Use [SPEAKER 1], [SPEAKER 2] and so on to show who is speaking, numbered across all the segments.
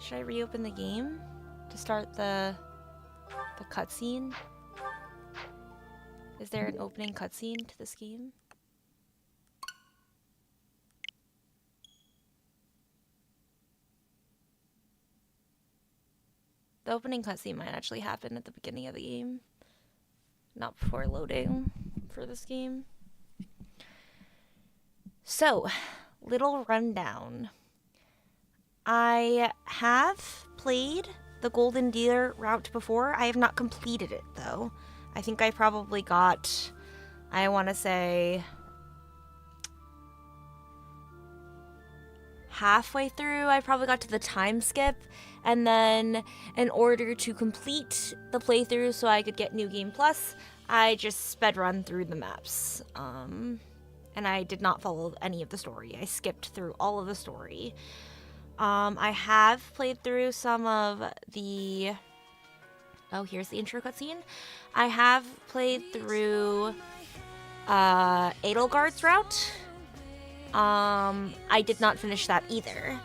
[SPEAKER 1] Should I reopen the game to start the cutscene? Is there an opening cutscene to this game? The opening cutscene might actually happen at the beginning of the game, not before loading for this game. So, little rundown. I have played the GoldenDeerRoute before. I have not completed it, though. I think I probably got, I want to say, halfway through. I probably got to the time skip, and then in order to complete the playthrough so I could get New Game Plus, I just sped run through the maps. And I did not follow any of the story. I skipped through all of the story. I have played through some of the... Oh, here's the intro cutscene. I have played through Edelgard's route. I did not finish that either.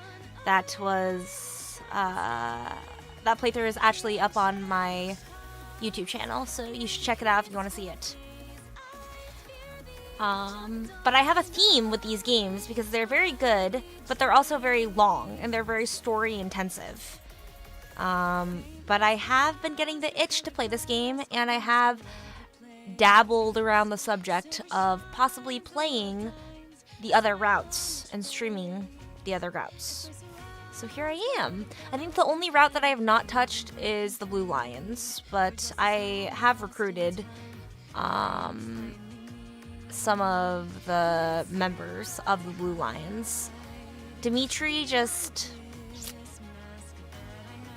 [SPEAKER 1] That was... that playthrough is actually up on my YouTube channel, so you should check it out if you want to see it. But I have a theme with these games because they're very good, but they're also very long and they're very story intensive. But I have been getting the itch to play this game, and I have dabbled around the subject of possibly playing the other routes and streaming the other routes. So here I am. I think the only route that I have not touched is the Blue Lions, but I have recruited some of the members of the Blue Lions. Dimitri just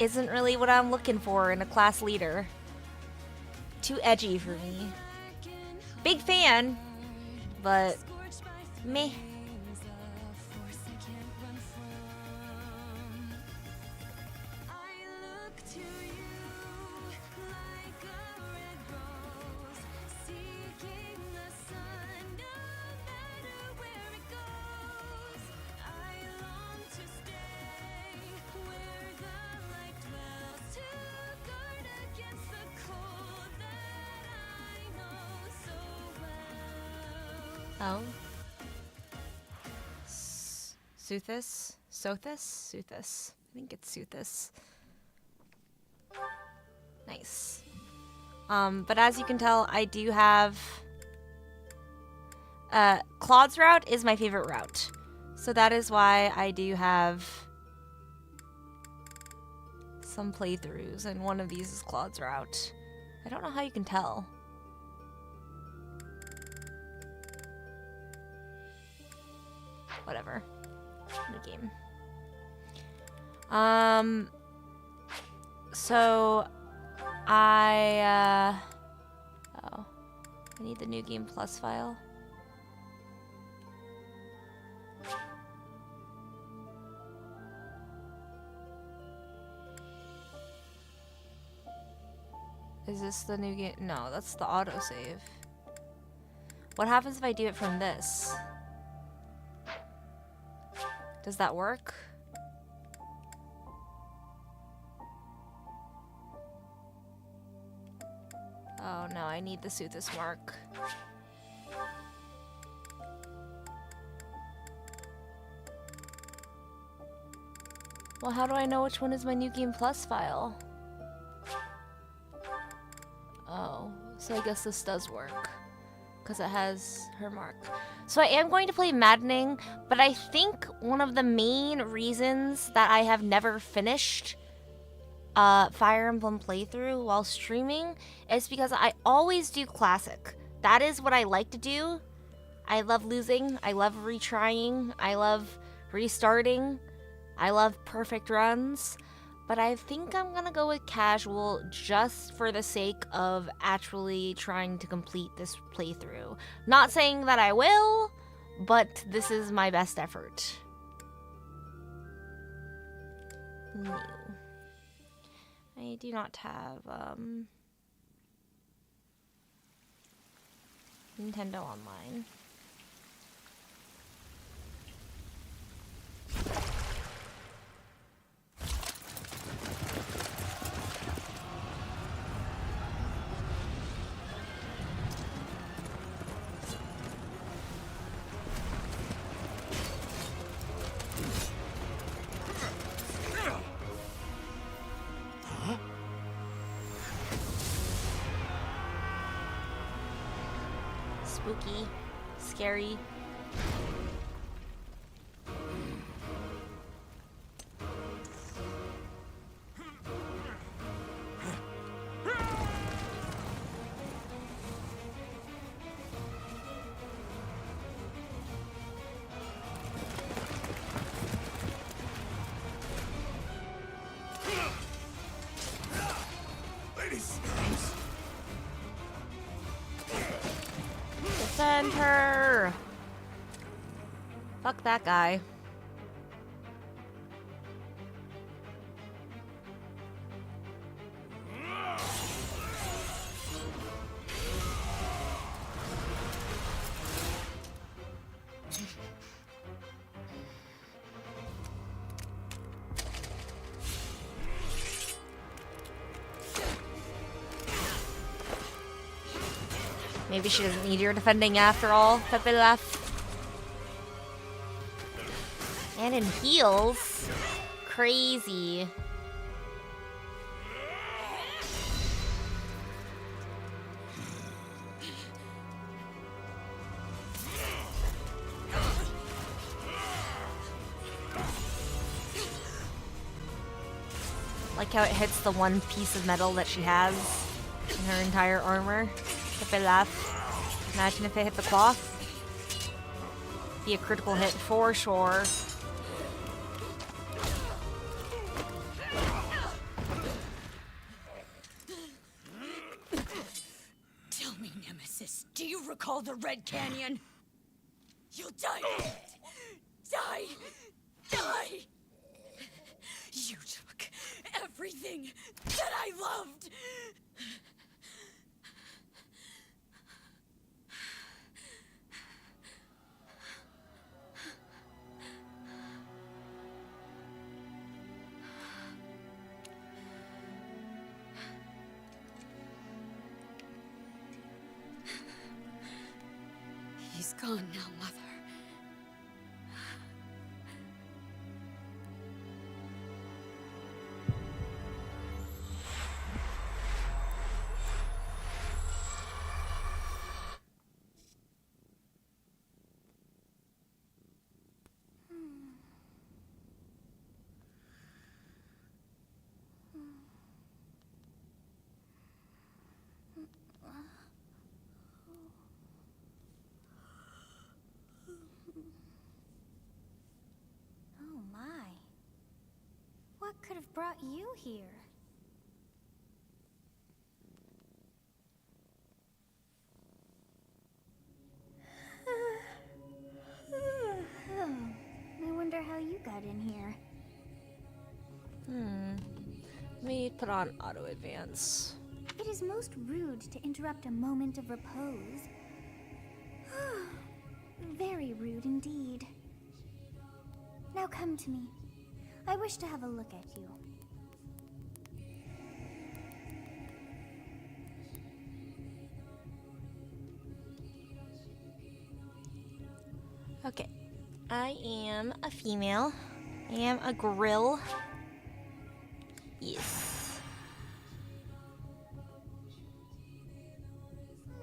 [SPEAKER 1] isn't really what I'm looking for in a class leader. Too edgy for me. Big fan, but meh. Oh. Sothis? Sothis? I think it's Sothis. Nice. But as you can tell, I do have... Claude's route is my favorite route. So that is why I do have some playthroughs, and one of these is Claude's route. I don't know how you can tell. Whatever. The game. So I need the New Game Plus file. Is this the new game? No, that's the autosave. What happens if I do it from this? Does that work? Oh no, I need the Sothis mark. Well, how do I know which one is my New Game Plus file? Oh, so I guess this does work, because it has her mark. So I am going to play Maddening, but I think one of the main reasons that I have never finished Fire Emblem playthrough while streaming is because I always do Classic. That is what I like to do. I love losing, I love retrying, I love restarting, I love perfect runs. But I think I'm gonna go with Casual just for the sake of actually trying to complete this playthrough. Not saying that I will, but this is my best effort. New. I do not have Nintendo Online. Spooky. Scary. Defend her! Fuck that guy. Maybe she doesn't need your defending after all, Pepe left. And in heels? Crazy. Like how it hits the one piece of metal that she has in her entire armor. If it left, imagine if it hit the cloth. Be a critical hit for sure.
[SPEAKER 2] Tell me, Nemesis, do you recall the Red Canyon? You'll die. Die. Die. You took everything that I loved. He's gone now, Mother.
[SPEAKER 3] What could have brought you here? I wonder how you got in here.
[SPEAKER 1] Let me put on auto advance.
[SPEAKER 3] It is most rude to interrupt a moment of repose. Very rude indeed. Now come to me. I wish to have a look at you.
[SPEAKER 1] Okay. I am a female. I am a grill. Yes.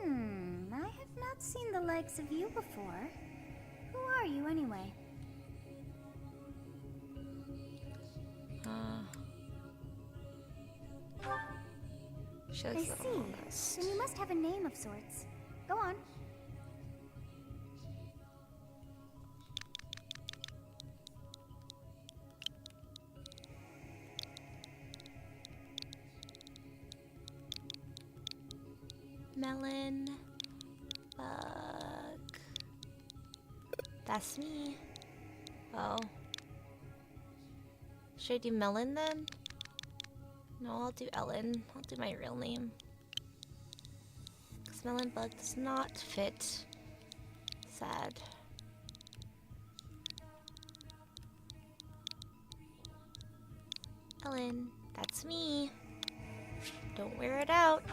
[SPEAKER 3] I have not seen the likes of you before. Who are you anyway? I see. Then you must have a name of sorts. Go on.
[SPEAKER 1] Melon. Bug. That's me. Oh. Should I do Melon then? No, I'll do Ellen. I'll do my real name. Because Melon Bug does not fit. Sad. Ellen, that's me. Don't wear it out.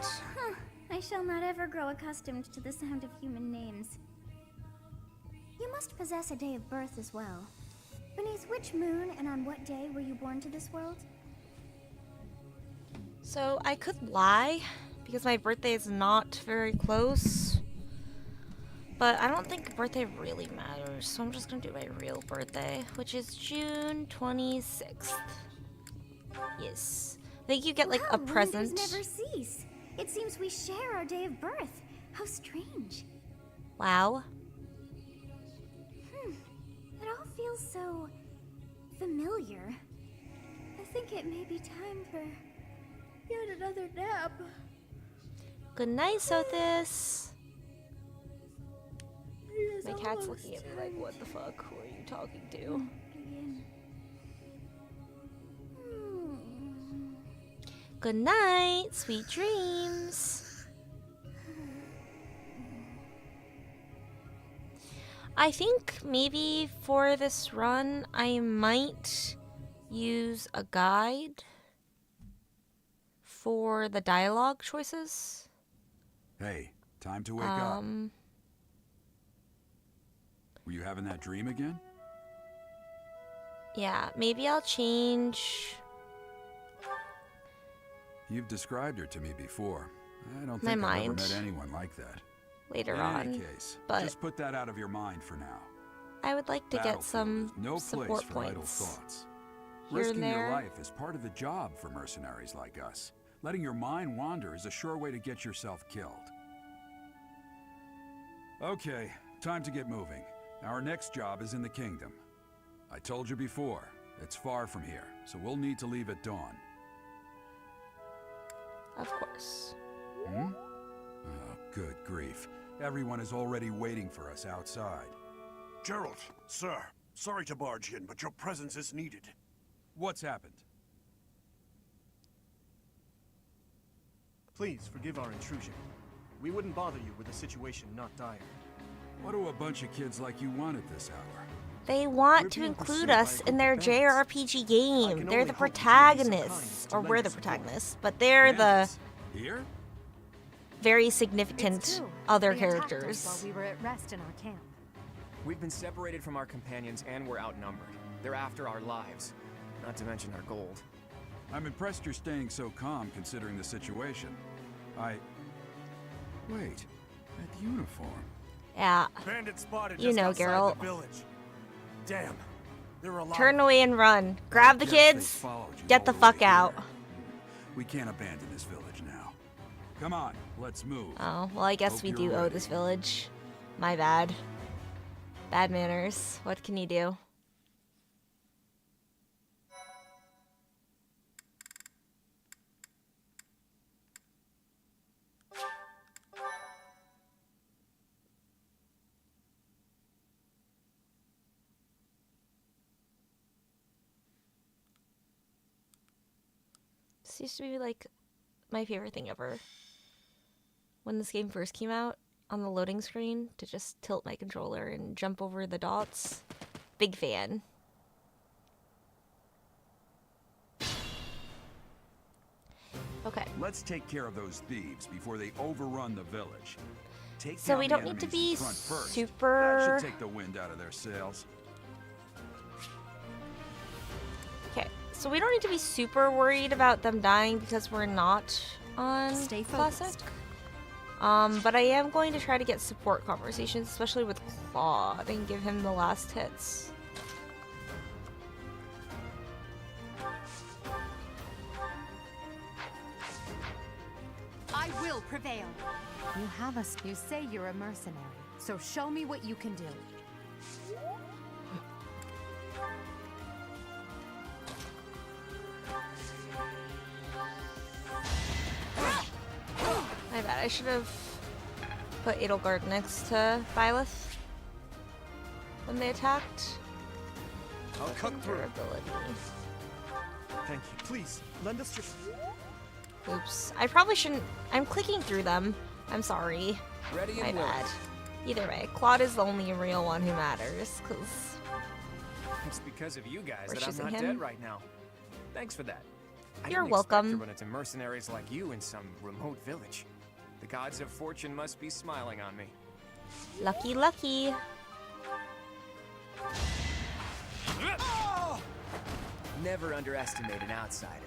[SPEAKER 3] I shall not ever grow accustomed to the sound of human names. You must possess a day of birth as well. Beneath which moon and on what day were you born to this world?
[SPEAKER 1] So I could lie, because my birthday is not very close. But I don't think birthday really matters, so I'm just gonna do my real birthday, which is June 26th. Yes. I think you get like a
[SPEAKER 3] Wow,
[SPEAKER 1] present.
[SPEAKER 3] wonders never cease. It seems we share our day of birth. How strange.
[SPEAKER 1] Wow.
[SPEAKER 3] It all feels so familiar. I think it may be time for yet another nap.
[SPEAKER 1] Good night, Sothis. My cat's looking at me like, what the fuck? Who are you talking to? Good night, sweet dreams. I think maybe for this run, I might use a guide for the dialogue choices.
[SPEAKER 4] Hey, time to wake up. Were you having that dream again?
[SPEAKER 1] Yeah, maybe I'll change
[SPEAKER 4] You've described her to me before. I don't
[SPEAKER 1] my
[SPEAKER 4] think I've ever
[SPEAKER 1] mind
[SPEAKER 4] met anyone like that.
[SPEAKER 1] later
[SPEAKER 4] In
[SPEAKER 1] on.
[SPEAKER 4] any case,
[SPEAKER 1] but
[SPEAKER 4] just put that out of your mind for now.
[SPEAKER 1] I would like to get
[SPEAKER 4] Battlefield
[SPEAKER 1] some
[SPEAKER 4] is no
[SPEAKER 1] support
[SPEAKER 4] place for idle
[SPEAKER 1] points.
[SPEAKER 4] thoughts.
[SPEAKER 1] here
[SPEAKER 4] Risking
[SPEAKER 1] and
[SPEAKER 4] your
[SPEAKER 1] there.
[SPEAKER 4] life is part of the job for mercenaries like us. Letting your mind wander is a sure way to get yourself killed. Okay, time to get moving. Our next job is in the kingdom. I told you before, it's far from here, so we'll need to leave at dawn.
[SPEAKER 1] Of course.
[SPEAKER 4] Hmm? Oh, good grief. Everyone is already waiting for us outside.
[SPEAKER 5] Gerald, sir, sorry to barge in, but your presence is needed.
[SPEAKER 4] What's happened?
[SPEAKER 6] Please forgive our intrusion. We wouldn't bother you with a situation not dire.
[SPEAKER 4] What do a bunch of kids like you want at this hour?
[SPEAKER 1] They want
[SPEAKER 6] We're
[SPEAKER 1] to
[SPEAKER 6] being
[SPEAKER 1] include
[SPEAKER 6] pursued by
[SPEAKER 1] us
[SPEAKER 6] a
[SPEAKER 1] in
[SPEAKER 6] group
[SPEAKER 1] their
[SPEAKER 6] of bandits.
[SPEAKER 1] JRPG
[SPEAKER 6] I
[SPEAKER 1] game.
[SPEAKER 6] can
[SPEAKER 1] They're
[SPEAKER 6] only
[SPEAKER 1] the
[SPEAKER 6] hope that you'll be so kind
[SPEAKER 1] protagonists,
[SPEAKER 6] as to
[SPEAKER 1] or
[SPEAKER 6] lend
[SPEAKER 1] we're
[SPEAKER 6] us
[SPEAKER 1] the
[SPEAKER 6] support.
[SPEAKER 1] protagonists, but they're the
[SPEAKER 4] Bandits? Here?
[SPEAKER 1] very
[SPEAKER 7] It's
[SPEAKER 1] significant
[SPEAKER 7] true.
[SPEAKER 1] other
[SPEAKER 7] They attacked us
[SPEAKER 1] characters.
[SPEAKER 7] while we were at rest in our camp.
[SPEAKER 8] We've been separated from our companions and we're outnumbered. They're after our lives, not to mention our gold.
[SPEAKER 4] I'm impressed you're staying so calm considering the situation. Wait, that uniform.
[SPEAKER 1] Yeah.
[SPEAKER 5] Bandit spotted
[SPEAKER 1] You
[SPEAKER 5] just
[SPEAKER 1] know,
[SPEAKER 5] outside
[SPEAKER 1] Geralt.
[SPEAKER 5] the village. Damn, they're alive.
[SPEAKER 1] Turn away and run. Grab the
[SPEAKER 4] Guess they
[SPEAKER 1] kids.
[SPEAKER 4] followed you
[SPEAKER 1] Get
[SPEAKER 4] all
[SPEAKER 1] the
[SPEAKER 4] way
[SPEAKER 1] fuck
[SPEAKER 4] here.
[SPEAKER 1] out.
[SPEAKER 4] We can't abandon this village now. Come on, let's move.
[SPEAKER 1] Oh, well, I guess
[SPEAKER 4] Hope
[SPEAKER 1] we
[SPEAKER 4] you're
[SPEAKER 1] do owe
[SPEAKER 4] ready.
[SPEAKER 1] this village. My bad. Bad manners. What can you do? This used to be like my favorite thing ever. When this game first came out, on the loading screen, to just tilt my controller and jump over the dots. Big fan. Okay,
[SPEAKER 4] Let's take care of those thieves before they overrun the village. Take
[SPEAKER 1] so
[SPEAKER 4] down
[SPEAKER 1] we
[SPEAKER 4] the
[SPEAKER 1] don't need to
[SPEAKER 4] enemies
[SPEAKER 1] be
[SPEAKER 4] in front first. That
[SPEAKER 1] super...
[SPEAKER 4] should take the wind out of their sails.
[SPEAKER 1] Okay, so we don't need to be super worried about them dying because we're not on
[SPEAKER 2] Stay
[SPEAKER 1] Classic.
[SPEAKER 2] focused.
[SPEAKER 1] But I am going to try to get support conversations, especially with Claude, and give him the last hits.
[SPEAKER 2] I will prevail.
[SPEAKER 7] You have us. You say you're a mercenary, so show me what you can do.
[SPEAKER 1] My bad, I should have put Edelgard next to Byleth when they attacked.
[SPEAKER 6] I'll cut through.
[SPEAKER 1] Durability.
[SPEAKER 6] Thank you. Please, lend us your...
[SPEAKER 1] Oops. I probably shouldn't. I'm clicking through them. I'm sorry.
[SPEAKER 8] Ready
[SPEAKER 1] My
[SPEAKER 8] and willing.
[SPEAKER 1] bad. Either way, Claude is the only real one who matters, because
[SPEAKER 8] It's because of you guys
[SPEAKER 1] We're
[SPEAKER 8] that I'm
[SPEAKER 1] choosing
[SPEAKER 8] not
[SPEAKER 1] him.
[SPEAKER 8] dead right now. Thanks for that. I
[SPEAKER 1] You're
[SPEAKER 8] didn't expect to
[SPEAKER 1] welcome.
[SPEAKER 8] run into mercenaries like you in some remote village. The gods of fortune must be smiling on me.
[SPEAKER 1] lucky.
[SPEAKER 8] Never underestimate an outsider.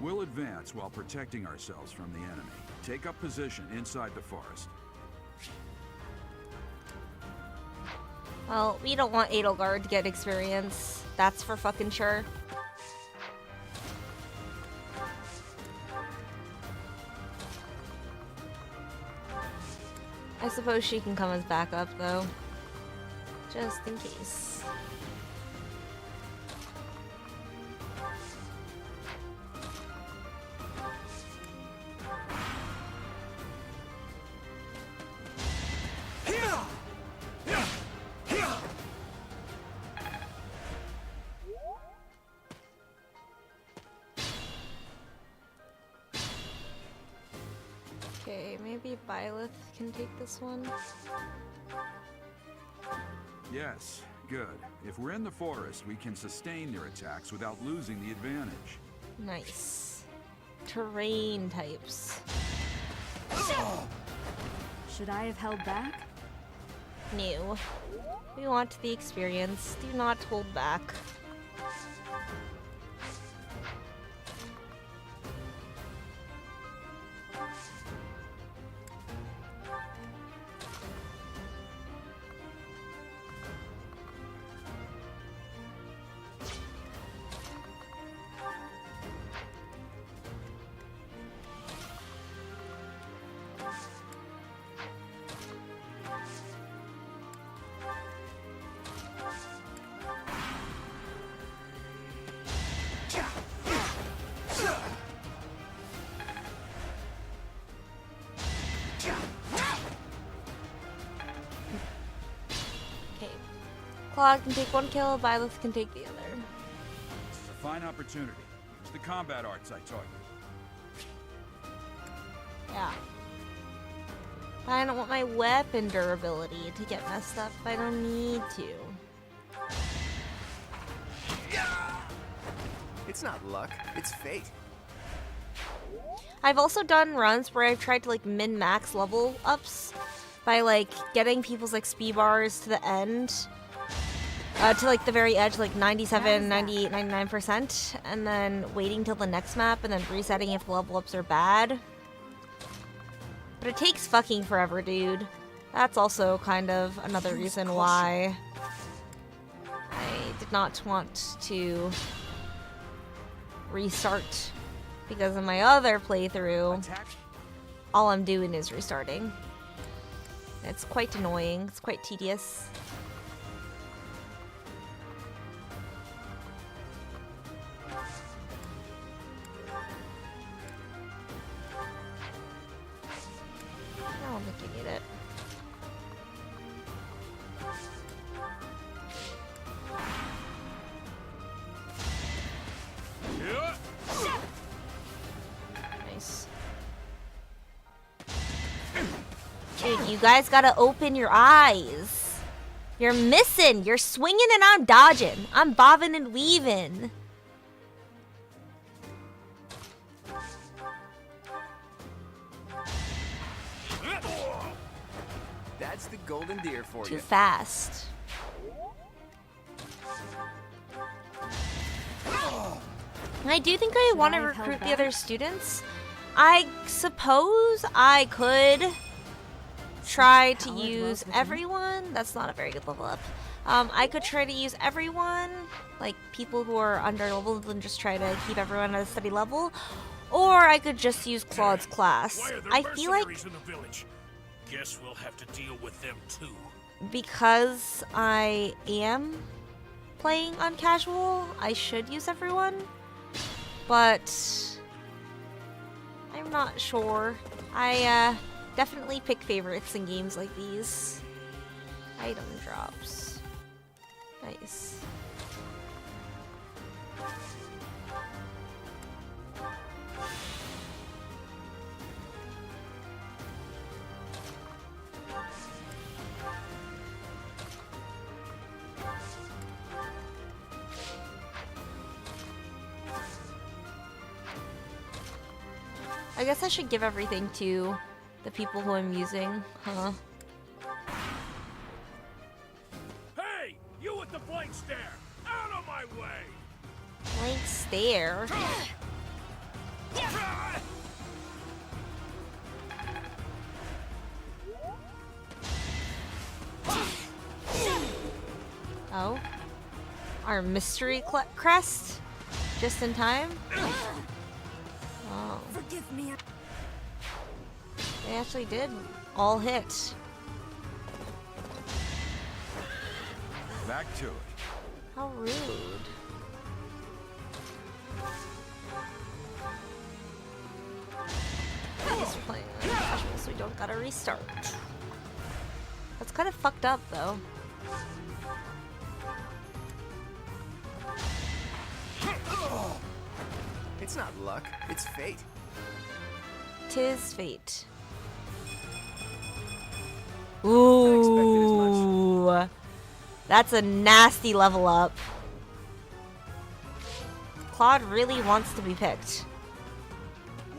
[SPEAKER 4] We'll advance while protecting ourselves from the enemy. Take up position inside the forest.
[SPEAKER 1] Well, we don't want Edelgard to get experience. That's for fucking sure. I suppose she can come as backup, though. Just in case. Okay, maybe Byleth can take this one.
[SPEAKER 4] Yes, good. If we're in the forest, we can sustain their attacks without losing the advantage.
[SPEAKER 1] Nice. Terrain types.
[SPEAKER 7] Should I have held back?
[SPEAKER 1] New. We want the experience. Do not hold back. Claude can take one kill, Byleth can take the other.
[SPEAKER 4] This is a fine opportunity. Use the combat arts I taught you.
[SPEAKER 1] Yeah. I don't want my weapon durability to get messed up if I don't need to.
[SPEAKER 8] It's not luck, it's fate.
[SPEAKER 1] I've also done runs where I've tried to like min-max level ups by like getting people's XP bars to the end. To like the very edge, like 97, 98, 99%, and then waiting till the next map and then resetting if the level ups are bad. But it takes fucking forever, dude. That's also kind of another reason why I did not want to restart, because in my other playthrough, all I'm doing is restarting. It's quite annoying. It's quite tedious. I don't think you need it. Nice. Dude, you guys gotta open your eyes. You're missing. You're swinging and I'm dodging. I'm bobbing and weaving.
[SPEAKER 8] That's the GoldenDeer for
[SPEAKER 1] Too
[SPEAKER 8] you.
[SPEAKER 1] fast. I do think I want to
[SPEAKER 7] I have held
[SPEAKER 1] recruit the
[SPEAKER 7] back?
[SPEAKER 1] other students. I suppose I could try to
[SPEAKER 7] How it
[SPEAKER 1] use
[SPEAKER 7] was with me?
[SPEAKER 1] everyone. That's not a very good level up. I could try to use everyone, like people who are under leveled, and just try to keep everyone at a steady level. Or I could just use Claude's class.
[SPEAKER 9] Why are there
[SPEAKER 1] I feel like
[SPEAKER 9] mercenaries in the village? Guess we'll have to deal with them too.
[SPEAKER 1] because I am playing on casual, I should use everyone. But I'm not sure. I definitely pick favorites in games like these. Item drops. Nice. I guess I should give everything to the people who I'm using, huh?
[SPEAKER 9] Hey, you with the blank stare! Out of my way!
[SPEAKER 1] Blank stare. Oh. Our mystery crest? Just in time? Oh.
[SPEAKER 7] Forgive me.
[SPEAKER 1] They actually did all hit.
[SPEAKER 4] Back to it.
[SPEAKER 1] How rude. He's playing on casual, so we don't gotta restart. That's kind of fucked up, though.
[SPEAKER 8] It's not luck, it's fate.
[SPEAKER 1] 'Tis fate.
[SPEAKER 8] Unexpected as
[SPEAKER 1] Ooh. That's a nasty level up. Claude really wants to be picked.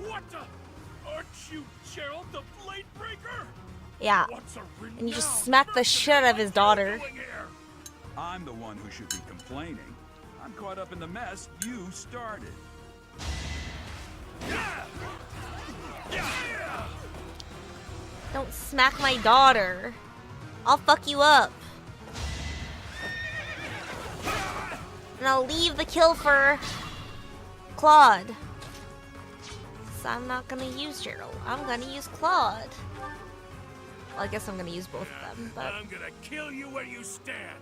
[SPEAKER 9] What the? Aren't you Gerald the Blade Breaker?
[SPEAKER 1] Yeah.
[SPEAKER 9] What's a
[SPEAKER 1] And you just
[SPEAKER 9] renowned
[SPEAKER 1] smack the shit out of his daughter.
[SPEAKER 9] doing here?
[SPEAKER 4] I'm the one who should be complaining. I'm caught up in the mess you started.
[SPEAKER 1] Don't smack my daughter. I'll fuck you up. And I'll leave the kill for Claude. So I'm not gonna use Gerald. I'm gonna use Claude. Well, I guess I'm gonna use both of them, but
[SPEAKER 9] I'm gonna kill you where you stand.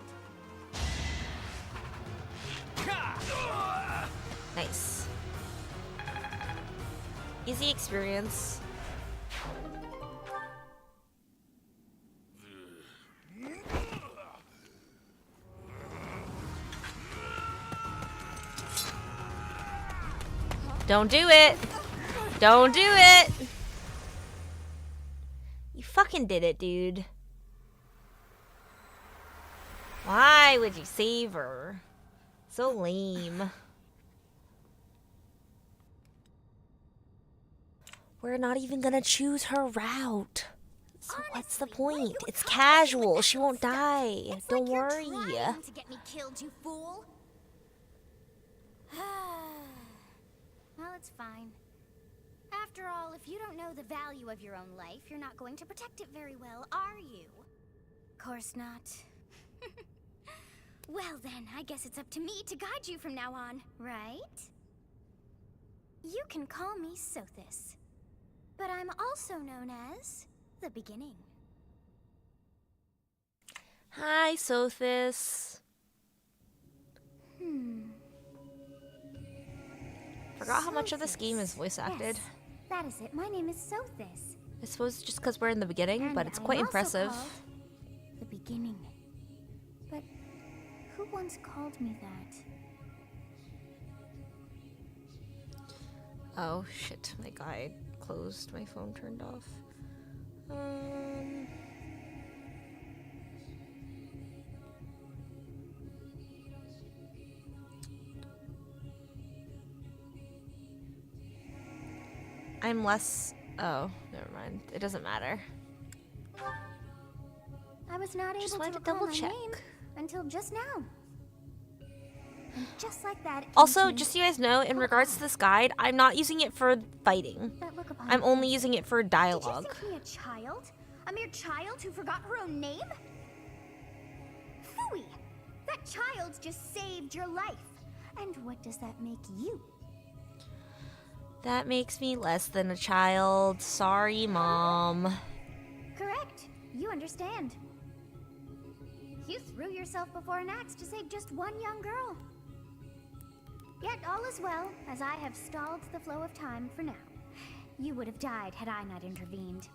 [SPEAKER 1] nice. Easy experience. Don't do it! Don't do it! You fucking did it, dude. Why would you save her? So lame. We're not even gonna choose her route. So what's the point? It's casual. She won't die. Don't worry.
[SPEAKER 3] To get me killed, you fool. Well, it's fine. After all, if you don't know the value of your own life, you're not going to protect it very well, are you? Course not. Well then, I guess it's up to me to guide you from now on, right? You can call me Sothis, but I'm also known as the Beginning.
[SPEAKER 1] Hi, Sothis. Forgot how much of this game is voice acted.
[SPEAKER 3] Yes, that is it. My name is Sothis.
[SPEAKER 1] I suppose just because we're in the beginning,
[SPEAKER 3] And
[SPEAKER 1] but it's
[SPEAKER 3] I'm
[SPEAKER 1] quite
[SPEAKER 3] also
[SPEAKER 1] impressive.
[SPEAKER 3] called the Beginning. But who once called me that?
[SPEAKER 1] Oh shit, my guide closed, my phone turned off. I'm less. Oh, never mind. It doesn't matter.
[SPEAKER 3] I was not
[SPEAKER 1] Just
[SPEAKER 3] able
[SPEAKER 1] wanted
[SPEAKER 3] to
[SPEAKER 1] to
[SPEAKER 3] recall
[SPEAKER 1] double
[SPEAKER 3] my
[SPEAKER 1] check.
[SPEAKER 3] name until just now. And just like that. it came
[SPEAKER 1] Also,
[SPEAKER 3] to me.
[SPEAKER 1] just so you guys know, in regards to this guide, I'm not using it for fighting.
[SPEAKER 3] That look upon
[SPEAKER 1] I'm
[SPEAKER 3] your
[SPEAKER 1] only
[SPEAKER 3] face.
[SPEAKER 1] using it for
[SPEAKER 3] Did
[SPEAKER 1] dialogue.
[SPEAKER 3] you think me a child? A mere child who forgot her own name? Phooey! That child just saved your life. And what does that make you?
[SPEAKER 1] That makes me less than a child. Sorry, Mom.
[SPEAKER 3] Correct. You understand. You threw yourself before an axe to save just one young girl. Yet all is well, as I have stalled the flow of time for now. You would have died had I not intervened.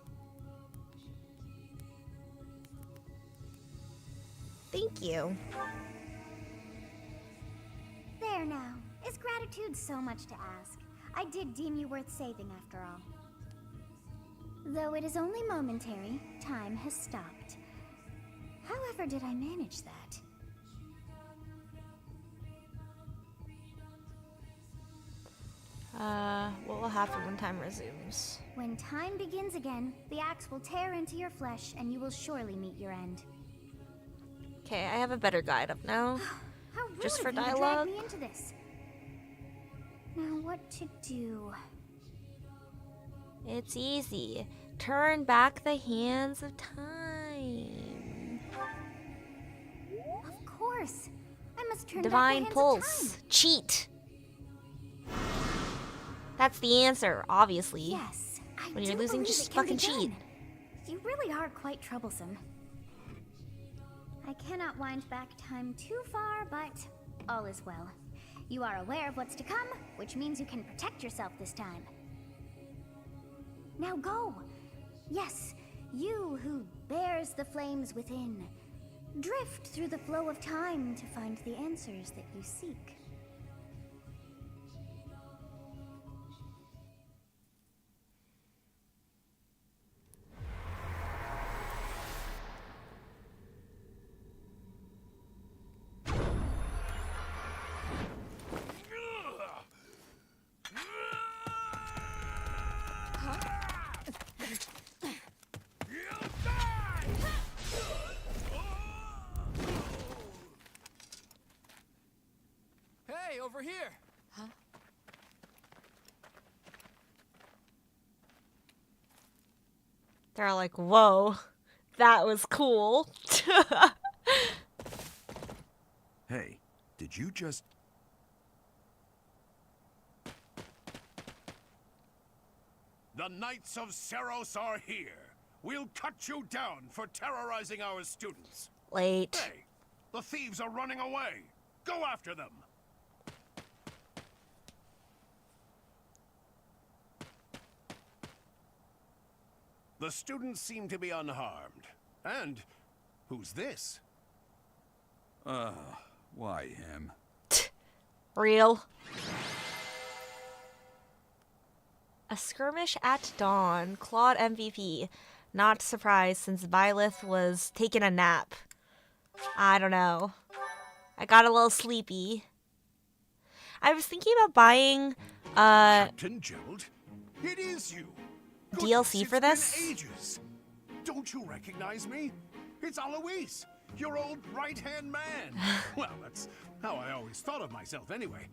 [SPEAKER 1] Thank you.
[SPEAKER 3] There now. Is gratitude so much to ask? I did deem you worth saving after all. Though it is only momentary, time has stopped. However did I manage that?
[SPEAKER 1] What will happen when time resumes?
[SPEAKER 3] When time begins again, the axe will tear into your flesh and you will surely meet your end.
[SPEAKER 1] Okay, I have a better guide up now.
[SPEAKER 3] How rude
[SPEAKER 1] Just
[SPEAKER 3] of
[SPEAKER 1] for
[SPEAKER 3] you to drag
[SPEAKER 1] dialogue?
[SPEAKER 3] me into this. Now what to do?
[SPEAKER 1] It's easy. Turn back the hands of time.
[SPEAKER 3] Of course. I must turn
[SPEAKER 1] Divine
[SPEAKER 3] back the hands of
[SPEAKER 1] Pulse.
[SPEAKER 3] time.
[SPEAKER 1] Cheat. That's the answer, obviously.
[SPEAKER 3] Yes, I
[SPEAKER 1] When you're
[SPEAKER 3] do
[SPEAKER 1] losing,
[SPEAKER 3] believe
[SPEAKER 1] just
[SPEAKER 3] it can
[SPEAKER 1] fucking
[SPEAKER 3] be
[SPEAKER 1] cheat.
[SPEAKER 3] done. You really are quite troublesome. I cannot wind back time too far, but all is well. You are aware of what's to come, which means you can protect yourself this time. Now go! Yes, you who bears the flames within. Drift through the flow of time to find the answers that you seek.
[SPEAKER 8] Hey, over here!
[SPEAKER 1] They're like, whoa, that was cool.
[SPEAKER 4] Hey, did you just...
[SPEAKER 5] The Knights of Seros are here. We'll cut you down for terrorizing our students.
[SPEAKER 1] Late.
[SPEAKER 5] Hey, the thieves are running away. Go after them. The students seem to be unharmed. And who's this?
[SPEAKER 4] Why him?
[SPEAKER 1] Real. A skirmish at dawn. Claude MVP. Not surprised since Byleth was taking a nap. I don't know. I got a little sleepy. I was thinking about buying
[SPEAKER 5] Captain Gerald, it is you.
[SPEAKER 1] DLC for this.
[SPEAKER 5] It's been ages. Don't you recognize me? It's Alois, your old right-hand man. Well, that's how I always thought of myself anyway.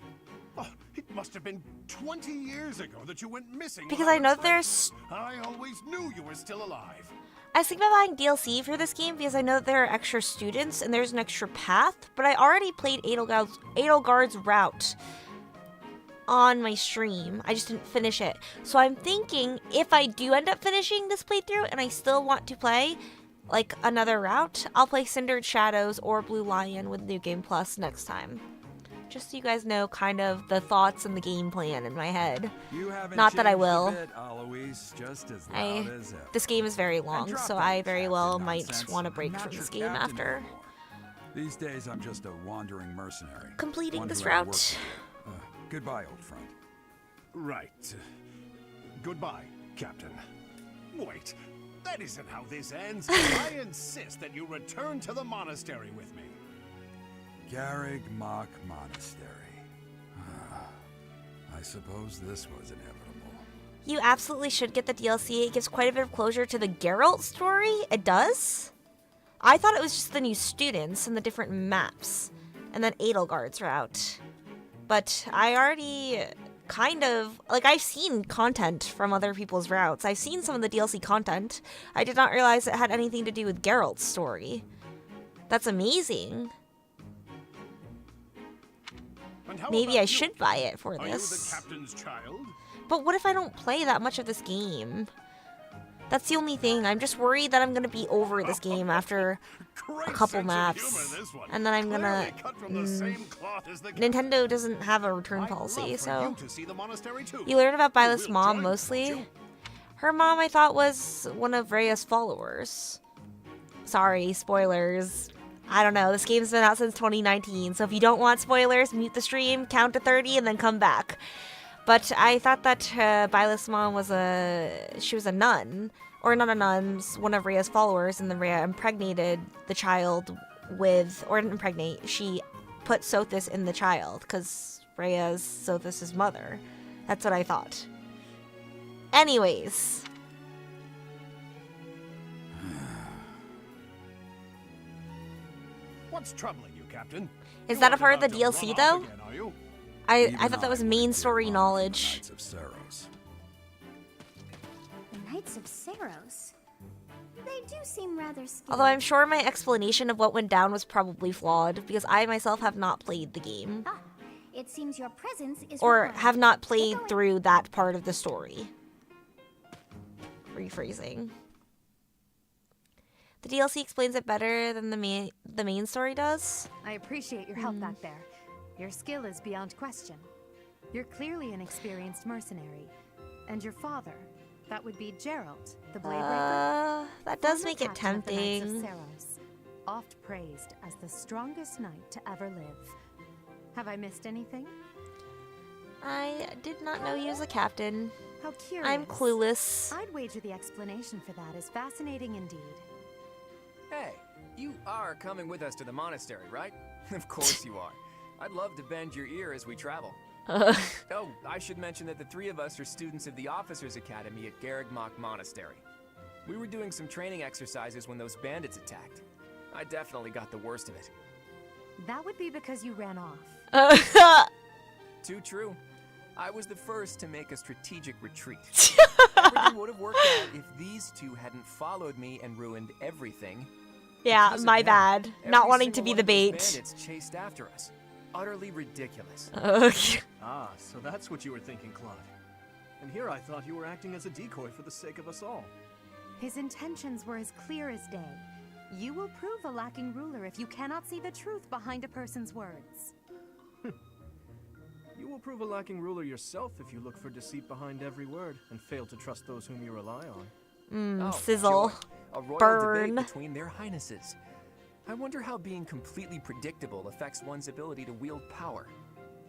[SPEAKER 5] Oh, it must have been 20 years ago that you went missing.
[SPEAKER 1] Because I know there's...
[SPEAKER 5] I always knew you were still alive.
[SPEAKER 1] I was thinking about buying DLC for this game because I know that there are extra students and there's an extra path, but I already played Edelgard's Route on my stream. I just didn't finish it. So I'm thinking if I do end up finishing this playthrough and I still want to play like another route, I'll play Cindered Shadows or Blue Lion with New Game Plus next time. Just so you guys know kind of the thoughts and the game plan in my head.
[SPEAKER 4] You haven't
[SPEAKER 1] Not that I
[SPEAKER 4] changed a
[SPEAKER 1] will.
[SPEAKER 4] bit, Alois, just as loud as ever.
[SPEAKER 1] This game is very long,
[SPEAKER 4] And drop
[SPEAKER 1] so
[SPEAKER 4] that
[SPEAKER 1] I very well
[SPEAKER 4] captain
[SPEAKER 1] might
[SPEAKER 4] nonsense.
[SPEAKER 1] want to
[SPEAKER 4] I'm
[SPEAKER 1] break
[SPEAKER 4] not
[SPEAKER 1] from
[SPEAKER 4] your
[SPEAKER 1] this game
[SPEAKER 4] captain
[SPEAKER 1] after
[SPEAKER 4] anymore. These days, I'm just a wandering mercenary.
[SPEAKER 1] completing
[SPEAKER 4] One
[SPEAKER 1] this
[SPEAKER 4] who had work
[SPEAKER 1] route.
[SPEAKER 4] to do. Goodbye, old friend.
[SPEAKER 5] Right. Goodbye, Captain. Wait, that isn't how this ends. I insist that you return to the monastery with me.
[SPEAKER 4] Garrig Mach Monastery. I suppose this was inevitable.
[SPEAKER 1] You absolutely should get the DLC. It gives quite a bit of closure to the Geralt story. It does? I thought it was just the new students and the different maps. And then Edelgard's route. But I already kind of... Like, I've seen content from other people's routes. I've seen some of the DLC content. I did not realize it had anything to do with Geralt's story. That's amazing.
[SPEAKER 5] And how
[SPEAKER 1] Maybe
[SPEAKER 5] about
[SPEAKER 1] I
[SPEAKER 5] you?
[SPEAKER 1] should buy it for
[SPEAKER 5] Are you
[SPEAKER 1] this.
[SPEAKER 5] the captain's child?
[SPEAKER 1] But what if I don't play that much of this game? That's the only thing. I'm just worried that I'm going to be over this game after
[SPEAKER 5] Great
[SPEAKER 1] a couple
[SPEAKER 5] sense of
[SPEAKER 1] maps.
[SPEAKER 5] humor, this one.
[SPEAKER 1] And then I'm going
[SPEAKER 5] Clearly
[SPEAKER 1] to...
[SPEAKER 5] cut from the same cloth as the
[SPEAKER 1] Nintendo doesn't have a return
[SPEAKER 5] I'd
[SPEAKER 1] policy,
[SPEAKER 5] love for
[SPEAKER 1] so...
[SPEAKER 5] you to see the monastery too.
[SPEAKER 1] You learn about Byleth's
[SPEAKER 5] We'll
[SPEAKER 1] mom
[SPEAKER 5] join,
[SPEAKER 1] mostly.
[SPEAKER 5] won't you?
[SPEAKER 1] Her mom, I thought, was one of Rhea's followers. Sorry, spoilers. I don't know, this game's been out since 2019, so if you don't want spoilers, mute the stream, count to 30, and then come back. But I thought that Byleth's mom was she was a nun. Or not a nun, one of Rhea's followers, and then Rhea impregnated the child with... Or didn't impregnate, she put Sothis in the child, because Rhea's Sothis' mother. That's what I thought. Anyways.
[SPEAKER 5] What's troubling you, Captain?
[SPEAKER 1] Is
[SPEAKER 5] You
[SPEAKER 1] that a
[SPEAKER 5] aren't
[SPEAKER 1] part of the
[SPEAKER 5] about to
[SPEAKER 1] DLC,
[SPEAKER 5] run
[SPEAKER 1] though?
[SPEAKER 5] off again, are you?
[SPEAKER 1] I
[SPEAKER 4] Even
[SPEAKER 1] thought that was
[SPEAKER 4] I
[SPEAKER 1] main
[SPEAKER 4] wouldn't
[SPEAKER 1] story
[SPEAKER 4] get along with the
[SPEAKER 1] knowledge.
[SPEAKER 4] Knights of Seros.
[SPEAKER 3] Knights of Saros. They do seem rather skilled.
[SPEAKER 1] Although I'm sure my explanation of what went down was probably flawed, because I myself have not played the game.
[SPEAKER 3] Ah, it seems your presence is
[SPEAKER 1] Or
[SPEAKER 3] required.
[SPEAKER 1] have not played through that part of the story. Rephrasing. The DLC explains it better than the main story does.
[SPEAKER 7] I appreciate your help back there. Your skill is beyond question. You're clearly an experienced mercenary. And your father, that would be Gerald, the Bladebreaker.
[SPEAKER 1] That does
[SPEAKER 7] Former
[SPEAKER 1] make it
[SPEAKER 7] captain of the Knights of
[SPEAKER 1] tempting.
[SPEAKER 7] Saros, oft praised as the strongest knight to ever live. Have I missed anything?
[SPEAKER 1] I did not know he was a captain.
[SPEAKER 7] How curious.
[SPEAKER 1] I'm clueless.
[SPEAKER 7] I'd wager the explanation for that is fascinating indeed.
[SPEAKER 8] Hey, you are coming with us to the monastery, right? Of course you are. I'd love to bend your ear as we travel. Oh, I should mention that the three of us are students of the Officers Academy at Garrigmach Monastery. We were doing some training exercises when those bandits attacked. I definitely got the worst of it.
[SPEAKER 7] That would be because you ran off.
[SPEAKER 8] Too true. I was the first to make a strategic retreat. Everything would have worked out if these two hadn't followed me and ruined everything.
[SPEAKER 1] Yeah,
[SPEAKER 8] Because of
[SPEAKER 1] my
[SPEAKER 8] them,
[SPEAKER 1] bad. Not
[SPEAKER 8] every
[SPEAKER 1] wanting to
[SPEAKER 8] single
[SPEAKER 1] be
[SPEAKER 8] one
[SPEAKER 1] the
[SPEAKER 8] of those
[SPEAKER 1] bait.
[SPEAKER 8] Bandits chased after us. Utterly ridiculous.
[SPEAKER 6] Ah, so that's what you were thinking, Claude. And here I thought you were acting as a decoy for the sake of us all.
[SPEAKER 7] His intentions were as clear as day. You will prove a lacking ruler if you cannot see the truth behind a person's words.
[SPEAKER 6] You will prove a lacking ruler yourself if you look for deceit behind every word and fail to trust those whom you rely on.
[SPEAKER 8] Oh,
[SPEAKER 1] Sizzle.
[SPEAKER 8] joy. A royal
[SPEAKER 1] Burn.
[SPEAKER 8] debate between their highnesses. I wonder how being completely predictable affects one's ability to wield power.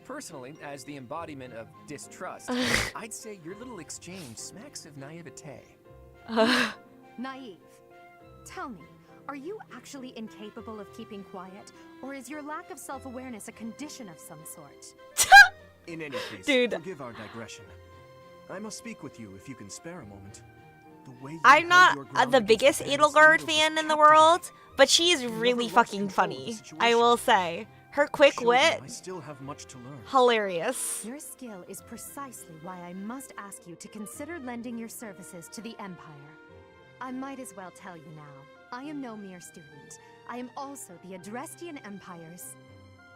[SPEAKER 8] Personally, as the embodiment of distrust, I'd say your little exchange smacks of naivete.
[SPEAKER 7] Naive. Tell me, are you actually incapable of keeping quiet, or is your lack of self-awareness a condition of some sort?
[SPEAKER 6] In any case,
[SPEAKER 1] Dude.
[SPEAKER 6] forgive our digression. I must speak with you if you can spare a moment. The way you
[SPEAKER 1] I'm
[SPEAKER 6] held your
[SPEAKER 1] not
[SPEAKER 6] ground
[SPEAKER 1] the
[SPEAKER 6] against
[SPEAKER 1] biggest
[SPEAKER 6] bandits
[SPEAKER 1] Edelgard
[SPEAKER 6] was
[SPEAKER 1] fan in the
[SPEAKER 6] captivating.
[SPEAKER 1] world, but she's really
[SPEAKER 6] lost
[SPEAKER 1] fucking
[SPEAKER 6] control of the
[SPEAKER 1] funny. I
[SPEAKER 6] situation.
[SPEAKER 1] will say. Her quick
[SPEAKER 6] Show me
[SPEAKER 1] wit,
[SPEAKER 6] I still have much to learn.
[SPEAKER 1] hilarious.
[SPEAKER 7] Your skill is precisely why I must ask you to consider lending your services to the Empire. I might as well tell you now, I am no mere student. I am also the Adrestian Empire's...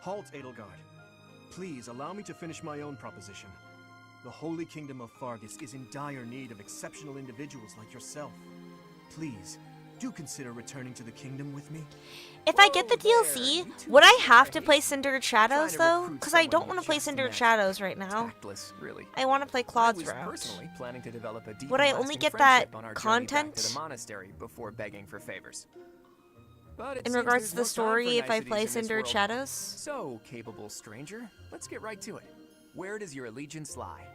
[SPEAKER 6] Halt, Edelgard. Please allow me to finish my own proposition. The Holy Kingdom of Fargus is in dire need of exceptional individuals like yourself. Please, do consider returning to the kingdom with me.
[SPEAKER 1] If I get the DLC, would I have to play Cindered Shadows though? Because I don't want to play Cindered Shadows right now.
[SPEAKER 8] Tactless, really.
[SPEAKER 1] I want to play Claude's
[SPEAKER 8] I was
[SPEAKER 1] Route.
[SPEAKER 8] personally planning to develop a deep
[SPEAKER 1] Would
[SPEAKER 8] and
[SPEAKER 1] I only
[SPEAKER 8] lasting
[SPEAKER 1] get
[SPEAKER 8] friendship
[SPEAKER 1] that
[SPEAKER 8] on our journey back
[SPEAKER 1] content?
[SPEAKER 8] to the monastery before begging for favors. But it
[SPEAKER 1] In
[SPEAKER 8] seems
[SPEAKER 1] regards
[SPEAKER 8] there's
[SPEAKER 1] to the
[SPEAKER 8] no time for
[SPEAKER 1] story, if I
[SPEAKER 8] niceties
[SPEAKER 1] play
[SPEAKER 8] in this
[SPEAKER 1] Cindered
[SPEAKER 8] world.
[SPEAKER 1] Shadows?
[SPEAKER 8] So, capable stranger, let's get right to it. Where does your allegiance lie?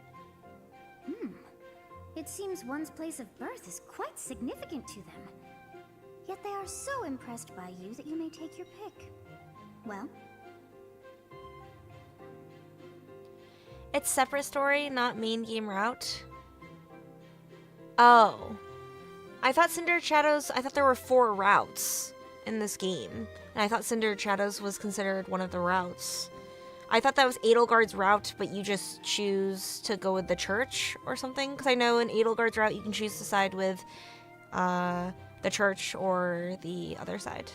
[SPEAKER 3] It seems one's place of birth is quite significant to them. Yet they are so impressed by you that you may take your pick. Well,
[SPEAKER 1] It's separate story, not main game route. Oh. I thought Cindered Shadows, I thought there were 4 routes in this game. And I thought Cindered Shadows was considered one of the routes. I thought that was Edelgard's route, but you just choose to go with the church or something. Because I know in Edelgard's route you can choose to side with the church or the other side.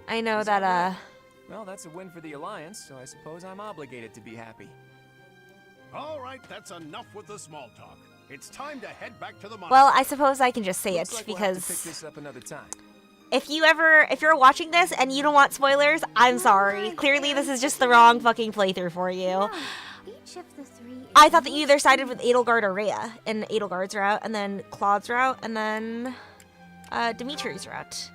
[SPEAKER 1] I know that,
[SPEAKER 8] Well, that's a win for the Alliance, so I suppose I'm obligated to be happy.
[SPEAKER 5] All right, that's enough with the small talk. It's time to head back to the monastery.
[SPEAKER 1] well, I suppose I can just say
[SPEAKER 8] Looks
[SPEAKER 1] it
[SPEAKER 8] like we'll have to pick
[SPEAKER 1] because
[SPEAKER 8] this up another time.
[SPEAKER 1] if you're watching this and you don't want spoilers, I'm sorry. Clearly this is just the wrong fucking playthrough for you.
[SPEAKER 3] no. Each of the 3 is
[SPEAKER 1] I thought that you either
[SPEAKER 3] most
[SPEAKER 1] sided with
[SPEAKER 3] unique.
[SPEAKER 1] Edelgard or Rhea in Edelgard's route, and then Claude's route, and then Dimitri's route.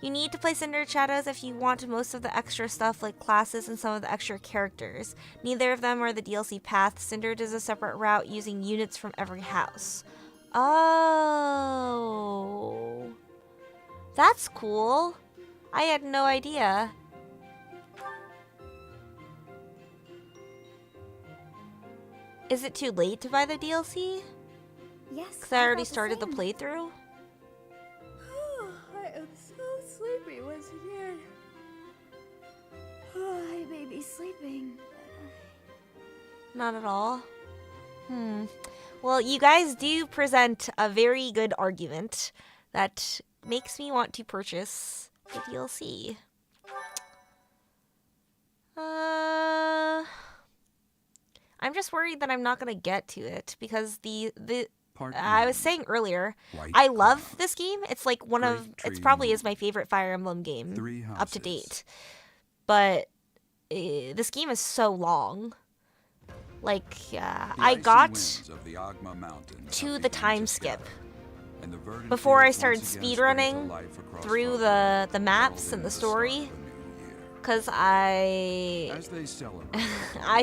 [SPEAKER 1] You need to play Cindered Shadows if you want most of the extra stuff like classes and some of the extra characters. Neither of them are the DLC path. Cindered is a separate route using units from every house. Oh. That's cool. I had no idea. Is it too late to buy the DLC?
[SPEAKER 3] Yes,
[SPEAKER 1] Because I already
[SPEAKER 3] thought
[SPEAKER 1] started the
[SPEAKER 3] same.
[SPEAKER 1] playthrough?
[SPEAKER 3] I am so sleepy once again. I may be sleeping, but
[SPEAKER 1] Not at all. Well, you guys do present a very good argument that makes me want to purchase the DLC. I'm just worried that I'm not gonna get to it because I was saying earlier, I love this game. It's like it's probably is my favorite Fire Emblem game up to date. But this game is so long. Like, I got to the time skip before I started speedrunning through the maps and the story. Because I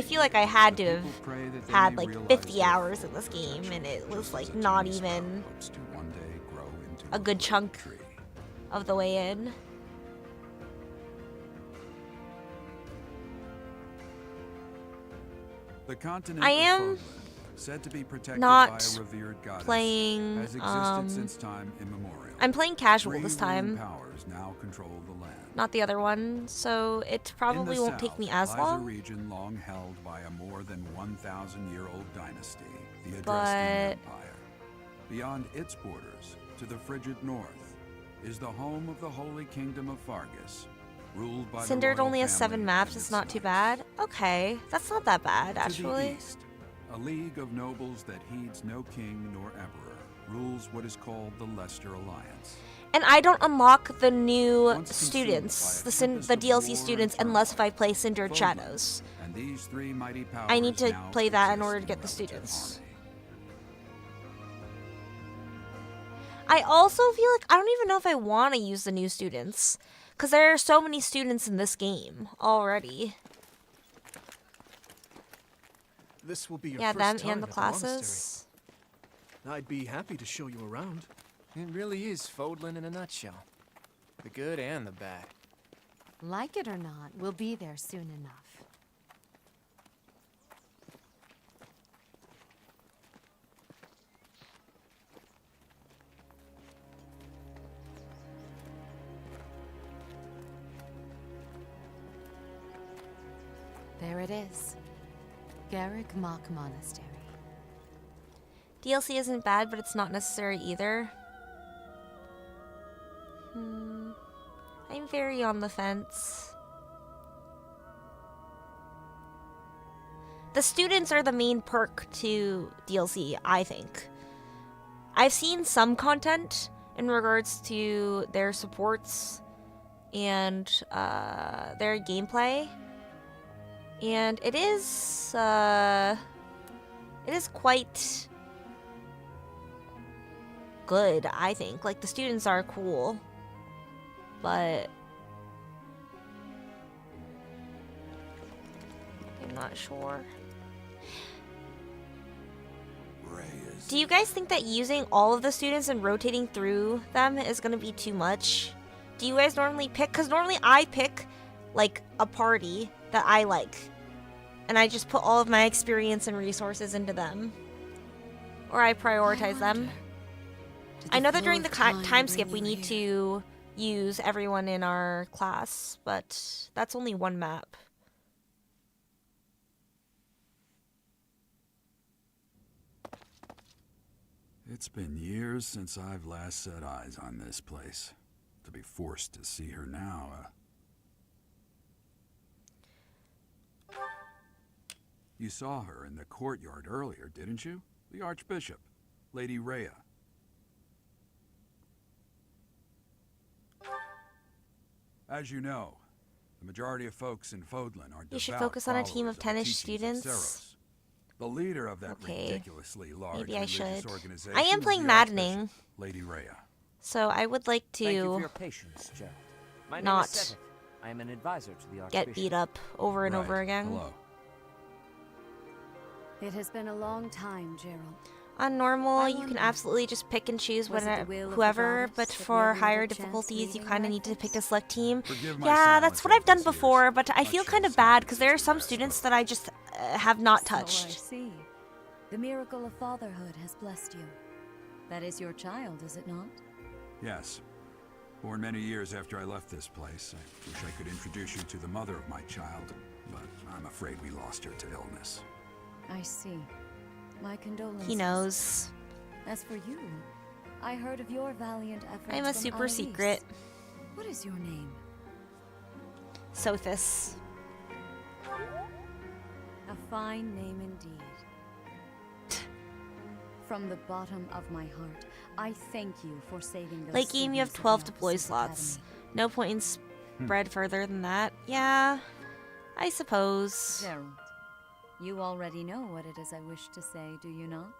[SPEAKER 1] feel like I had to have had like 50 hours in this game, and it was like not even a good chunk of the way in. I am not playing, I'm playing casual this time, not the other one, so it probably won't take me as long.
[SPEAKER 4] A region long held by a more than 1,000-year-old dynasty, the
[SPEAKER 1] But
[SPEAKER 4] Empire. Beyond its borders, to the frigid north, is the home of the Holy Kingdom of Fargus, ruled by
[SPEAKER 1] Cindered
[SPEAKER 4] the
[SPEAKER 1] only has 7 maps. It's not too bad. Okay, that's not that bad actually.
[SPEAKER 4] To the east, a league of nobles that heeds no king nor emperor rules what is called the Leicester Alliance.
[SPEAKER 1] And I don't unlock the new students, the DLC students, unless if I play Cindered Shadows.
[SPEAKER 4] And these 3 mighty powers
[SPEAKER 1] I need to
[SPEAKER 4] now
[SPEAKER 1] play that in
[SPEAKER 4] persist
[SPEAKER 1] order to get the
[SPEAKER 4] relative
[SPEAKER 1] students.
[SPEAKER 4] harmony.
[SPEAKER 1] I also feel like I don't even know if I want to use the new students, because there are so many students in this game already.
[SPEAKER 6] This will be your
[SPEAKER 1] Yeah,
[SPEAKER 6] first
[SPEAKER 1] them
[SPEAKER 6] time
[SPEAKER 1] and the
[SPEAKER 6] at
[SPEAKER 1] classes.
[SPEAKER 6] monastery. I'd be happy to show you around.
[SPEAKER 8] It really is Fodlan in a nutshell. The good and the bad.
[SPEAKER 7] Like it or not, we'll be there soon enough. There it is. Garrick Mock Monastery.
[SPEAKER 1] DLC isn't bad, but it's not necessary either. I'm very on the fence. The students are the main perk to DLC, I think. I've seen some content in regards to their supports and their gameplay, and it is quite good, I think. Like, the students are cool, but I'm not sure. Do you guys think that using all of the students and rotating through them is going to be too much? Do you guys normally pick? Because normally I pick, like, a party that I like, and I just put all of my experience and resources into them. Or I prioritize them. I know that during the time skip we need to use everyone in our class, but that's only one map.
[SPEAKER 4] It's been years since I've last set eyes on this place. To be forced to see her now, You saw her in the courtyard earlier, didn't you? The Archbishop, Lady Rhea. As you know, the majority of folks in Fodlan are
[SPEAKER 1] You should
[SPEAKER 4] devout
[SPEAKER 1] focus on a team
[SPEAKER 4] followers
[SPEAKER 1] of 10-ish
[SPEAKER 4] the teachings of
[SPEAKER 1] students.
[SPEAKER 4] Theros. The leader of that
[SPEAKER 1] Okay.
[SPEAKER 4] ridiculously large
[SPEAKER 1] Maybe I
[SPEAKER 4] religious
[SPEAKER 1] should.
[SPEAKER 4] organization
[SPEAKER 1] I am
[SPEAKER 4] is
[SPEAKER 1] playing
[SPEAKER 4] the
[SPEAKER 1] Maddening,
[SPEAKER 4] Archbishop, Lady Rhea.
[SPEAKER 1] so I would like
[SPEAKER 10] Thank you for
[SPEAKER 1] to
[SPEAKER 10] your patience, Gerald. My name
[SPEAKER 1] not
[SPEAKER 10] is Seth. I am an advisor to the
[SPEAKER 1] get
[SPEAKER 10] Archbishop.
[SPEAKER 1] beat up over and
[SPEAKER 4] Right.
[SPEAKER 1] over again.
[SPEAKER 4] Hello.
[SPEAKER 7] It has been a long time, Gerald.
[SPEAKER 1] On normal,
[SPEAKER 7] I
[SPEAKER 1] you can
[SPEAKER 7] wonder,
[SPEAKER 1] absolutely just pick and choose
[SPEAKER 7] was it the will of the
[SPEAKER 1] whoever,
[SPEAKER 7] goddess
[SPEAKER 1] but
[SPEAKER 7] that
[SPEAKER 1] for
[SPEAKER 7] never
[SPEAKER 1] higher
[SPEAKER 7] had a chance
[SPEAKER 1] difficulties, you
[SPEAKER 7] leading
[SPEAKER 1] kind of
[SPEAKER 7] like
[SPEAKER 1] need to
[SPEAKER 7] this?
[SPEAKER 1] pick a select team.
[SPEAKER 4] Forgive my
[SPEAKER 1] Yeah, that's
[SPEAKER 4] silence
[SPEAKER 1] what I've
[SPEAKER 4] over
[SPEAKER 1] done
[SPEAKER 4] these
[SPEAKER 1] before,
[SPEAKER 4] years.
[SPEAKER 1] but I feel
[SPEAKER 4] Much
[SPEAKER 1] kind
[SPEAKER 4] has
[SPEAKER 1] of bad
[SPEAKER 4] happened
[SPEAKER 1] because there are
[SPEAKER 4] since
[SPEAKER 1] some
[SPEAKER 4] we last
[SPEAKER 1] students
[SPEAKER 4] spoke.
[SPEAKER 1] that I just have not
[SPEAKER 7] So I
[SPEAKER 1] touched.
[SPEAKER 7] see. The miracle of fatherhood has blessed you. That is your child, is it not?
[SPEAKER 4] Yes. Born many years after I left this place. I wish I could introduce you to the mother of my child, but I'm afraid we lost her to illness.
[SPEAKER 11] I see. My condolences.
[SPEAKER 1] He knows.
[SPEAKER 11] As for you, I heard of your valiant efforts.
[SPEAKER 1] I'm a
[SPEAKER 11] from
[SPEAKER 1] super
[SPEAKER 11] Alois.
[SPEAKER 1] secret.
[SPEAKER 11] What is your name?
[SPEAKER 1] Sophis.
[SPEAKER 11] A fine name indeed. From the bottom of my heart, I thank you for saving those
[SPEAKER 1] Late game, you have
[SPEAKER 11] students at
[SPEAKER 1] 12
[SPEAKER 11] the
[SPEAKER 1] deploy
[SPEAKER 11] Officers
[SPEAKER 1] slots.
[SPEAKER 11] Academy.
[SPEAKER 1] No point in spread further than that. Yeah, I suppose.
[SPEAKER 11] Gerald, you already know what it is I wish to say, do you not?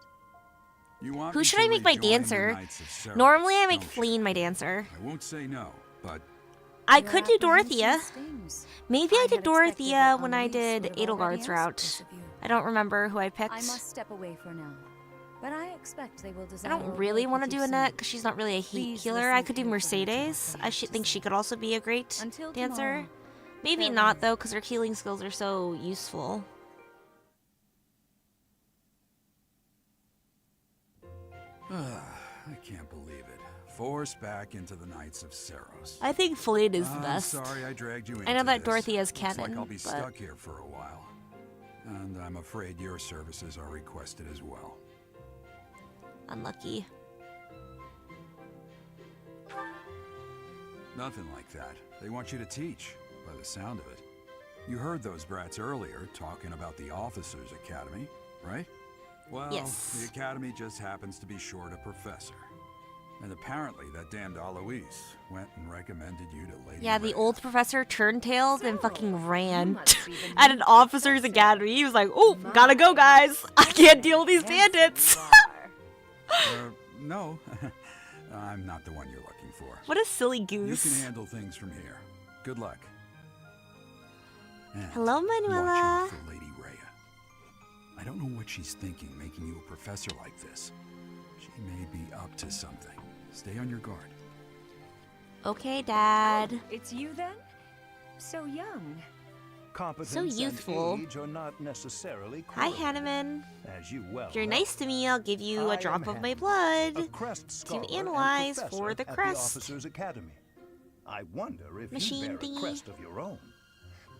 [SPEAKER 4] You want
[SPEAKER 1] Who
[SPEAKER 4] me
[SPEAKER 1] should
[SPEAKER 4] to
[SPEAKER 1] I make my
[SPEAKER 4] rejoin the
[SPEAKER 1] dancer?
[SPEAKER 4] Knights of Ceres,
[SPEAKER 1] Normally I make
[SPEAKER 4] don't you?
[SPEAKER 1] Fleen my dancer.
[SPEAKER 4] I won't say no, but
[SPEAKER 1] I
[SPEAKER 11] Your
[SPEAKER 1] could do
[SPEAKER 11] apprehension
[SPEAKER 1] Dorothea.
[SPEAKER 11] stings.
[SPEAKER 1] Maybe I
[SPEAKER 11] had
[SPEAKER 1] did
[SPEAKER 11] expected
[SPEAKER 1] Dorothea
[SPEAKER 11] that
[SPEAKER 1] when I
[SPEAKER 11] Alois
[SPEAKER 1] did
[SPEAKER 11] would have already
[SPEAKER 1] Edelgard's
[SPEAKER 11] asked
[SPEAKER 1] route.
[SPEAKER 11] this of you.
[SPEAKER 1] I don't remember who I picked.
[SPEAKER 11] I must step away for now, but I expect they will
[SPEAKER 1] I
[SPEAKER 11] desire.
[SPEAKER 1] don't
[SPEAKER 11] a
[SPEAKER 1] really
[SPEAKER 11] word
[SPEAKER 1] want to
[SPEAKER 11] with
[SPEAKER 1] do
[SPEAKER 11] you
[SPEAKER 1] Annette
[SPEAKER 11] soon.
[SPEAKER 1] because she's not really a
[SPEAKER 11] Please
[SPEAKER 1] healer.
[SPEAKER 11] listen
[SPEAKER 1] I could do
[SPEAKER 11] carefully to what
[SPEAKER 1] Mercedes.
[SPEAKER 11] I
[SPEAKER 1] I
[SPEAKER 11] have
[SPEAKER 1] should
[SPEAKER 11] to
[SPEAKER 1] think
[SPEAKER 11] say.
[SPEAKER 1] she could also be a great
[SPEAKER 11] Until
[SPEAKER 1] dancer.
[SPEAKER 11] tomorrow.
[SPEAKER 1] Maybe
[SPEAKER 11] Farewell.
[SPEAKER 1] not though, because her healing skills are so useful.
[SPEAKER 4] I can't believe it. Forced back into the Knights of Ceres.
[SPEAKER 1] I think Fleen is the
[SPEAKER 4] I'm
[SPEAKER 1] best.
[SPEAKER 4] sorry I dragged you into
[SPEAKER 1] I know that
[SPEAKER 4] this.
[SPEAKER 1] Dorothea's
[SPEAKER 4] Looks like
[SPEAKER 1] canon,
[SPEAKER 4] I'll be
[SPEAKER 1] but-
[SPEAKER 4] stuck here for a while. And I'm afraid your services are requested as well.
[SPEAKER 1] Unlucky.
[SPEAKER 4] Nothing like that. They want you to teach, by the sound of it. You heard those brats earlier talking about the Officers Academy, right? Well,
[SPEAKER 1] Yes.
[SPEAKER 4] the academy just happens to be short a professor. And apparently that damned Alois went and recommended you to Lady
[SPEAKER 1] Yeah, the
[SPEAKER 4] Rhea.
[SPEAKER 1] old professor turned tails and fucking ran
[SPEAKER 11] must be the
[SPEAKER 1] at an officer's academy. He was like, "Oh, gotta go, guys! I can't deal with these bandits."
[SPEAKER 4] No, I'm not the one you're looking for.
[SPEAKER 1] What a silly
[SPEAKER 4] You can
[SPEAKER 1] goose!
[SPEAKER 4] handle things from here. Good luck. And
[SPEAKER 1] Hello,
[SPEAKER 4] watch
[SPEAKER 1] Manuela.
[SPEAKER 4] out for Lady Rhea. I don't know what she's thinking making you a professor like this. She may be up to something. Stay on your guard.
[SPEAKER 1] Okay, Dad.
[SPEAKER 11] It's you then? So young.
[SPEAKER 12] Competence
[SPEAKER 1] So youthful.
[SPEAKER 12] and age are not necessarily
[SPEAKER 1] Hi,
[SPEAKER 12] correlated.
[SPEAKER 1] Hanneman.
[SPEAKER 12] As you well
[SPEAKER 1] If you're
[SPEAKER 12] know.
[SPEAKER 1] nice to me, I'll give you
[SPEAKER 12] I
[SPEAKER 1] a drop
[SPEAKER 12] am
[SPEAKER 1] of my
[SPEAKER 12] Hanneman,
[SPEAKER 1] blood
[SPEAKER 12] a crest scholar and
[SPEAKER 1] analyze
[SPEAKER 12] professor
[SPEAKER 1] for the
[SPEAKER 12] at
[SPEAKER 1] crest.
[SPEAKER 12] The Officers Academy. I wonder if
[SPEAKER 1] Machine
[SPEAKER 12] you bear
[SPEAKER 1] thingy.
[SPEAKER 12] a crest of your own.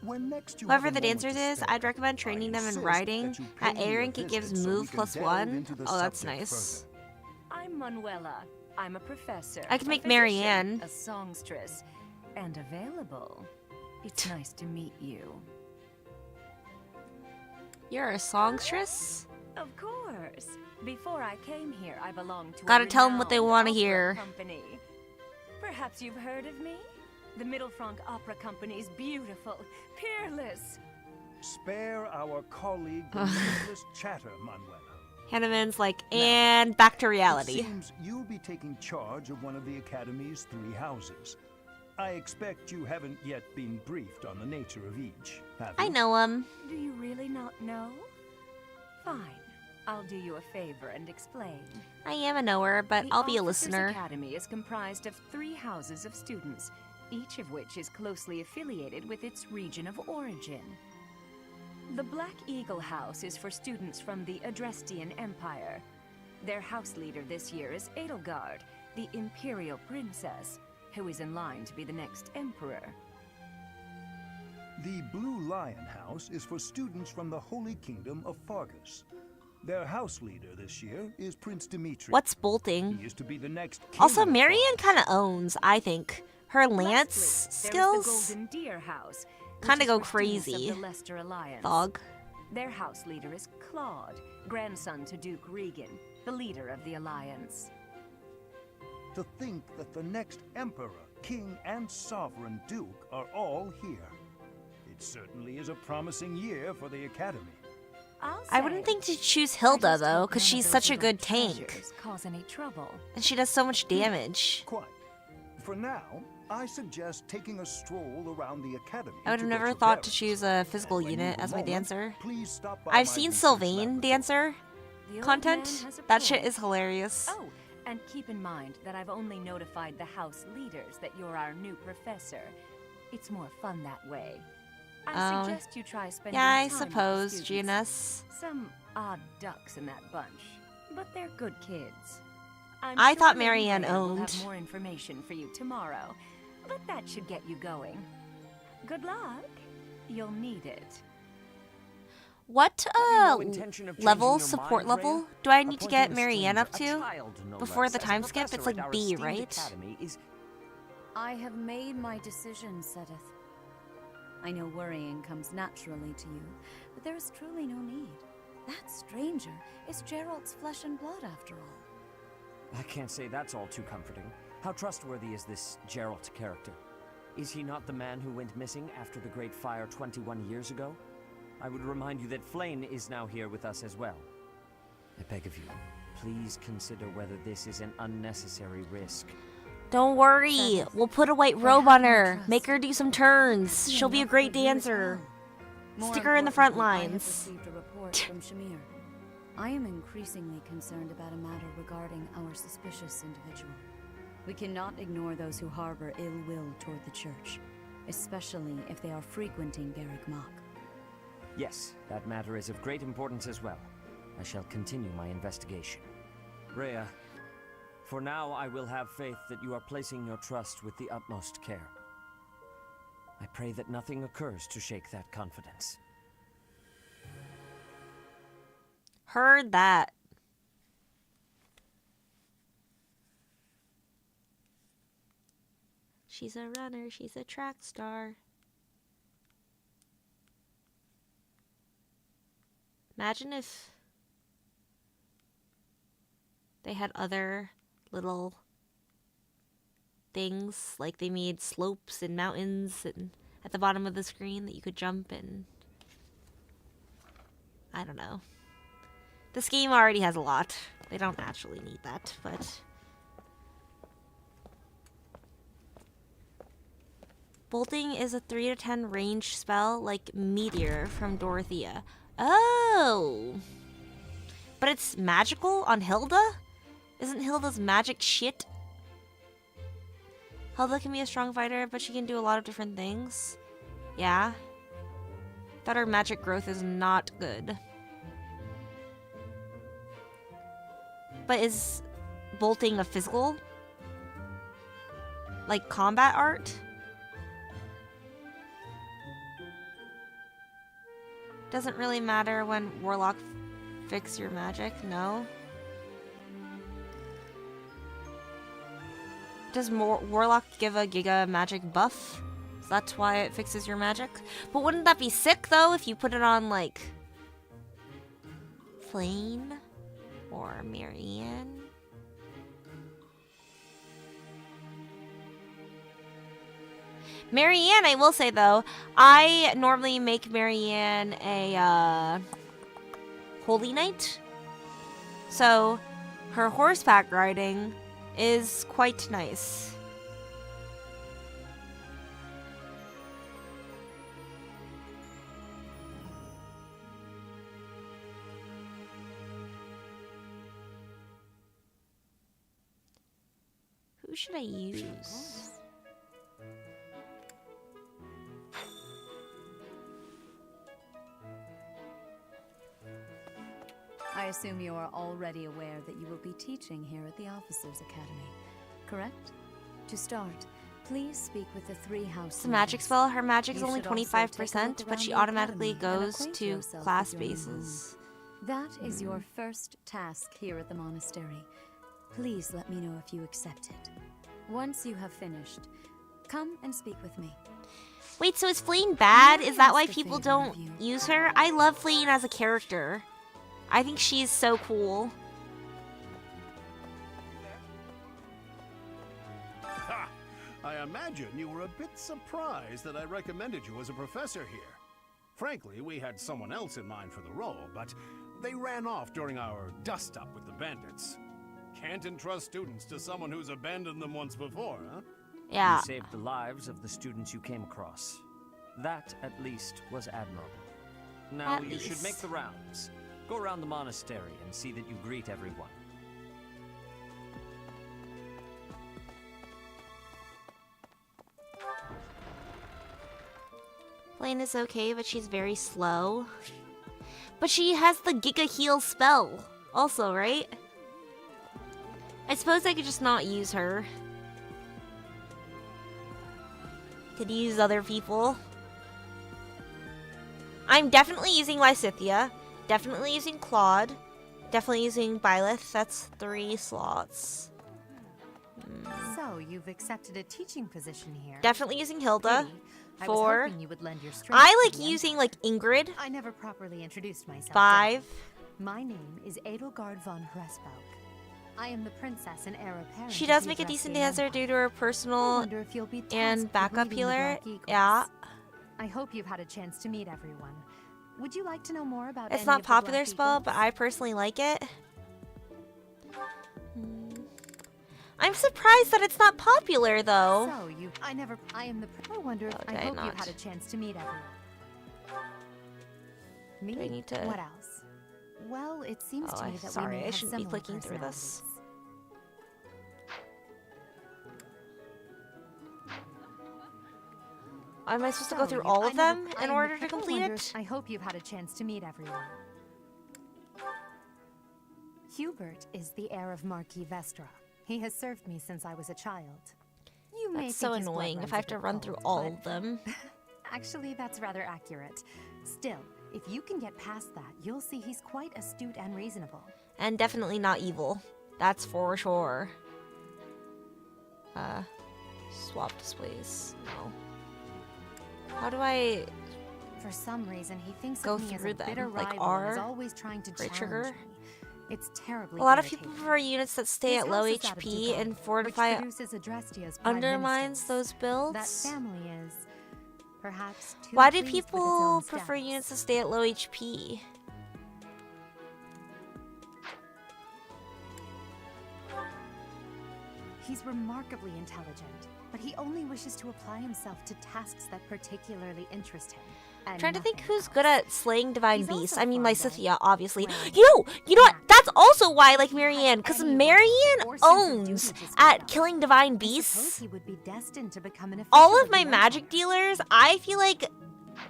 [SPEAKER 12] When next you
[SPEAKER 1] Whoever
[SPEAKER 12] have a
[SPEAKER 1] the
[SPEAKER 12] moment
[SPEAKER 1] dancers
[SPEAKER 12] to
[SPEAKER 1] is,
[SPEAKER 12] spare,
[SPEAKER 1] I'd recommend
[SPEAKER 12] I
[SPEAKER 1] training them in
[SPEAKER 12] insist
[SPEAKER 1] riding.
[SPEAKER 12] that you
[SPEAKER 1] At
[SPEAKER 12] pay me
[SPEAKER 1] A
[SPEAKER 12] a
[SPEAKER 1] rank, it gives
[SPEAKER 12] visit so we
[SPEAKER 1] move
[SPEAKER 12] can
[SPEAKER 1] plus
[SPEAKER 12] delve
[SPEAKER 1] 1.
[SPEAKER 12] into the
[SPEAKER 1] Oh, that's
[SPEAKER 12] subject
[SPEAKER 1] nice.
[SPEAKER 12] further.
[SPEAKER 11] I'm Manuela. I'm a professor.
[SPEAKER 1] I can
[SPEAKER 11] a
[SPEAKER 1] make
[SPEAKER 11] physician,
[SPEAKER 1] Marianne.
[SPEAKER 11] a songstress, and available. It's nice to meet you.
[SPEAKER 1] You're a songstress?
[SPEAKER 11] Of course. Before I came here, I belonged to
[SPEAKER 1] Gotta
[SPEAKER 11] a
[SPEAKER 1] tell 'em what they
[SPEAKER 11] renowned
[SPEAKER 1] wanna
[SPEAKER 11] opera
[SPEAKER 1] hear.
[SPEAKER 11] Company. Perhaps you've heard of me? The Middle Franc Opera Company's beautiful, peerless.
[SPEAKER 12] Spare our colleague the needless chatter, Manuela.
[SPEAKER 1] Hanneman's like, and back to
[SPEAKER 12] It
[SPEAKER 1] reality.
[SPEAKER 12] seems you'll be taking charge of one of the Academy's 3 houses. I expect you haven't yet been briefed on the nature of each, have you?
[SPEAKER 1] I know him.
[SPEAKER 11] Do you really not know? Fine. I'll do you a favor and explain.
[SPEAKER 1] I am a knower, but
[SPEAKER 11] The
[SPEAKER 1] I'll be a
[SPEAKER 11] Officers
[SPEAKER 1] listener.
[SPEAKER 11] Academy is comprised of 3 houses of students, each of which is closely affiliated with its region of origin. The Black Eagle House is for students from the Adrestian Empire. Their house leader this year is Edelgard, the Imperial Princess, who is in line to be the next emperor.
[SPEAKER 12] The Blue Lion House is for students from the Holy Kingdom of Fargus. Their house leader this year is Prince Dimitri.
[SPEAKER 1] What's
[SPEAKER 12] He
[SPEAKER 1] bolting?
[SPEAKER 12] is to be the next king
[SPEAKER 1] Also,
[SPEAKER 12] of
[SPEAKER 1] Marianne
[SPEAKER 12] Fargus.
[SPEAKER 1] kind of owns, I think. Her lance
[SPEAKER 11] Lastly,
[SPEAKER 1] skills
[SPEAKER 11] there's the GoldenDeer House, which
[SPEAKER 1] kind of
[SPEAKER 11] is
[SPEAKER 1] go
[SPEAKER 11] for students of
[SPEAKER 1] crazy.
[SPEAKER 11] the Leicester Alliance.
[SPEAKER 1] Thog.
[SPEAKER 11] Their house leader is Claude, grandson to Duke Regan, the leader of the Alliance.
[SPEAKER 12] To think that the next emperor, king, and sovereign duke are all here. It certainly is a promising year for the Academy.
[SPEAKER 1] I wouldn't think to choose Hilda, though, because she's such a good tank.
[SPEAKER 11] Treasures cause any trouble.
[SPEAKER 1] And she does so much damage.
[SPEAKER 12] Quite. For now, I suggest taking a stroll around the Academy.
[SPEAKER 1] I would have
[SPEAKER 12] to get
[SPEAKER 1] never
[SPEAKER 12] your
[SPEAKER 1] thought to
[SPEAKER 12] bearings.
[SPEAKER 1] choose a physical
[SPEAKER 12] When you
[SPEAKER 1] unit
[SPEAKER 12] have a
[SPEAKER 1] as my
[SPEAKER 12] moment,
[SPEAKER 1] dancer.
[SPEAKER 12] please stop by
[SPEAKER 1] I've
[SPEAKER 12] my
[SPEAKER 1] seen
[SPEAKER 12] research
[SPEAKER 1] Sylvain
[SPEAKER 12] laboratory.
[SPEAKER 1] dancer
[SPEAKER 11] The old
[SPEAKER 1] content.
[SPEAKER 11] man has a
[SPEAKER 1] That shit
[SPEAKER 11] point.
[SPEAKER 1] is hilarious.
[SPEAKER 11] Oh, and keep in mind that I've only notified the house leaders that you're our new professor. It's more fun that way. I
[SPEAKER 1] Oh,
[SPEAKER 11] suggest you try spending
[SPEAKER 1] Yeah, I
[SPEAKER 11] time with the
[SPEAKER 1] suppose,
[SPEAKER 11] students.
[SPEAKER 1] Genus.
[SPEAKER 11] Some odd ducks in that bunch, but they're good kids. I'm
[SPEAKER 1] I
[SPEAKER 11] sure
[SPEAKER 1] thought
[SPEAKER 11] Lady
[SPEAKER 1] Marianne
[SPEAKER 11] Rhea will
[SPEAKER 1] owned.
[SPEAKER 11] have more information for you tomorrow, but that should get you going. Good luck. You'll need it.
[SPEAKER 1] What
[SPEAKER 10] no intention of changing
[SPEAKER 1] level,
[SPEAKER 10] your
[SPEAKER 1] support
[SPEAKER 10] mind,
[SPEAKER 1] level,
[SPEAKER 10] Rhea?
[SPEAKER 1] do I need to
[SPEAKER 10] Appointing
[SPEAKER 1] get
[SPEAKER 10] a
[SPEAKER 1] Marianne up
[SPEAKER 10] stranger, a
[SPEAKER 1] to?
[SPEAKER 10] child, no
[SPEAKER 1] Before
[SPEAKER 10] less,
[SPEAKER 1] the
[SPEAKER 10] as a
[SPEAKER 1] time skip? It's
[SPEAKER 10] professor
[SPEAKER 1] like
[SPEAKER 10] at our
[SPEAKER 1] B,
[SPEAKER 10] esteemed
[SPEAKER 1] right?
[SPEAKER 10] academy is...
[SPEAKER 11] I have made my decision, Sedith. I know worrying comes naturally to you, but there is truly no need. That stranger is Gerald's flesh and blood, after all.
[SPEAKER 10] I can't say that's all too comforting. How trustworthy is this Gerald character? Is he not the man who went missing after the Great Fire 21 years ago? I would remind you that Flame is now here with us as well. I beg of you, please consider whether this is an unnecessary risk.
[SPEAKER 1] Don't worry, we'll put a white robe on her. Make her do some turns. She'll be a great dancer. Stick her in the front lines.
[SPEAKER 11] I have received a report from Shamir. I am increasingly concerned about a matter regarding our suspicious individual. We cannot ignore those who harbor ill will toward the church, especially if they are frequenting Garrick Mach.
[SPEAKER 10] Yes, that matter is of great importance as well. I shall continue my investigation. Rhea, for now I will have faith that you are placing your trust with the utmost care. I pray that nothing occurs to shake that confidence.
[SPEAKER 1] Heard that. She's a runner, she's a track star. Imagine if they had other little things, like they made slopes and mountains and at the bottom of the screen that you could jump in. I don't know. This game already has a lot. They don't actually need that, but... Bolting is a 3 to 10 range spell like Meteor from Dorothea. Oh! But it's magical on Hilda? Isn't Hilda's magic shit? Hilda can be a strong fighter, but she can do a lot of different things. Yeah. Thought her magic growth is not good. But is bolting a physical? Like combat art? Doesn't really matter when Warlock fix your magic, no? Does Warlock give a Giga magic buff? So that's why it fixes your magic? But wouldn't that be sick though if you put it on like... Flame? Or Marianne? Marianne, I will say though, I normally make Marianne a Holy Knight. So her horseback riding is quite nice. Who should I use?
[SPEAKER 11] I assume you are already aware that you will be teaching here at the Officers' Academy, correct? To start, please speak with the ThreeHouses.
[SPEAKER 1] It's a magic spell. Her magic is only 25%, but she automatically goes to class bases.
[SPEAKER 11] That is your first task here at the monastery. Please let me know if you accept it. Once you have finished, come and speak with me.
[SPEAKER 1] Wait, so is Fleeing bad? Is that why people don't use her? I love Fleeing as a character. I think she's so cool.
[SPEAKER 5] Ha! I imagine you were a bit surprised that I recommended you as a professor here. Frankly, we had someone else in mind for the role, but they ran off during our dust-up with the bandits. Can't entrust students to someone who's abandoned them once before, huh?
[SPEAKER 1] Yeah.
[SPEAKER 10] You saved the lives of the students you came across. That, at least, was admirable. Now you should make the rounds. Go around the monastery and see that you greet everyone.
[SPEAKER 1] Lane is okay, but she's very slow. But she has the Giga Heal spell also, right? I suppose I could just not use her. Could use other people. I'm definitely using Lysithea, definitely using Claude, definitely using Byleth. That's 3 slots.
[SPEAKER 7] So, you've accepted a teaching position here.
[SPEAKER 1] Definitely using Hilda.
[SPEAKER 7] Pity. I was
[SPEAKER 1] 4.
[SPEAKER 7] hoping you would lend your strength
[SPEAKER 1] I
[SPEAKER 7] to
[SPEAKER 1] like
[SPEAKER 7] the
[SPEAKER 1] using
[SPEAKER 7] Empire.
[SPEAKER 1] like Ingrid.
[SPEAKER 7] I never properly introduced myself.
[SPEAKER 1] 5.
[SPEAKER 7] My name is Edelgard von Hresbalk. I am the princess and heir apparent.
[SPEAKER 1] She
[SPEAKER 7] of
[SPEAKER 1] does
[SPEAKER 7] the
[SPEAKER 1] make a decent
[SPEAKER 7] Adrestian
[SPEAKER 1] dancer
[SPEAKER 7] Empire.
[SPEAKER 1] due to her
[SPEAKER 7] I
[SPEAKER 1] personal
[SPEAKER 7] wonder if you'll be tasked
[SPEAKER 1] and
[SPEAKER 7] with
[SPEAKER 1] backup
[SPEAKER 7] leading the
[SPEAKER 1] healer.
[SPEAKER 7] Black Eagles.
[SPEAKER 1] Yeah.
[SPEAKER 7] I hope you've had a chance to meet everyone. Would you like to know more about
[SPEAKER 1] It's
[SPEAKER 7] any
[SPEAKER 1] not
[SPEAKER 7] of the
[SPEAKER 1] popular
[SPEAKER 7] Black
[SPEAKER 1] spell,
[SPEAKER 7] Eagles?
[SPEAKER 1] but I personally like it. I'm surprised that it's not popular though.
[SPEAKER 7] So I am the. I wonder if I
[SPEAKER 1] did I
[SPEAKER 7] hope
[SPEAKER 1] not?
[SPEAKER 7] you've had a chance to meet everyone. Me?
[SPEAKER 1] Do I need to-
[SPEAKER 7] What else? Well, it seems to me that
[SPEAKER 1] sorry,
[SPEAKER 7] we may
[SPEAKER 1] I
[SPEAKER 7] have
[SPEAKER 1] shouldn't be
[SPEAKER 7] similar
[SPEAKER 1] clicking through this.
[SPEAKER 7] personalities.
[SPEAKER 1] Am I supposed to
[SPEAKER 7] So
[SPEAKER 1] go through
[SPEAKER 7] you-
[SPEAKER 1] all
[SPEAKER 7] I
[SPEAKER 1] of
[SPEAKER 7] never-
[SPEAKER 1] them
[SPEAKER 7] I
[SPEAKER 1] in
[SPEAKER 7] am
[SPEAKER 1] order
[SPEAKER 7] the-
[SPEAKER 1] to
[SPEAKER 7] I
[SPEAKER 1] complete
[SPEAKER 7] wonder
[SPEAKER 1] it?
[SPEAKER 7] if- I hope you've had a chance to meet everyone. Hubert is the heir of Marquis Vestra. He has served me since I was a child. You may
[SPEAKER 1] That's so
[SPEAKER 7] think his blood
[SPEAKER 1] annoying if
[SPEAKER 7] runs
[SPEAKER 1] I
[SPEAKER 7] a
[SPEAKER 1] have to
[SPEAKER 7] bit
[SPEAKER 1] run through
[SPEAKER 7] cold,
[SPEAKER 1] all
[SPEAKER 7] but
[SPEAKER 1] of them.
[SPEAKER 7] Actually, that's rather accurate. Still, if you can get past that, you'll see he's quite astute and reasonable.
[SPEAKER 1] And definitely not evil. That's for sure. Swap displays. No. How do I
[SPEAKER 7] For some reason, he thinks
[SPEAKER 1] go
[SPEAKER 7] of me as
[SPEAKER 1] through
[SPEAKER 7] a bitter
[SPEAKER 1] them? Like
[SPEAKER 7] rival
[SPEAKER 1] R?
[SPEAKER 7] and is always trying to
[SPEAKER 1] Right
[SPEAKER 7] challenge
[SPEAKER 1] trigger?
[SPEAKER 7] me. It's terribly
[SPEAKER 1] A lot of people
[SPEAKER 7] irritating.
[SPEAKER 1] prefer units that stay
[SPEAKER 7] His
[SPEAKER 1] at low
[SPEAKER 7] house is out of
[SPEAKER 1] HP
[SPEAKER 7] Dubai,
[SPEAKER 1] and
[SPEAKER 7] which
[SPEAKER 1] fortify
[SPEAKER 7] produces Adrestia's prime
[SPEAKER 1] undermines
[SPEAKER 7] ministers.
[SPEAKER 1] those
[SPEAKER 7] That
[SPEAKER 1] builds.
[SPEAKER 7] family is perhaps too
[SPEAKER 1] Why do
[SPEAKER 7] pleased with its
[SPEAKER 1] people
[SPEAKER 7] own
[SPEAKER 1] prefer
[SPEAKER 7] status.
[SPEAKER 1] units that stay at low HP?
[SPEAKER 7] He's remarkably intelligent, but he only wishes to apply himself to tasks that particularly interest him. And
[SPEAKER 1] Trying to think
[SPEAKER 7] nothing
[SPEAKER 1] who's
[SPEAKER 7] else.
[SPEAKER 1] good at slaying divine
[SPEAKER 7] He's also
[SPEAKER 1] beasts. I mean,
[SPEAKER 7] far
[SPEAKER 1] Lysithea,
[SPEAKER 7] away.
[SPEAKER 1] obviously.
[SPEAKER 7] Well,
[SPEAKER 1] You know what?
[SPEAKER 7] yeah.
[SPEAKER 1] That's also why I like Marianne, because
[SPEAKER 7] any
[SPEAKER 1] Marianne
[SPEAKER 7] or sense of duty
[SPEAKER 1] owns
[SPEAKER 7] to speak
[SPEAKER 1] at
[SPEAKER 7] of.
[SPEAKER 1] killing divine
[SPEAKER 7] I suppose
[SPEAKER 1] beasts.
[SPEAKER 7] he would be destined to become an
[SPEAKER 1] All
[SPEAKER 7] official
[SPEAKER 1] of my
[SPEAKER 7] the
[SPEAKER 1] magic
[SPEAKER 7] Empire.
[SPEAKER 1] dealers, I feel like,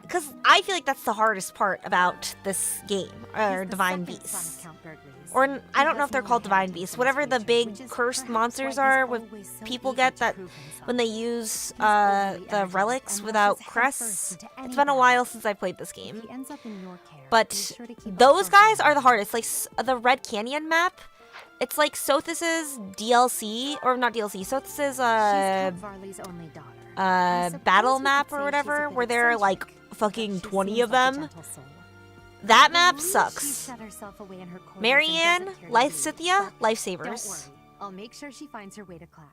[SPEAKER 1] because I feel like that's the hardest part about this game,
[SPEAKER 7] He's
[SPEAKER 1] or
[SPEAKER 7] the
[SPEAKER 1] divine
[SPEAKER 7] second son
[SPEAKER 1] beasts.
[SPEAKER 7] of Count Burgles.
[SPEAKER 1] Or
[SPEAKER 7] He
[SPEAKER 1] I don't know
[SPEAKER 7] has
[SPEAKER 1] if they're
[SPEAKER 7] no
[SPEAKER 1] called divine
[SPEAKER 7] inheritance
[SPEAKER 1] beasts.
[SPEAKER 7] from his
[SPEAKER 1] Whatever the
[SPEAKER 7] region,
[SPEAKER 1] big
[SPEAKER 7] which is
[SPEAKER 1] cursed
[SPEAKER 7] perhaps
[SPEAKER 1] monsters
[SPEAKER 7] why he's
[SPEAKER 1] are with
[SPEAKER 7] always so
[SPEAKER 1] people
[SPEAKER 7] eager
[SPEAKER 1] get
[SPEAKER 7] to
[SPEAKER 1] that
[SPEAKER 7] prove himself.
[SPEAKER 1] when they use
[SPEAKER 7] He's overly
[SPEAKER 1] the
[SPEAKER 7] energetic
[SPEAKER 1] relics
[SPEAKER 7] and
[SPEAKER 1] without
[SPEAKER 7] rushes headfirst
[SPEAKER 1] crests.
[SPEAKER 7] into
[SPEAKER 1] It's
[SPEAKER 7] any
[SPEAKER 1] been a
[SPEAKER 7] battle.
[SPEAKER 1] while since I played this
[SPEAKER 7] If
[SPEAKER 1] game.
[SPEAKER 7] he ends up in your care,
[SPEAKER 1] But
[SPEAKER 7] be sure to keep a
[SPEAKER 1] those
[SPEAKER 7] close
[SPEAKER 1] guys
[SPEAKER 7] eye
[SPEAKER 1] are
[SPEAKER 7] on
[SPEAKER 1] the
[SPEAKER 7] him.
[SPEAKER 1] hardest. Like the Red Canyon map, it's like Sothis' DLC, or not DLC, Sothis'
[SPEAKER 7] She's Count Varley's only daughter. I suppose
[SPEAKER 1] battle
[SPEAKER 7] we
[SPEAKER 1] map
[SPEAKER 7] could
[SPEAKER 1] or
[SPEAKER 7] say she's a
[SPEAKER 1] whatever,
[SPEAKER 7] bit
[SPEAKER 1] where there are like
[SPEAKER 7] eccentric, but
[SPEAKER 1] fucking
[SPEAKER 7] she
[SPEAKER 1] 20
[SPEAKER 7] seems
[SPEAKER 1] of
[SPEAKER 7] like a
[SPEAKER 1] them.
[SPEAKER 7] gentle soul.
[SPEAKER 1] That
[SPEAKER 7] I
[SPEAKER 1] map
[SPEAKER 7] believe she
[SPEAKER 1] sucks.
[SPEAKER 7] shut herself away in her quarters and
[SPEAKER 1] Marianne,
[SPEAKER 7] doesn't care to leave,
[SPEAKER 1] Lysithea,
[SPEAKER 7] but
[SPEAKER 1] lifesavers.
[SPEAKER 7] Don't worry, I'll make sure she finds her way to class.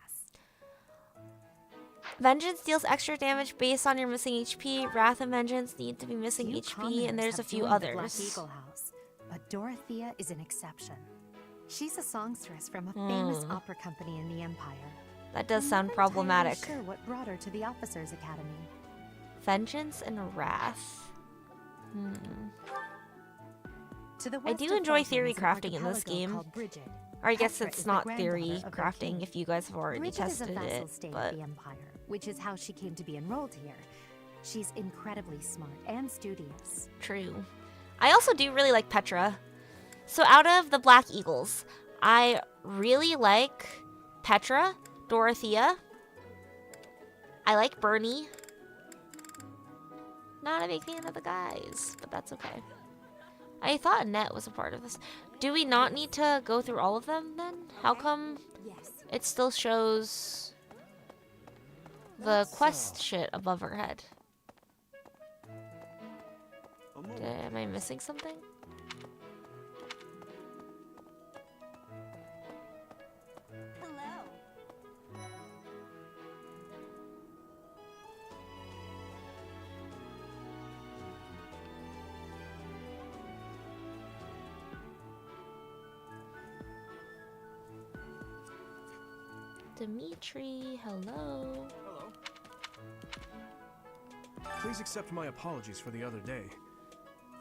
[SPEAKER 1] Vengeance deals extra damage based on your missing HP. Wrath and Vengeance need to be missing
[SPEAKER 7] Few
[SPEAKER 1] HP, and there's a
[SPEAKER 7] commoners
[SPEAKER 1] few
[SPEAKER 7] have joined the Black
[SPEAKER 1] others.
[SPEAKER 7] Eagle House, but Dorothea is an exception. She's a songstress from a famous opera company in the Empire.
[SPEAKER 1] That does
[SPEAKER 7] I'm
[SPEAKER 1] sound
[SPEAKER 7] not
[SPEAKER 1] problematic.
[SPEAKER 7] entirely sure what brought her to the Officers' Academy.
[SPEAKER 1] Vengeance and Wrath.
[SPEAKER 7] To the
[SPEAKER 1] I
[SPEAKER 7] west
[SPEAKER 1] do
[SPEAKER 7] of
[SPEAKER 1] enjoy
[SPEAKER 7] Fulton
[SPEAKER 1] theory
[SPEAKER 7] is an
[SPEAKER 1] crafting in this
[SPEAKER 7] archipelago
[SPEAKER 1] game.
[SPEAKER 7] called Bridget.
[SPEAKER 1] Or I guess
[SPEAKER 7] Petra
[SPEAKER 1] it's
[SPEAKER 7] is the
[SPEAKER 1] not
[SPEAKER 7] granddaughter
[SPEAKER 1] theory
[SPEAKER 7] of their
[SPEAKER 1] crafting
[SPEAKER 7] king.
[SPEAKER 1] if you guys have already
[SPEAKER 7] Bridget is a
[SPEAKER 1] tested
[SPEAKER 7] vassal
[SPEAKER 1] it,
[SPEAKER 7] state
[SPEAKER 1] but
[SPEAKER 7] of the Empire, which is how she came to be enrolled here. She's incredibly smart and studious.
[SPEAKER 1] true. I also do really like Petra. So out of the Black Eagles, I really like Petra, Dorothea. I like Bernie. Not a big fan of the guys, but that's okay. I thought Annette was a part of this. Do we not need to go through all of them then? How come
[SPEAKER 7] Yes.
[SPEAKER 1] it still shows the quest shit above her head? Am I missing something? Dimitri, hello.
[SPEAKER 6] Hello. Please accept my apologies for the other day.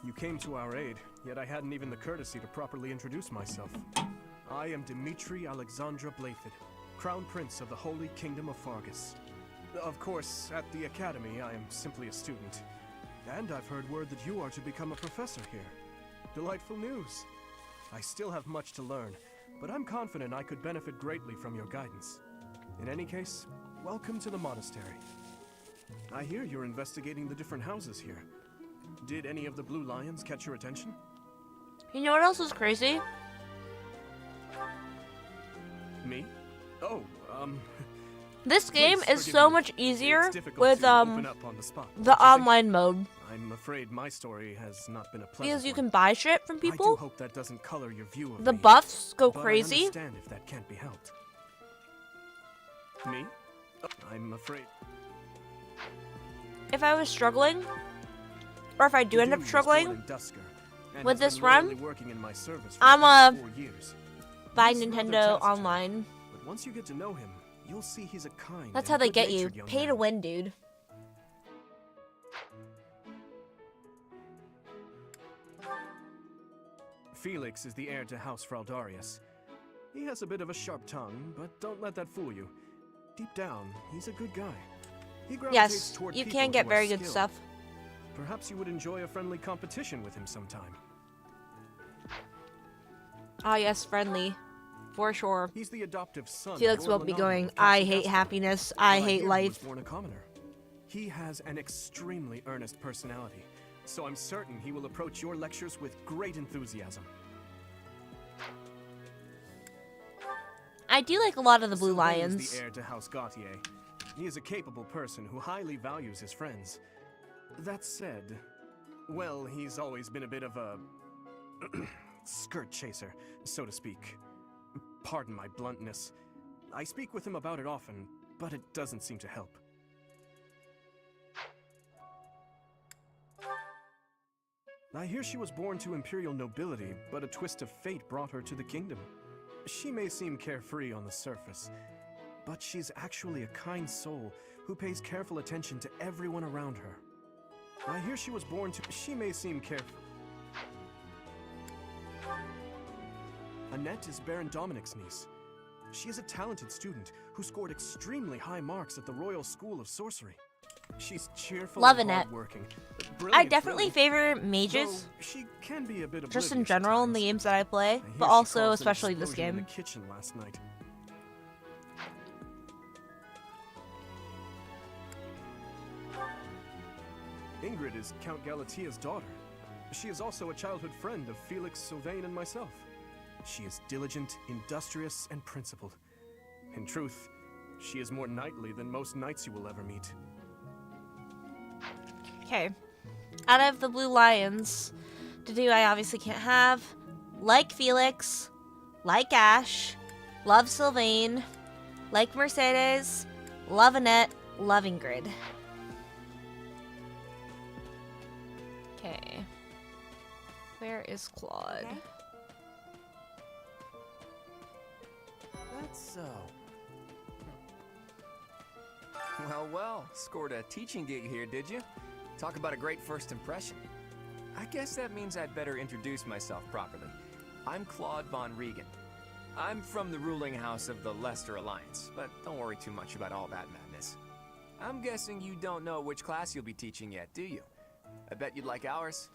[SPEAKER 6] You came to our aid, yet I hadn't even the courtesy to properly introduce myself. I am Dimitri Alexandra Blafid, Crown Prince of the Holy Kingdom of Fargus. Of course, at the Academy, I am simply a student. And I've heard word that you are to become a professor here. Delightful news. I still have much to learn, but I'm confident I could benefit greatly from your guidance. In any case, welcome to the monastery. I hear you're investigating the different houses here. Did any of the blue lions catch your attention?
[SPEAKER 1] You know what else is crazy?
[SPEAKER 6] Me? Oh,
[SPEAKER 1] This game
[SPEAKER 6] please
[SPEAKER 1] is
[SPEAKER 6] forgive
[SPEAKER 1] so
[SPEAKER 6] me.
[SPEAKER 1] much easier
[SPEAKER 6] It's difficult
[SPEAKER 1] with
[SPEAKER 6] to open up on the spot,
[SPEAKER 1] the
[SPEAKER 6] don't you think?
[SPEAKER 1] online mode.
[SPEAKER 6] I'm afraid my story has not been a pleasant
[SPEAKER 1] Because you
[SPEAKER 6] one.
[SPEAKER 1] can buy shit from
[SPEAKER 6] I do
[SPEAKER 1] people.
[SPEAKER 6] hope that doesn't color your view of
[SPEAKER 1] The
[SPEAKER 6] me,
[SPEAKER 1] buffs go
[SPEAKER 6] but
[SPEAKER 1] crazy.
[SPEAKER 6] I understand if that can't be helped. Me? I'm afraid.
[SPEAKER 1] If I was struggling, or if I do end up struggling with this run, I'm buy Nintendo Online.
[SPEAKER 6] But once you get to know him, you'll see he's a kind.
[SPEAKER 1] That's
[SPEAKER 6] and
[SPEAKER 1] how they get you.
[SPEAKER 6] good-natured young
[SPEAKER 1] Pay
[SPEAKER 6] man.
[SPEAKER 1] to win, dude.
[SPEAKER 6] Felix is the heir to House Fraldarius. He has a bit of a sharp tongue, but don't let that fool you. Deep down, he's a good guy. He gravitates
[SPEAKER 1] Yes,
[SPEAKER 6] toward
[SPEAKER 1] you
[SPEAKER 6] people
[SPEAKER 1] can get
[SPEAKER 6] who are
[SPEAKER 1] very good
[SPEAKER 6] skilled.
[SPEAKER 1] stuff.
[SPEAKER 6] Perhaps you would enjoy a friendly competition with him sometime.
[SPEAKER 1] Ah, yes, friendly. For sure.
[SPEAKER 6] He's the adoptive son.
[SPEAKER 1] Felix
[SPEAKER 6] of
[SPEAKER 1] will
[SPEAKER 6] Lord
[SPEAKER 1] be
[SPEAKER 6] Lenardi
[SPEAKER 1] going,
[SPEAKER 6] of
[SPEAKER 1] I
[SPEAKER 6] Castle
[SPEAKER 1] hate
[SPEAKER 6] Castle.
[SPEAKER 1] happiness,
[SPEAKER 6] But
[SPEAKER 1] I
[SPEAKER 6] hear
[SPEAKER 1] hate
[SPEAKER 6] he
[SPEAKER 1] life.
[SPEAKER 6] was born a commoner. He has an extremely earnest personality, so I'm certain he will approach your lectures with great enthusiasm.
[SPEAKER 1] I do like a lot of the Blue
[SPEAKER 6] Sylvain
[SPEAKER 1] Lions.
[SPEAKER 6] is the heir to House Gautier. He is a capable person who highly values his friends. That said, well, he's always been a bit of a skirt chaser, so to speak. Pardon my bluntness. I speak with him about it often, but it doesn't seem to help. I hear she was born to imperial nobility, but a twist of fate brought her to the kingdom. She may seem carefree on the surface, but she's actually a kind soul who pays careful attention to everyone around her. I hear she was born to... She may seem careful. Annette is Baron Dominic's niece. She is a talented student who scored extremely high marks at the Royal School of Sorcery. She's cheerful
[SPEAKER 1] Love
[SPEAKER 6] and
[SPEAKER 1] Annette.
[SPEAKER 6] hardworking.
[SPEAKER 1] I definitely favor mages,
[SPEAKER 6] Though she can be a bit
[SPEAKER 1] just in
[SPEAKER 6] oblivious at
[SPEAKER 1] general in
[SPEAKER 6] times.
[SPEAKER 1] the games that I play,
[SPEAKER 6] I hear
[SPEAKER 1] but
[SPEAKER 6] she
[SPEAKER 1] also
[SPEAKER 6] caused an
[SPEAKER 1] especially this
[SPEAKER 6] explosion in
[SPEAKER 1] game.
[SPEAKER 6] the kitchen last night. Ingrid is Count Galatia's daughter. She is also a childhood friend of Felix, Sylvain, and myself. She is diligent, industrious, and principled. In truth, she is more knightly than most knights you will ever meet.
[SPEAKER 1] Okay. Out of the Blue Lions, to do I obviously can't have. Like Felix, like Ash, love Sylvain, like Mercedes, love Annette, love Ingrid. Okay. Where is Claude?
[SPEAKER 8] Okay. That's so. Well, scored a teaching gig here, did you? Talk about a great first impression. I guess that means I'd better introduce myself properly. I'm Claude von Regan. I'm from the ruling house of the Leicester Alliance, but don't worry too much about all that madness. I'm guessing you don't know which class you'll be teaching yet, do you? I bet you'd like ours.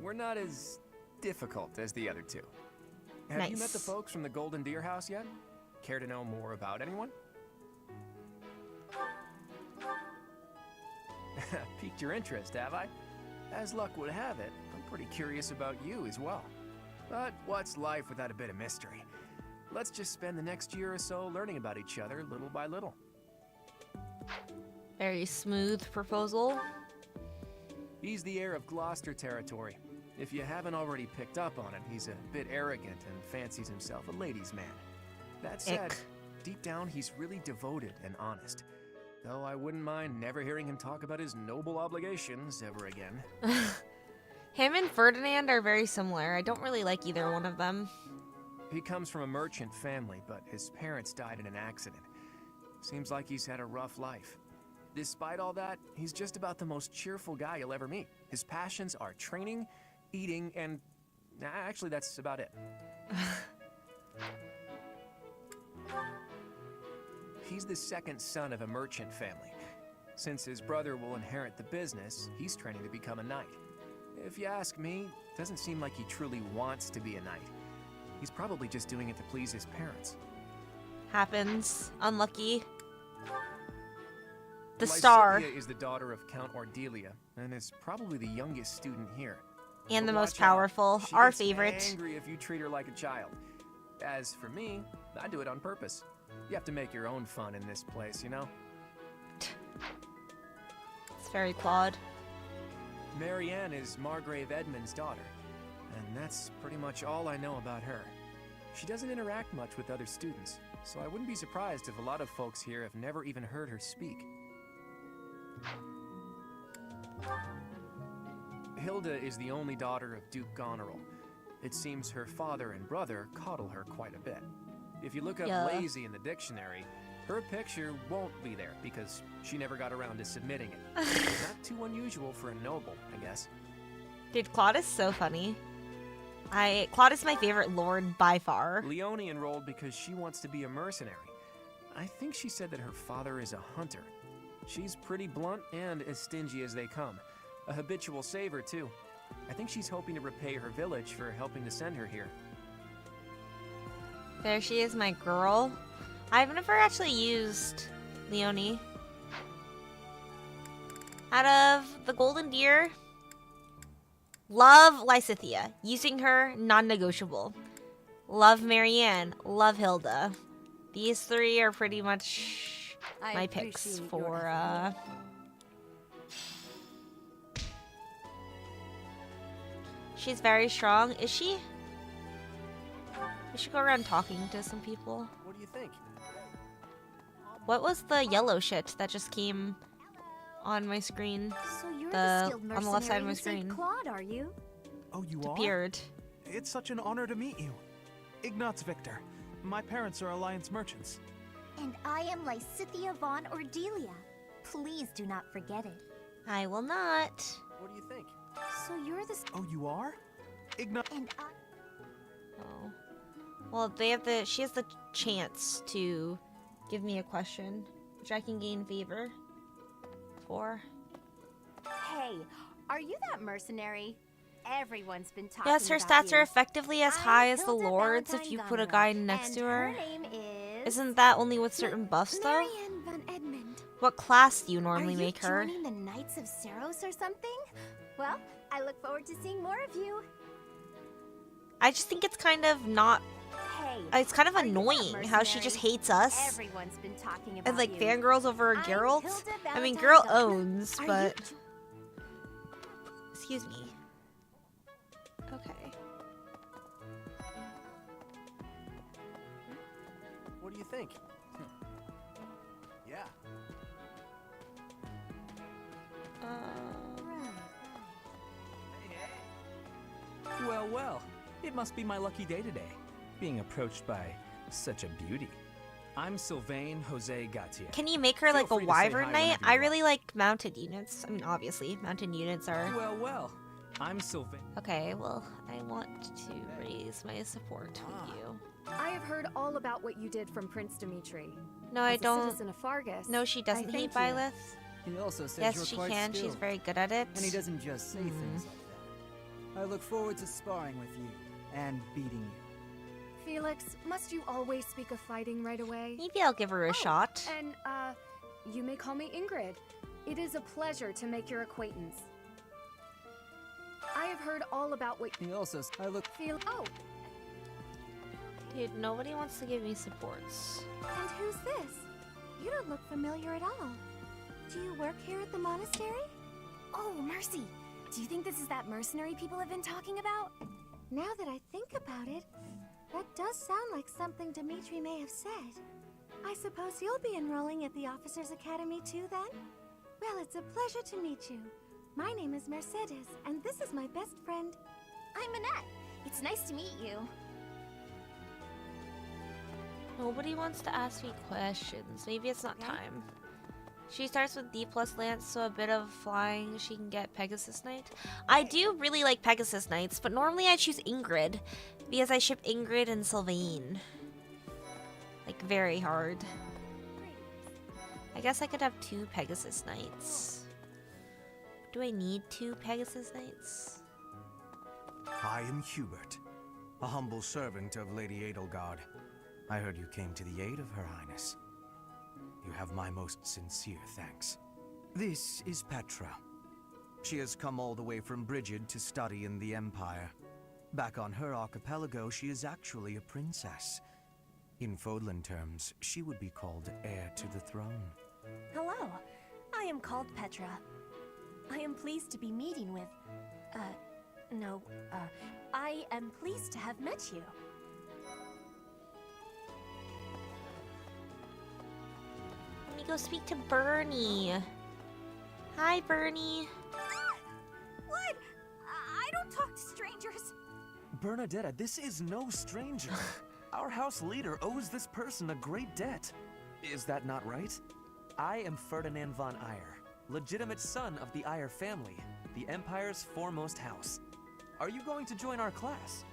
[SPEAKER 8] We're not as difficult as the other two. Have you met the
[SPEAKER 1] Nice.
[SPEAKER 8] folks from the GoldenDeer house yet? Care to know more about anyone? Piqued your interest, have I? As luck would have it, I'm pretty curious about you as well. But what's life without a bit of mystery? Let's just spend the next year or so learning about each other little by little.
[SPEAKER 1] Very smooth proposal.
[SPEAKER 8] He's the heir of Gloucester territory. If you haven't already picked up on it, he's a bit arrogant and fancies himself a ladies' man. That said,
[SPEAKER 1] Ick.
[SPEAKER 8] deep down he's really devoted and honest. Though I wouldn't mind never hearing him talk about his noble obligations ever again.
[SPEAKER 1] Him and Ferdinand are very similar. I don't really like either one of them.
[SPEAKER 8] He comes from a merchant family, but his parents died in an accident. Seems like he's had a rough life. Despite all that, he's just about the most cheerful guy you'll ever meet. His passions are training, eating, and... actually, that's about it. He's the second son of a merchant family. Since his brother will inherit the business, he's training to become a knight. If you ask me, doesn't seem like he truly wants to be a knight. He's probably just doing it to please his parents.
[SPEAKER 1] Happens. Unlucky. The star.
[SPEAKER 8] Lysithea is the daughter of Count Ordelia, and is probably the youngest student here.
[SPEAKER 1] And the
[SPEAKER 8] But
[SPEAKER 1] most
[SPEAKER 8] watch out.
[SPEAKER 1] powerful.
[SPEAKER 8] She
[SPEAKER 1] Our
[SPEAKER 8] gets
[SPEAKER 1] favorite.
[SPEAKER 8] angry if you treat her like a child. As for me, I do it on purpose. You have to make your own fun in this place, you know?
[SPEAKER 1] It's very Claude.
[SPEAKER 8] Marianne is Margrave Edmund's daughter, and that's pretty much all I know about her. She doesn't interact much with other students, so I wouldn't be surprised if a lot of folks here have never even heard her speak. Hilda is the only daughter of Duke Goneril. It seems her father and brother coddle her quite a bit. If you look up
[SPEAKER 1] Yeah.
[SPEAKER 8] lazy in the dictionary, her picture won't be there because she never got around to submitting it. Not too unusual for a noble, I guess.
[SPEAKER 1] Dude, Claude is so funny. Claude is my favorite lord by far.
[SPEAKER 8] Leone enrolled because she wants to be a mercenary. I think she said that her father is a hunter. She's pretty blunt and as stingy as they come. A habitual saver, too. I think she's hoping to repay her village for helping to send her here.
[SPEAKER 1] There she is, my girl. I've never actually used Leone. Out of the Golden Deer, love Lysithea. Using her, non-negotiable. Love Marianne. Love Hilda. These three are pretty much my picks for, She's very strong. Is she? We should go around talking to some people.
[SPEAKER 8] What do you think?
[SPEAKER 1] What was the yellow shit that just came on my screen?
[SPEAKER 3] So you're the skilled
[SPEAKER 1] on the left side of my
[SPEAKER 3] mercenary who saved
[SPEAKER 1] screen.
[SPEAKER 3] Claude, are you?
[SPEAKER 13] Oh, you
[SPEAKER 1] Disappeared.
[SPEAKER 13] are? It's such an honor to meet you. Ignatz Victor. My parents are Alliance merchants.
[SPEAKER 3] And I am Lysithea von Ordelia. Please do not forget it.
[SPEAKER 1] I will not.
[SPEAKER 8] What do you think?
[SPEAKER 3] So you're the...
[SPEAKER 13] Oh, you are? Ignatz...
[SPEAKER 3] And I...
[SPEAKER 1] Oh. Well, she has the chance to give me a question, which I can gain favor for.
[SPEAKER 3] Hey, are you that mercenary? Everyone's been talking
[SPEAKER 1] Yes, her
[SPEAKER 3] about
[SPEAKER 1] stats
[SPEAKER 3] you.
[SPEAKER 1] are effectively as high as the
[SPEAKER 3] Hilda
[SPEAKER 1] Lord's if
[SPEAKER 3] Valentine
[SPEAKER 1] you put a
[SPEAKER 3] Gonra,
[SPEAKER 1] guy next
[SPEAKER 3] and
[SPEAKER 1] to her.
[SPEAKER 3] name is...
[SPEAKER 1] Isn't that only with certain buffs, though?
[SPEAKER 3] Marianne von Edmund.
[SPEAKER 1] What class do you normally
[SPEAKER 3] Are
[SPEAKER 1] make
[SPEAKER 3] you
[SPEAKER 1] her?
[SPEAKER 3] joining the Knights of Saros or something? Well, I look forward to seeing more of you.
[SPEAKER 1] I just think it's kind of not...
[SPEAKER 3] Hey,
[SPEAKER 1] It's kind of
[SPEAKER 3] are you that
[SPEAKER 1] annoying how she just
[SPEAKER 3] mercenary?
[SPEAKER 1] hates us.
[SPEAKER 3] Everyone's been talking about
[SPEAKER 1] And like
[SPEAKER 3] you.
[SPEAKER 1] fangirls over
[SPEAKER 3] I'm
[SPEAKER 1] Geralt.
[SPEAKER 3] Hilda
[SPEAKER 1] I mean,
[SPEAKER 3] Valentine
[SPEAKER 1] girl
[SPEAKER 3] Gonra.
[SPEAKER 1] owns,
[SPEAKER 3] Are
[SPEAKER 1] but...
[SPEAKER 3] you
[SPEAKER 1] Excuse me. Okay.
[SPEAKER 8] What do you think?
[SPEAKER 6] Yeah.
[SPEAKER 9] Well, well. It must be my lucky day today, being approached by such a beauty. I'm Sylvain Jose Gatier.
[SPEAKER 1] Can you make her
[SPEAKER 9] Feel
[SPEAKER 1] like a
[SPEAKER 9] free to say
[SPEAKER 1] wyvern
[SPEAKER 9] hi
[SPEAKER 1] knight?
[SPEAKER 9] whenever
[SPEAKER 1] I
[SPEAKER 9] you
[SPEAKER 1] really like mounted units. I mean, obviously, mounted units are...
[SPEAKER 9] Well, well. I'm Sylvain.
[SPEAKER 1] Okay, well, I want to raise my support with you.
[SPEAKER 14] I have heard all about what you did from Prince Dimitri.
[SPEAKER 1] No, I
[SPEAKER 14] As a
[SPEAKER 1] don't.
[SPEAKER 14] citizen of Fargus,
[SPEAKER 1] No, she doesn't hate
[SPEAKER 14] thank you.
[SPEAKER 1] Byleth.
[SPEAKER 15] He also says
[SPEAKER 1] Yes,
[SPEAKER 15] you're
[SPEAKER 1] she
[SPEAKER 15] quite
[SPEAKER 1] can. She's
[SPEAKER 15] skilled.
[SPEAKER 1] very good at it.
[SPEAKER 15] And he doesn't just say things like that. I look forward to sparring with you and beating you.
[SPEAKER 14] Felix, must you always speak of fighting right away?
[SPEAKER 1] Maybe I'll give her a shot.
[SPEAKER 14] And, you may call me Ingrid. It is a pleasure to make your acquaintance. I have heard all about what
[SPEAKER 15] He also I look
[SPEAKER 14] Oh,
[SPEAKER 1] Dude, nobody wants to give me supports.
[SPEAKER 3] And who's this? You don't look familiar at all. Do you work here at the monastery? Oh, mercy! Do you think this is that mercenary people have been talking about? Now that I think about it, that does sound like something Dimitri may have said. I suppose you'll be enrolling at the Officers' Academy too, then? Well, it's a pleasure to meet you. My name is Mercedes, and this is my best friend. I'm Annette. It's nice to meet you.
[SPEAKER 1] Nobody wants to ask me questions. Maybe it's not time. She starts with D+ Lance, so a bit of flying. She can get Pegasus Knight. I do really like Pegasus Knights, but normally I choose Ingrid because I ship Ingrid and Sylvain. Like, very hard. I guess I could have 2 Pegasus Knights. Do I need 2 Pegasus Knights?
[SPEAKER 6] I am Hubert, a humble servant of Lady Edelgard. I heard you came to the aid of Her Highness. You have my most sincere thanks.
[SPEAKER 16] This is Petra. She has come all the way from Brigid to study in the Empire. Back on her archipelago, she is actually a princess. In Fodlan terms, she would be called heir to the throne.
[SPEAKER 17] Hello, I am called Petra. I am pleased to be meeting with... I am pleased to have met you.
[SPEAKER 1] Let me go speak to Bernie. Hi, Bernie.
[SPEAKER 17] What? I don't talk to strangers.
[SPEAKER 9] Bernadetta, this is no stranger. Our house leader owes this person a great debt. Is that not right? I am Ferdinand von Eyre, legitimate son of the Eyre family, the Empire's foremost house. Are you going to join our class?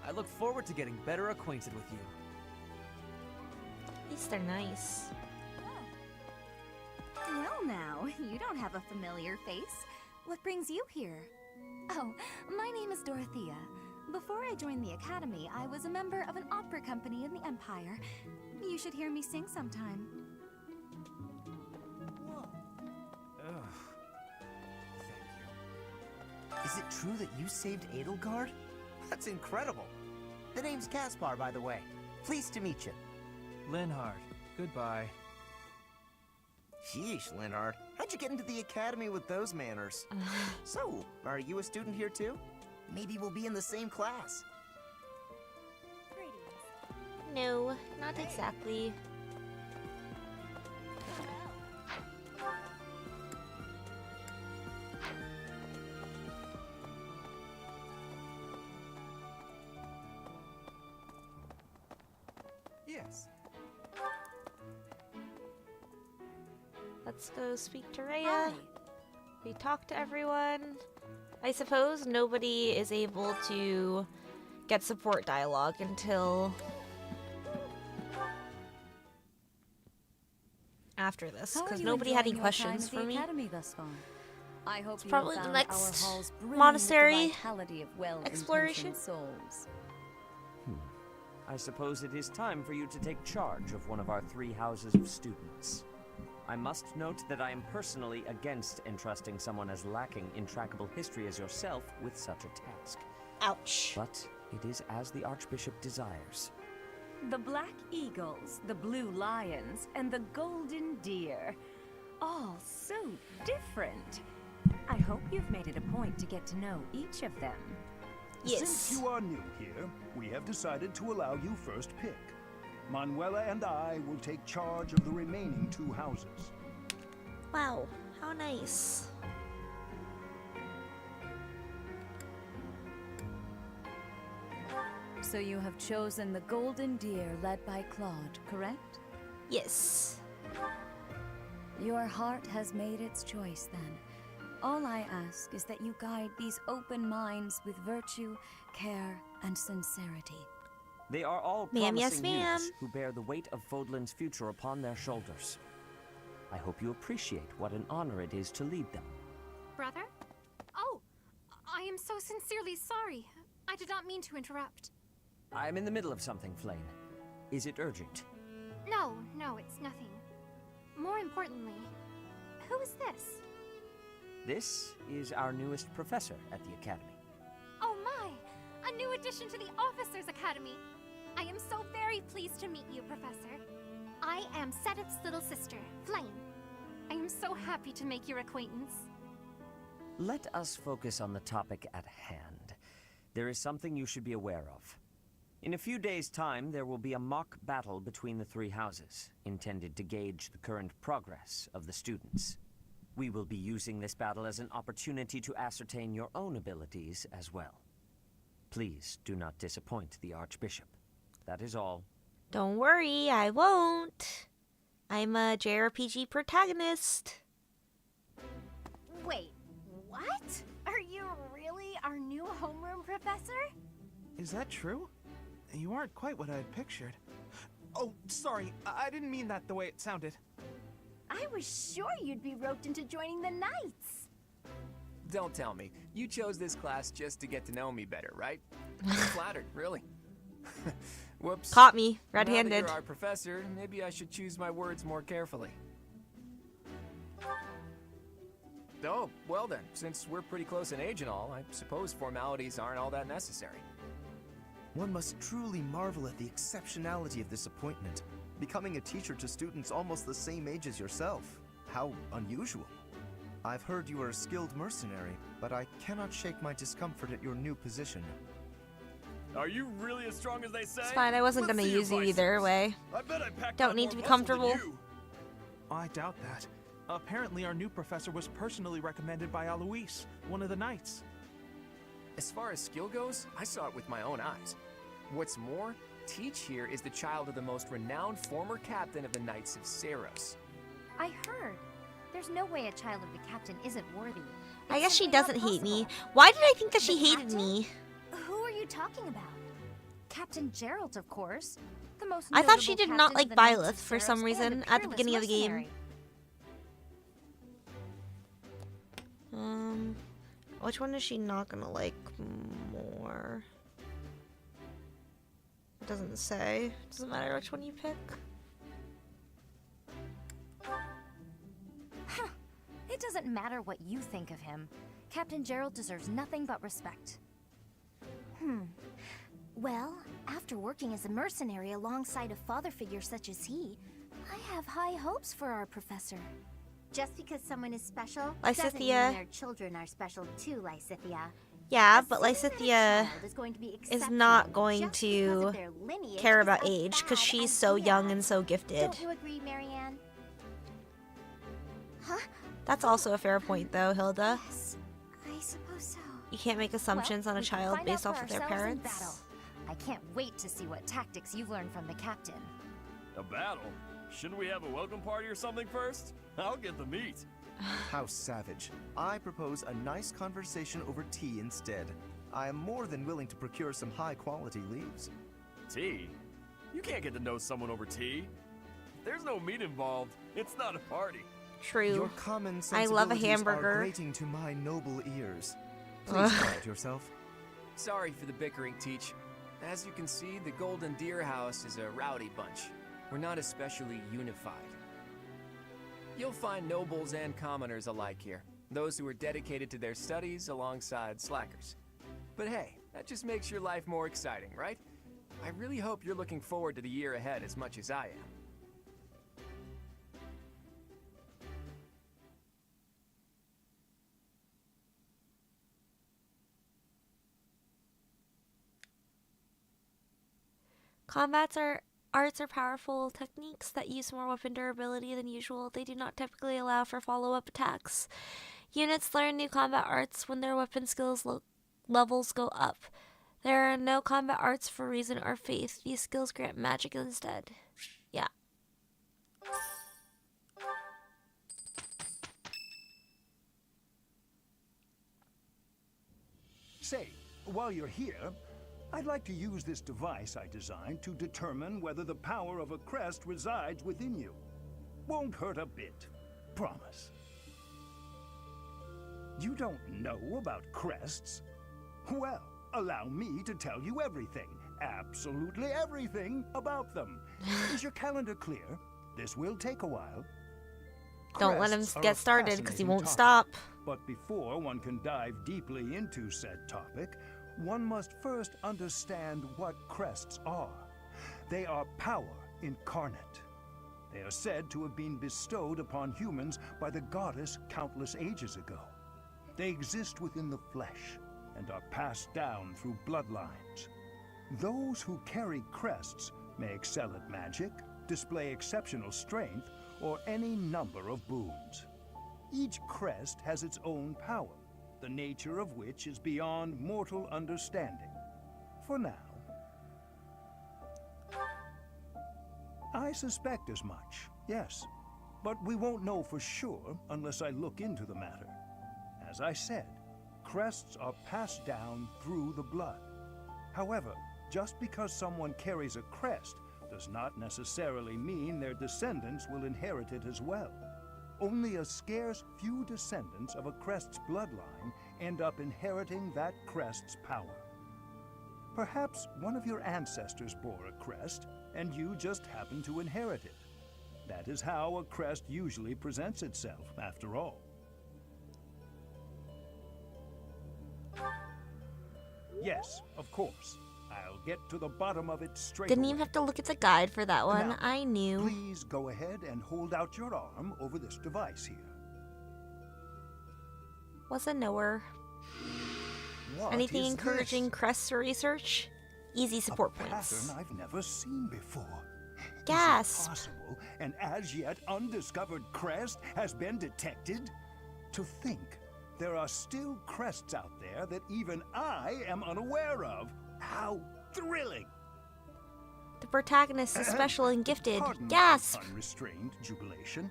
[SPEAKER 9] I look forward to getting better acquainted with you.
[SPEAKER 1] At least they're nice.
[SPEAKER 18] Well now, you don't have a familiar face. What brings you here? Oh, my name is Dorothea. Before I joined the Academy, I was a member of an opera company in the Empire. You should hear me sing sometime.
[SPEAKER 19] Is it true that you saved Edelgard? That's incredible. The name's Caspar, by the way. Pleased to meet you.
[SPEAKER 9] Linhard, goodbye.
[SPEAKER 19] Sheesh, Linhard. How'd you get into the academy with those manners? So, are you a student here too? Maybe we'll be in the same class.
[SPEAKER 1] No, not exactly.
[SPEAKER 13] Yes.
[SPEAKER 1] Let's go speak to Rhea. We talk to everyone. I suppose nobody is able to get support dialogue until after this, because nobody had any questions for me.
[SPEAKER 18] I hope
[SPEAKER 1] it's probably the next monastery exploration.
[SPEAKER 10] I suppose it is time for you to take charge of one of our 3 houses of students. I must note that I am personally against entrusting someone as lacking in trackable history as yourself with such a task.
[SPEAKER 1] Ouch.
[SPEAKER 10] But it is as the Archbishop desires.
[SPEAKER 11] The Black Eagles, the Blue Lions, and the Golden Deer. All so different. I hope you've made it a point to get to know each of them.
[SPEAKER 1] Yes.
[SPEAKER 12] Since you are new here, we have decided to allow you first pick. Manuela and I will take charge of the remaining 2 houses.
[SPEAKER 1] Wow, how nice.
[SPEAKER 20] So you have chosen the Golden Deer led by Claude, correct?
[SPEAKER 1] Yes.
[SPEAKER 20] Your heart has made its choice then. All I ask is that you guide these open minds with virtue, care, and sincerity.
[SPEAKER 10] They are all
[SPEAKER 1] Ma'am, yes,
[SPEAKER 10] promising
[SPEAKER 1] ma'am.
[SPEAKER 10] youths who bear the weight of Fodlan's future upon their shoulders. I hope you appreciate what an honor it is to lead them.
[SPEAKER 2] Brother? Oh, I am so sincerely sorry. I did not mean to interrupt.
[SPEAKER 10] I'm in the middle of something, Flame. Is it urgent?
[SPEAKER 2] No, it's nothing. More importantly, who is this?
[SPEAKER 10] This is our newest professor at the Academy.
[SPEAKER 2] Oh my! A new addition to the Officers Academy! I am so very pleased to meet you, Professor. I am Sedith's little sister, Flame. I am so happy to make your acquaintance.
[SPEAKER 10] Let us focus on the topic at hand. There is something you should be aware of. In a few days' time, there will be a mock battle between the 3 houses, intended to gauge the current progress of the students. We will be using this battle as an opportunity to ascertain your own abilities as well. Please do not disappoint the Archbishop. That is all.
[SPEAKER 1] Don't worry, I won't. I'm a JRPG protagonist.
[SPEAKER 18] Wait, what? Are you really our new homeroom professor?
[SPEAKER 13] Is that true? You aren't quite what I had pictured. Oh, sorry, I didn't mean that the way it sounded.
[SPEAKER 18] I was sure you'd be roped into joining the Knights.
[SPEAKER 8] Don't tell me. You chose this class just to get to know me better, right? I'm flattered, really. Whoops.
[SPEAKER 1] Caught me,
[SPEAKER 8] Now
[SPEAKER 1] red-handed.
[SPEAKER 8] that you're our professor, maybe I should choose my words more carefully. Oh, well then, since we're pretty close in age and all, I suppose formalities aren't all that necessary.
[SPEAKER 6] One must truly marvel at the exceptionality of this appointment. Becoming a teacher to students almost the same age as yourself. How unusual. I've heard you are a skilled mercenary, but I cannot shake my discomfort at your new position.
[SPEAKER 21] Are you really as strong as they say?
[SPEAKER 1] It's fine, I wasn't gonna use you either way.
[SPEAKER 21] I bet I packed
[SPEAKER 1] Don't
[SPEAKER 21] on
[SPEAKER 1] need
[SPEAKER 21] more
[SPEAKER 1] to be
[SPEAKER 21] muscle than
[SPEAKER 1] comfortable.
[SPEAKER 21] you.
[SPEAKER 13] I doubt that. Apparently our new professor was personally recommended by Alois, one of the knights.
[SPEAKER 8] As far as skill goes, I saw it with my own eyes. What's more, Teach here is the child of the most renowned former captain of the Knights of Saros.
[SPEAKER 2] I heard. There's no way a child of the captain isn't worthy.
[SPEAKER 1] I guess she doesn't hate me. Why did I think that she hated me?
[SPEAKER 2] Who are you talking about? Captain Geralt, of course. The most
[SPEAKER 1] I thought she
[SPEAKER 2] notable
[SPEAKER 1] did not
[SPEAKER 2] captain
[SPEAKER 1] like
[SPEAKER 2] of the Knights
[SPEAKER 1] Byleth
[SPEAKER 2] of
[SPEAKER 1] for
[SPEAKER 2] Saros
[SPEAKER 1] some
[SPEAKER 2] and
[SPEAKER 1] reason
[SPEAKER 2] a
[SPEAKER 1] at the
[SPEAKER 2] peerless
[SPEAKER 1] beginning of the game.
[SPEAKER 2] mercenary.
[SPEAKER 1] Which one is she not gonna like more? It doesn't say. Doesn't matter which one you pick.
[SPEAKER 2] Huh. It doesn't matter what you think of him. Captain Gerald deserves nothing but respect. Well, after working as a mercenary alongside a father figure such as he, I have high hopes for our professor.
[SPEAKER 18] Just because someone is special
[SPEAKER 1] Lysithea.
[SPEAKER 18] doesn't mean their children are special too, Lysithea.
[SPEAKER 1] Yeah, but Lysithea is not going
[SPEAKER 18] just because
[SPEAKER 1] to
[SPEAKER 18] of their lineage
[SPEAKER 1] care
[SPEAKER 18] is
[SPEAKER 1] about
[SPEAKER 18] a
[SPEAKER 1] age because
[SPEAKER 18] bad
[SPEAKER 1] she's so
[SPEAKER 18] idea.
[SPEAKER 1] young and so gifted.
[SPEAKER 18] Don't you agree, Marianne? Huh?
[SPEAKER 1] That's also a fair point, though, Hilda.
[SPEAKER 18] Yes, I suppose so.
[SPEAKER 1] You can't make assumptions on a
[SPEAKER 2] we can
[SPEAKER 1] child
[SPEAKER 2] find
[SPEAKER 1] based
[SPEAKER 2] out
[SPEAKER 1] off
[SPEAKER 2] for
[SPEAKER 1] of their
[SPEAKER 2] ourselves in
[SPEAKER 1] parents.
[SPEAKER 2] battle. I can't wait to see what tactics you've learned from the captain.
[SPEAKER 21] A battle? Shouldn't we have a welcome party or something first? I'll get the meat.
[SPEAKER 6] How savage. I propose a nice conversation over tea instead. I am more than willing to procure some high-quality leaves.
[SPEAKER 21] Tea? You can't get to know someone over tea. If there's no meat involved, it's not a party.
[SPEAKER 1] True.
[SPEAKER 6] Your common
[SPEAKER 1] I love a
[SPEAKER 6] sensibilities
[SPEAKER 1] hamburger.
[SPEAKER 6] are grating to my noble ears. Please quiet yourself.
[SPEAKER 8] Sorry for the bickering, Teach. As you can see, the GoldenDeerRoute is a rowdy bunch. We're not especially unified. You'll find nobles and commoners alike here. Those who are dedicated to their studies alongside slackers. But hey, that just makes your life more exciting, right? I really hope you're looking forward to the year ahead as much as I am.
[SPEAKER 1] Arts are powerful techniques that use more weapon durability than usual. They do not typically allow for follow-up attacks. Units learn new combat arts when their weapon skills levels go up. There are no combat arts for reason or faith. These skills grant magic instead. Yeah.
[SPEAKER 12] Say, while you're here, I'd like to use this device I designed to determine whether the power of a crest resides within you. Won't hurt a bit. Promise. You don't know about crests? Well, allow me to tell you everything, absolutely everything about them. Is your calendar clear? This will take a while.
[SPEAKER 1] Don't let him
[SPEAKER 12] Crests are
[SPEAKER 1] get
[SPEAKER 12] a
[SPEAKER 1] started because he
[SPEAKER 12] fascinating
[SPEAKER 1] won't
[SPEAKER 12] topic.
[SPEAKER 1] stop.
[SPEAKER 12] But before one can dive deeply into said topic, one must first understand what crests are. They are power incarnate. They are said to have been bestowed upon humans by the goddess countless ages ago. They exist within the flesh and are passed down through bloodlines. Those who carry crests may excel at magic, display exceptional strength, or any number of boons. Each crest has its own power, the nature of which is beyond mortal understanding. For now. I suspect as much, yes. But we won't know for sure unless I look into the matter. As I said, crests are passed down through the blood. However, just because someone carries a crest does not necessarily mean their descendants will inherit it as well. Only a scarce few descendants of a crest's bloodline end up inheriting that crest's power. Perhaps one of your ancestors bore a crest, and you just happen to inherit it. That is how a crest usually presents itself, after all. Yes, of course. I'll get to the bottom of it straight
[SPEAKER 1] Didn't
[SPEAKER 12] away.
[SPEAKER 1] even have to look at the guide for that one.
[SPEAKER 12] Now,
[SPEAKER 1] I knew.
[SPEAKER 12] Please go ahead and hold out your arm over this device here.
[SPEAKER 1] Was a knower.
[SPEAKER 12] What
[SPEAKER 1] Anything
[SPEAKER 12] is
[SPEAKER 1] encouraging
[SPEAKER 12] this?
[SPEAKER 1] crests or research? Easy support
[SPEAKER 12] A
[SPEAKER 1] points.
[SPEAKER 12] pattern I've never seen before.
[SPEAKER 1] Gasp.
[SPEAKER 12] Is it possible an as yet undiscovered crest has been detected? To think there are still crests out there that even I am unaware of. How thrilling!
[SPEAKER 1] The protagonist is special and gifted.
[SPEAKER 12] Pardon my
[SPEAKER 1] Gasp.
[SPEAKER 12] unrestrained jubilation.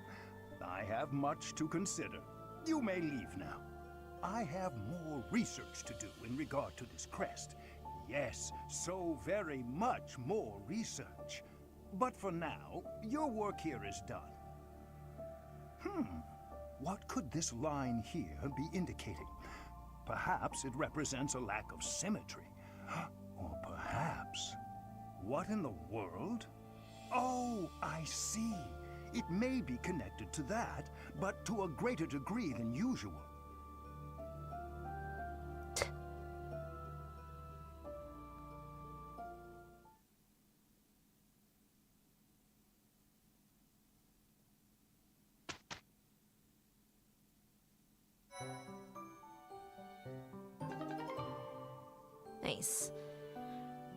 [SPEAKER 12] I have much to consider. You may leave now. I have more research to do in regard to this crest. Yes, so very much more research. But for now, your work here is done. What could this line here be indicating? Perhaps it represents a lack of symmetry. Or perhaps... What in the world? Oh, I see. It may be connected to that, but to a greater degree than usual.
[SPEAKER 1] Nice.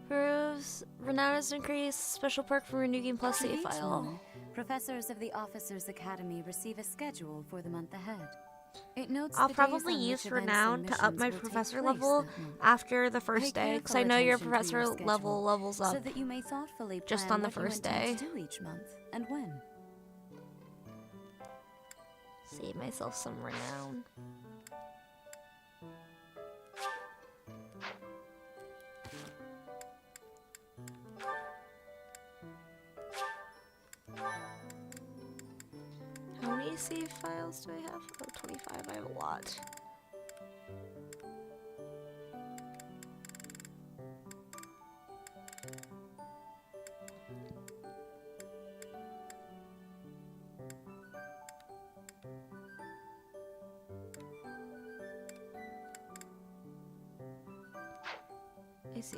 [SPEAKER 1] Proves renown has increased. Special perk from your New Game Plus save
[SPEAKER 20] Each
[SPEAKER 1] file.
[SPEAKER 20] month, professors of the Officers Academy receive a schedule for the month ahead. It notes
[SPEAKER 1] I'll
[SPEAKER 20] the days
[SPEAKER 1] probably
[SPEAKER 20] on
[SPEAKER 1] use
[SPEAKER 20] which events
[SPEAKER 1] renown
[SPEAKER 20] and
[SPEAKER 1] to up
[SPEAKER 20] missions
[SPEAKER 1] my
[SPEAKER 20] will take
[SPEAKER 1] professor
[SPEAKER 20] place
[SPEAKER 1] level
[SPEAKER 20] that month.
[SPEAKER 1] after the
[SPEAKER 20] Pay
[SPEAKER 1] first day, because I
[SPEAKER 20] careful
[SPEAKER 1] know your
[SPEAKER 20] attention to
[SPEAKER 1] professor
[SPEAKER 20] your schedule
[SPEAKER 1] levels up
[SPEAKER 20] so that you may thoughtfully
[SPEAKER 1] just
[SPEAKER 20] plan
[SPEAKER 1] on the
[SPEAKER 20] what you
[SPEAKER 1] first
[SPEAKER 20] intend
[SPEAKER 1] day.
[SPEAKER 20] to do each month and when.
[SPEAKER 1] Save myself some renown. How many save files do I have? Oh, 25. I have a lot. I see.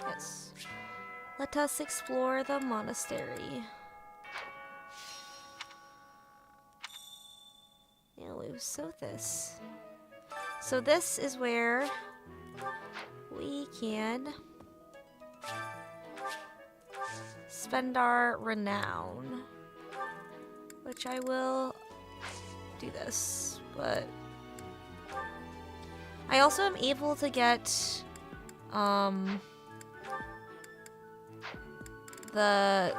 [SPEAKER 1] Yes. Let us explore the monastery. So this. So this is where we can spend our renown, which I will do this, but I also am able to get the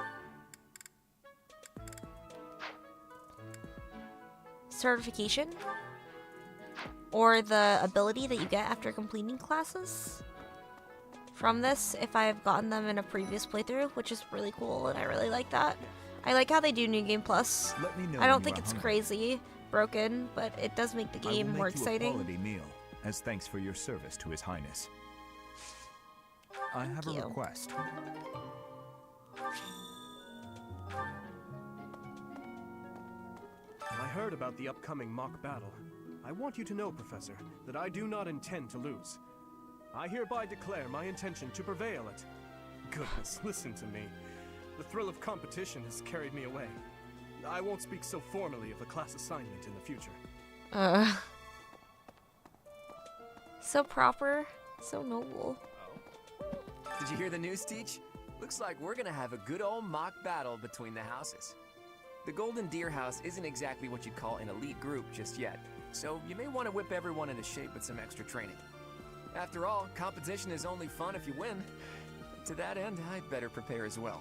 [SPEAKER 1] certification or the ability that you get after completing classes from this if I've gotten them in a previous playthrough, which is really cool and I really like that. I like how they do New Game Plus.
[SPEAKER 4] Let me know
[SPEAKER 1] I don't
[SPEAKER 4] when
[SPEAKER 1] think
[SPEAKER 4] you are
[SPEAKER 1] it's
[SPEAKER 4] hungry.
[SPEAKER 1] crazy broken, but it does make the
[SPEAKER 4] I will
[SPEAKER 1] game more
[SPEAKER 4] make you
[SPEAKER 1] exciting.
[SPEAKER 4] a quality meal as thanks for your service to His Highness. I have a
[SPEAKER 1] you.
[SPEAKER 4] request.
[SPEAKER 6] I heard about the upcoming mock battle. I want you to know, Professor, that I do not intend to lose. I hereby declare my intention to prevail at... Goodness, listen to me. The thrill of competition has carried me away. I won't speak so formally of a class assignment in the future.
[SPEAKER 1] So proper, so noble.
[SPEAKER 8] Did you hear the news, Teach? Looks like we're gonna have a good old mock battle between the houses. The Golden Deer House isn't exactly what you'd call an elite group just yet, so you may want to whip everyone into shape with some extra training. After all, competition is only fun if you win. To that end, I'd better prepare as well.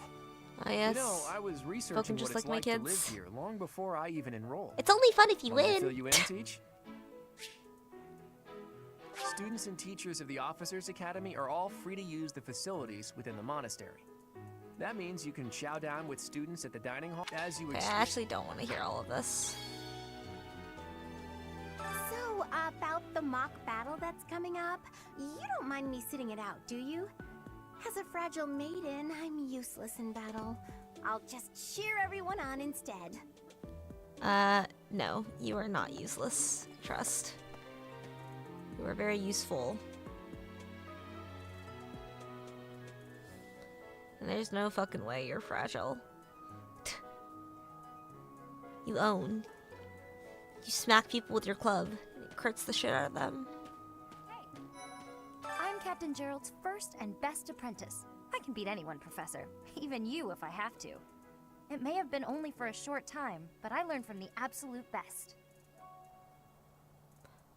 [SPEAKER 1] Ah, yes.
[SPEAKER 8] You know, I was researching
[SPEAKER 1] Spoken
[SPEAKER 8] what
[SPEAKER 1] just
[SPEAKER 8] it's
[SPEAKER 1] like my
[SPEAKER 8] like to
[SPEAKER 1] kids.
[SPEAKER 8] live here long before I even enrolled.
[SPEAKER 1] It's only fun if you
[SPEAKER 8] Want me to
[SPEAKER 1] win.
[SPEAKER 8] fill you in, Teach? Students and teachers of the Officers Academy are all free to use the facilities within the monastery. That means you can chow down with students at the dining hall as you
[SPEAKER 1] Okay, I
[SPEAKER 8] expect.
[SPEAKER 1] actually don't want to hear all of this.
[SPEAKER 18] So, about the mock battle that's coming up, you don't mind me sitting it out, do you? As a fragile maiden, I'm useless in battle. I'll just cheer everyone on instead.
[SPEAKER 1] No, you are not useless. Trust. are very useful. And there's no fucking way you're fragile. You own. You smack people with your club, and it crits the shit out of them.
[SPEAKER 5] I'm Captain Gerald's first and best apprentice. I can beat anyone, Professor. Even you if I have to. It may have been only for a short time, but I learned from the absolute best.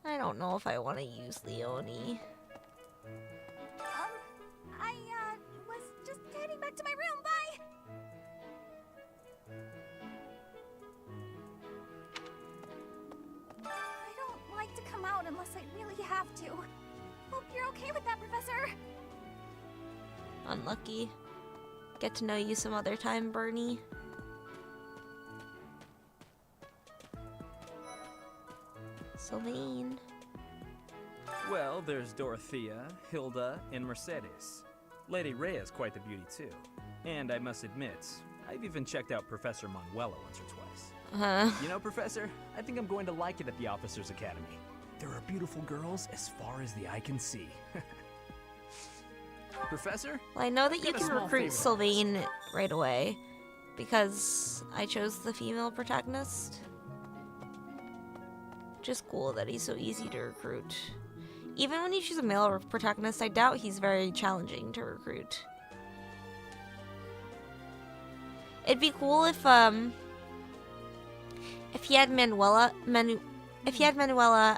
[SPEAKER 1] I don't know if I want to use Leonie.
[SPEAKER 5] I was just heading back to my room. Bye! I don't like to come out unless I really have to. Hope you're okay with that, Professor.
[SPEAKER 1] Unlucky. Get to know you some other time, Bernie. Sylvain.
[SPEAKER 22] Well, there's Dorothea, Hilda, and Mercedes. Lady Rhea's quite the beauty too. And I must admit, I've even checked out Professor Manuela once or twice. You know, Professor, I think I'm going to like it at the Officers Academy. There are beautiful girls as far as the eye can see. Professor?
[SPEAKER 1] Well, I know that you can recruit Sylvain right away because I chose the female protagonist. Just cool that he's so easy to recruit. Even when you choose a male protagonist, I doubt he's very challenging to recruit. It'd be cool if he had Manuela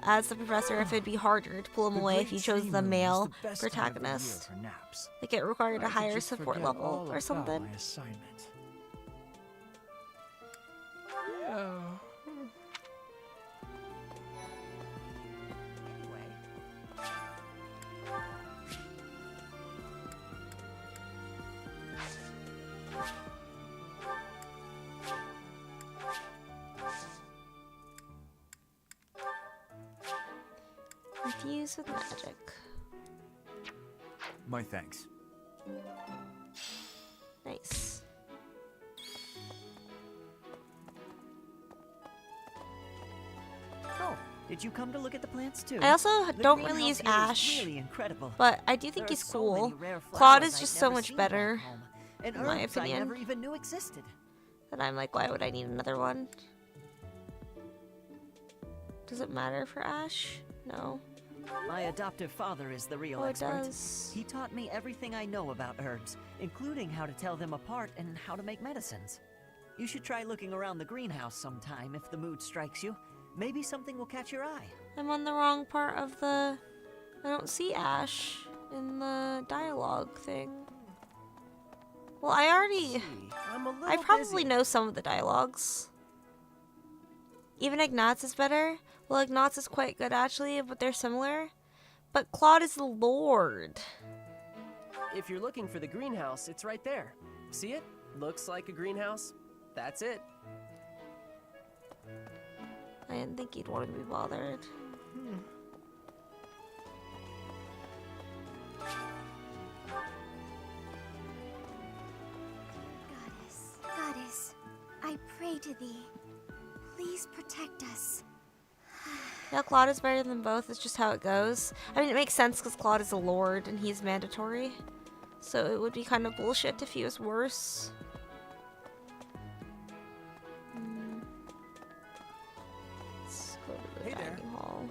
[SPEAKER 1] as the professor, if it'd be harder to pull him away if you chose the male protagonist. Like it required a higher support level or something.
[SPEAKER 22] Yeah.
[SPEAKER 1] Infused with magic.
[SPEAKER 4] My thanks.
[SPEAKER 1] Nice.
[SPEAKER 10] Oh, did you come to look at the plants too?
[SPEAKER 1] I also don't really use Ash, but I do think he's cool. Claude is just so much better, in my opinion.
[SPEAKER 10] I never even knew existed.
[SPEAKER 1] That I'm like, why would I need another one? Does it matter for Ash? No.
[SPEAKER 10] My adoptive father is the real expert. He taught me everything I know about herbs, including how to tell them apart and how to make medicines. You should try looking around the greenhouse sometime if the mood strikes you. Maybe something will catch your eye.
[SPEAKER 1] I'm on the wrong part of the... I don't see Ash in the dialogue thing. Well, I probably know some of the dialogues. Even Ignatz is better. Well, Ignatz is quite good actually, but they're similar. But Claude is the Lord.
[SPEAKER 23] If you're looking for the greenhouse, it's right there. See it? Looks like a greenhouse. That's it.
[SPEAKER 1] I didn't think he'd want to be bothered.
[SPEAKER 3] Goddess, I pray to thee. Please protect us.
[SPEAKER 1] Yeah, Claude is better than both. It's just how it goes. I mean, it makes sense because Claude is a lord and he's mandatory. So it would be kind of bullshit if he was worse. Let's go to the dining hall.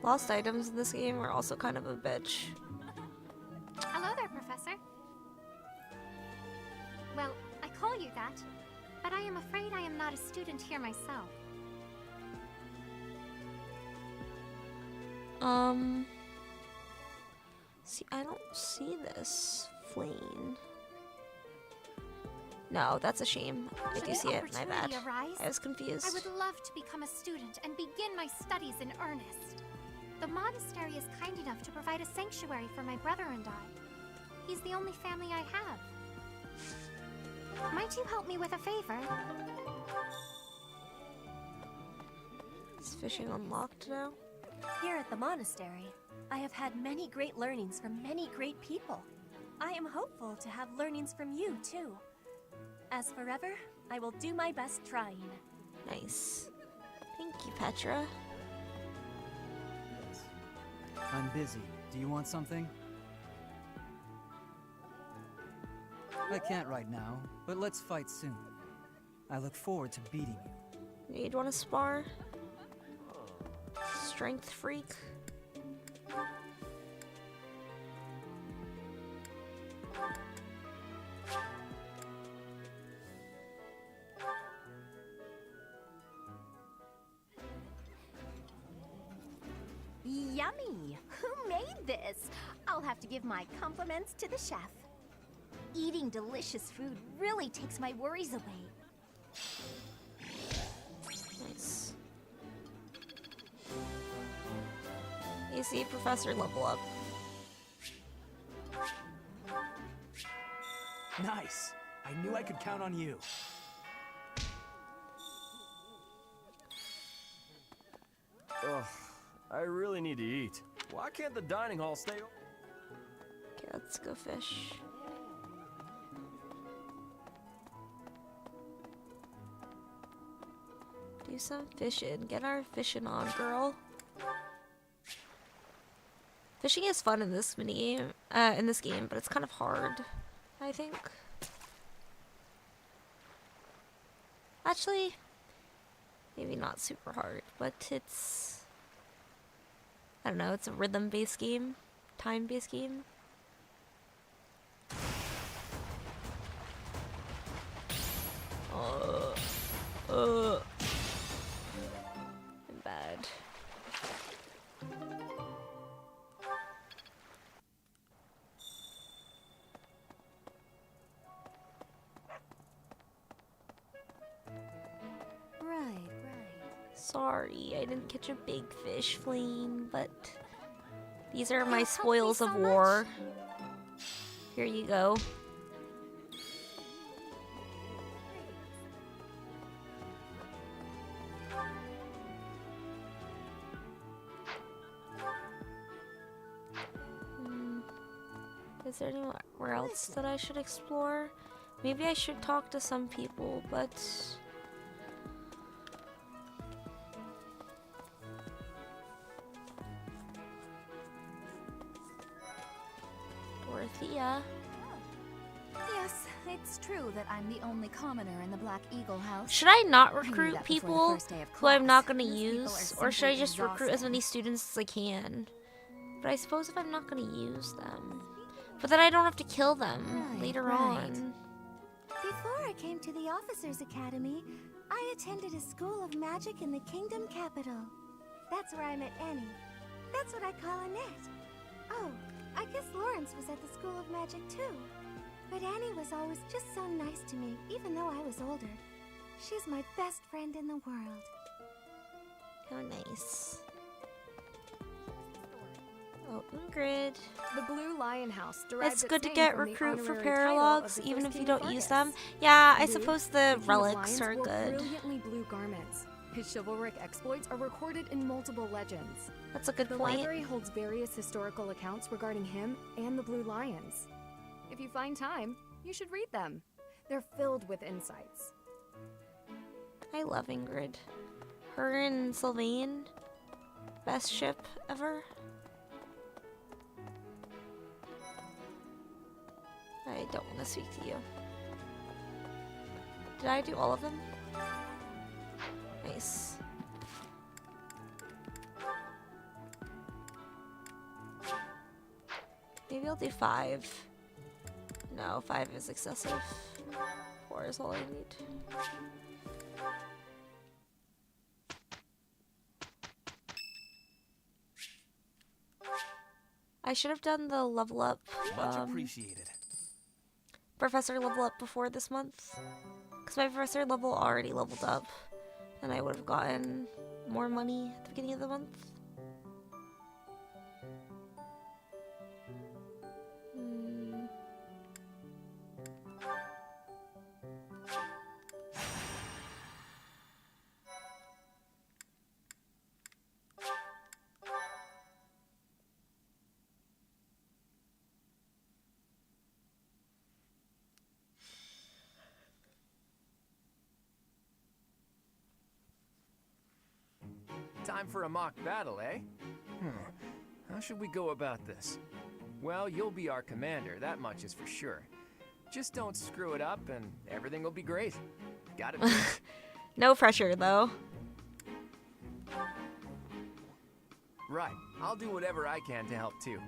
[SPEAKER 1] Lost items in this game are also kind of a bitch.
[SPEAKER 2] Hello there, Professor. Well, I call you that, but I am afraid I am not a student here myself.
[SPEAKER 1] See, I don't see this. Flame. No, that's a shame. I do see it. My bad. I was confused.
[SPEAKER 2] I would love to become a student and begin my studies in earnest. The monastery is kind enough to provide a sanctuary for my brother and I. He's the only family I have. Might you help me with a favor?
[SPEAKER 1] It's Is fishing unlocked now?
[SPEAKER 17] Here at the monastery, I have had many great learnings from many great people. I am hopeful to have learnings from you, too. As forever, I will do my best trying.
[SPEAKER 1] Nice. Thank you, Petra.
[SPEAKER 7] I'm busy. Do you want something? I can't right now, but let's fight soon. I look forward to beating you.
[SPEAKER 1] You'd want to spar? Strength freak?
[SPEAKER 2] Yummy! Who made this? I'll have to give my compliments to the chef. Eating delicious food really takes my worries away.
[SPEAKER 1] Nice. You see Professor level up.
[SPEAKER 9] Nice. I knew I could count on you.
[SPEAKER 21] Ugh, I really need to eat. Why can't the dining hall stay open?
[SPEAKER 1] Okay, let's go fish. Do some fishing. Get our fishing on, girl. Fishing is fun in this game, but it's kind of hard, I think. Actually, maybe not super hard, but it's, I don't know, it's a rhythm-based game, time-based game. I'm bad.
[SPEAKER 17] Right.
[SPEAKER 1] Sorry, I didn't catch a big fish, Flame, but these are my spoils of war. Here you go. Is there anywhere else that I should explore? Maybe I should talk to some people, but Dorothea.
[SPEAKER 5] Yes, it's true that I'm the only commoner in the Black Eagle house.
[SPEAKER 1] Should I not
[SPEAKER 5] I knew
[SPEAKER 1] recruit
[SPEAKER 5] that before the
[SPEAKER 1] people
[SPEAKER 5] first day of
[SPEAKER 1] who I'm not
[SPEAKER 5] class.
[SPEAKER 1] going to
[SPEAKER 5] Those people
[SPEAKER 1] use?
[SPEAKER 5] are
[SPEAKER 1] Or should I
[SPEAKER 5] simply
[SPEAKER 1] just recruit as
[SPEAKER 5] exhausting.
[SPEAKER 1] many students as I can? But I suppose if I'm not going to use them. But then I don't have to kill them later
[SPEAKER 17] right.
[SPEAKER 1] on.
[SPEAKER 3] Before I came to the Officers Academy, I attended a school of magic in the Kingdom Capital. That's where I met Annie. That's what I call Annette. Oh, I guess Lawrence was at the School of Magic too. But Annie was always just so nice to me, even though I was older. She's my best friend in the world.
[SPEAKER 1] How nice. Open grid.
[SPEAKER 14] The Blue Lion House derives
[SPEAKER 1] It's
[SPEAKER 14] its
[SPEAKER 1] good to
[SPEAKER 14] name
[SPEAKER 1] get
[SPEAKER 14] from the
[SPEAKER 1] recruit for
[SPEAKER 14] honorary title
[SPEAKER 1] paralogs,
[SPEAKER 14] of the
[SPEAKER 1] even
[SPEAKER 14] first
[SPEAKER 1] if you
[SPEAKER 14] king of
[SPEAKER 1] don't use
[SPEAKER 14] Fargus.
[SPEAKER 1] them. Yeah, I
[SPEAKER 14] Blue,
[SPEAKER 1] suppose
[SPEAKER 14] the
[SPEAKER 1] the
[SPEAKER 14] King of
[SPEAKER 1] relics
[SPEAKER 14] Lions,
[SPEAKER 1] are
[SPEAKER 14] wore
[SPEAKER 1] good.
[SPEAKER 14] brilliantly blue garments. His chivalric exploits are recorded in multiple legends.
[SPEAKER 1] That's a good
[SPEAKER 14] the
[SPEAKER 1] point.
[SPEAKER 14] The library holds various historical accounts regarding him and the Blue Lions. If you find time, you should read them. They're filled with insights.
[SPEAKER 1] I love Ingrid. Her and Sylvain. Best ship ever. I don't want to speak to you. Did I do all of them? Nice. Maybe I'll do 5. No, 5 is excessive. 4 is all I need. I should have done the level up.
[SPEAKER 9] Much appreciated.
[SPEAKER 1] Professor level up before this month. Because my professor level already leveled up. And I would have gotten more money at the beginning of the month.
[SPEAKER 8] Time for a mock battle, eh? How should we go about this? Well, you'll be our commander, that much is for sure. Just don't screw it up and everything will be great. Got it?
[SPEAKER 1] No pressure, though.
[SPEAKER 8] Right. I'll do whatever I can to help, too.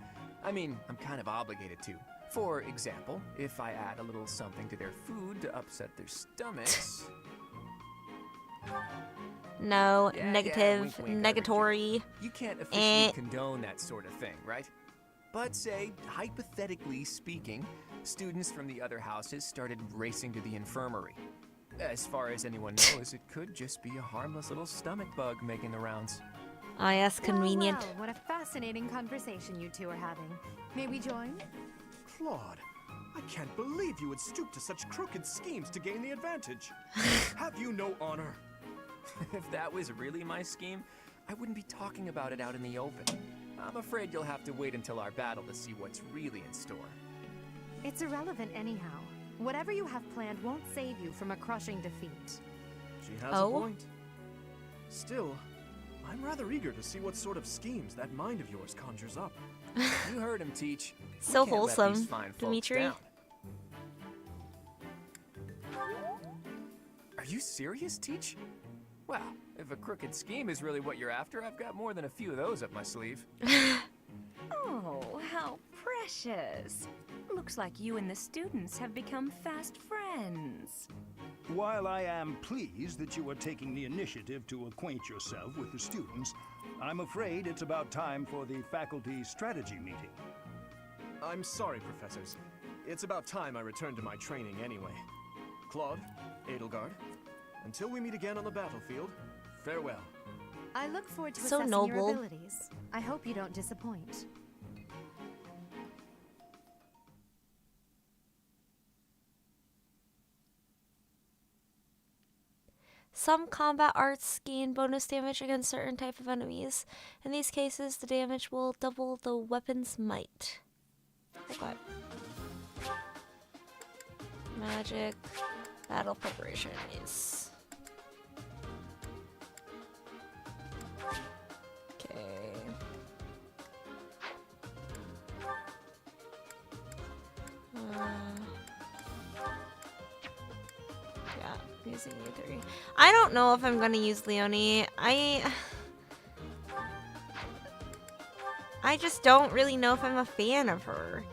[SPEAKER 8] I mean, I'm kind of obligated to. For example, if I add a little something to their food to upset their stomachs...
[SPEAKER 1] No,
[SPEAKER 8] Yeah,
[SPEAKER 1] negative,
[SPEAKER 8] wink,
[SPEAKER 1] negatory.
[SPEAKER 8] You can't officially condone that sort of thing, right? But say, hypothetically speaking, students from the other houses started racing to the infirmary. As far as anyone knows, it could just be a harmless little stomach bug making the rounds.
[SPEAKER 1] Ah, yes, convenient.
[SPEAKER 15] Well, what a fascinating conversation you two are having. May we join?
[SPEAKER 6] Claude, I can't believe you would stoop to such crooked schemes to gain the advantage. Have you no honor?
[SPEAKER 8] If that was really my scheme, I wouldn't be talking about it out in the open. I'm afraid you'll have to wait until our battle to see what's really in store.
[SPEAKER 15] It's irrelevant anyhow. Whatever you have planned won't save you from a crushing defeat.
[SPEAKER 6] She has a point. Still, I'm rather eager to see what sort of schemes that mind of yours conjures up.
[SPEAKER 8] You heard him, Teach.
[SPEAKER 1] So wholesome, Dimitri.
[SPEAKER 8] Are you serious, Teach? Well, if a crooked scheme is really what you're after, I've got more than a few of those up my sleeve.
[SPEAKER 11] Oh, how precious. Looks like you and the students have become fast friends.
[SPEAKER 12] While I am pleased that you are taking the initiative to acquaint yourself with the students, I'm afraid it's about time for the faculty strategy meeting.
[SPEAKER 6] I'm sorry, professors. It's about time I returned to my training anyway. Claude, Edelgard, until we meet again on the battlefield, farewell.
[SPEAKER 15] I look forward to
[SPEAKER 1] So
[SPEAKER 15] assessing
[SPEAKER 1] noble.
[SPEAKER 15] your abilities. I hope you don't disappoint.
[SPEAKER 1] Some combat arts gain bonus damage against certain type of enemies. In these cases, the damage will double the weapon's might. Okay. Magic, battle preparation is. Okay. Yeah, using U3. I don't know if I'm gonna use Leonie. I just don't really know if I'm a fan of her.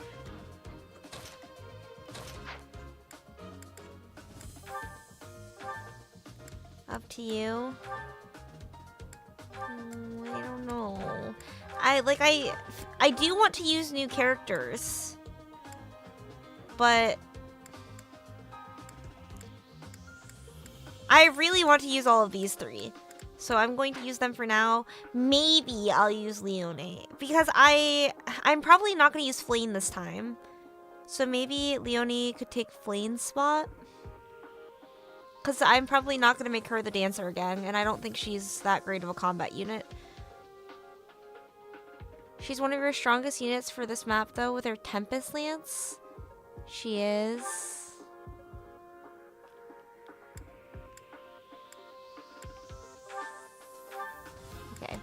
[SPEAKER 1] Up to you. I don't know. I do want to use new characters, but I really want to use all of these three. So I'm going to use them for now. Maybe I'll use Leonie because I'm probably not going to use Flane this time. So maybe Leonie could take Flane's spot. Because I'm probably not going to make her the dancer again, and I don't think she's that great of a combat unit. She's one of your strongest units for this map, though, with her Tempest Lance. She is. Okay.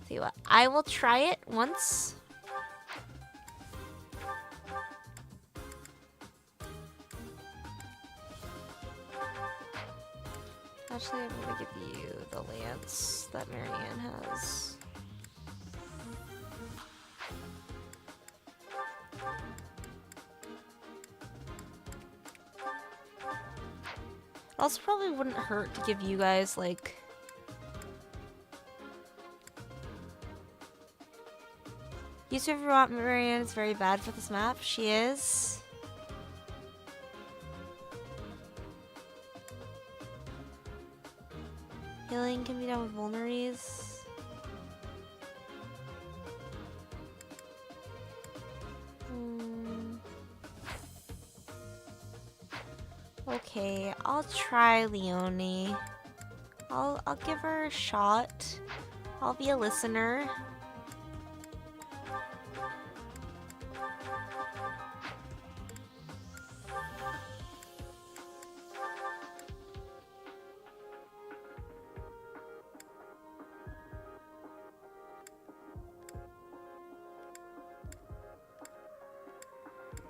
[SPEAKER 1] See what? I will try it once. Actually, I'm gonna give you the lance that Marianne has. It also probably wouldn't hurt to give you guys, like... Use whoever you want. Marianne is very bad for this map. She is. Healing can be done with vulneraries. Okay, I'll try Leonie. I'll give her a shot. I'll be a listener.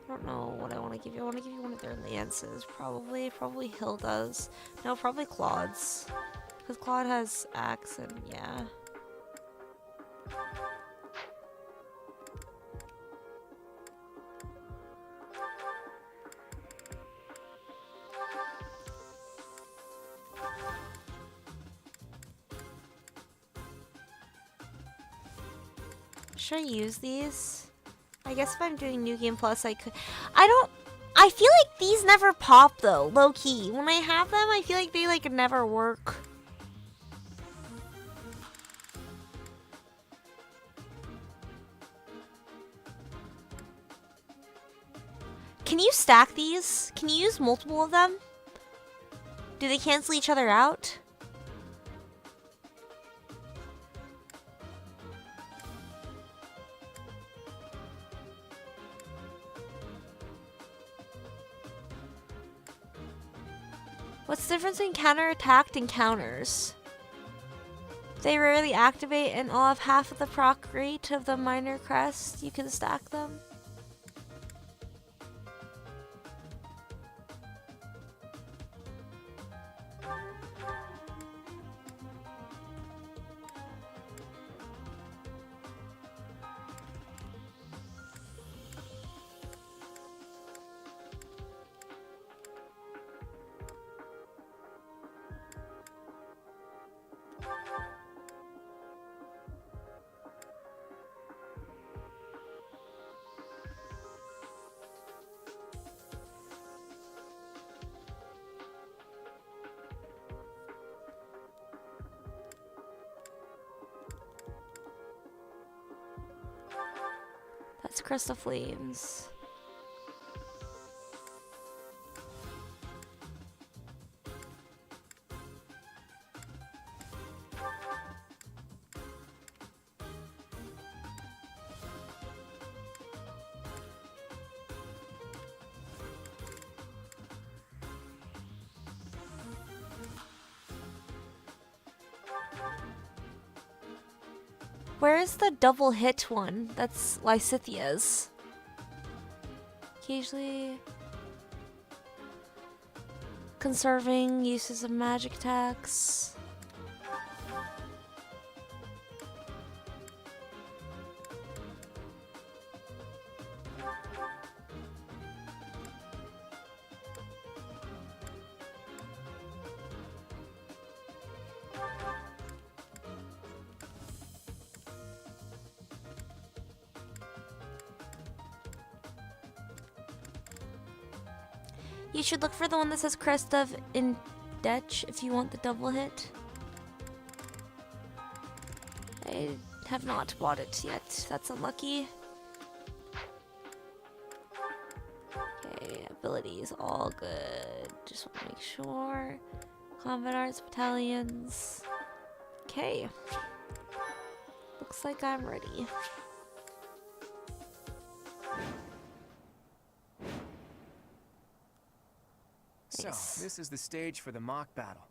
[SPEAKER 1] I don't know what I want to give you. I want to give you one of their lances, probably. Probably Hilda's. No, probably Claude's. Because Claude has axe and yeah. Should I use these? I guess if I'm doing New Game Plus, I could. I feel like these never pop though, low key. When I have them, I feel like they like never work. Can you stack these? Can you use multiple of them? Do they cancel each other out? What's the difference in counterattack and counters? They rarely activate and all have half of the proc rate of the minor crest. You can stack them. That's Crystal Flames. Where's the double hit one? That's Lysithia's. Occasionally conserving uses of magic attacks. You should look for the one that says Crest of Indech if you want the double hit. I have not bought it yet. That's unlucky. Okay, abilities all good. Just want to make sure. Combat Arts Battalions. Okay. Looks like I'm ready.
[SPEAKER 8] So, this is the stage for the mock battle.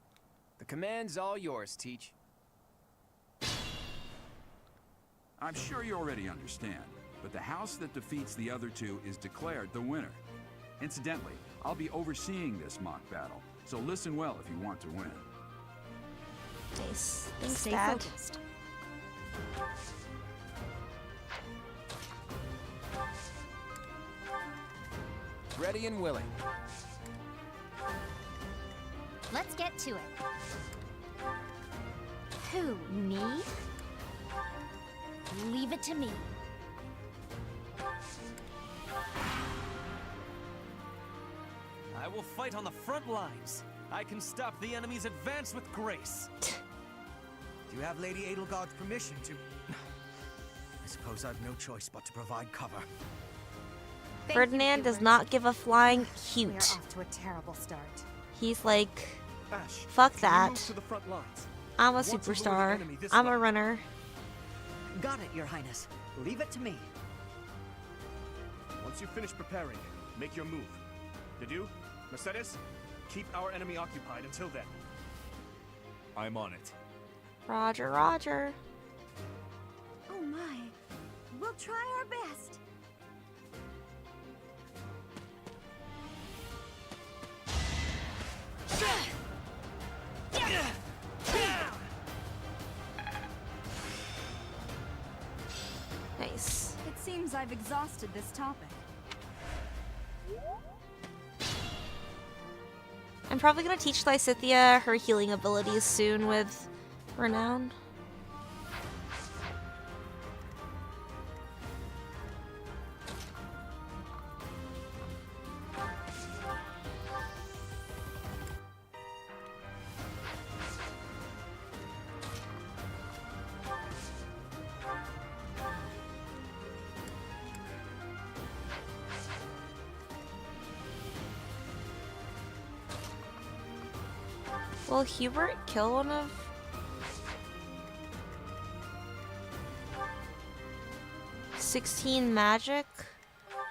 [SPEAKER 8] The command's all yours, Teach.
[SPEAKER 13] I'm sure you already understand, but the house that defeats the other two is declared the winner. Incidentally, I'll be overseeing this mock battle, so listen well if you want to win.
[SPEAKER 1] Nice. Thanks,
[SPEAKER 5] Stay
[SPEAKER 1] Dad.
[SPEAKER 5] focused.
[SPEAKER 8] Ready and willing.
[SPEAKER 5] Let's get to it. Who, me? Leave it to me.
[SPEAKER 9] I will fight on the front lines. I can stop the enemy's advance with grace.
[SPEAKER 16] Do you have Lady Edelgard's permission to... I suppose I've no choice but to provide cover.
[SPEAKER 1] Ferdinand does not give a flying
[SPEAKER 15] We're
[SPEAKER 1] hoot.
[SPEAKER 15] off to a terrible start.
[SPEAKER 1] He's like,
[SPEAKER 6] Ash,
[SPEAKER 1] fuck
[SPEAKER 6] can you
[SPEAKER 1] that.
[SPEAKER 6] move to the front lines?
[SPEAKER 1] I'm a
[SPEAKER 6] Want to lure the
[SPEAKER 1] superstar.
[SPEAKER 6] enemy this
[SPEAKER 1] I'm
[SPEAKER 6] way.
[SPEAKER 1] a runner.
[SPEAKER 16] Got it, Your Highness. Leave it to me.
[SPEAKER 6] Once you finish preparing, make your move. Did you, Mercedes? Keep our enemy occupied until then.
[SPEAKER 4] I'm on it.
[SPEAKER 1] Roger, Roger.
[SPEAKER 3] Oh my. We'll try our best.
[SPEAKER 1] Nice.
[SPEAKER 18] It seems I've exhausted this topic.
[SPEAKER 1] I'm probably gonna teach Lysithia her healing abilities soon with Renown. Will Hubert kill one of... $16 magic?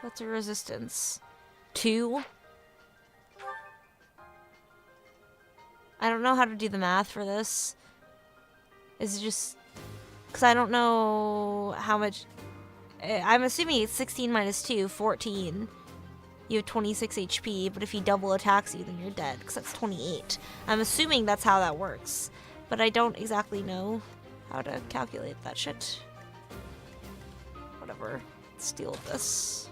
[SPEAKER 1] What's a resistance? 2? I don't know how to do the math for this. Is it just... Because I don't know how much... I'm assuming it's 16 minus 2, 14. You have 26 HP, but if he double attacks you, then you're dead, because that's 28. I'm assuming that's how that works, but I don't exactly know how to calculate that shit. Whatever. Let's deal with this.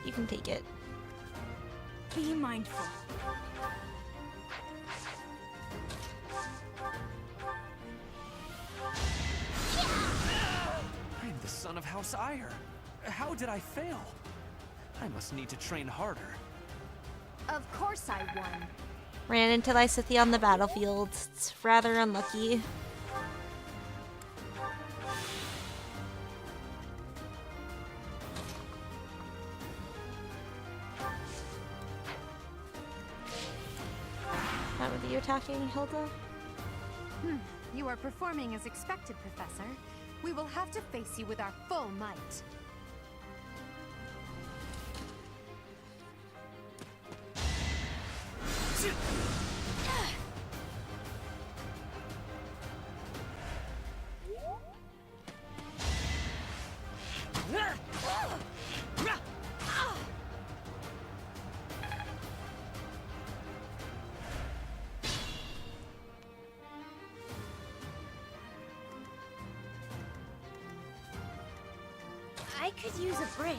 [SPEAKER 1] You can take it.
[SPEAKER 18] Be mindful.
[SPEAKER 9] I'm the son of House Ire. How did I fail? I must need to train harder.
[SPEAKER 18] Of course I won.
[SPEAKER 1] Ran into Lysithia on the battlefield. It's rather unlucky. Not with you attacking, Hilda?
[SPEAKER 15] You are performing as expected, Professor. We will have to face you with our full might.
[SPEAKER 17] I could use a break.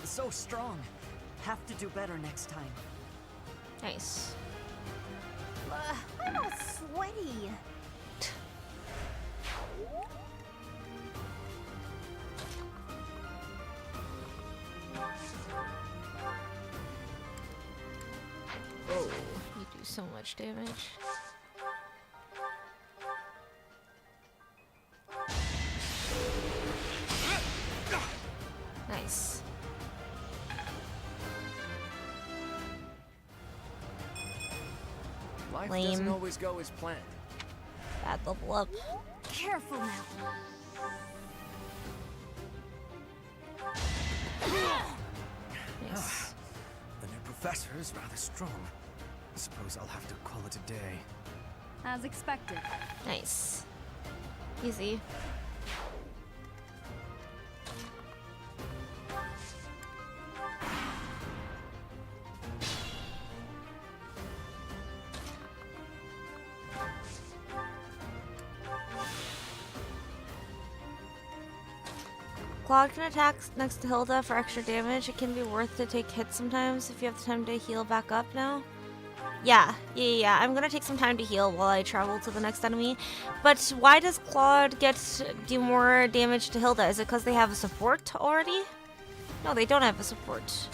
[SPEAKER 10] So strong. Have to do better next time.
[SPEAKER 1] Nice.
[SPEAKER 3] I'm all sweaty.
[SPEAKER 1] Oh, you do so much damage. Nice.
[SPEAKER 8] Life
[SPEAKER 1] Lame.
[SPEAKER 8] doesn't always go as planned.
[SPEAKER 1] Bad level up.
[SPEAKER 18] Careful now.
[SPEAKER 1] Nice.
[SPEAKER 16] The new professor is rather strong. I suppose I'll have to call it a day.
[SPEAKER 18] As expected.
[SPEAKER 1] Nice. Easy. Claude can attack next to Hilda for extra damage. It can be worth to take hits sometimes if you have the time to heal back up now. Yeah. I'm gonna take some time to heal while I travel to the next enemy. But why does Claude do more damage to Hilda? Is it because they have a support already? No, they don't have a support.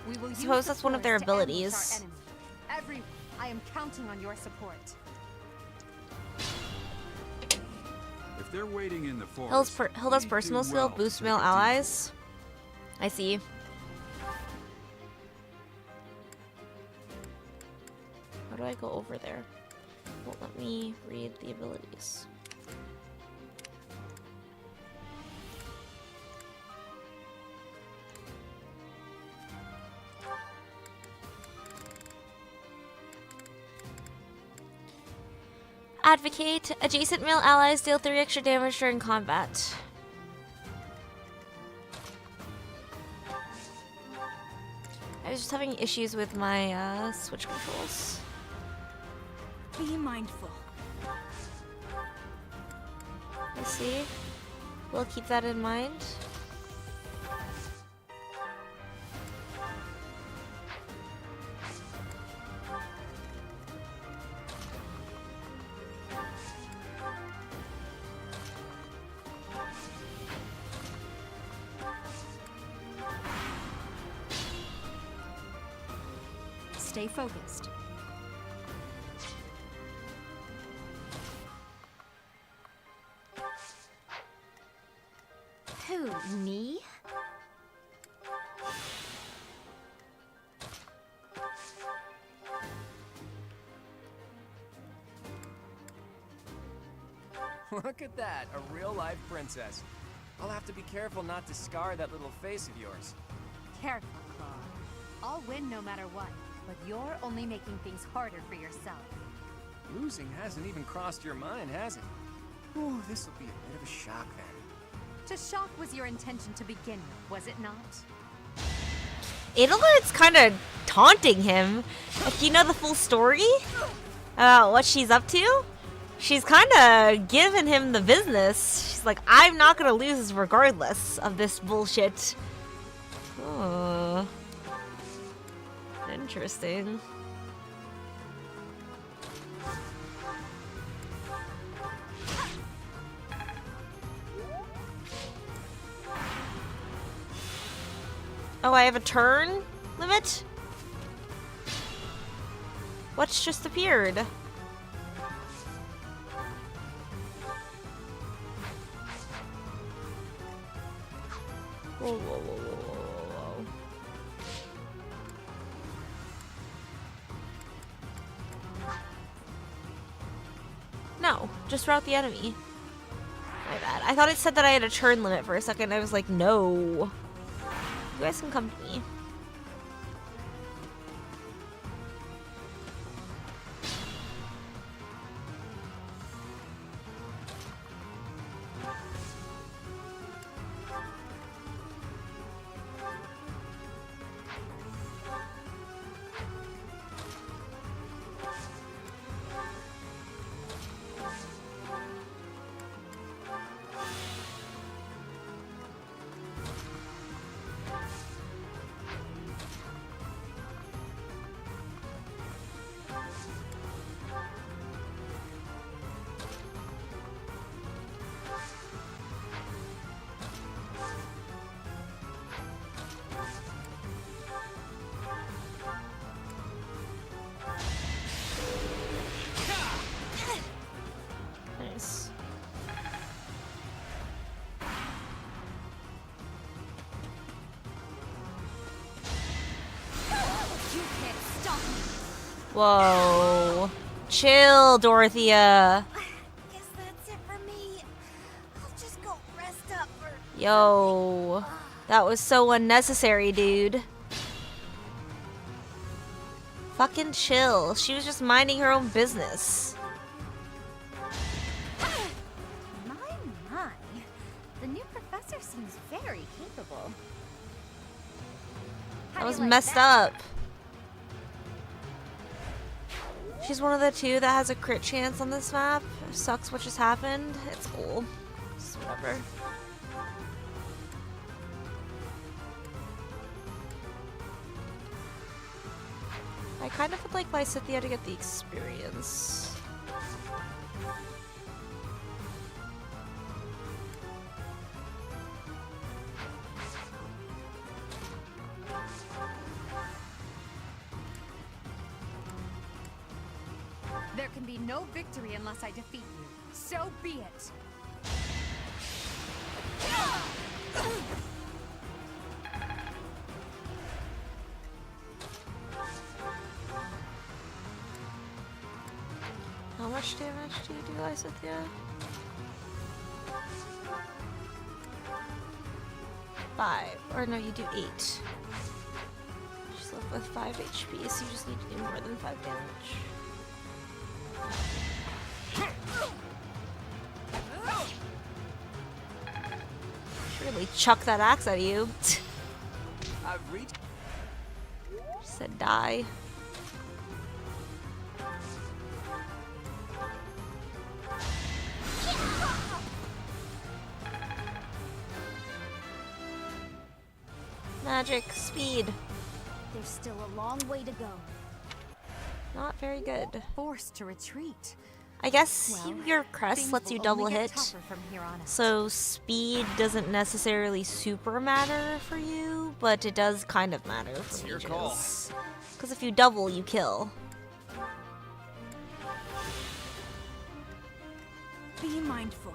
[SPEAKER 15] We will
[SPEAKER 1] I suppose that's one of their abilities.
[SPEAKER 15] I am counting on your support.
[SPEAKER 13] If they're waiting in the forest,
[SPEAKER 1] Hilda's personal skill boosts male allies. I see. How do I go over there? Won't let me read the abilities. Advocate. Adjacent male allies deal 3 extra damage during combat. I was just having issues with my Switch controls.
[SPEAKER 18] Be mindful.
[SPEAKER 1] Let's see. We'll keep that in mind.
[SPEAKER 18] Stay focused.
[SPEAKER 5] Who, me?
[SPEAKER 8] Look at that, a real-life princess. I'll have to be careful not to scar that little face of yours.
[SPEAKER 15] Careful, Claw. I'll win no matter what, but you're only making things harder for yourself.
[SPEAKER 8] Losing hasn't even crossed your mind, has it? Ooh, this will be a bit of a shock then.
[SPEAKER 15] To shock was your intention to begin with, was it not?
[SPEAKER 1] Edelgarde's kind of taunting him. If you know the full story about what she's up to, she's kind of giving him the business. She's like, I'm not going to lose regardless of this bullshit. Oh. Interesting. Oh, I have a turn limit? What's just appeared? Whoa, whoa, whoa, whoa, whoa, whoa. No, just route the enemy. My bad. I thought it said that I had a turn limit for a second. I was like, no. You guys can come to me. Nice.
[SPEAKER 15] You can't stop me.
[SPEAKER 1] Whoa. Chill, Dorothea.
[SPEAKER 3] Guess that's it for me. I'll just go rest up for...
[SPEAKER 1] Yo. That was so unnecessary, dude. Fucking chill. She was just minding her own business.
[SPEAKER 5] My. The new professor seems very capable.
[SPEAKER 1] That was messed up. She's one of the 2 that has a crit chance on this map. Sucks what just happened. It's cool. It's whatever. I kind of would like Lysithea to get the experience.
[SPEAKER 15] There can be no victory unless I defeat you. So be it.
[SPEAKER 1] much damage do you do, Lysithia? 5. Or no, you do 8. She's left with 5 HP, so you just need to do more than 5 damage. Really chuck that axe at you.
[SPEAKER 9] I've reached.
[SPEAKER 1] She said die. Magic, speed.
[SPEAKER 5] There's still a long way to go.
[SPEAKER 1] Not very good.
[SPEAKER 15] Forced to retreat.
[SPEAKER 1] I guess
[SPEAKER 15] Well,
[SPEAKER 1] your crest lets you
[SPEAKER 15] will
[SPEAKER 1] double
[SPEAKER 15] only get
[SPEAKER 1] hit,
[SPEAKER 15] tougher from here on out.
[SPEAKER 1] so speed doesn't necessarily super matter for you, but it does kind of matter for
[SPEAKER 21] your call.
[SPEAKER 1] mages. Because if you double, you kill.
[SPEAKER 18] Be mindful.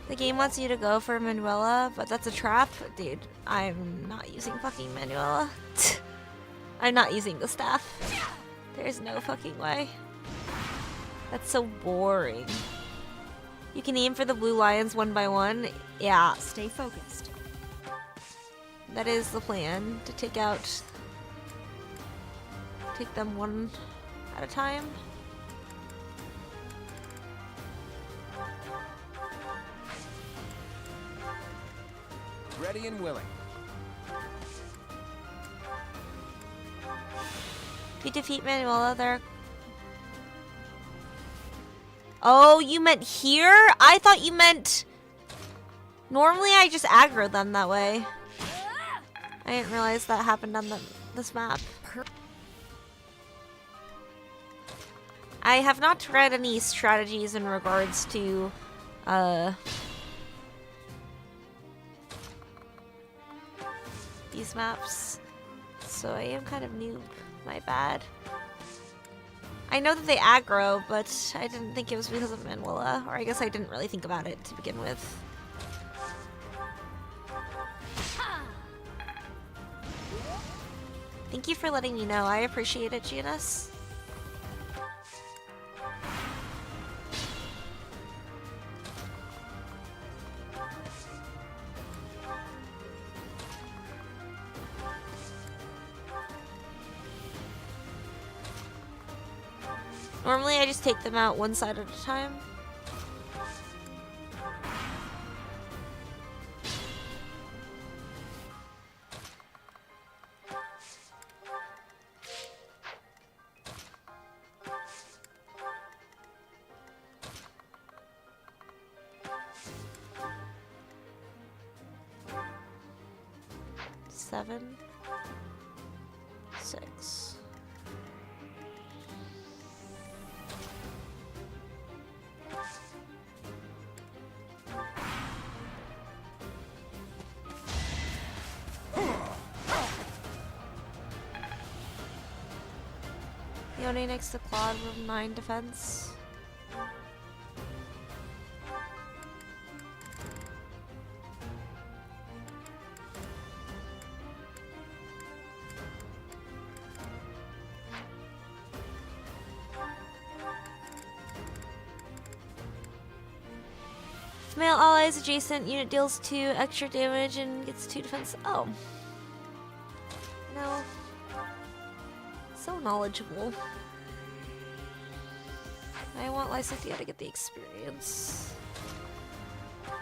[SPEAKER 1] The game wants you to go for Manuela, but that's a trap. Dude, I'm not using fucking Manuela. I'm not using the staff. There's no fucking way. That's so boring. You can aim for the blue lions one by one. Yeah.
[SPEAKER 18] Stay focused.
[SPEAKER 1] That is the plan, to take them one at a time.
[SPEAKER 8] Ready and willing.
[SPEAKER 1] If you defeat Manuela, there. Oh, you meant here? I thought you meant. Normally, I just aggro them that way. I didn't realize that happened on this map. I have not read any strategies in regards to, these maps, so I am kind of noob. My bad. I know that they aggro, but I didn't think it was because of Manuela, or I guess I didn't really think about it to begin with. Thank you for letting me know. I appreciate it, Janice. Normally I just take them out one side at a time. Seven, 6. Yone next to Claude with 9 defense. If male allies adjacent unit deals 2 extra damage and gets 2 defense. Oh. No. So knowledgeable. I want Lysithia to get the experience. Are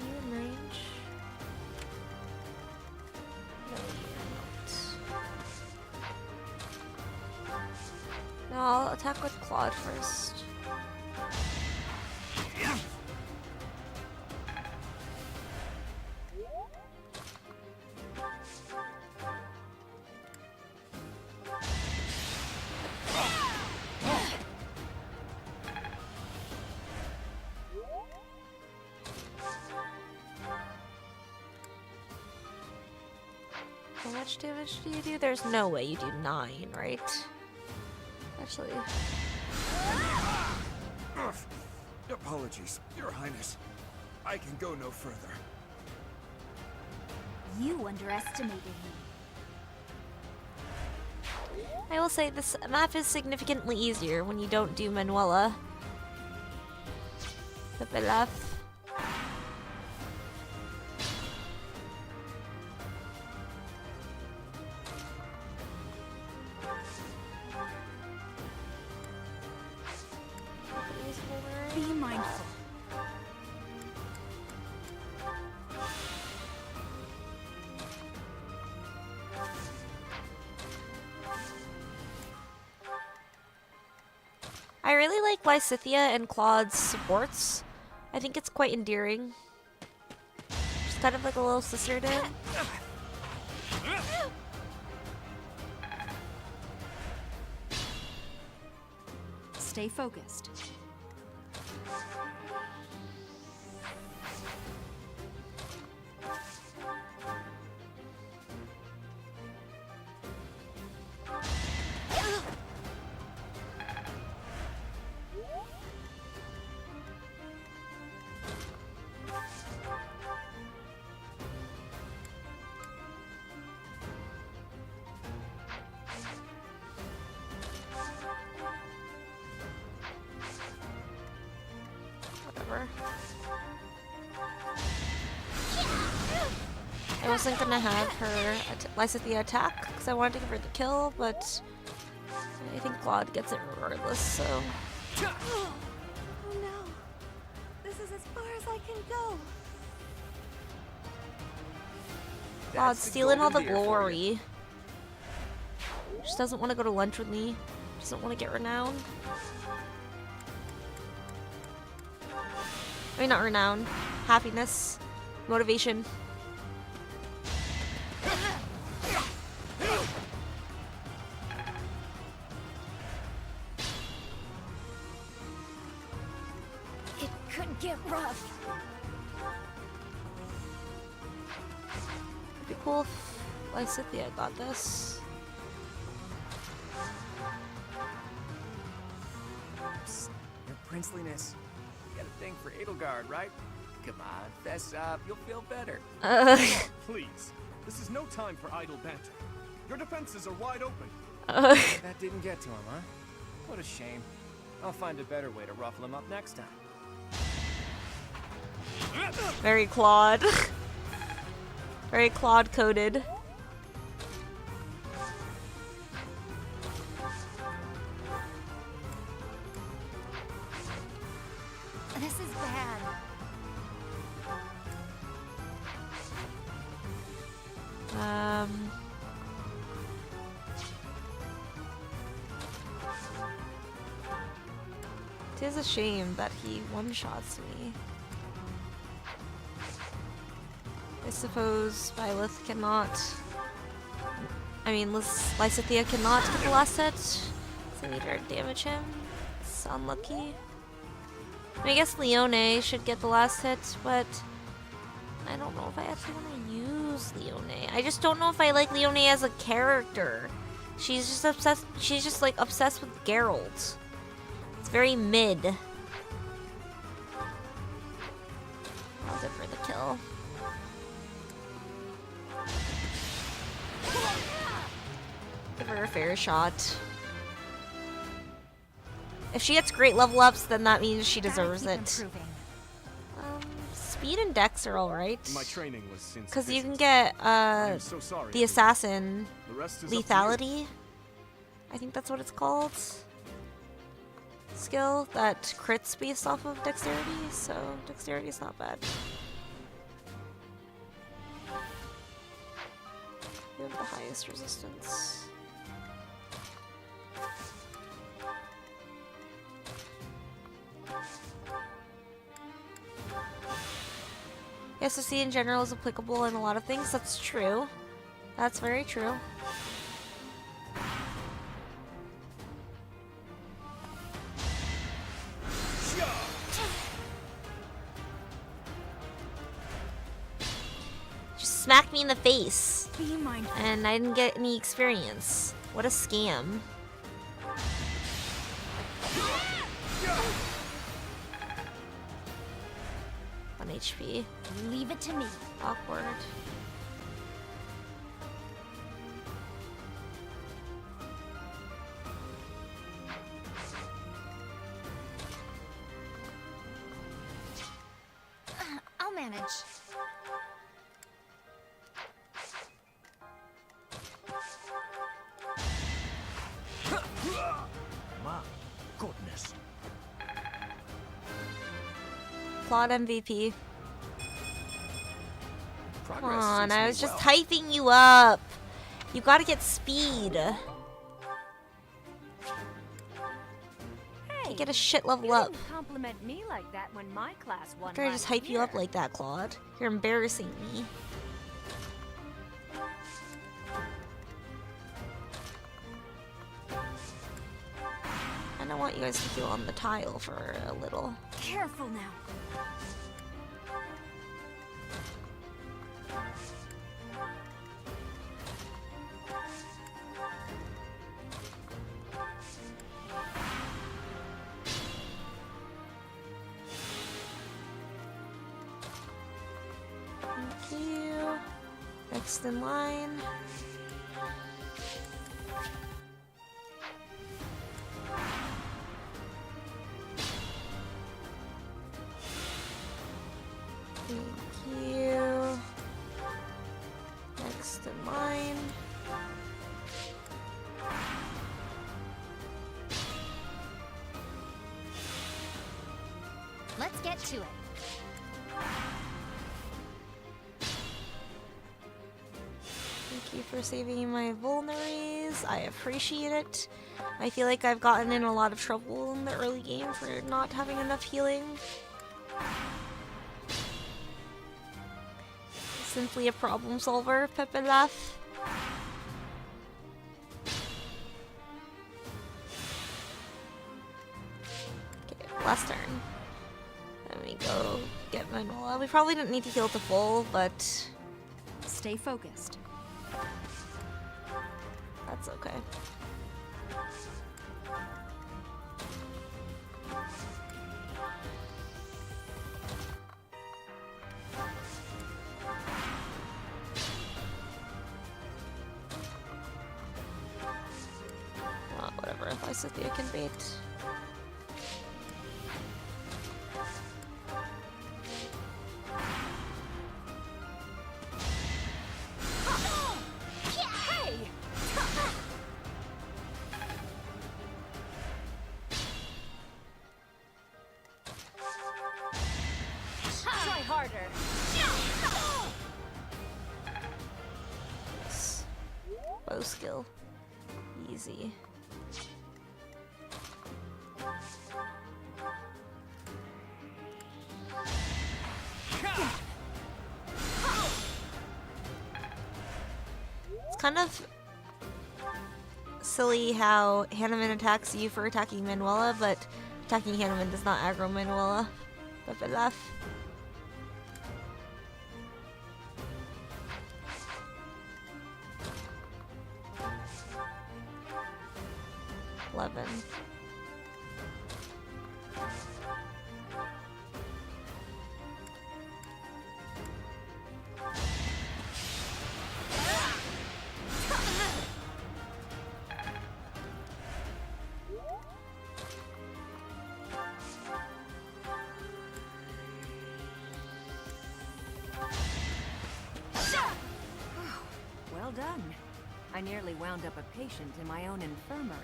[SPEAKER 1] you in range? No, you're not. No, I'll attack with Claude first. How much damage do you do? There's no way you do 9, right? Actually.
[SPEAKER 16] Apologies, Your Highness. I can go no further.
[SPEAKER 3] You underestimated me.
[SPEAKER 1] I will say this map is significantly easier when you don't do Manuela. The Belaf.
[SPEAKER 11] Be mindful.
[SPEAKER 1] I really like Lysithea and Claude's supports. I think it's quite endearing. She's kind of like a little sister to him.
[SPEAKER 11] Stay focused.
[SPEAKER 1] I wasn't gonna have her Lysithea attack because I wanted to give her the kill, but I think Claude gets it regardless, so.
[SPEAKER 15] Oh no. This is as far as I can go.
[SPEAKER 1] Claude's stealing all the glory. Just doesn't want to go to lunch with me. Doesn't want to get renowned. I mean, not renown. Happiness. Motivation.
[SPEAKER 3] It could get rough.
[SPEAKER 1] It'd be cool if Lysithea got this.
[SPEAKER 8] Psst, your princeliness. You got a thing for Edelgard, right? Come on, fess up. You'll feel better.
[SPEAKER 6] Please, this is no time for idle banter. Your defenses are wide open.
[SPEAKER 8] That didn't get to him, huh? What a shame. I'll find a better way to ruffle him up next time.
[SPEAKER 1] Very Claude. Very Claude coded.
[SPEAKER 5] This is bad.
[SPEAKER 1] It is a shame that he one-shots me. I suppose Byleth cannot... I mean, Lysithea cannot get the last hit. So we need to damage him. It's unlucky. I mean, I guess Leone should get the last hit, but... I don't know if I actually want to use Leone. I just don't know if I like Leone as a character. She's just obsessed... She's just, like, obsessed with Geralt. It's very mid. I'll go for the kill. Give her a fair shot. If she gets great level ups, then that means she deserves it. Speed and dex are alright.
[SPEAKER 6] My training was
[SPEAKER 1] because you can get
[SPEAKER 6] so sorry.
[SPEAKER 1] the assassin
[SPEAKER 6] The rest is
[SPEAKER 1] lethality. I think that's what it's called. Skill that crits based off of dexterity, so dexterity is not bad. You have the highest resistance. SOC in general is applicable in a lot of things. That's true. That's very true. Just smacked me in the face.
[SPEAKER 11] Be mindful.
[SPEAKER 1] And I didn't get any experience. What a scam. HP.
[SPEAKER 5] Leave it to me.
[SPEAKER 1] Awkward.
[SPEAKER 5] I'll manage.
[SPEAKER 16] My goodness.
[SPEAKER 1] Claude MVP. Come
[SPEAKER 8] Progress
[SPEAKER 1] on,
[SPEAKER 8] suits
[SPEAKER 1] I
[SPEAKER 8] me
[SPEAKER 1] was just
[SPEAKER 8] well.
[SPEAKER 1] hyping you up. You gotta get speed.
[SPEAKER 11] Hey,
[SPEAKER 1] You get a shit level
[SPEAKER 11] you
[SPEAKER 1] up.
[SPEAKER 11] didn't compliment me like that when my class won.
[SPEAKER 1] After I just
[SPEAKER 11] last
[SPEAKER 1] hype you up
[SPEAKER 11] year.
[SPEAKER 1] like that, Claude. You're embarrassing me. And I want you guys to heal on the tile for a little.
[SPEAKER 5] Careful now.
[SPEAKER 1] Thank you. Next in line. Thank you. Next in line.
[SPEAKER 5] Let's get to it.
[SPEAKER 1] Thank you for saving my vulneraries. I appreciate it. I feel like I've gotten in a lot of trouble in the early game for not having enough healing. Simply a problem solver, Pepe Laugh. Okay, last turn. Let me go get Manola. We probably didn't need to heal to full, but
[SPEAKER 11] Stay focused.
[SPEAKER 1] that's okay. Well, whatever, if I sit there, I can bait.
[SPEAKER 5] Hey!
[SPEAKER 11] Try harder.
[SPEAKER 1] Yes. Bow skill. Easy. It's kind of silly how Hanneman attacks you for attacking Manuela, but attacking Hanneman does not aggro Manuela. But laugh.
[SPEAKER 11] Well done. I nearly wound up a patient in my own infirmary.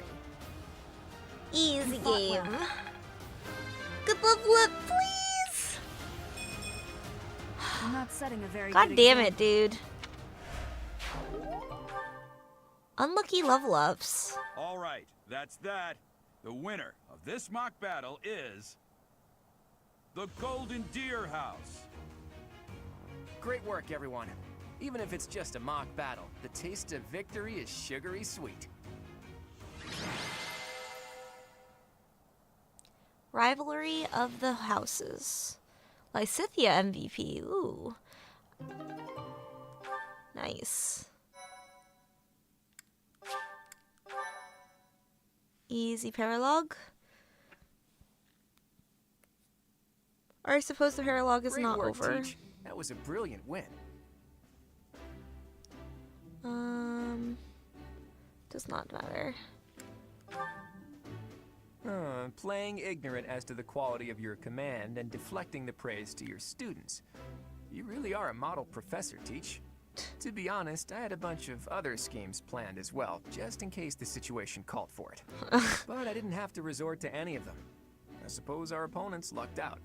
[SPEAKER 1] Easy
[SPEAKER 11] You fought
[SPEAKER 1] game.
[SPEAKER 11] well.
[SPEAKER 1] Good level up, please.
[SPEAKER 11] I'm not setting a very
[SPEAKER 1] God
[SPEAKER 11] good
[SPEAKER 1] damn it,
[SPEAKER 11] example.
[SPEAKER 1] dude. Unlucky level ups.
[SPEAKER 13] All right, that's that. The winner of this mock battle is the GoldenDeerRoute.
[SPEAKER 8] Great work, everyone. Even if it's just a mock battle, the taste of victory is sugary sweet.
[SPEAKER 1] Rivalry of the Houses. Lysithia MVP. Ooh. Nice. Easy paralog. Or I suppose the paralog is
[SPEAKER 8] Great
[SPEAKER 1] not
[SPEAKER 8] work,
[SPEAKER 1] over.
[SPEAKER 8] Teach. That was a brilliant win.
[SPEAKER 1] Does not matter.
[SPEAKER 8] Playing ignorant as to the quality of your command and deflecting the praise to your students. You really are a model professor, Teach. To be honest, I had a bunch of other schemes planned as well, just in case the situation called for it. But I didn't have to resort to any of them. I suppose our opponents lucked out.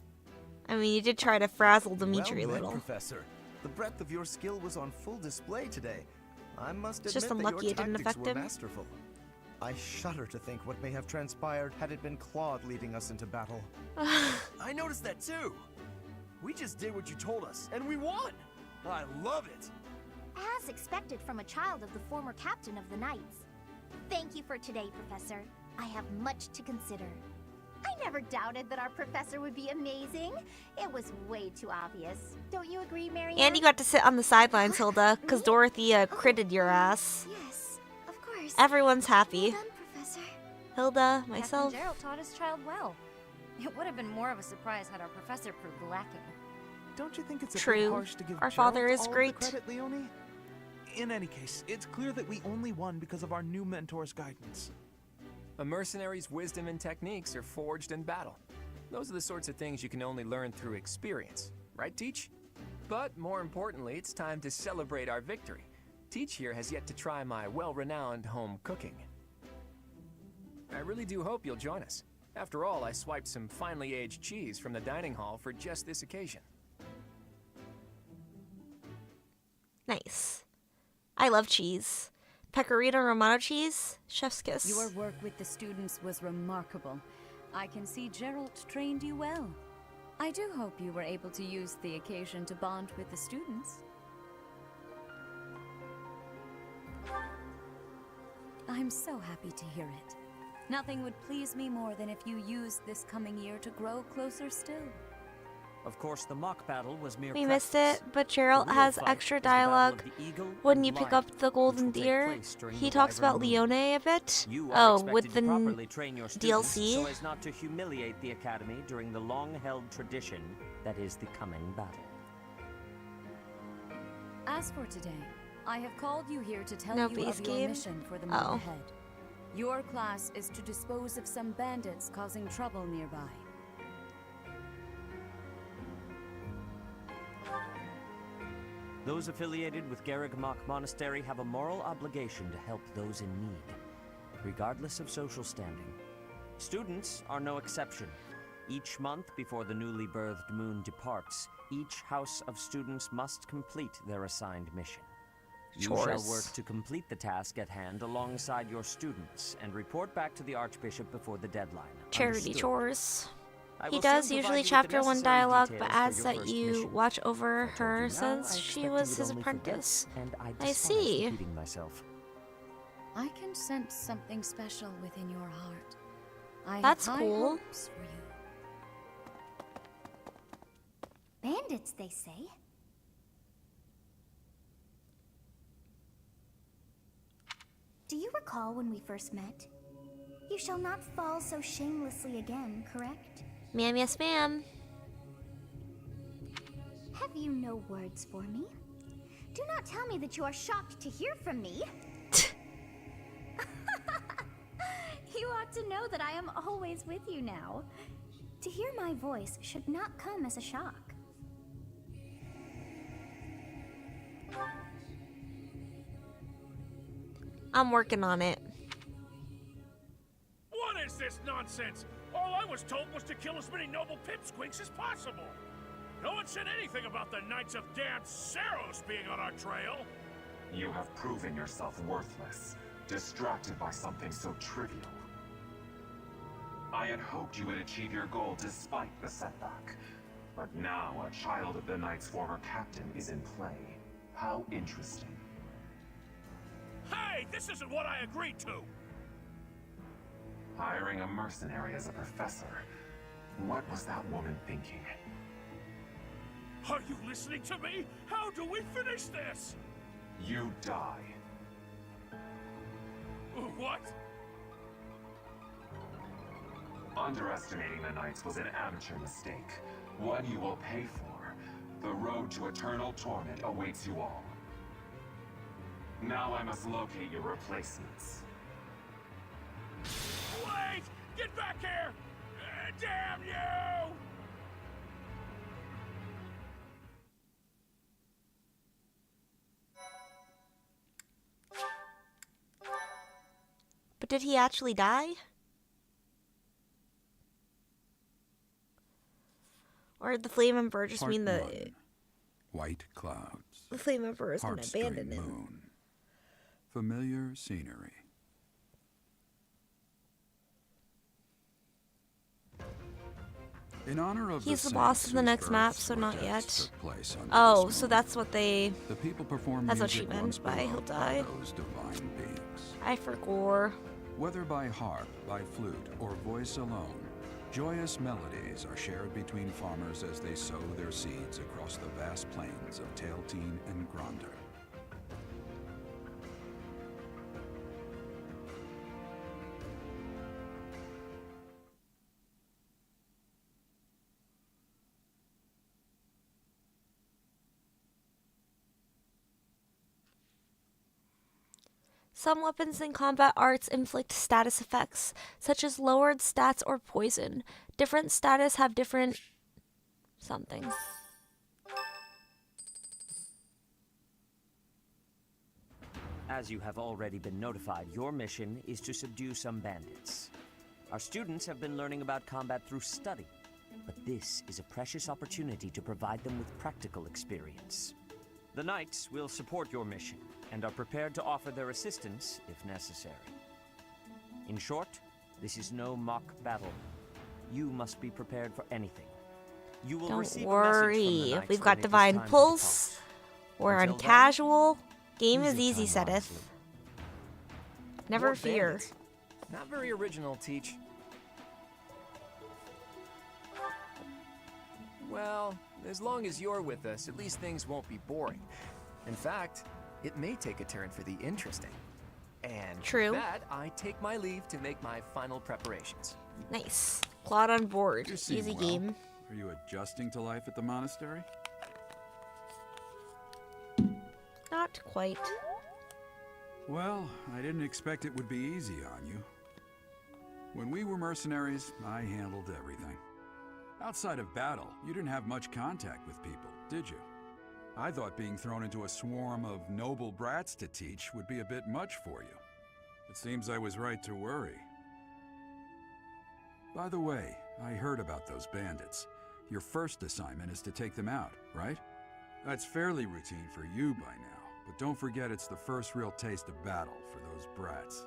[SPEAKER 1] I mean, you did try to frazzle Dimitri a
[SPEAKER 16] well
[SPEAKER 1] little.
[SPEAKER 16] met, Professor. The breadth of your skill was on full display today. I must admit
[SPEAKER 1] Just
[SPEAKER 16] that
[SPEAKER 1] unlucky
[SPEAKER 16] your
[SPEAKER 1] it didn't
[SPEAKER 16] tactics
[SPEAKER 1] affect
[SPEAKER 16] were
[SPEAKER 1] him.
[SPEAKER 16] masterful. I shudder to think what may have transpired had it been Claude leading us into battle.
[SPEAKER 21] I noticed that too. We just did what you told us, and we won. I love it.
[SPEAKER 3] As expected from a child of the former captain of the Knights. Thank you for today, Professor. I have much to consider. I never doubted that our professor would be amazing. It was way too obvious. Don't you agree, Mary?
[SPEAKER 1] And you got to sit on the sidelines, Hilda, because Dorothy critted your ass.
[SPEAKER 3] Yes, of course.
[SPEAKER 1] Everyone's happy.
[SPEAKER 3] Well done, Professor.
[SPEAKER 1] Hilda, myself.
[SPEAKER 5] Captain Gerald taught his child well. It would have been more of a surprise had our professor proved lacking.
[SPEAKER 9] Don't you think it's a bit
[SPEAKER 1] True.
[SPEAKER 9] harsh to give
[SPEAKER 1] Our
[SPEAKER 9] Gerald
[SPEAKER 1] father is
[SPEAKER 9] all of
[SPEAKER 1] great.
[SPEAKER 9] the credit, Leonie? In any case, it's clear that we only won because of our new mentor's guidance.
[SPEAKER 8] A mercenary's wisdom and techniques are forged in battle. Those are the sorts of things you can only learn through experience, right, Teach? But more importantly, it's time to celebrate our victory. Teach here has yet to try my well-renowned home cooking. I really do hope you'll join us. After all, I swiped some finely aged cheese from the dining hall for just this occasion.
[SPEAKER 1] Nice. I love cheese. Pecorino Romano cheese, chef's kiss.
[SPEAKER 11] Your work with the students was remarkable. I can see Gerald trained you well. I do hope you were able to use the occasion to bond with the students. I'm so happy to hear it. Nothing would please me more than if you used this coming year to grow closer still.
[SPEAKER 10] Of course, the mock battle was mere
[SPEAKER 1] We missed
[SPEAKER 10] practice.
[SPEAKER 1] it, but Gerald
[SPEAKER 10] The real
[SPEAKER 1] has
[SPEAKER 10] fight
[SPEAKER 1] extra
[SPEAKER 10] is the battle of
[SPEAKER 1] dialogue
[SPEAKER 10] the eagle
[SPEAKER 1] when
[SPEAKER 10] and
[SPEAKER 1] you pick
[SPEAKER 10] lion,
[SPEAKER 1] up the Golden
[SPEAKER 10] which will take
[SPEAKER 1] Deer.
[SPEAKER 10] place during
[SPEAKER 1] He
[SPEAKER 10] the
[SPEAKER 1] talks about
[SPEAKER 10] Wyvern
[SPEAKER 1] Leone
[SPEAKER 10] Moon.
[SPEAKER 1] a bit.
[SPEAKER 10] You are
[SPEAKER 1] Oh, with
[SPEAKER 10] expected
[SPEAKER 1] the
[SPEAKER 10] to properly train your students
[SPEAKER 1] DLC.
[SPEAKER 10] so as not to humiliate the academy during the long-held tradition that is the coming battle.
[SPEAKER 11] As for today, I have called you here to tell
[SPEAKER 1] No
[SPEAKER 11] you
[SPEAKER 1] base
[SPEAKER 11] of your
[SPEAKER 1] game?
[SPEAKER 11] mission for the month
[SPEAKER 1] Oh.
[SPEAKER 11] ahead. Your class is to dispose of some bandits causing trouble nearby.
[SPEAKER 10] Those affiliated with Garrigmach Monastery have a moral obligation to help those in need, regardless of social standing. Students are no exception. Each month before the newly birthed moon departs, each house of students must complete their assigned mission. You shall
[SPEAKER 1] Chores.
[SPEAKER 10] work to complete the task at hand alongside your students and report back to the Archbishop before the deadline.
[SPEAKER 1] Charity
[SPEAKER 10] Understood?
[SPEAKER 1] chores.
[SPEAKER 10] I
[SPEAKER 1] He
[SPEAKER 10] will
[SPEAKER 1] does
[SPEAKER 10] soon
[SPEAKER 1] usually
[SPEAKER 10] provide you with the
[SPEAKER 1] chapter 1
[SPEAKER 10] necessary
[SPEAKER 1] dialogue, but
[SPEAKER 10] details for
[SPEAKER 1] adds
[SPEAKER 10] your
[SPEAKER 1] that
[SPEAKER 10] first
[SPEAKER 1] you
[SPEAKER 10] mission.
[SPEAKER 1] watch over
[SPEAKER 10] I told
[SPEAKER 1] her
[SPEAKER 10] you now,
[SPEAKER 1] since
[SPEAKER 10] I
[SPEAKER 1] she
[SPEAKER 10] expected
[SPEAKER 1] was
[SPEAKER 10] you'd
[SPEAKER 1] his
[SPEAKER 10] only forget,
[SPEAKER 1] apprentice.
[SPEAKER 10] and I
[SPEAKER 1] I
[SPEAKER 10] despise
[SPEAKER 1] see.
[SPEAKER 10] repeating myself.
[SPEAKER 11] I can sense something special within your heart. I
[SPEAKER 1] That's
[SPEAKER 11] have high
[SPEAKER 1] cool.
[SPEAKER 11] hopes for you.
[SPEAKER 3] Bandits, they say. Do you recall when we first met? You shall not fall so shamelessly again, correct?
[SPEAKER 1] Ma'am, yes, ma'am.
[SPEAKER 3] Have you no words for me? Do not tell me that you are shocked to hear from me. You ought to know that I am always with you now. To hear my voice should not come as a shock.
[SPEAKER 1] I'm working on it.
[SPEAKER 19] What is this nonsense? All I was told was to kill as many noble pipsqueaks as possible. No one said anything about the Knights of Damned Saros being on our trail.
[SPEAKER 20] You have proven yourself worthless, distracted by something so trivial. I had hoped you would achieve your goal despite the setback. But now a child of the Knight's former captain is in play. How interesting.
[SPEAKER 19] Hey, this isn't what I agreed to!
[SPEAKER 20] Hiring a mercenary as a professor. What was that woman thinking?
[SPEAKER 19] Are you listening to me? How do we finish this?
[SPEAKER 20] You die.
[SPEAKER 19] What?
[SPEAKER 20] Underestimating the Knights was an amateur mistake. One you will pay for. The road to eternal torment awaits you all. Now I must locate your replacements.
[SPEAKER 19] Wait! Get back here! Damn you!
[SPEAKER 1] But did he actually die? Or did the Flame Emperor just mean the...
[SPEAKER 13] White clouds.
[SPEAKER 1] The Flame Emperor is going to abandon him.
[SPEAKER 13] Moon. Familiar scenery. In honor of
[SPEAKER 1] He's the boss of the next map, so not yet.
[SPEAKER 13] Oh,
[SPEAKER 1] so that's what they...
[SPEAKER 13] The people perform
[SPEAKER 1] that's what she meant by he'll die.
[SPEAKER 13] Those divine beings.
[SPEAKER 1] I forgot.
[SPEAKER 13] Whether by harp, by flute, or voice alone, joyous melodies are shared between farmers as they sow their seeds across the vast plains of Tailteen and Gronder.
[SPEAKER 1] Some weapons and combat arts inflict status effects, such as lowered stats or poison. Different status have different something.
[SPEAKER 10] As you have already been notified, your mission is to subdue some bandits. Our students have been learning about combat through study, but this is a precious opportunity to provide them with practical experience. The Knights will support your mission and are prepared to offer their assistance if necessary. In short, this is no mock battle. You must be prepared for anything. You will receive a message from the Knights
[SPEAKER 1] We've
[SPEAKER 10] when
[SPEAKER 1] got
[SPEAKER 10] it is
[SPEAKER 1] Divine
[SPEAKER 10] time to
[SPEAKER 1] Pulse.
[SPEAKER 10] depart.
[SPEAKER 1] We're on
[SPEAKER 10] Until then,
[SPEAKER 1] casual. Game
[SPEAKER 10] use
[SPEAKER 1] is
[SPEAKER 10] your
[SPEAKER 1] easy,
[SPEAKER 10] time
[SPEAKER 1] Sedith.
[SPEAKER 10] wisely.
[SPEAKER 1] Never
[SPEAKER 8] More
[SPEAKER 1] fear.
[SPEAKER 8] bandits. Not very original, Teach. Well, as long as you're with us, at least things won't be boring. In fact, it may take a turn for the interesting. And
[SPEAKER 1] True.
[SPEAKER 8] with that, I take my leave to make my final preparations.
[SPEAKER 1] Nice. Plot on board.
[SPEAKER 13] You seem
[SPEAKER 1] Easy
[SPEAKER 13] well.
[SPEAKER 1] game.
[SPEAKER 13] Are you adjusting to life at the monastery?
[SPEAKER 1] Not quite.
[SPEAKER 13] Well, I didn't expect it would be easy on you. When we were mercenaries, I handled everything. Outside of battle, you didn't have much contact with people, did you? I thought being thrown into a swarm of noble brats to teach would be a bit much for you. It seems I was right to worry. By the way, I heard about those bandits. Your first assignment is to take them out, right? That's fairly routine for you by now, but don't forget it's the first real taste of battle for those brats.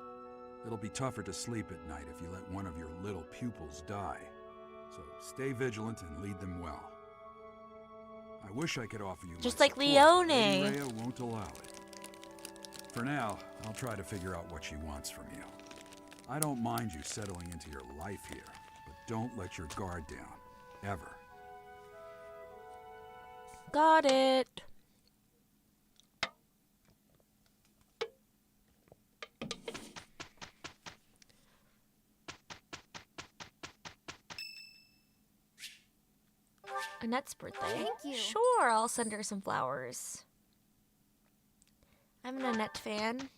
[SPEAKER 13] It'll be tougher to sleep at night if you let one of your little pupils die. So stay vigilant and lead them well. I wish I could offer you
[SPEAKER 1] Just
[SPEAKER 13] my
[SPEAKER 1] like
[SPEAKER 13] support,
[SPEAKER 1] Leone.
[SPEAKER 13] but Lady Rhea won't allow it. For now, I'll try to figure out what she wants from you. I don't mind you settling into your life here, but don't let your guard down, ever.
[SPEAKER 1] Got it. Annette's birthday.
[SPEAKER 2] Thank you.
[SPEAKER 1] Sure, I'll send her some flowers. I'm an Annette fan.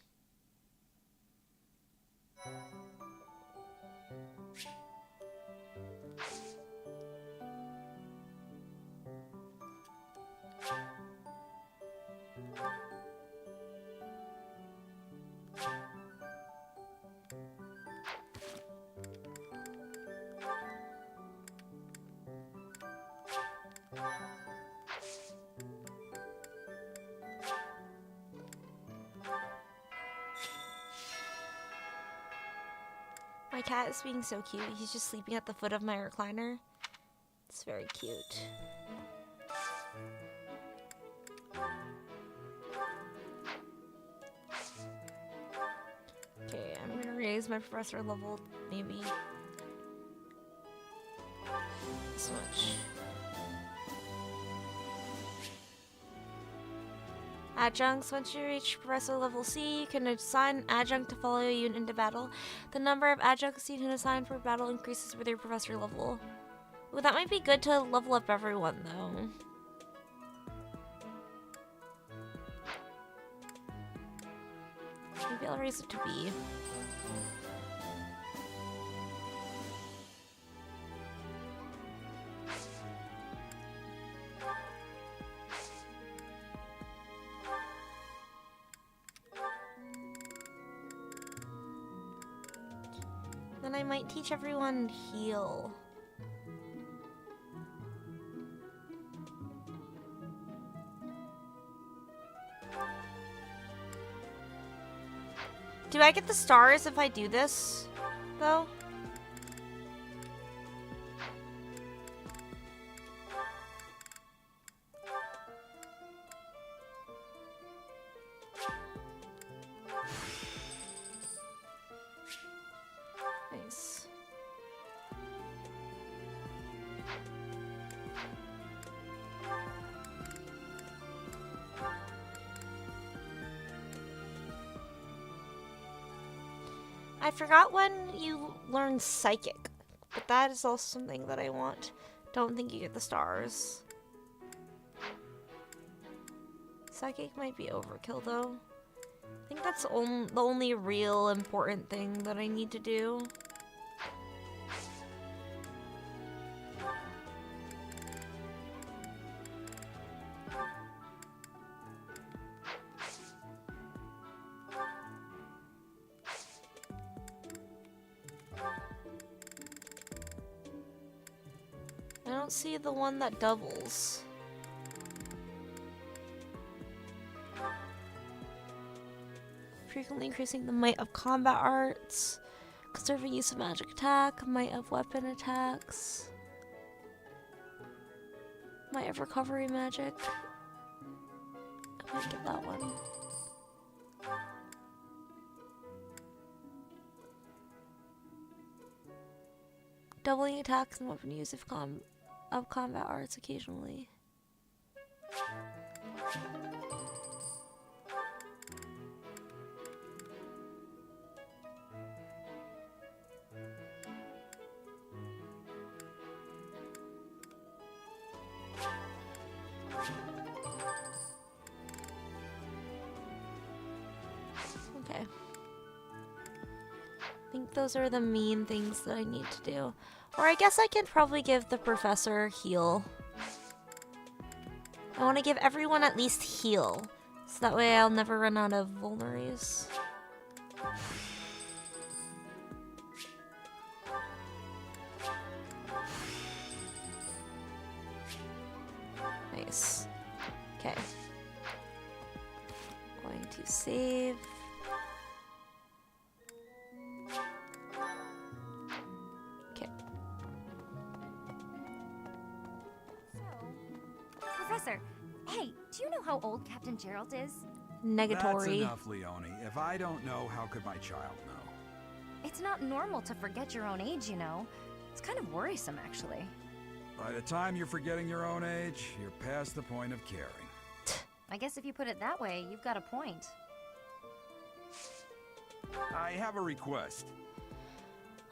[SPEAKER 1] My cat is being so cute. He's just sleeping at the foot of my recliner. It's very cute. Okay, I'm gonna raise my professor level maybe this much. Adjuncts. Once you reach Professor level C, you can assign an adjunct to follow a unit into battle. The number of adjuncts you can assign for battle increases with your Professor level. Ooh, that might be good to level up everyone, though. Maybe I'll raise it to B. Then I might teach everyone heal. Do I get the stars if I do this, though? Nice. I forgot when you learn Psychic, but that is also something that I want. Don't think you get the stars. Psychic might be overkill though. I think that's the only real important thing that I need to do. I don't see the one that doubles. Frequently increasing the might of combat arts, conserving use of magic attack, might of weapon attacks, might of recovery magic. I might get that one. Doubling attacks and weapon use of combat arts occasionally. Okay. I think those are the main things that I need to do. Or I guess I can probably give the professor heal. I want to give everyone at least heal. So that way I'll never run out of vulneraries. Nice. Okay. Going to save.
[SPEAKER 5] Professor, hey, do you know how old Captain Gerald is?
[SPEAKER 1] Negatory.
[SPEAKER 13] That's enough, Leonie. If I don't know, how could my child know?
[SPEAKER 5] It's not normal to forget your own age, you know. It's kind of worrisome, actually.
[SPEAKER 13] By the time you're forgetting your own age, you're past the point of caring.
[SPEAKER 5] I guess if you put it that way, you've got a point.
[SPEAKER 13] I have a request.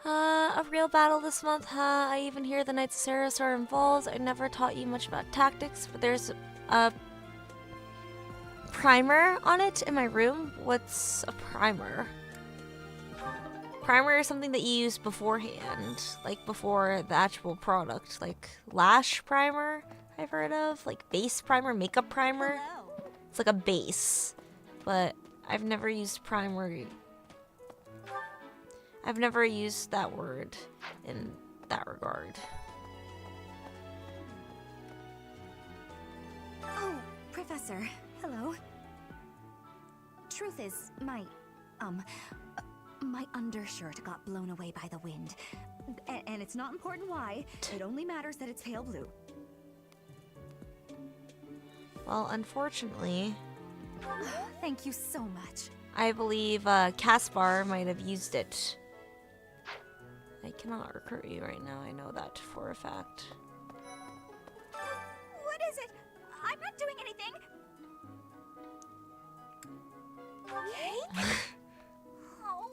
[SPEAKER 1] A real battle this month, huh? I even hear the Knights of Saros are involved. I never taught you much about tactics, but there's a primer on it in my room. What's a primer? Primer is something that you use beforehand, like before the actual product, like lash primer I've heard of, like base primer, makeup primer. It's like a base, but I've never used primer. I've never used that word in that regard.
[SPEAKER 5] Oh, Professor, hello. Truth is, my undershirt got blown away by the wind. And it's not important why, it only matters that it's pale blue.
[SPEAKER 1] Well, unfortunately...
[SPEAKER 5] Thank you so much.
[SPEAKER 1] I believe Caspar might have used it. I cannot recruit you right now, I know that for a fact.
[SPEAKER 2] What is it? I'm not doing anything. Oh,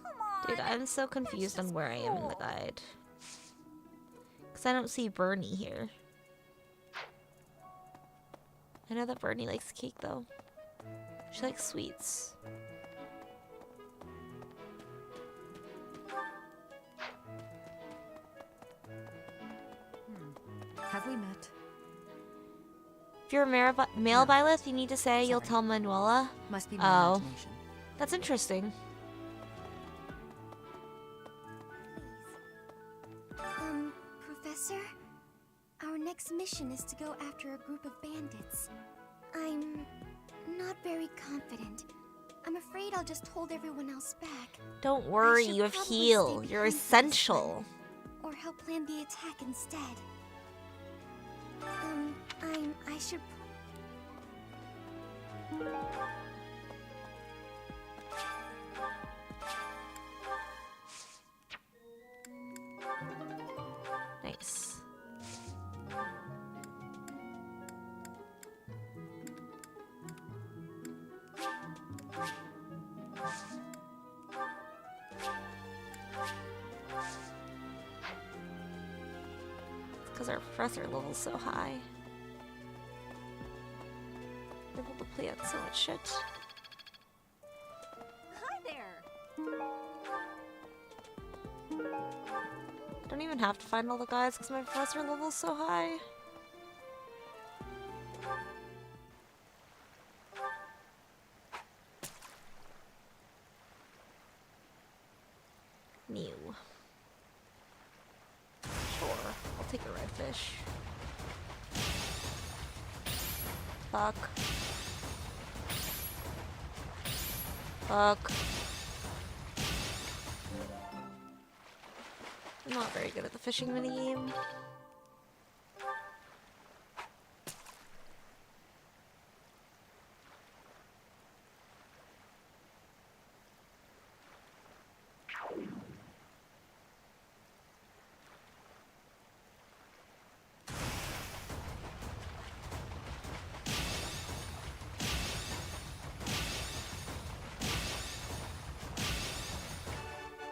[SPEAKER 2] come on.
[SPEAKER 1] Dude, I'm so confused on where I am in the guide. Because Because I don't see Bernie here. I know that Bernie likes cake though. She likes sweets.
[SPEAKER 14] Have we met?
[SPEAKER 1] If you're a male Byleth, you need to say you'll tell Manuela.
[SPEAKER 14] Must be my imagination.
[SPEAKER 1] That's interesting.
[SPEAKER 3] Professor? Our next mission is to go after a group of bandits. I'm not very confident. I'm afraid I'll just hold everyone else back.
[SPEAKER 1] Don't worry,
[SPEAKER 3] I should
[SPEAKER 1] you have
[SPEAKER 3] probably
[SPEAKER 1] heal.
[SPEAKER 3] stay
[SPEAKER 1] You're
[SPEAKER 3] behind for this
[SPEAKER 1] essential.
[SPEAKER 3] one, or help plan the attack instead. I should...
[SPEAKER 1] Nice. Because our professor level's so high. We're able to play out so much shit.
[SPEAKER 5] Hi there.
[SPEAKER 1] I don't even have to find all the guys because my professor level's so high. New. Sure, I'll take a redfish. Fuck. Fuck. I'm not very good at the fishing minigame.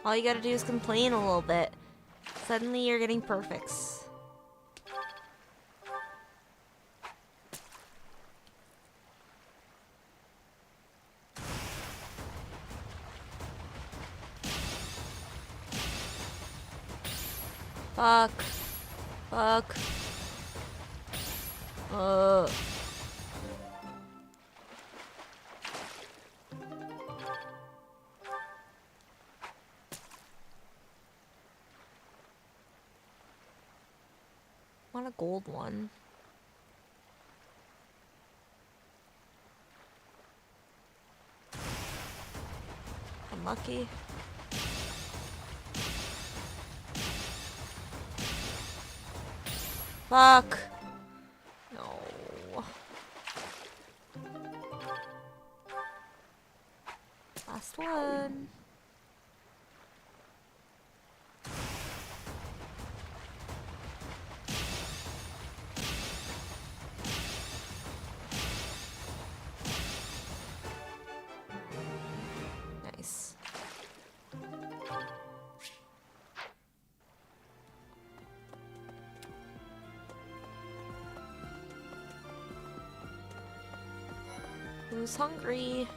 [SPEAKER 1] All you gotta do is complain a little bit. Suddenly you're getting perfects. Fuck. Fuck. Want a gold one. Unlucky. Fuck. No. Last one. Nice. Who's hungry?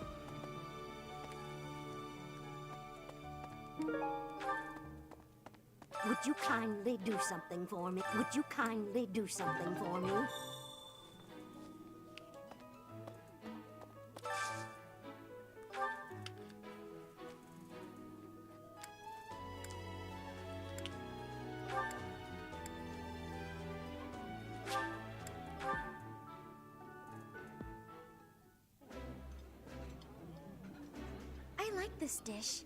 [SPEAKER 7] Would you kindly do something for me? Would you kindly do something for me?
[SPEAKER 3] I like this dish.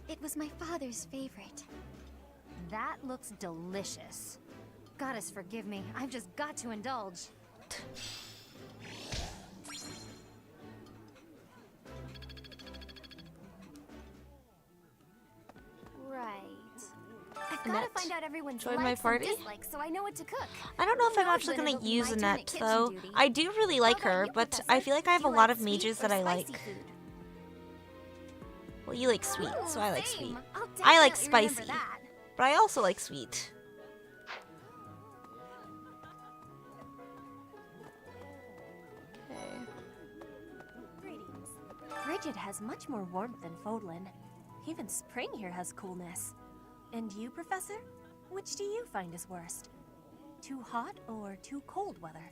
[SPEAKER 3] It was my father's favorite.
[SPEAKER 5] That looks delicious. Goddess forgive me, I've just got to indulge.
[SPEAKER 2] Right.
[SPEAKER 3] I've
[SPEAKER 1] Annette,
[SPEAKER 3] got to find out everyone's
[SPEAKER 1] join my
[SPEAKER 3] likes
[SPEAKER 1] party?
[SPEAKER 3] and dislikes so I know what to cook.
[SPEAKER 1] I don't know if I'm
[SPEAKER 3] Who
[SPEAKER 1] actually
[SPEAKER 3] knows when
[SPEAKER 1] gonna
[SPEAKER 3] it'll be
[SPEAKER 1] use
[SPEAKER 3] my turn at
[SPEAKER 1] Annette
[SPEAKER 3] kitchen
[SPEAKER 1] though.
[SPEAKER 3] duty.
[SPEAKER 1] I do really like
[SPEAKER 3] How about
[SPEAKER 1] her,
[SPEAKER 3] you,
[SPEAKER 1] but
[SPEAKER 3] Professor?
[SPEAKER 1] I feel like I have
[SPEAKER 3] Do
[SPEAKER 1] a
[SPEAKER 3] you
[SPEAKER 1] lot
[SPEAKER 3] like
[SPEAKER 1] of
[SPEAKER 3] sweet
[SPEAKER 1] mages
[SPEAKER 3] or
[SPEAKER 1] that I like.
[SPEAKER 3] spicy food?
[SPEAKER 1] Well, you like sweet, so I like
[SPEAKER 3] Same.
[SPEAKER 1] sweet.
[SPEAKER 3] I'll
[SPEAKER 1] I like
[SPEAKER 3] definitely remember
[SPEAKER 1] spicy,
[SPEAKER 3] that.
[SPEAKER 1] but I also like sweet.
[SPEAKER 17] Bridget has much more warmth than Fodlan. Even spring here has coolness. And you, Professor? Which do you find is worst? Too hot or too cold weather?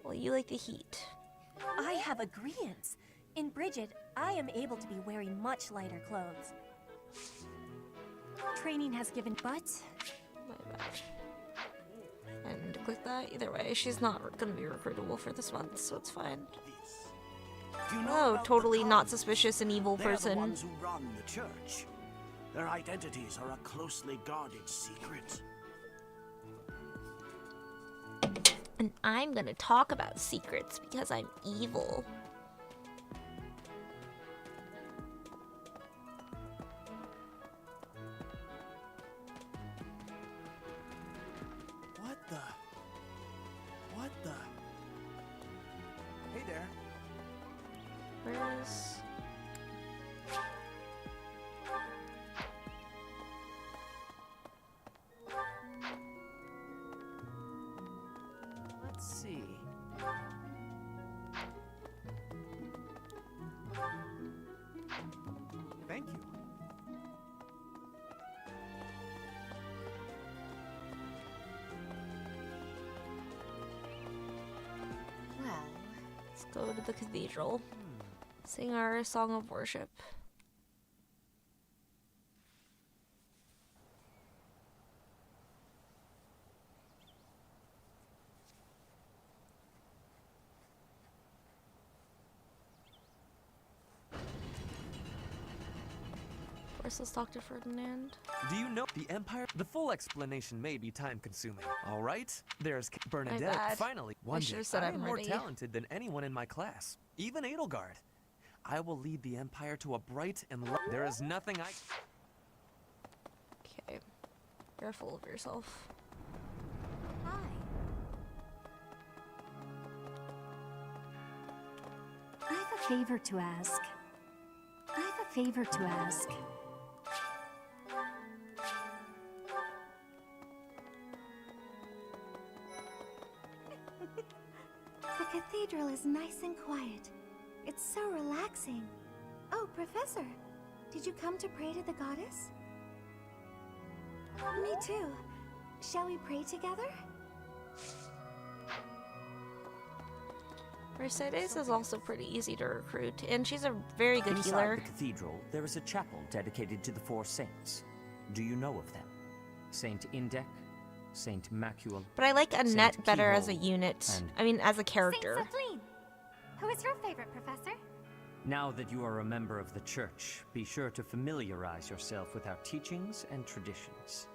[SPEAKER 1] Well, you like the heat.
[SPEAKER 17] I have agreeance. In Bridget, I am able to be wearing much lighter clothes. Training has given, but...
[SPEAKER 1] My bad. And to click that, either way, she's not going to be recruitable for this month, so it's fine. Oh, totally not suspicious and evil person.
[SPEAKER 12] They're the ones who run the church. Their identities are a closely guarded secret.
[SPEAKER 1] And I'm gonna talk about secrets because I'm evil.
[SPEAKER 16] What the? What the? Hey there.
[SPEAKER 1] Where's...
[SPEAKER 10] Let's see.
[SPEAKER 16] Thank you.
[SPEAKER 1] Well, let's go to the cathedral. Sing our song of worship. First, let's talk to Ferdinand.
[SPEAKER 9] Do you know the Empire? The full explanation may be time-consuming. All right, there's Bernadette.
[SPEAKER 1] bad.
[SPEAKER 9] Finally,
[SPEAKER 1] I
[SPEAKER 9] one
[SPEAKER 1] should've
[SPEAKER 9] day,
[SPEAKER 1] said
[SPEAKER 9] I
[SPEAKER 1] I'm
[SPEAKER 9] am more
[SPEAKER 1] ready.
[SPEAKER 9] talented than anyone in my class, even Edelgard. I will lead the Empire to a bright and there is nothing I.
[SPEAKER 1] Okay, you're full of yourself.
[SPEAKER 3] Hi. I have a favor to ask. The cathedral is nice and quiet. It's so relaxing. Oh, Professor, did you come to pray to the goddess? Me too. Shall we pray together?
[SPEAKER 1] Mercedes is also pretty easy to recruit, and she's a very good
[SPEAKER 10] Inside
[SPEAKER 1] healer.
[SPEAKER 10] the cathedral, there is a chapel dedicated to the four saints. Do you know of them? Saint Indec, Saint Macul.
[SPEAKER 1] But I like Annette
[SPEAKER 10] Saint
[SPEAKER 1] better as a
[SPEAKER 10] Keyhole,
[SPEAKER 1] unit.
[SPEAKER 10] and-
[SPEAKER 1] I mean, as a character.
[SPEAKER 2] Saint Celine. Who is your favorite, Professor?
[SPEAKER 10] Now that you are a member of the church, be sure to familiarize yourself with our teachings and traditions.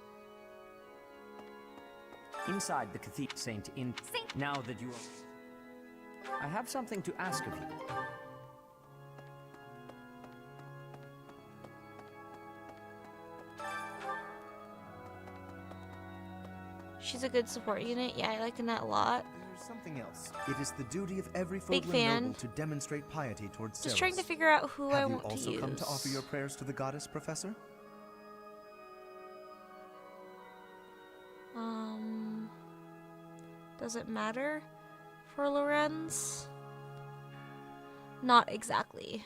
[SPEAKER 10] Inside the cathedral, Saint In. Now that you are. I have something to ask of you.
[SPEAKER 1] She's a good support unit. Yeah, I like Annette a lot.
[SPEAKER 16] There's something else. It is the duty of every
[SPEAKER 1] Big
[SPEAKER 16] Fodlan
[SPEAKER 1] fan.
[SPEAKER 16] noble to demonstrate piety towards
[SPEAKER 1] Just
[SPEAKER 16] Ceres.
[SPEAKER 1] trying to figure out who I
[SPEAKER 16] Have you
[SPEAKER 1] want to
[SPEAKER 16] also
[SPEAKER 1] use.
[SPEAKER 16] come to offer your prayers to the goddess, Professor?
[SPEAKER 1] Does it matter for Lorenz? Not exactly.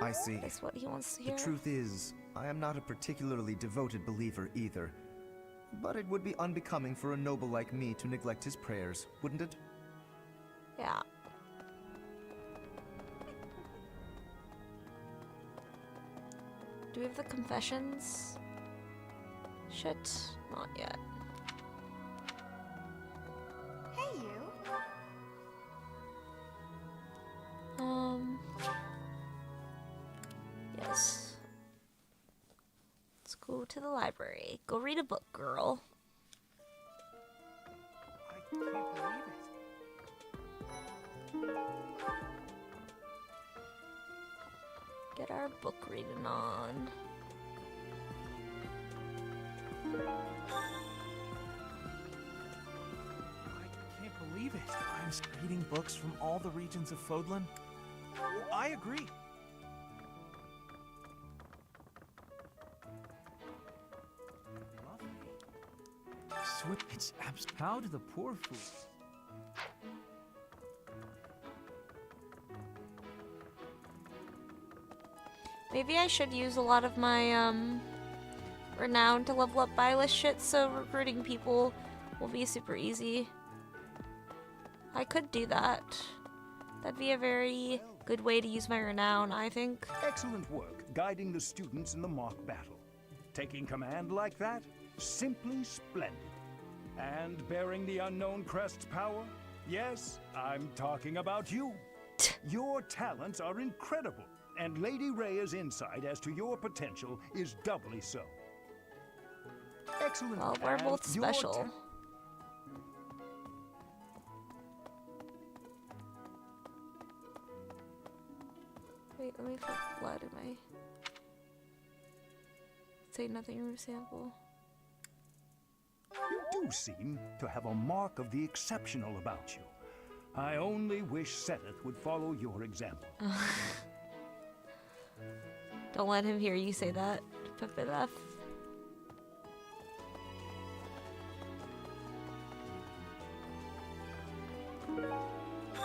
[SPEAKER 16] I see.
[SPEAKER 1] That's what he wants to
[SPEAKER 16] The
[SPEAKER 1] hear.
[SPEAKER 16] truth is, I am not a particularly devoted believer either. But it would be unbecoming for a noble like me to neglect his prayers, wouldn't it?
[SPEAKER 1] Yeah. Do we have the confessions? Shit, not yet.
[SPEAKER 2] Hey, you.
[SPEAKER 1] Yes. Let's go to the library. Go read a book, girl.
[SPEAKER 16] I can't believe it.
[SPEAKER 1] Get our book reading on.
[SPEAKER 16] I can't believe it. I'm reading books from all the regions of Fodlan. I agree.
[SPEAKER 22] It's how do the poor fool?
[SPEAKER 1] Maybe I should use a lot of my renown to level up buy list shit, so recruiting people will be super easy. I could do that. That'd be a very good way to use my renown, I think.
[SPEAKER 4] Excellent work guiding the students in the mock battle. Taking command like that? Simply splendid. And bearing the unknown crest's power? Yes, I'm talking about you. Your talents are incredible, and Lady Rhea's insight as to your potential is doubly so. Excellent.
[SPEAKER 1] Well, we're both special. Wait, let me put blood in my... Say nothing, remove sample.
[SPEAKER 4] You do seem to have a mark of the exceptional about you. I only wish Seth would follow your example.
[SPEAKER 1] Don't let him hear you say that, Pepidef.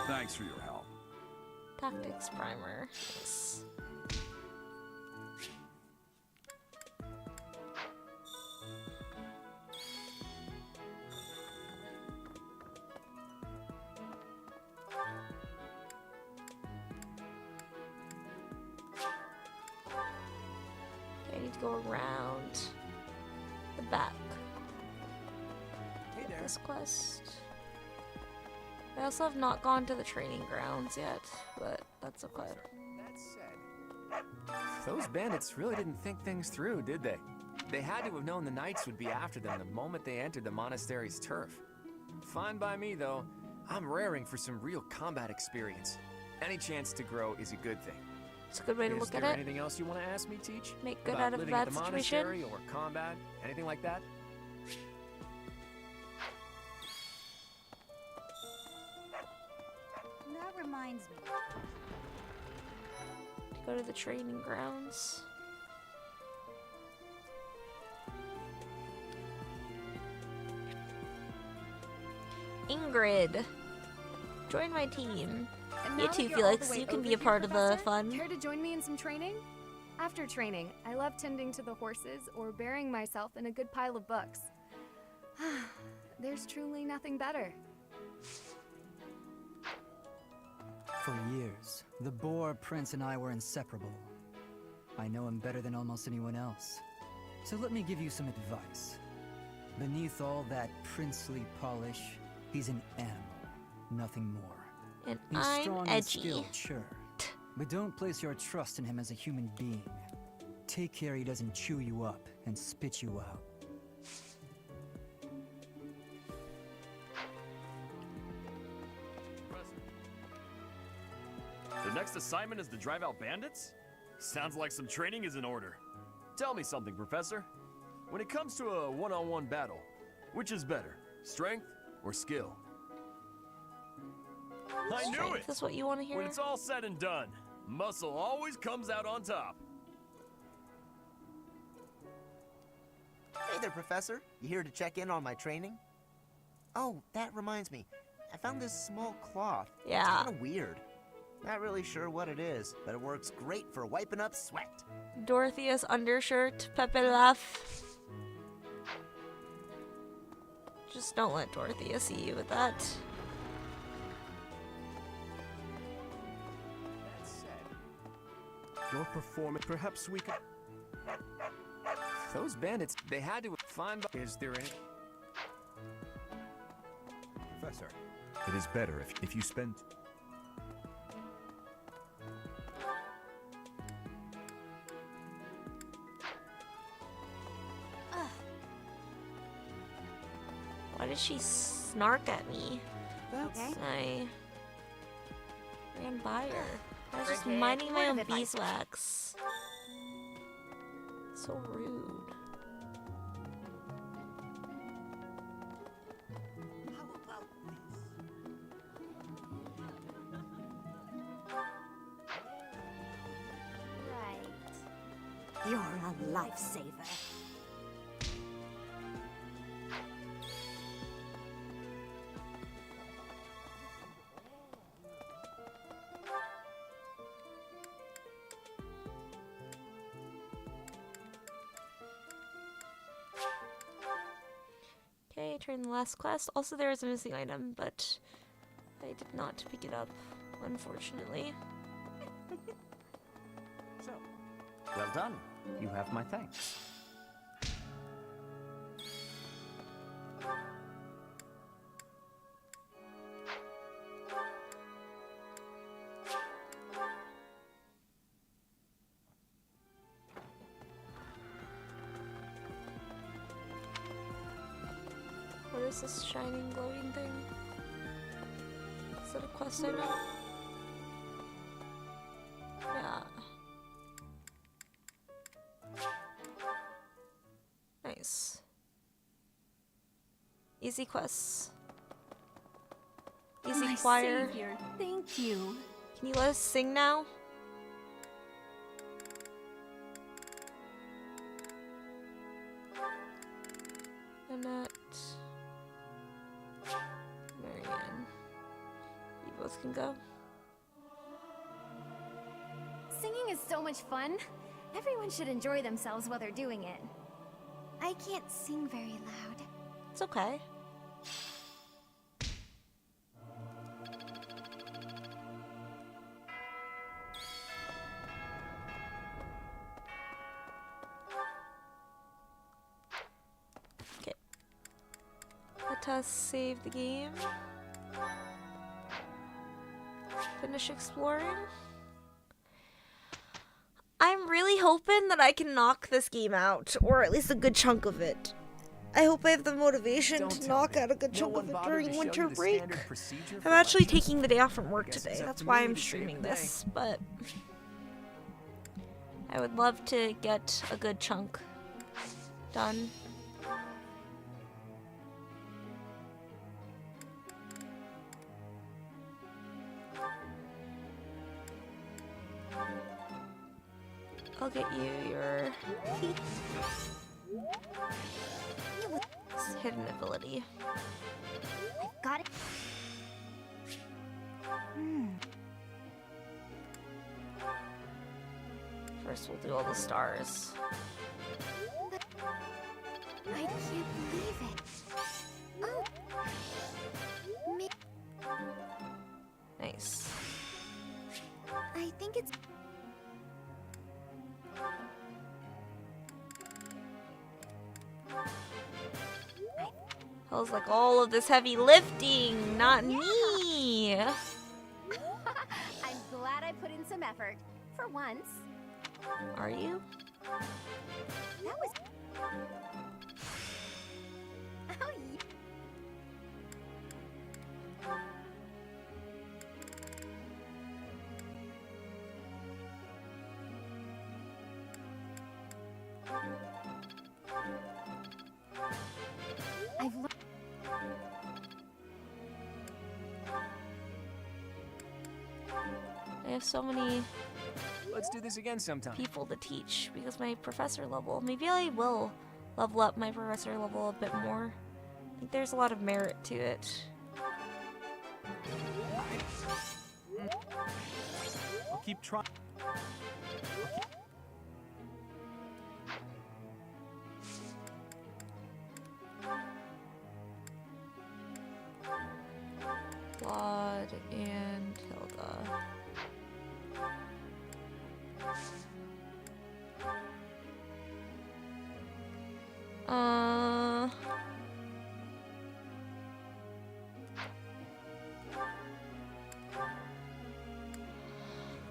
[SPEAKER 13] Thanks for your help.
[SPEAKER 1] Tactics primer. Yes. Okay, I need to go around the back.
[SPEAKER 8] Hey there.
[SPEAKER 1] This quest. I also have not gone to the training grounds yet, but that's okay.
[SPEAKER 8] That said, those bandits really didn't think things through, did they? They had to have known the knights would be after them the moment they entered the monastery's turf. Fine by me, though. I'm raring for some real combat experience. Any chance to grow is a good thing.
[SPEAKER 1] It's a good way to look at
[SPEAKER 8] Is there
[SPEAKER 1] it.
[SPEAKER 8] anything else you want to ask me, Teach?
[SPEAKER 1] Make good
[SPEAKER 8] About
[SPEAKER 1] out of a
[SPEAKER 8] living at
[SPEAKER 1] bad
[SPEAKER 8] the
[SPEAKER 1] situation.
[SPEAKER 8] monastery or combat? Anything like that?
[SPEAKER 5] That reminds me.
[SPEAKER 1] To go to the training grounds. Ingrid, join my team.
[SPEAKER 14] And
[SPEAKER 1] You
[SPEAKER 14] now
[SPEAKER 1] too,
[SPEAKER 14] that you're all the
[SPEAKER 1] Felix.
[SPEAKER 14] way
[SPEAKER 1] You can
[SPEAKER 14] over
[SPEAKER 1] be a
[SPEAKER 14] here,
[SPEAKER 1] part of the
[SPEAKER 14] Professor,
[SPEAKER 1] fun.
[SPEAKER 14] Care to join me in some training? After training, I love tending to the horses or burying myself in a good pile of books. There's truly nothing better.
[SPEAKER 18] For years, the Boar Prince and I were inseparable. I know him better than almost anyone else. So let me give you some advice. Beneath all that princely polish, he's an animal, nothing more.
[SPEAKER 1] And
[SPEAKER 18] He's
[SPEAKER 1] I'm
[SPEAKER 18] strong and
[SPEAKER 1] edgy.
[SPEAKER 18] skilled, sure. But don't place your trust in him as a human being. Take care he doesn't chew you up and spit you out.
[SPEAKER 21] The next assignment is to drive out bandits? Sounds like some training is in order. Tell me something, Professor. When it comes to a one-on-one battle, which is better, strength or skill? I knew
[SPEAKER 1] Strength
[SPEAKER 21] it!
[SPEAKER 1] is what you want to hear?
[SPEAKER 21] When it's all said and done, muscle always comes out on top.
[SPEAKER 23] Hey there, Professor. You here to check in on my training? Oh, that reminds me. I found this small cloth.
[SPEAKER 1] Yeah.
[SPEAKER 23] It's kind of weird. Not really sure what it is, but it works great for wiping up sweat.
[SPEAKER 1] Dorothea's undershirt, Pepe Laugh. Just don't let Dorothea see you with that.
[SPEAKER 4] Your performance, perhaps we could...
[SPEAKER 8] Those bandits, they had to find... Is there any...
[SPEAKER 4] Professor, it is better if you spent...
[SPEAKER 1] Why did she snark at me?
[SPEAKER 17] Okay.
[SPEAKER 1] I ran by her. I was just
[SPEAKER 17] Bridget,
[SPEAKER 1] minding my
[SPEAKER 17] word
[SPEAKER 1] own
[SPEAKER 17] of advice.
[SPEAKER 1] beeswax. So rude.
[SPEAKER 7] Right. You're a lifesaver.
[SPEAKER 1] Turn the last quest. Also, there is a missing item, but I did not pick it up, unfortunately.
[SPEAKER 10] So, well done. You have my thanks.
[SPEAKER 1] What is this shining, glowing thing? Is that a quest item? Yeah. Nice. Easy quests. Easy
[SPEAKER 17] My
[SPEAKER 1] choir.
[SPEAKER 17] savior, thank you.
[SPEAKER 1] Can you let us sing now? Annette. Marianne. You both can go.
[SPEAKER 5] Singing is so much fun. Everyone should enjoy themselves while they're doing it.
[SPEAKER 3] I can't sing very loud.
[SPEAKER 1] It's okay. Okay. Let us save the game. Finish exploring. I'm really hoping that I can knock this game out, or at least a good chunk of it. I hope I have the motivation to knock out a good chunk of it during winter break. I'm actually taking the day off from work today. That's why I'm streaming this, but I would love to get a good chunk done. I'll get you your hidden ability.
[SPEAKER 5] Got it.
[SPEAKER 1] First, we'll do all the stars.
[SPEAKER 3] I can't believe it. Oh.
[SPEAKER 1] Nice.
[SPEAKER 3] I think it's...
[SPEAKER 1] I was like, all of this heavy lifting, not me.
[SPEAKER 5] I'm glad I put in some effort. For once.
[SPEAKER 1] Are you?
[SPEAKER 5] That was... Oh, yeah. I've learned...
[SPEAKER 1] I have so many
[SPEAKER 8] Let's do this again sometime.
[SPEAKER 1] people to teach because my professor level. Maybe I will level up my professor level a bit more. I think there's a lot of merit to it.
[SPEAKER 9] I'll keep trying.
[SPEAKER 1] Claude and Hilda.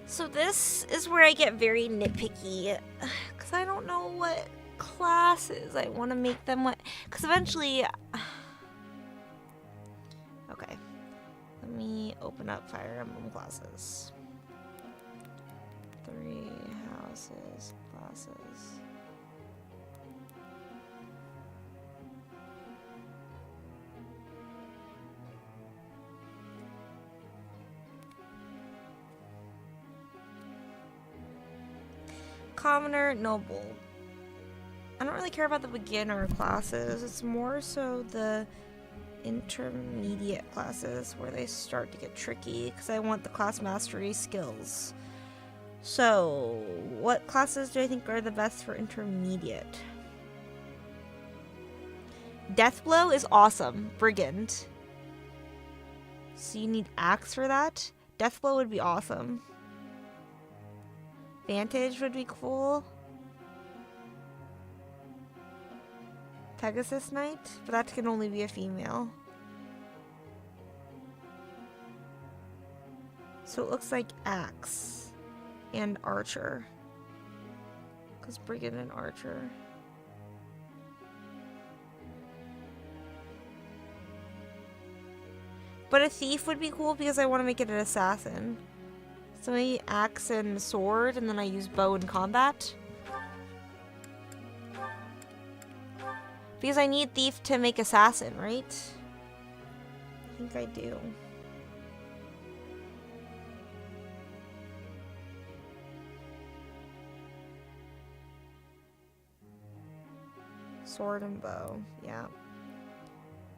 [SPEAKER 1] So this is where I get very nitpicky, because I don't know what classes I want to make them what, because eventually, okay, let me open up Fire Emblem classes. ThreeHouses classes. Commoner, Noble. I don't really care about the beginner classes. It's more so the intermediate classes where they start to get tricky because I want the class mastery skills. So, what classes do I think are the best for intermediate? Deathblow is awesome. Brigand. So you need axe for that? Deathblow would be awesome. Vantage would be cool. Pegasus Knight? But that can only be a female. So it looks like axe and archer. Because brigand and archer. But a thief would be cool because I want to make it an assassin. So maybe axe and sword, and then I use bow in combat. Because I need thief to make assassin, right? I think I do. Sword and bow, yeah.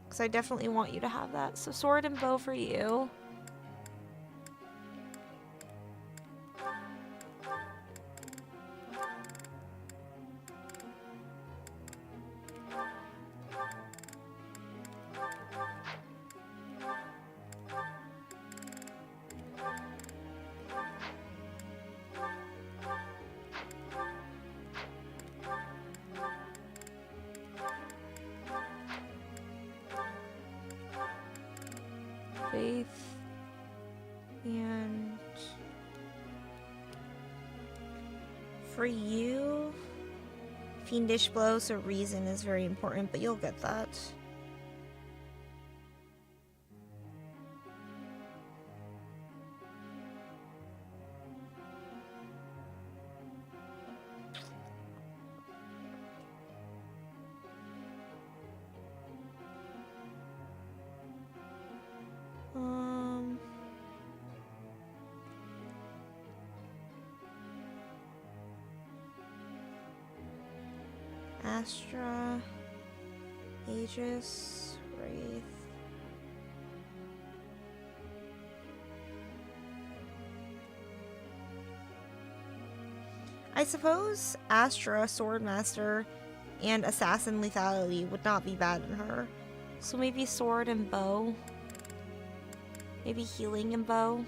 [SPEAKER 1] Because I definitely want you to have that. So sword and bow for you. Faith and for you, fiendish blow, so reason is very important, but you'll get that. Astra, Aegis, Wraith. I suppose Astra, Swordmaster, and Assassin Lethality would not be bad in her. So maybe sword and bow. Maybe healing and bow.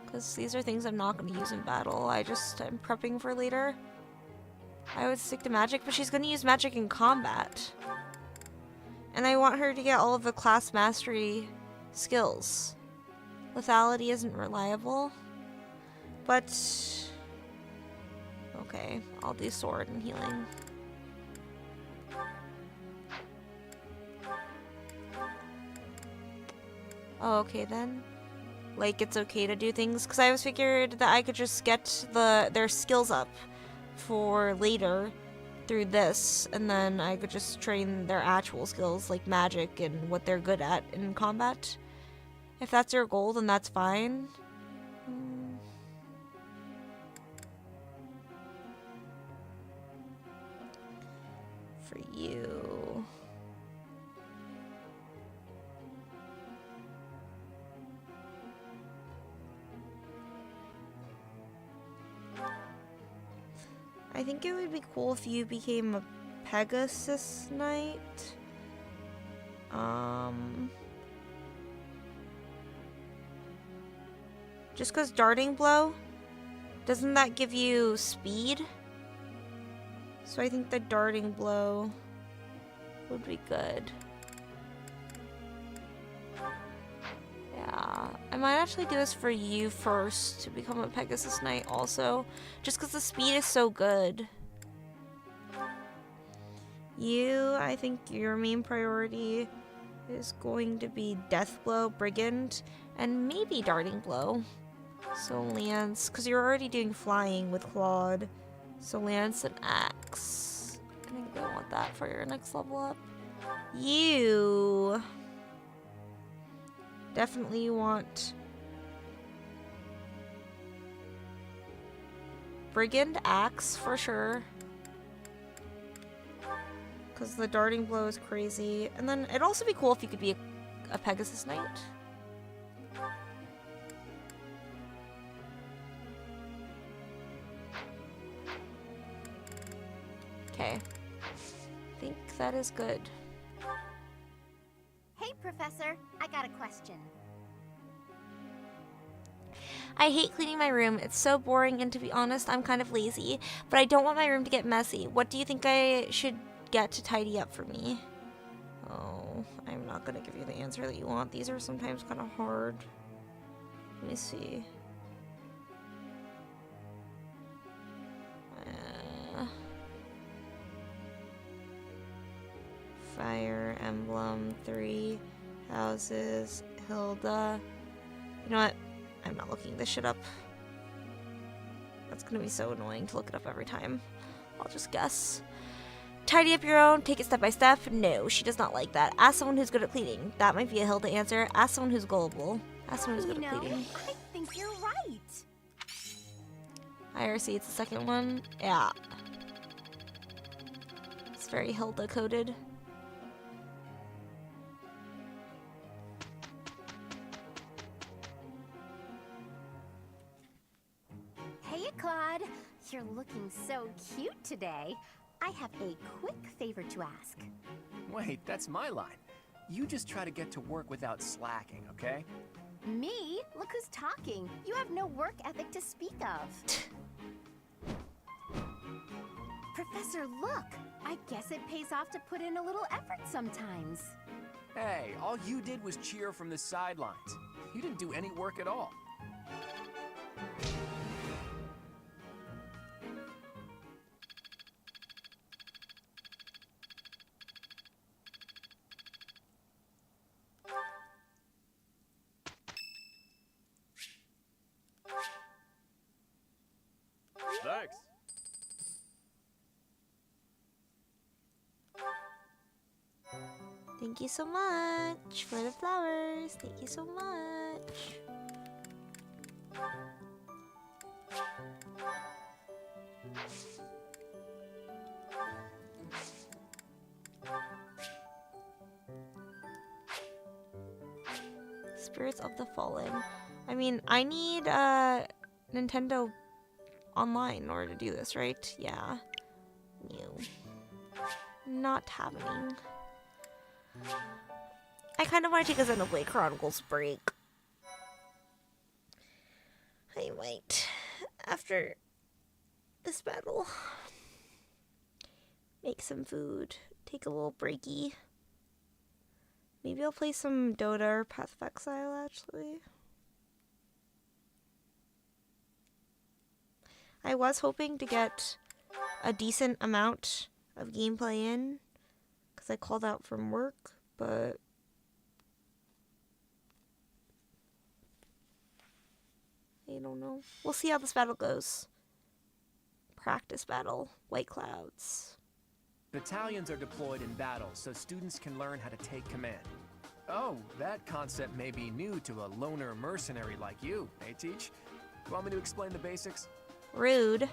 [SPEAKER 1] Because these are things I'm not going to use in battle. I'm prepping for later. I would stick to magic, but she's going to use magic in combat. And I want her to get all of the class mastery skills. Lethality isn't reliable. But... okay, I'll do sword and healing. Oh, okay then. Like, it's okay to do things, because I always figured that I could just get their skills up for later through this, and then I could just train their actual skills, like magic and what they're good at in combat. If that's your goal, then that's fine. For you... I think it would be cool if you became a Pegasus Knight. Just because Darting Blow, doesn't that give you speed? So I think the Darting Blow would be good. Yeah, I might actually do this for you first to become a Pegasus Knight also, just because the speed is so good. You, I think your main priority is going to be Deathblow, Brigand, and maybe Darting Blow. So Lance, because you're already doing flying with Claude, so Lance and Axe. I think I want that for your next level up. You... definitely want Brigand, Axe for sure, because the Darting Blow is crazy. And then it'd also be cool if you could be a Pegasus Knight. I think that is good.
[SPEAKER 17] Hey, Professor, I got a question.
[SPEAKER 1] I hate cleaning my room. It's so boring, and to be honest, I'm kind of lazy. But I don't want my room to get messy. What do you think I should get to tidy up for me? Oh, I'm not gonna give you the answer that you want. These are sometimes kind of hard. Let me see. Fire Emblem, Three Houses, Hilda. You know what? I'm not looking this shit up. That's gonna be so annoying to look it up every time. I'll just guess. Tidy up your own, take it step by step. No, she does not like that. Ask someone who's good at cleaning. That might be a Hilda answer. Ask someone who's gullible. Ask someone who's good at cleaning.
[SPEAKER 17] I think you're right.
[SPEAKER 1] IRC, it's the second one. Yeah. It's very Hilda coded.
[SPEAKER 17] Hey, Claude. You're looking so cute today. I have a quick favor to ask.
[SPEAKER 8] Wait, that's my line. You just try to get to work without slacking, okay?
[SPEAKER 17] Me? Look who's talking. You have no work ethic to speak of. Professor, look. I guess it pays off to put in a little effort sometimes.
[SPEAKER 8] Hey, all you did was cheer from the sidelines. You didn't do any work at all.
[SPEAKER 21] Thanks.
[SPEAKER 1] Thank you so much for the flowers. Thank you so much. Spirits of the Fallen. I mean, I need Nintendo Online in order to do this, right? Yeah. New. Not happening. I kind of want to take a Xenoblade Chronicles break. I might, after this battle, make some food, take a little breaky. Maybe I'll play some Dota or Path of Exile, actually. I was hoping to get a decent amount of gameplay in, because I called out from work, but I don't know. We'll see how this battle goes. Practice battle, White Clouds.
[SPEAKER 8] Battalions are deployed in battle so students can learn how to take command. Oh, that concept may be new to a loner mercenary like you, eh, Teach? Want me to explain the basics?
[SPEAKER 1] Rude.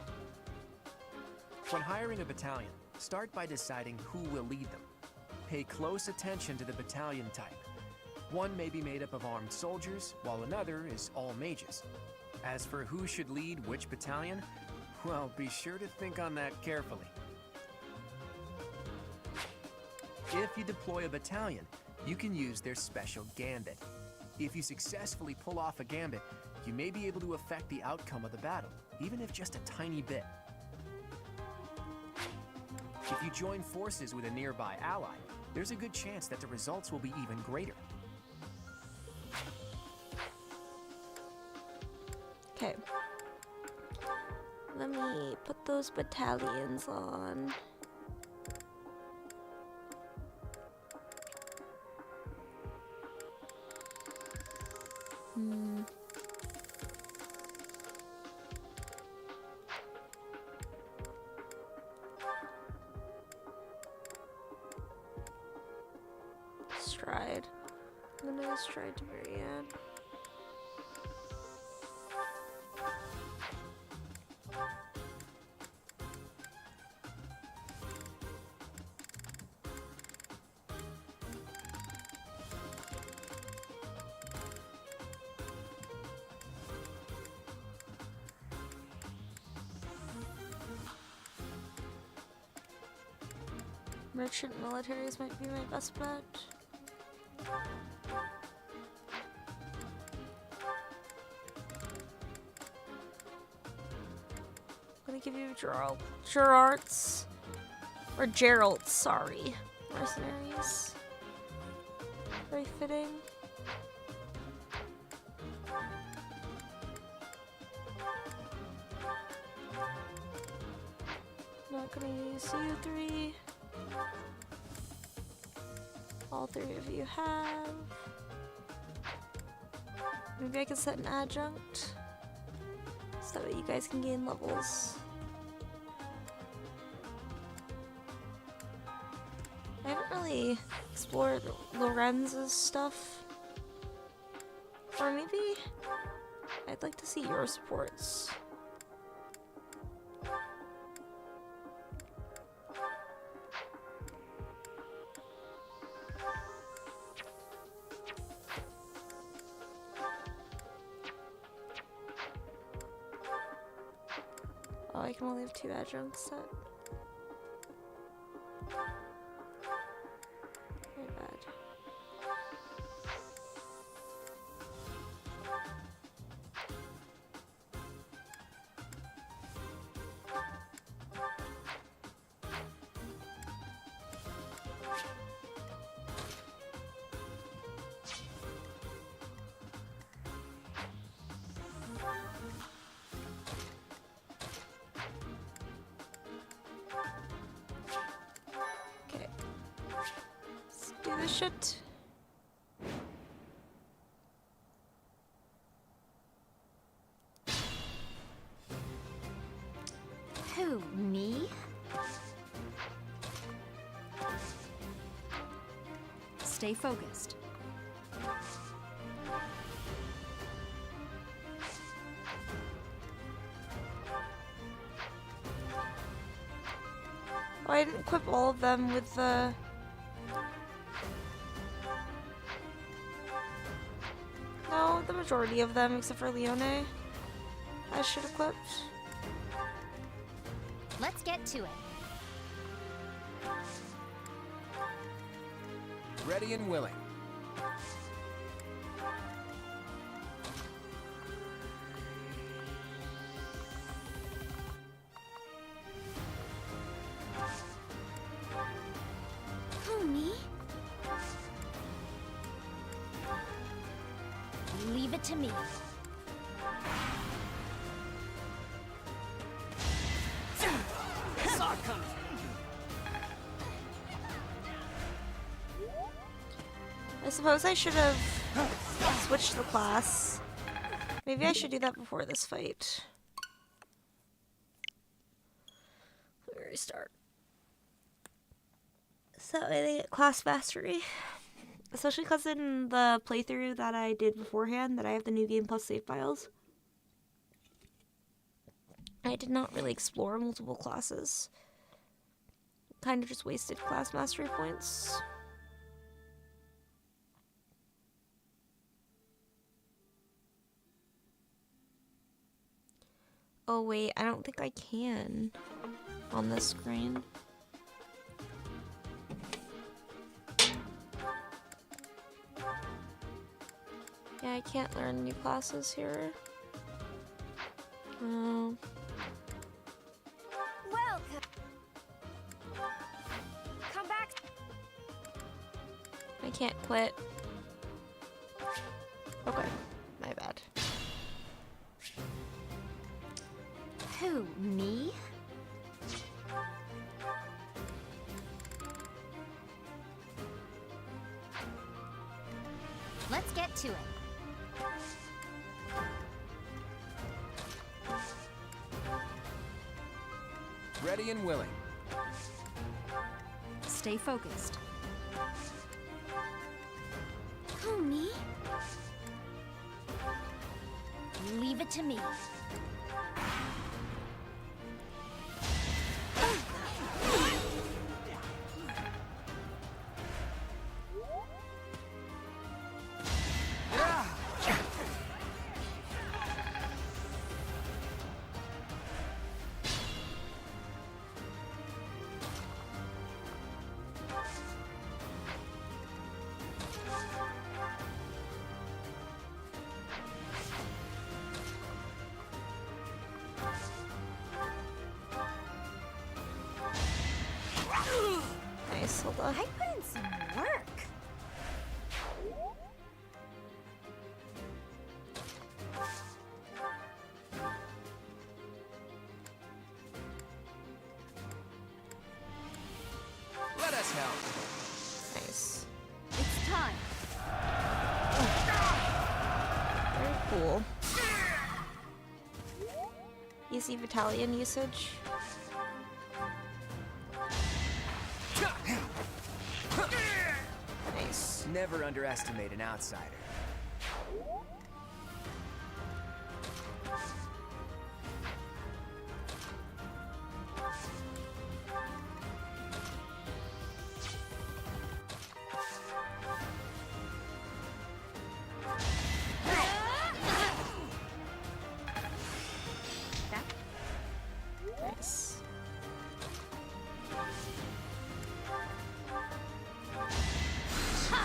[SPEAKER 8] When hiring a battalion, start by deciding who will lead them. Pay close attention to the battalion type. One may be made up of armed soldiers, while another is all mages. As for who should lead which battalion, well, be sure to think on that carefully. If you deploy a battalion, you can use their special gambit. If you successfully pull off a gambit, you may be able to affect the outcome of the battle, even if just a tiny bit. If you join forces with a nearby ally, there's a good chance that the results will be even greater.
[SPEAKER 1] Okay. Let me put those battalions on. Stride. I'm gonna stride to very end. Merchant militaries might be my best bet. I'm gonna give you Gerard's. Or Gerald's, sorry. Mercenaries. Very fitting. Not gonna use you three. All three of you have. Maybe I can set an adjunct. So that way you guys can gain levels. I haven't really explored Lorenz's stuff. Or maybe I'd like to see your supports. Oh, I can only have 2 adjuncts set. Very bad. Do this shit.
[SPEAKER 5] Who, me? Stay focused.
[SPEAKER 1] Oh, I didn't equip all of them with the... No, the majority of them, except for Leone, I should equip.
[SPEAKER 5] Let's get to it.
[SPEAKER 8] Ready and willing.
[SPEAKER 3] Who, me?
[SPEAKER 5] Leave it to me.
[SPEAKER 9] Saw it coming.
[SPEAKER 1] I suppose I should have switched the class. Maybe I should do that before this fight. Let me restart. So I get class mastery. Especially because in the playthrough that I did beforehand, that I have the new game plus save files, I did not really explore multiple classes. Kind of just wasted class mastery points. Oh wait, I don't think I can on this screen. Yeah, I can't learn new classes here.
[SPEAKER 2] Welcome. Come back.
[SPEAKER 1] I can't quit. Okay, my bad.
[SPEAKER 5] Who, me? Let's get to it.
[SPEAKER 8] Ready and willing.
[SPEAKER 5] Stay focused.
[SPEAKER 3] Who, me?
[SPEAKER 5] Leave it to me.
[SPEAKER 1] Nice, hold on.
[SPEAKER 5] I put in some work.
[SPEAKER 8] Let us help.
[SPEAKER 1] Nice.
[SPEAKER 5] It's time.
[SPEAKER 1] Very cool. Easy battalion usage. Nice.
[SPEAKER 8] Never underestimate an outsider.
[SPEAKER 1] Nice.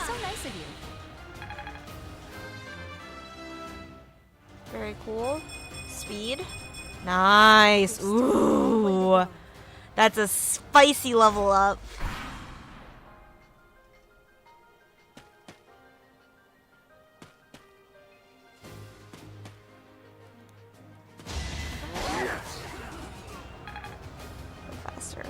[SPEAKER 5] So nice of you.
[SPEAKER 1] Very cool. Speed. Nice. Ooh. That's a spicy level up. Go faster.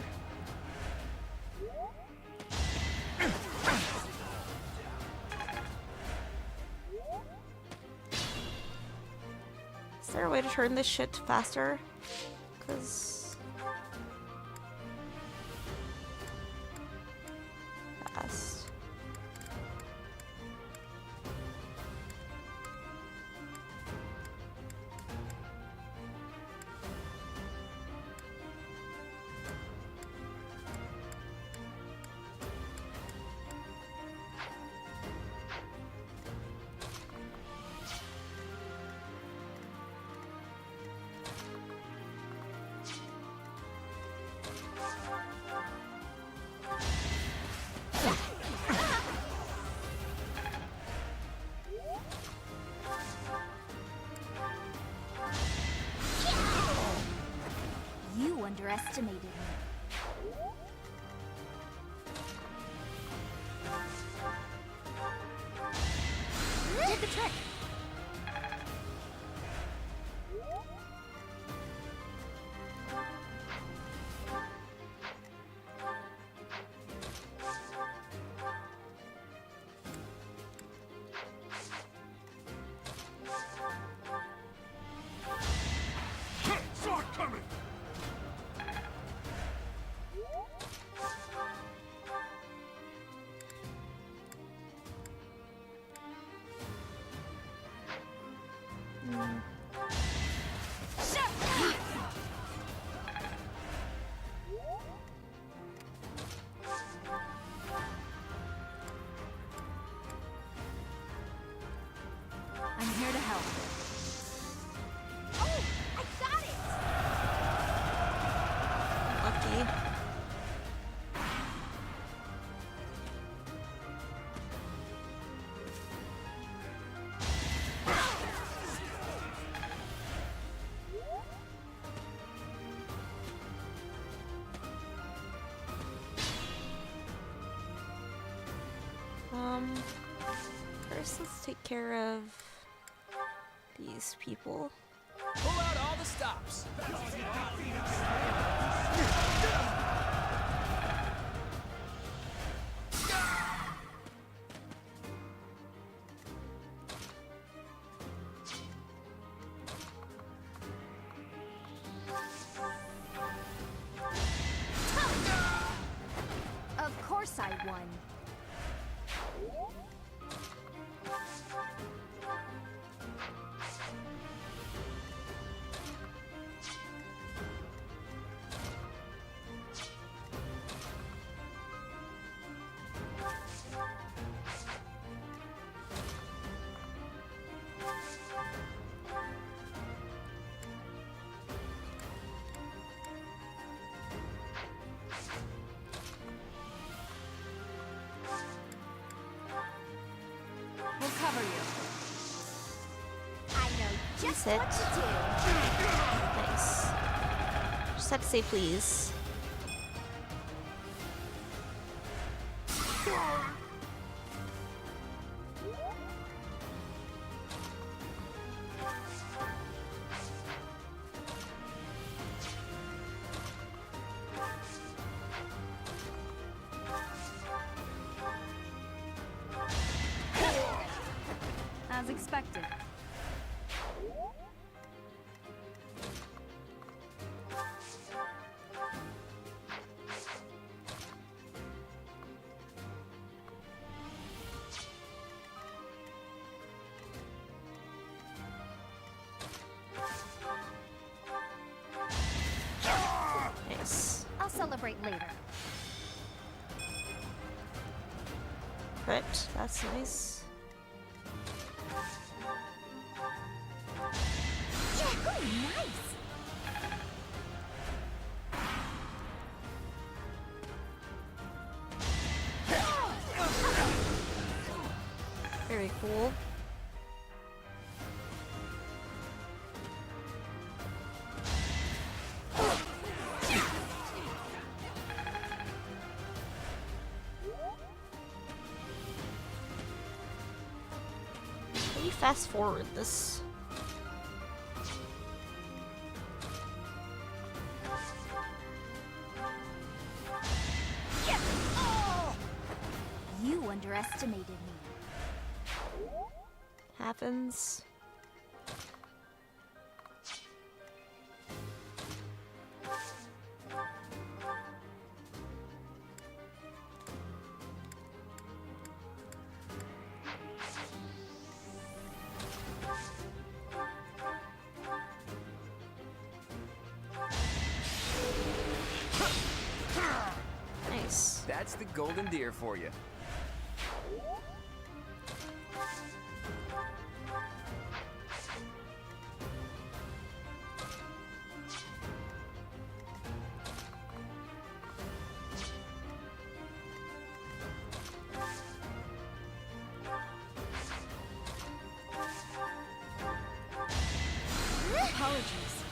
[SPEAKER 1] Is there a way to turn this shit faster? Cause fast.
[SPEAKER 5] You underestimated me. Did the trick.
[SPEAKER 19] Sword coming!
[SPEAKER 5] I'm here to help.
[SPEAKER 2] Oh, I got it!
[SPEAKER 1] Lucky. First let's take care of these people.
[SPEAKER 8] Pull out all the stops.
[SPEAKER 5] Of course I won. We'll cover you.
[SPEAKER 2] I know just
[SPEAKER 1] Sit.
[SPEAKER 2] what to do.
[SPEAKER 1] Nice. Just had to say please.
[SPEAKER 5] As expected.
[SPEAKER 1] Nice.
[SPEAKER 5] I'll celebrate later.
[SPEAKER 1] Crit, that's nice.
[SPEAKER 5] Nice.
[SPEAKER 1] Very cool. Can you fast forward this?
[SPEAKER 5] You underestimated me.
[SPEAKER 1] Happens. Nice.
[SPEAKER 8] That's the Golden Deer for you.
[SPEAKER 5] Apologies.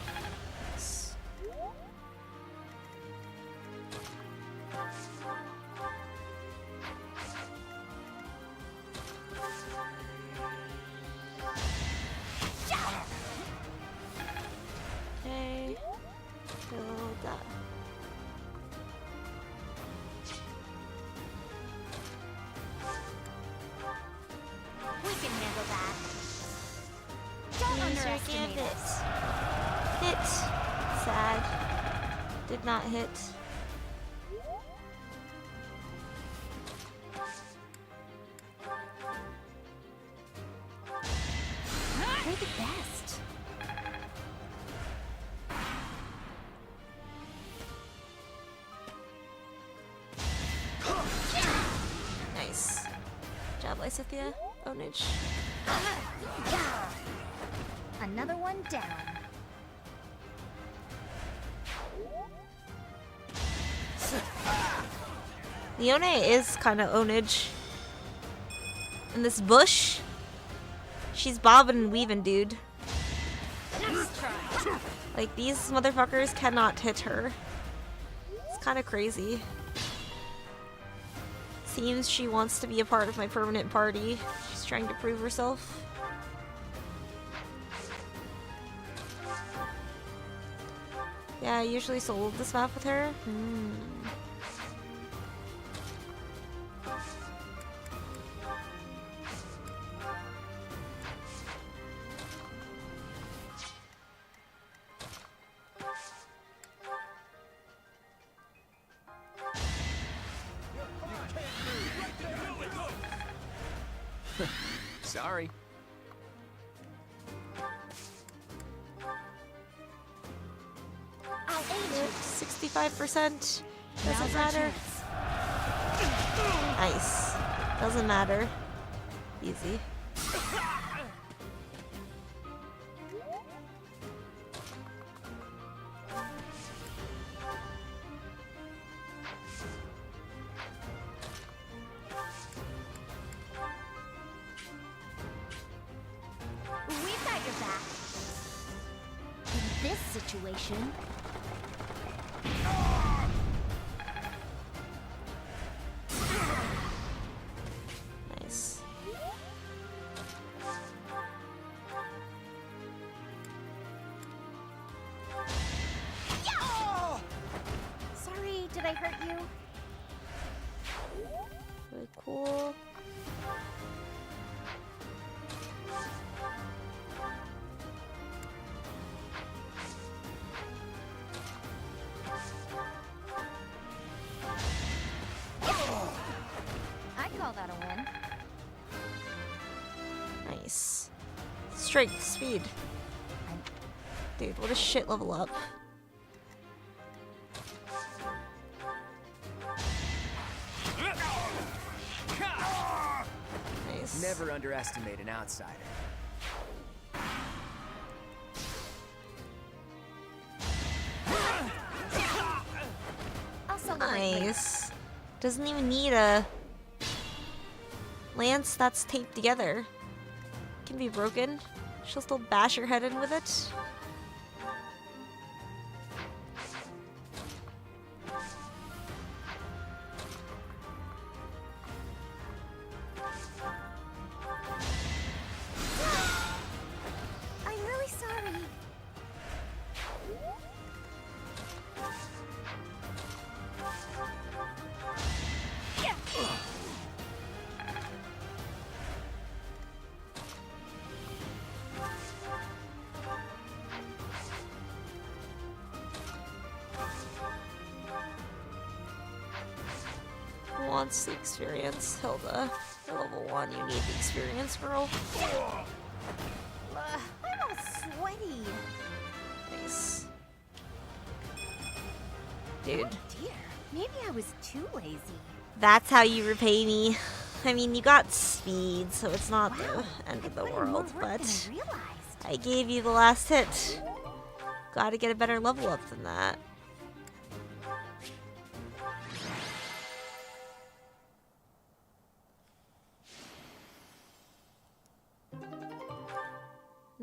[SPEAKER 1] Okay. Build that.
[SPEAKER 5] We can handle that. Don't underestimate us.
[SPEAKER 1] Hit. Sad. Did not hit.
[SPEAKER 5] You're the best.
[SPEAKER 1] Nice. Job, Lysithia. Ownage.
[SPEAKER 5] Another one down.
[SPEAKER 1] Leone is kind of ownage. In this bush, she's bobbing and weaving, dude. Like, these motherfuckers cannot hit her. It's kind of crazy. Seems she wants to be a part of my permanent party. She's trying to prove herself. Yeah, I usually soloed this map with her.
[SPEAKER 8] Sorry.
[SPEAKER 5] I'll aid you.
[SPEAKER 1] 65%. Doesn't
[SPEAKER 5] Now's our
[SPEAKER 1] matter.
[SPEAKER 5] chance.
[SPEAKER 1] Nice. Doesn't matter. Easy.
[SPEAKER 5] We've got your back. In this situation,
[SPEAKER 1] cool.
[SPEAKER 5] I'd call that a win.
[SPEAKER 1] Nice. Strength, speed. Dude, what a shit level up. Nice.
[SPEAKER 8] Never underestimate an outsider.
[SPEAKER 1] Nice. Doesn't even need a lance that's taped together. Can be broken. She'll still bash your head in with it.
[SPEAKER 3] I'm really sorry.
[SPEAKER 1] Wants the experience. Hilda, you're level 1, you need the experience, girl.
[SPEAKER 5] I'm all sweaty.
[SPEAKER 1] Nice. Dude.
[SPEAKER 5] Oh dear, maybe I was too lazy.
[SPEAKER 1] That's how you repay me. I mean, you got speed, so it's not the end of the world, but I gave you the last hit. Gotta get a better level up than that.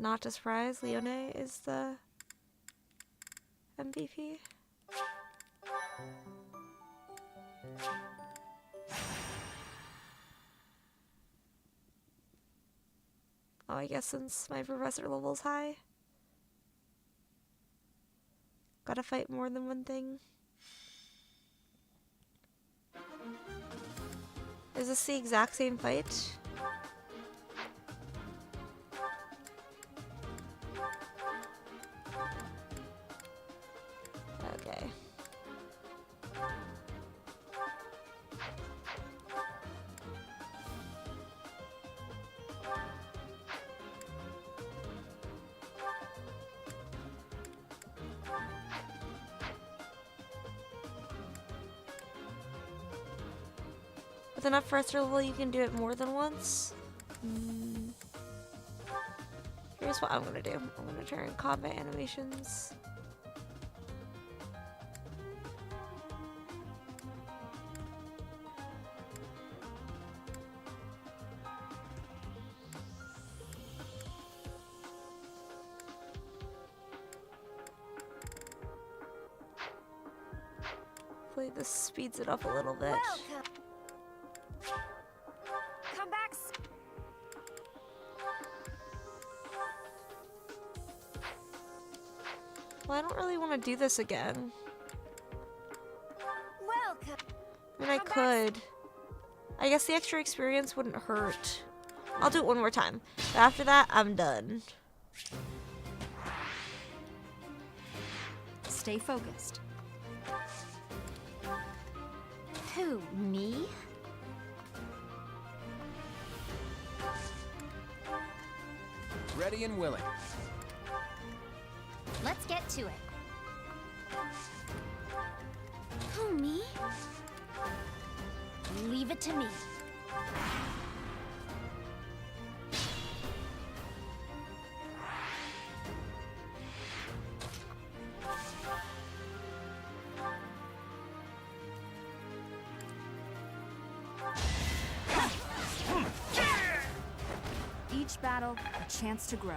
[SPEAKER 1] Not a surprise, Leone is the MVP. Oh, I guess since my professor level's high. Gotta fight more than one thing. Is this the exact same fight? Okay. With enough first level, you can do it more than once. Here's what I'm gonna do. I'm gonna turn combat animations. Hopefully this speeds it up a little bit.
[SPEAKER 14] Come back.
[SPEAKER 1] Well, I don't really want to do this again.
[SPEAKER 14] Welcome.
[SPEAKER 1] I mean, I could. I guess the extra experience wouldn't hurt. I'll do it one more time. But after that, I'm done.
[SPEAKER 5] Stay focused. Who, me?
[SPEAKER 8] Ready and willing.
[SPEAKER 5] Let's get to it.
[SPEAKER 3] Who, me?
[SPEAKER 5] Leave it to me. Each battle, a chance to grow.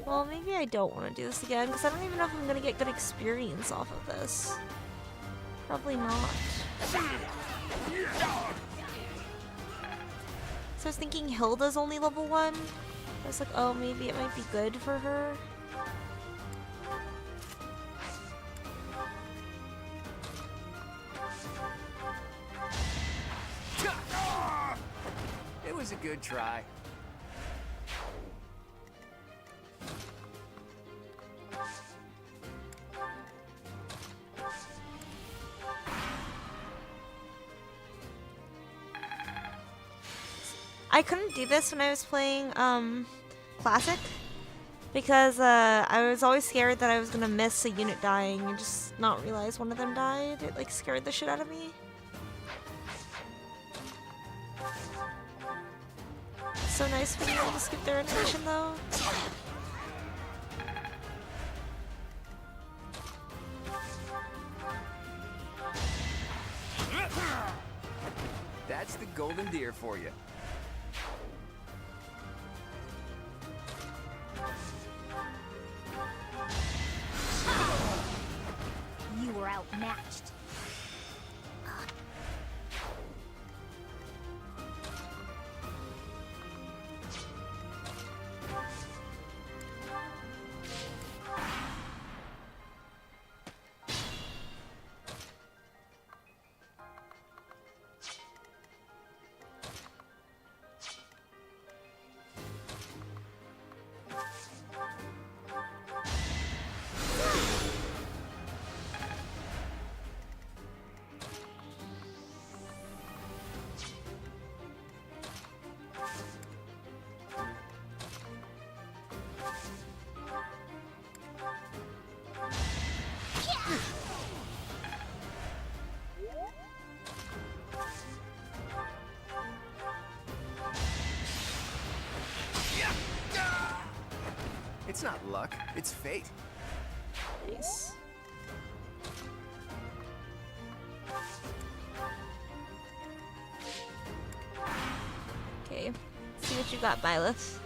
[SPEAKER 1] Well, maybe I don't want to do this again, because I don't even know if I'm going to get good experience off of this. Probably not. So I was thinking Hilda's only level 1. I was like, oh, maybe it might be good for her.
[SPEAKER 8] was a good try.
[SPEAKER 1] I couldn't do this when I was playing Classic because I was always scared that I was gonna miss a unit dying and just not realize one of them died. It like scared the shit out of me. It's so nice being able to skip their animation though.
[SPEAKER 8] That's the GoldenDeer for you.
[SPEAKER 5] You were outmatched.
[SPEAKER 8] It's not luck, it's fate.
[SPEAKER 1] Nice. Okay, see what you got, Byleth.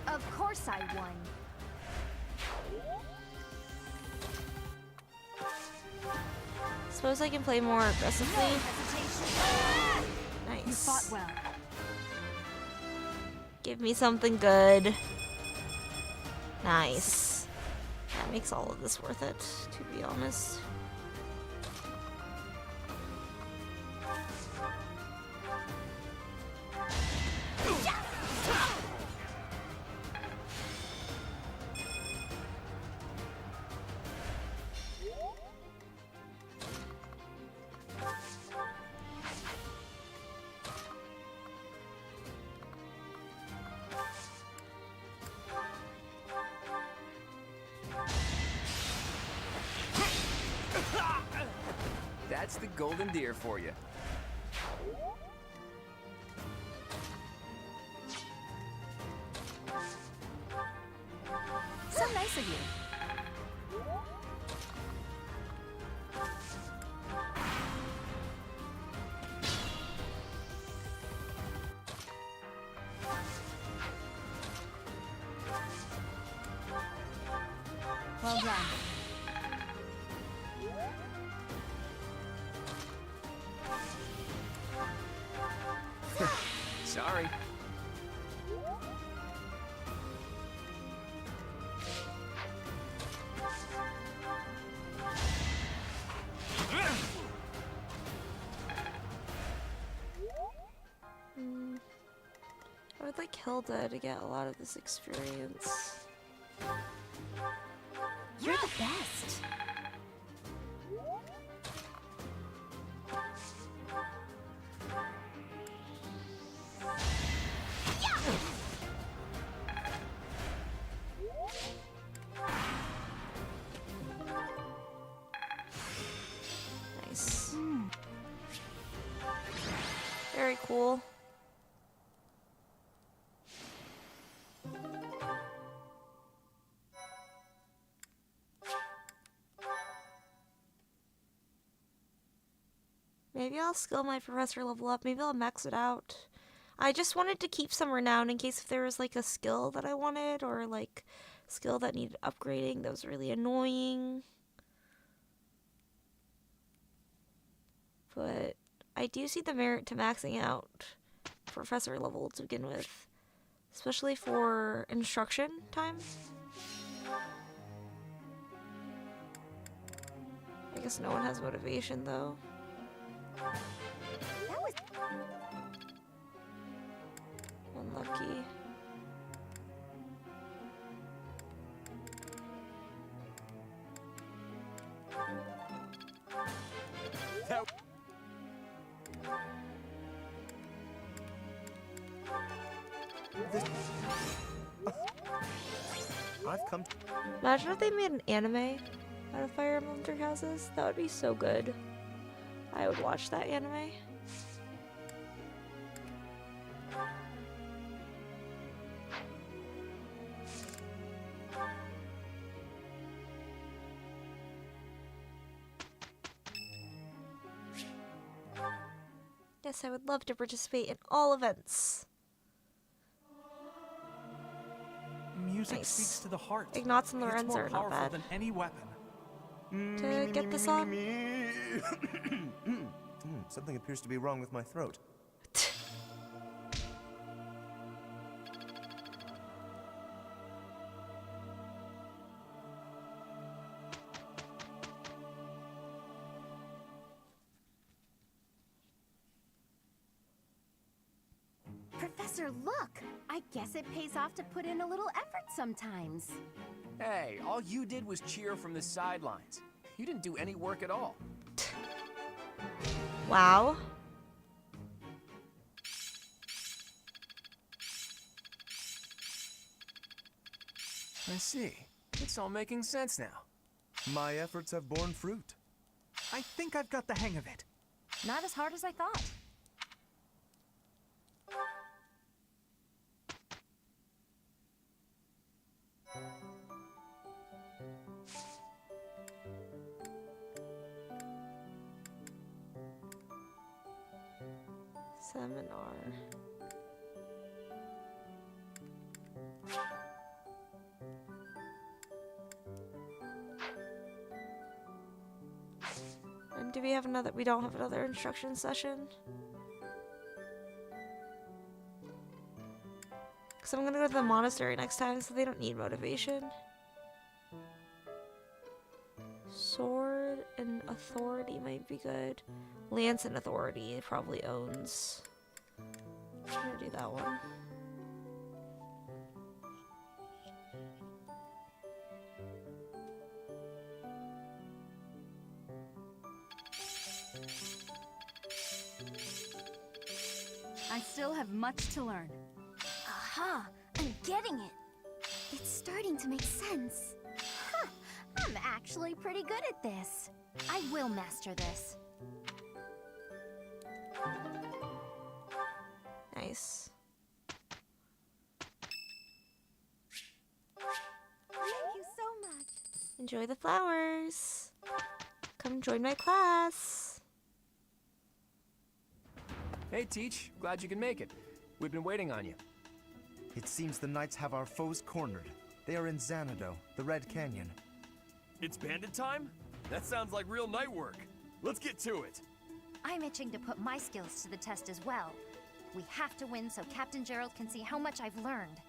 [SPEAKER 5] Of course I won.
[SPEAKER 1] Suppose I can play more aggressively.
[SPEAKER 5] You
[SPEAKER 1] Nice.
[SPEAKER 5] fought well.
[SPEAKER 1] Give me something good. Nice. That makes all of this worth it, to be honest.
[SPEAKER 8] That's the GoldenDeer for you.
[SPEAKER 5] So nice of you. Well done.
[SPEAKER 8] Sorry.
[SPEAKER 1] I would like Hilda to get a lot of this experience.
[SPEAKER 5] You're the best.
[SPEAKER 1] Nice. Very cool. Maybe I'll skill my professor level up. Maybe I'll max it out. I just wanted to keep some renown in case if there was like a skill that I wanted or like skill that needed upgrading that was really annoying. But I do see the merit to maxing out professor level to begin with, especially for instruction time. I guess no one has motivation though.
[SPEAKER 5] That was
[SPEAKER 1] Unlucky.
[SPEAKER 16] I've come to...
[SPEAKER 1] Imagine if they made an anime out of Fire Emblem Three Houses. That would be so good. I would watch that anime. Yes, I would love to participate in all events.
[SPEAKER 6] Music
[SPEAKER 1] Nice.
[SPEAKER 6] speaks to the heart.
[SPEAKER 1] Ignatz and
[SPEAKER 6] It's
[SPEAKER 1] Lorenz
[SPEAKER 6] more
[SPEAKER 1] are not
[SPEAKER 6] powerful
[SPEAKER 1] bad.
[SPEAKER 6] than any weapon.
[SPEAKER 1] To get this on?
[SPEAKER 16] Something appears to be wrong with my throat.
[SPEAKER 17] Professor, look! I guess it pays off to put in a little effort sometimes.
[SPEAKER 8] Hey, all you did was cheer from the sidelines. You didn't do any work at all.
[SPEAKER 1] Wow.
[SPEAKER 8] I see. It's all making sense now.
[SPEAKER 16] My efforts have borne fruit.
[SPEAKER 6] I think I've got the hang of it.
[SPEAKER 5] not as hard as I thought.
[SPEAKER 1] Seminar. And do we have another? We don't have another instruction session. Because I'm gonna go to the monastery next time, so they don't need motivation. Sword and authority might be good. Lance and authority it probably owns. I'm gonna do that one.
[SPEAKER 17] I still have much to learn.
[SPEAKER 3] Aha! I'm getting it. It's starting to make sense.
[SPEAKER 17] Huh, I'm actually pretty good at this. I will master this.
[SPEAKER 1] Nice.
[SPEAKER 17] Thank you so much.
[SPEAKER 1] Enjoy the flowers. Come join my class.
[SPEAKER 8] Hey, Teach. Glad you can make it. We've been waiting on you.
[SPEAKER 16] It seems the knights have our foes cornered. They are in Xanadu, the Red Canyon.
[SPEAKER 21] It's bandit time? That sounds like real night work. Let's get to it.
[SPEAKER 5] I'm itching to put my skills to the test as well. We have to win so Captain Gerald can see how much I've learned.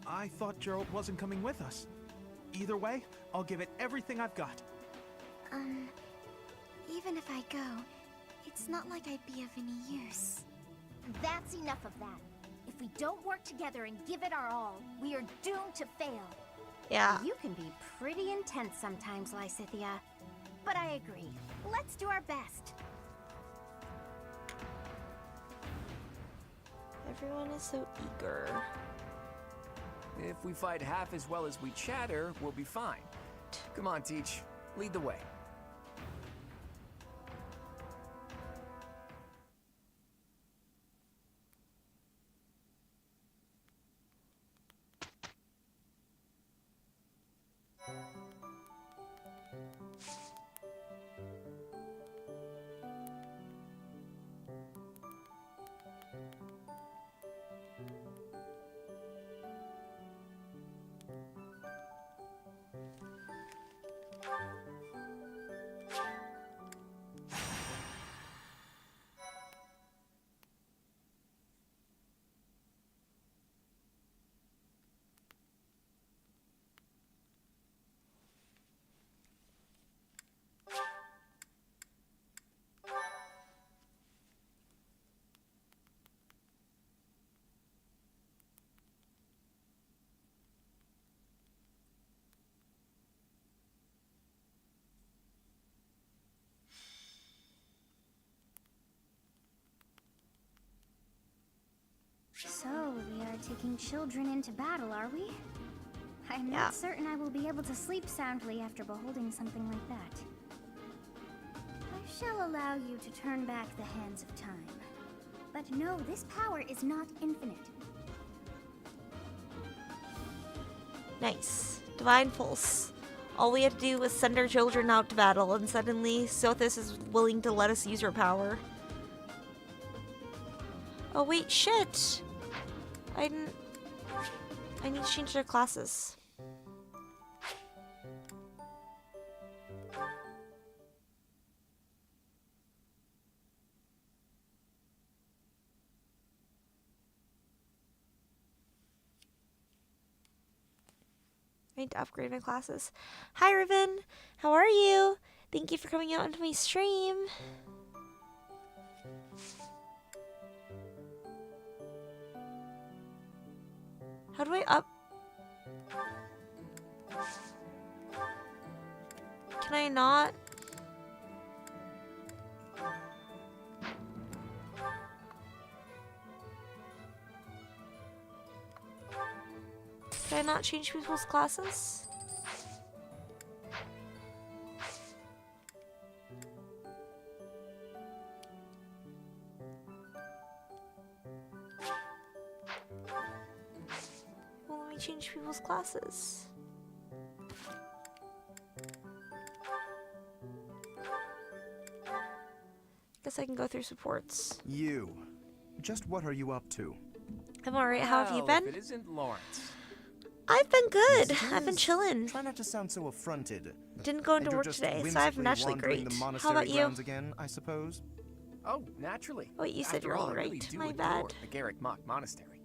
[SPEAKER 6] I thought Gerald wasn't coming with us. Either way, I'll give it everything I've got.
[SPEAKER 3] Even if I go, it's not like I'd be of any use.
[SPEAKER 17] That's enough of that. If we don't work together and give it our all, we are doomed to fail.
[SPEAKER 1] Yeah.
[SPEAKER 17] You can be pretty intense sometimes, Lysithia. But I agree. Let's do our best.
[SPEAKER 1] Everyone is so eager.
[SPEAKER 8] If we fight half as well as we chatter, we'll be fine. Come on, Teach. Lead the way.
[SPEAKER 3] So, we are taking children into battle, are we? I'm not certain I will be able to sleep soundly after beholding something like that. I shall allow you to turn back the hands of time. But no, this power is not infinite.
[SPEAKER 1] Nice. Divine Pulse. All we had to do was send our children out to battle, and suddenly Sothis is willing to let us use her power. Oh wait, shit! I need to change their classes. I need to upgrade my classes. Hi, Riven. How are you? Thank you for coming out into my stream. How do I up? Can I not? Can I not change people's classes? Well, let me change people's classes. Guess I can go through supports.
[SPEAKER 16] You. Just what are you up to?
[SPEAKER 1] I'm alright. How have you been?
[SPEAKER 8] If it isn't Lawrence.
[SPEAKER 1] I've been good.
[SPEAKER 16] Yes, it
[SPEAKER 1] I've been
[SPEAKER 16] is.
[SPEAKER 1] chilling.
[SPEAKER 16] Try not to sound so affronted.
[SPEAKER 1] Didn't go into
[SPEAKER 16] And you're
[SPEAKER 1] work
[SPEAKER 16] just
[SPEAKER 1] today, so I've been
[SPEAKER 16] whimsically
[SPEAKER 1] actually
[SPEAKER 16] wandering
[SPEAKER 1] great.
[SPEAKER 16] the
[SPEAKER 1] How
[SPEAKER 16] monastery
[SPEAKER 1] about you?
[SPEAKER 16] grounds again, I suppose?
[SPEAKER 8] Oh, naturally.
[SPEAKER 1] Wait, you said
[SPEAKER 8] After
[SPEAKER 1] you're
[SPEAKER 8] all, I
[SPEAKER 1] alright.
[SPEAKER 8] really do
[SPEAKER 1] My
[SPEAKER 8] adore
[SPEAKER 1] bad.
[SPEAKER 8] the Garrick Mock Monastery.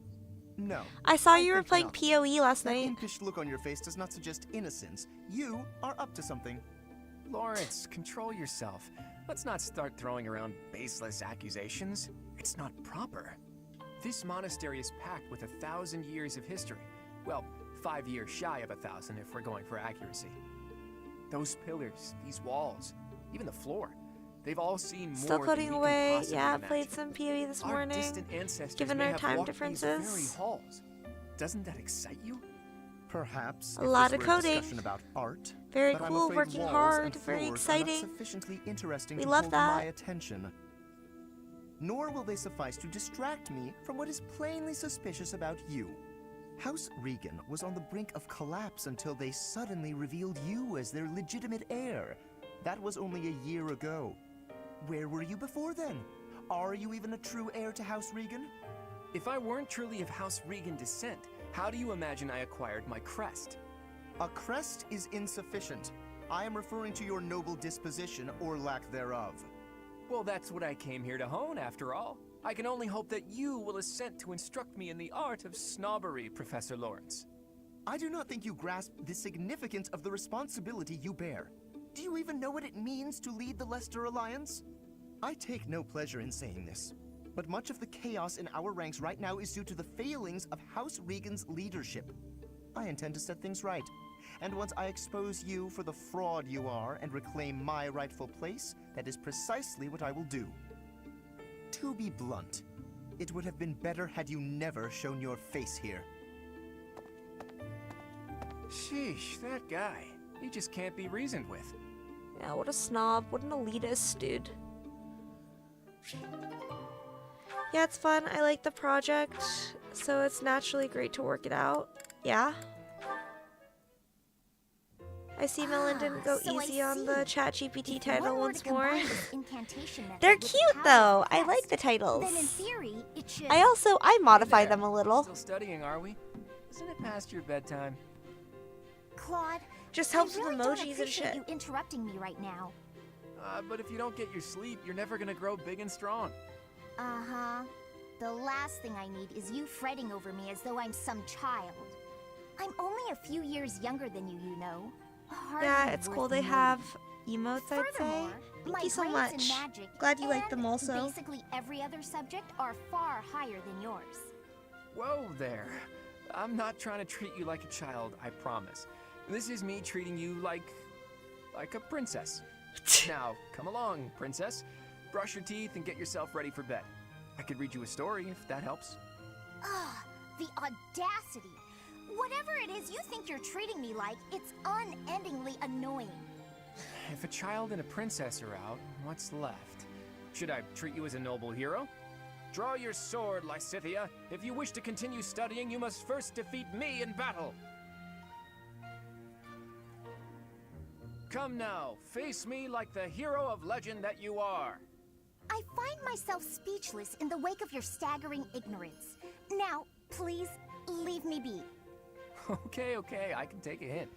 [SPEAKER 16] No.
[SPEAKER 1] I saw you were
[SPEAKER 16] think
[SPEAKER 1] playing
[SPEAKER 16] not.
[SPEAKER 1] PoE last
[SPEAKER 16] That
[SPEAKER 1] night.
[SPEAKER 16] impish look on your face does not suggest innocence. You are up to something.
[SPEAKER 8] Lawrence, control yourself. Let's not start throwing around baseless accusations. It's not proper. This monastery is packed with 1,000 years of history. Well, 5 years shy of 1,000 if we're going for accuracy. Those pillars, these walls, even the floor, they've all seen more
[SPEAKER 1] Still
[SPEAKER 8] than
[SPEAKER 1] coding
[SPEAKER 8] we can
[SPEAKER 1] away.
[SPEAKER 8] possibly
[SPEAKER 1] Yeah,
[SPEAKER 8] imagine.
[SPEAKER 1] played some PoE this
[SPEAKER 8] Our
[SPEAKER 1] morning.
[SPEAKER 8] distant ancestors
[SPEAKER 1] Given
[SPEAKER 8] may
[SPEAKER 1] our
[SPEAKER 8] have
[SPEAKER 1] time
[SPEAKER 8] walked these
[SPEAKER 1] differences.
[SPEAKER 8] very halls. Doesn't that excite you?
[SPEAKER 16] Perhaps.
[SPEAKER 1] A
[SPEAKER 16] if
[SPEAKER 1] lot
[SPEAKER 16] this
[SPEAKER 1] of
[SPEAKER 16] were
[SPEAKER 1] coding.
[SPEAKER 16] discussion about art.
[SPEAKER 1] Very
[SPEAKER 16] but I'm
[SPEAKER 1] cool,
[SPEAKER 16] afraid
[SPEAKER 1] working
[SPEAKER 16] walls
[SPEAKER 1] hard,
[SPEAKER 16] and
[SPEAKER 1] very
[SPEAKER 16] floors are not
[SPEAKER 1] exciting.
[SPEAKER 16] sufficiently interesting
[SPEAKER 1] We
[SPEAKER 16] to
[SPEAKER 1] love
[SPEAKER 16] hold
[SPEAKER 1] that.
[SPEAKER 16] my attention. Nor will they suffice to distract me from what is plainly suspicious about you. House Regan was on the brink of collapse until they suddenly revealed you as their legitimate heir. That was only a year ago. Where were you before then? Are you even a true heir to House Regan?
[SPEAKER 8] If I weren't truly of House Regan descent, how do you imagine I acquired my crest?
[SPEAKER 16] A crest is insufficient. I am referring to your noble disposition or lack thereof.
[SPEAKER 8] Well, that's what I came here to hone, after all. I can only hope that you will assent to instruct me in the art of snobbery, Professor Lawrence.
[SPEAKER 16] I do not think you grasp the significance of the responsibility you bear. Do you even know what it means to lead the Leicester Alliance? I take no pleasure in saying this, but much of the chaos in our ranks right now is due to the failings of House Regan's leadership. I intend to set things right, and once I expose you for the fraud you are and reclaim my rightful place, that is precisely what I will do. To be blunt, it would have been better had you never shown your face here.
[SPEAKER 8] Sheesh, that guy. He just can't be reasoned with.
[SPEAKER 1] Yeah, what a snob. What an elitist, dude. Yeah, it's fun. I like the project, so it's naturally great to work it out. Yeah. I see Melon didn't go
[SPEAKER 3] so I
[SPEAKER 1] easy on
[SPEAKER 3] see.
[SPEAKER 1] the ChatGPT
[SPEAKER 3] If one
[SPEAKER 1] title
[SPEAKER 3] were
[SPEAKER 1] once
[SPEAKER 3] to
[SPEAKER 1] more.
[SPEAKER 3] combine this incantation method
[SPEAKER 1] They're
[SPEAKER 3] with the
[SPEAKER 1] cute
[SPEAKER 3] power
[SPEAKER 1] though.
[SPEAKER 3] of the
[SPEAKER 1] I like
[SPEAKER 3] crest,
[SPEAKER 1] the titles.
[SPEAKER 3] Then in theory, it should.
[SPEAKER 1] I modify
[SPEAKER 8] Hey there.
[SPEAKER 1] them a little.
[SPEAKER 8] Still studying, are we? Isn't it past your bedtime?
[SPEAKER 3] Claude.
[SPEAKER 1] Just helps
[SPEAKER 3] I really
[SPEAKER 1] with
[SPEAKER 3] don't
[SPEAKER 1] emojis and
[SPEAKER 3] appreciate
[SPEAKER 1] shit.
[SPEAKER 3] you interrupting me right now.
[SPEAKER 8] But if you don't get your sleep, you're never gonna grow big and strong.
[SPEAKER 3] Uh-huh. The last thing I need is you fretting over me as though I'm some child. I'm only a few years younger than you, you know. Hardly
[SPEAKER 1] Yeah, it's
[SPEAKER 3] worth
[SPEAKER 1] cool they
[SPEAKER 3] noting.
[SPEAKER 1] have emotes, I'd say.
[SPEAKER 3] Furthermore,
[SPEAKER 1] Thank
[SPEAKER 3] my
[SPEAKER 1] you so
[SPEAKER 3] grades
[SPEAKER 1] much.
[SPEAKER 3] in magic
[SPEAKER 1] Glad you like
[SPEAKER 3] and
[SPEAKER 1] them also.
[SPEAKER 3] Basically every other subject are far higher than yours.
[SPEAKER 8] Whoa there. I'm not trying to treat you like a child, I promise. This is me treating you like a princess. Now, come along, princess. Brush your teeth and get yourself ready for bed. I could read you a story if that helps.
[SPEAKER 3] Ugh, the audacity. Whatever it is you think you're treating me like, it's unendingly annoying.
[SPEAKER 8] If a child and a princess are out, what's left? Should I treat you as a noble hero? Draw your sword, Lysithea. If you wish to continue studying, you must first defeat me in battle. Come now, face me like the hero of legend that you are.
[SPEAKER 3] I find myself speechless in the wake of your staggering ignorance. Now, please, leave me be.
[SPEAKER 8] Okay, I can take a hint.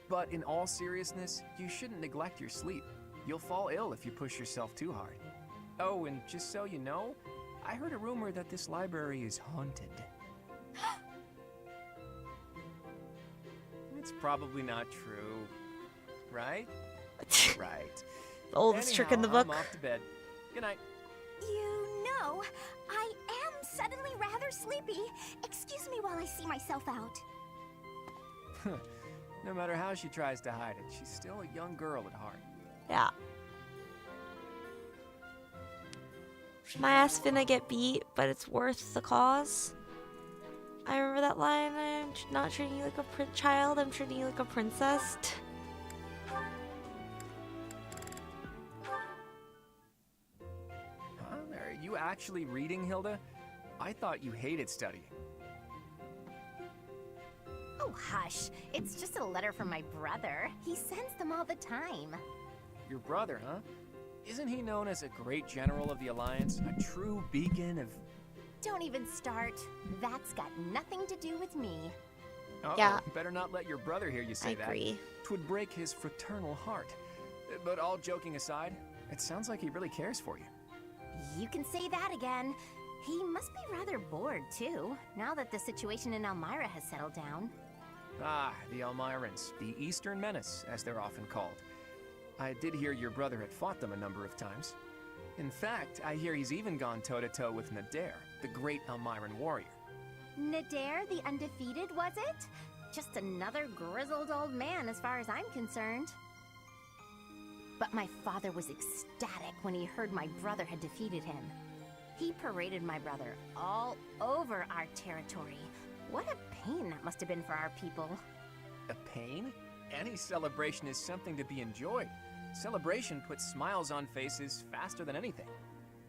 [SPEAKER 8] But in all seriousness, you shouldn't neglect your sleep. You'll fall ill if you push yourself too hard. Oh, and just so you know, I heard a rumor that this library is haunted. It's probably not true, right? Right.
[SPEAKER 1] The oldest trick in the book.
[SPEAKER 8] I'm off to bed. Good night.
[SPEAKER 3] You know, I am suddenly rather sleepy. Excuse me while I see myself out.
[SPEAKER 8] No matter how she tries to hide it, she's still a young girl at heart.
[SPEAKER 1] Yeah. My ass finna get beat, but it's worth the cause. I remember that line. I'm not treating you like a child, I'm treating you like a princess.
[SPEAKER 8] Huh? Are you actually reading, Hilda? I thought you hated studying.
[SPEAKER 5] Oh, hush. It's just a letter from my brother. He sends them all the time.
[SPEAKER 8] Your brother, huh? Isn't he known as a great general of the Alliance? A true beacon of...
[SPEAKER 5] Don't even start. That's got nothing to do with me.
[SPEAKER 8] Uh-oh,
[SPEAKER 1] Yeah.
[SPEAKER 8] Better not let your brother hear you say
[SPEAKER 1] I
[SPEAKER 8] that.
[SPEAKER 1] agree.
[SPEAKER 8] 'Twould break his fraternal heart. But all joking aside, it sounds like he really cares for you.
[SPEAKER 5] You can say that again. He must be rather bored, too, now that the situation in Elmira has settled down.
[SPEAKER 8] Ah, the Elmirans, the Eastern Menace, as they're often called. I did hear your brother had fought them a number of times. In fact, I hear he's even gone toe-to-toe with Nadir, the great Elmiran warrior.
[SPEAKER 5] Nadir the Undefeated, was it? Just another grizzled old man as far as I'm concerned. But my father was ecstatic when he heard my brother had defeated him. He paraded my brother all over our territory. What a pain that must have been for our people.
[SPEAKER 8] A pain? Any celebration is something to be enjoyed. Celebration puts smiles on faces faster than anything.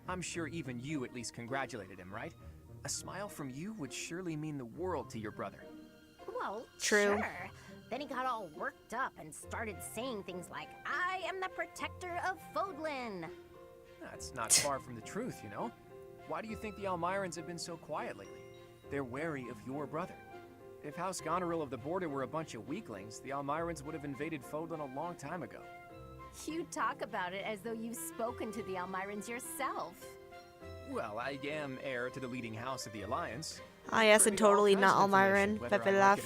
[SPEAKER 8] I'm sure even you at least congratulated him, right? A smile from you would surely mean the world to your brother.
[SPEAKER 5] Well,
[SPEAKER 1] True.
[SPEAKER 5] sure. Then he got all worked up and started saying things like, I am the protector of Fodlan.
[SPEAKER 8] That's not far from the truth, you know? Why do you think the Elmirans have been so quiet lately? They're wary of your brother. If House Goneril of the Border were a bunch of weaklings, the Elmirans would have invaded Fodlan a long time ago.
[SPEAKER 5] You talk about it as though you've spoken to the Elmirans yourself.
[SPEAKER 8] Well, I am heir to the leading house of the Alliance.
[SPEAKER 1] Ah, yes, and totally not
[SPEAKER 8] Elmiran.
[SPEAKER 1] Elmiran. Pepe laugh.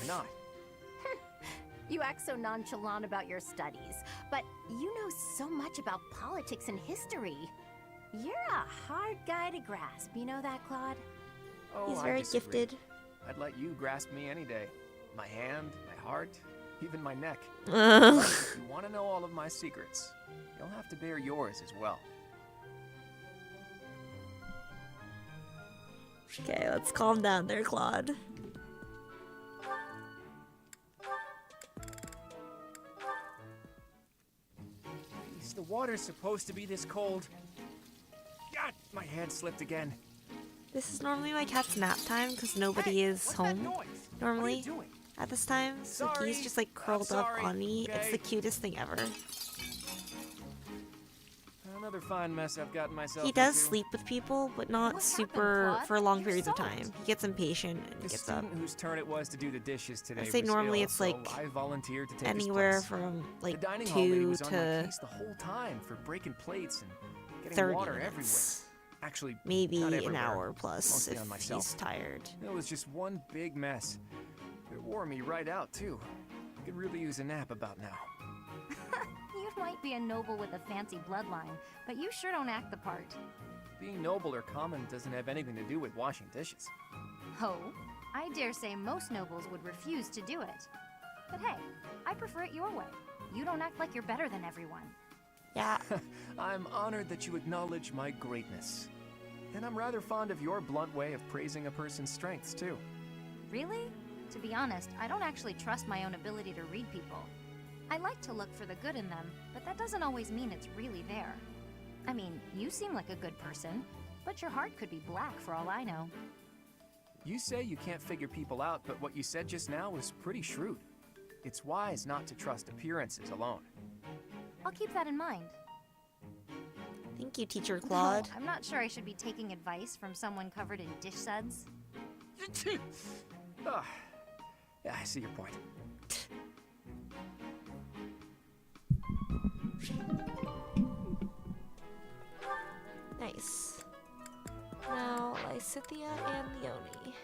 [SPEAKER 5] You act so nonchalant about your studies, but you know so much about politics and history. You're a hard guy to grasp, you know that, Claude?
[SPEAKER 8] Oh,
[SPEAKER 1] He's
[SPEAKER 8] I
[SPEAKER 1] very
[SPEAKER 8] disagree.
[SPEAKER 1] gifted.
[SPEAKER 8] I'd let you grasp me any day. My hand, my heart, even my neck.
[SPEAKER 1] Ugh.
[SPEAKER 8] But if you want to know all of my secrets, you'll have to bear yours as well.
[SPEAKER 1] Okay, let's calm down there, Claude.
[SPEAKER 8] Is the water supposed to be this cold? God, my hand slipped again.
[SPEAKER 1] This is normally my cat's nap time because nobody is home normally at this time. So he's just like curled up on me. It's the cutest thing ever.
[SPEAKER 8] Another fine mess I've gotten myself
[SPEAKER 1] He does
[SPEAKER 8] into.
[SPEAKER 1] sleep with people, but not super
[SPEAKER 8] Claude?
[SPEAKER 1] for long
[SPEAKER 8] You're
[SPEAKER 1] periods of
[SPEAKER 8] soaked.
[SPEAKER 1] time. He gets impatient and
[SPEAKER 8] The
[SPEAKER 1] gets up.
[SPEAKER 8] student whose turn it was to do the dishes today
[SPEAKER 1] I'd say
[SPEAKER 8] was
[SPEAKER 1] normally
[SPEAKER 8] ill,
[SPEAKER 1] it's
[SPEAKER 8] so
[SPEAKER 1] like
[SPEAKER 8] I volunteered to take
[SPEAKER 1] anywhere
[SPEAKER 8] his place.
[SPEAKER 1] from like
[SPEAKER 8] the dining hall lady
[SPEAKER 1] 2
[SPEAKER 8] was on my
[SPEAKER 1] to
[SPEAKER 8] case the whole time for breaking plates and getting
[SPEAKER 1] 30
[SPEAKER 8] water
[SPEAKER 1] minutes.
[SPEAKER 8] everywhere. Actually,
[SPEAKER 1] Maybe
[SPEAKER 8] not
[SPEAKER 1] an
[SPEAKER 8] everywhere,
[SPEAKER 1] hour plus
[SPEAKER 8] mostly
[SPEAKER 1] if
[SPEAKER 8] on myself.
[SPEAKER 1] he's tired.
[SPEAKER 8] It was just one big mess. It wore me right out too. I could really use a nap about now.
[SPEAKER 5] You might be a noble with a fancy bloodline, but you sure don't act the part.
[SPEAKER 8] Being noble or common doesn't have anything to do with washing dishes.
[SPEAKER 5] Oh, I dare say most nobles would refuse to do it. But hey, I prefer it your way. You don't act like you're better than everyone.
[SPEAKER 1] Yeah.
[SPEAKER 8] I'm honored that you acknowledge my greatness. And I'm rather fond of your blunt way of praising a person's strengths, too.
[SPEAKER 11] Really? To be honest, I don't actually trust my own ability to read people. I like to look for the good in them, but that doesn't always mean it's really there. I mean, you seem like a good person, but your heart could be black for all I know.
[SPEAKER 8] You say you can't figure people out, but what you said just now was pretty shrewd. It's wise not to trust appearances alone.
[SPEAKER 11] I'll keep that in mind.
[SPEAKER 1] Thank you, Teacher Claude.
[SPEAKER 11] No, I'm not sure I should be taking advice from someone covered in dish suds.
[SPEAKER 8] Ah, yeah, I see your point.
[SPEAKER 1] Nice. Now, Lysithia and Leonie.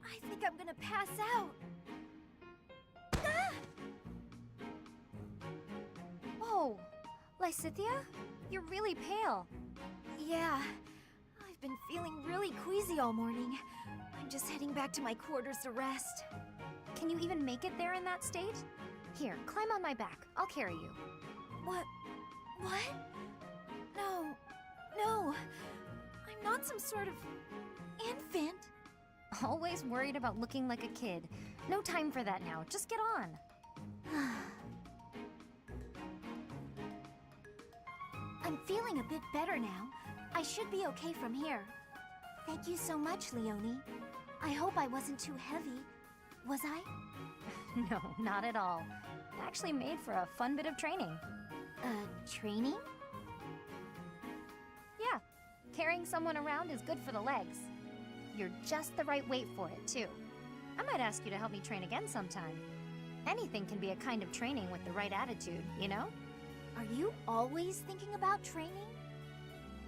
[SPEAKER 11] I think I'm gonna pass out. Whoa, Lysithia, you're really pale. Yeah, I've been feeling really queasy all morning. I'm just heading back to my quarters to rest. Can you even make it there in that state? Here, climb on my back. I'll carry you. What? No. I'm not some sort of infant. Always worried about looking like a kid. No time for that now. Just get on.
[SPEAKER 3] I'm feeling a bit better now. I should be okay from here. Thank you so much, Leonie. I hope I wasn't too heavy. Was I?
[SPEAKER 11] No, not at all. Actually made for a fun bit of training.
[SPEAKER 3] Training?
[SPEAKER 11] Yeah, carrying someone around is good for the legs. You're just the right weight for it, too. I might ask you to help me train again sometime. Anything can be a kind of training with the right attitude, you know?
[SPEAKER 3] Are you always thinking about training?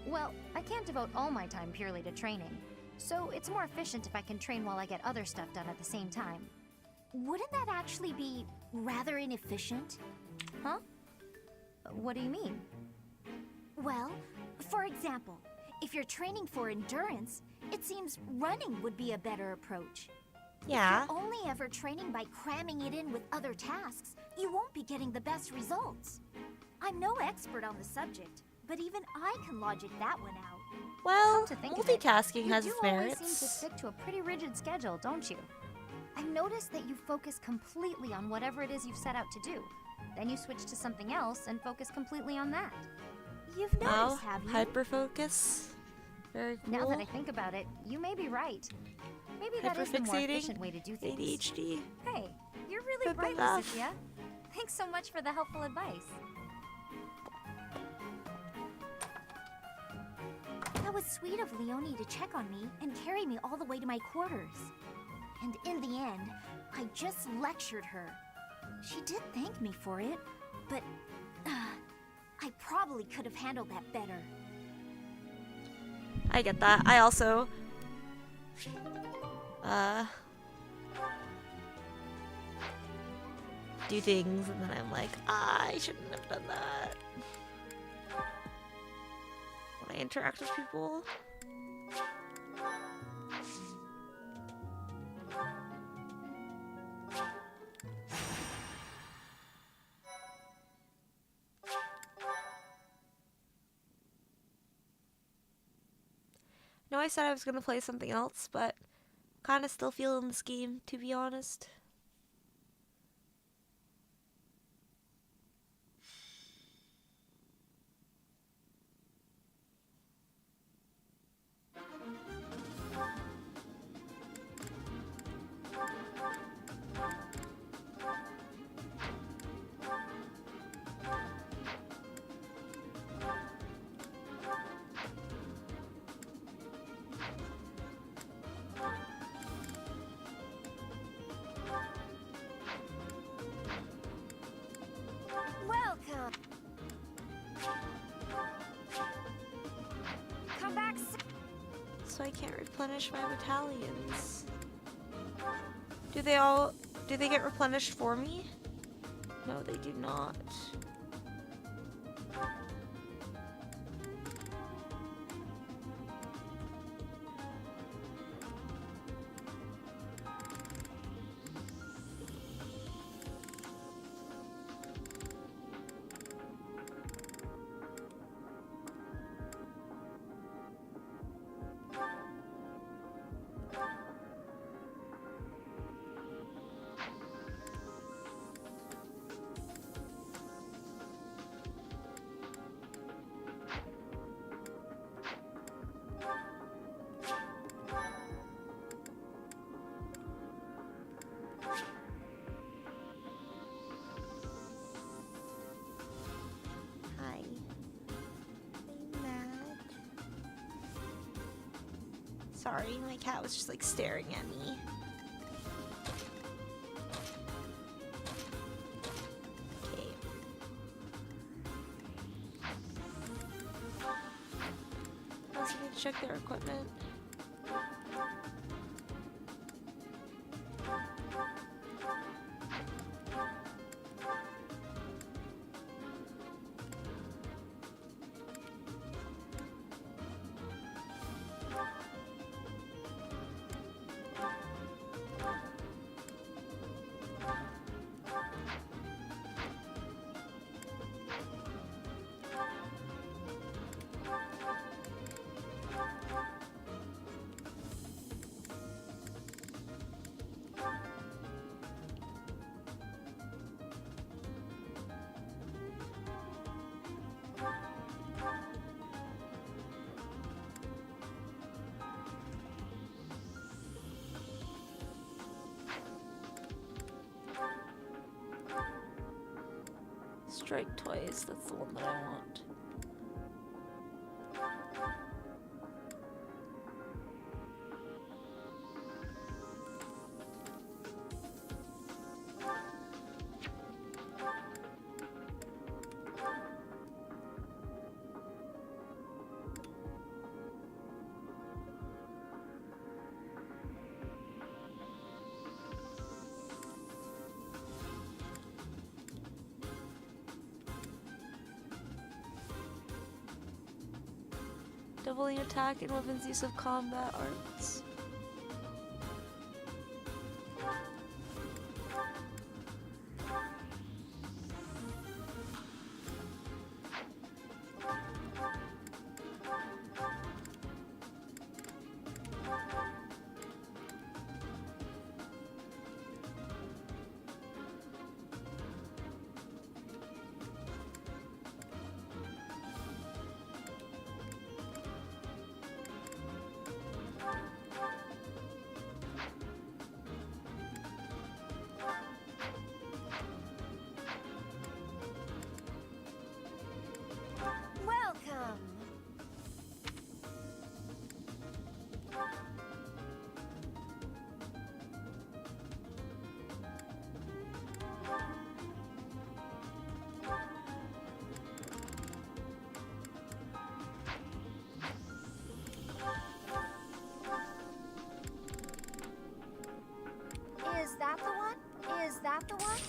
[SPEAKER 11] Well, I can't devote all my time purely to training, so it's more efficient if I can train while I get other stuff done at the same time.
[SPEAKER 3] Wouldn't that actually be rather inefficient?
[SPEAKER 11] Huh? What do you mean?
[SPEAKER 3] Well, for example, if you're training for endurance, it seems running would be a better approach.
[SPEAKER 1] Yeah.
[SPEAKER 3] If you're only ever training by cramming it in with other tasks, you won't be getting the best results. I'm no expert on the subject, but even I can logic that one out.
[SPEAKER 1] Well,
[SPEAKER 11] Come to think of
[SPEAKER 1] multitasking
[SPEAKER 11] it,
[SPEAKER 1] has
[SPEAKER 11] you
[SPEAKER 1] its
[SPEAKER 11] do always seem to
[SPEAKER 1] merits.
[SPEAKER 11] stick to a pretty rigid schedule, don't you? I've noticed that you focus completely on whatever it is you've set out to do. Then you switch to something else and focus completely on that.
[SPEAKER 3] You've noticed, have you?
[SPEAKER 1] Hyperfocus. Very cool.
[SPEAKER 11] Now that I think about it, you may be right. Maybe that is the more efficient way to do things.
[SPEAKER 1] ADHD.
[SPEAKER 11] Hey, you're really
[SPEAKER 1] Good
[SPEAKER 11] bright,
[SPEAKER 1] enough.
[SPEAKER 11] Lysithia. Thanks so much for the helpful advice.
[SPEAKER 3] That was sweet of Leonie to check on me and carry me all the way to my quarters. And in the end, I just lectured her. She did thank me for it, but I probably could have handled that better.
[SPEAKER 1] I get that. I also do things and then I'm like, I shouldn't have done that. When I interact with people. No, I said I was gonna play something else, but kinda still feeling this game, to be honest.
[SPEAKER 3] Welcome!
[SPEAKER 11] Come back.
[SPEAKER 1] So I can't replenish my battalions. Do they get replenished for me? No, they do not. Sorry, my cat was just like staring at me. Okay. Also need to check their equipment. Strike toys, that's the one that I want. Doubling attack and weapons use of combat arts.
[SPEAKER 11] Welcome! Is that the one? Is that the one?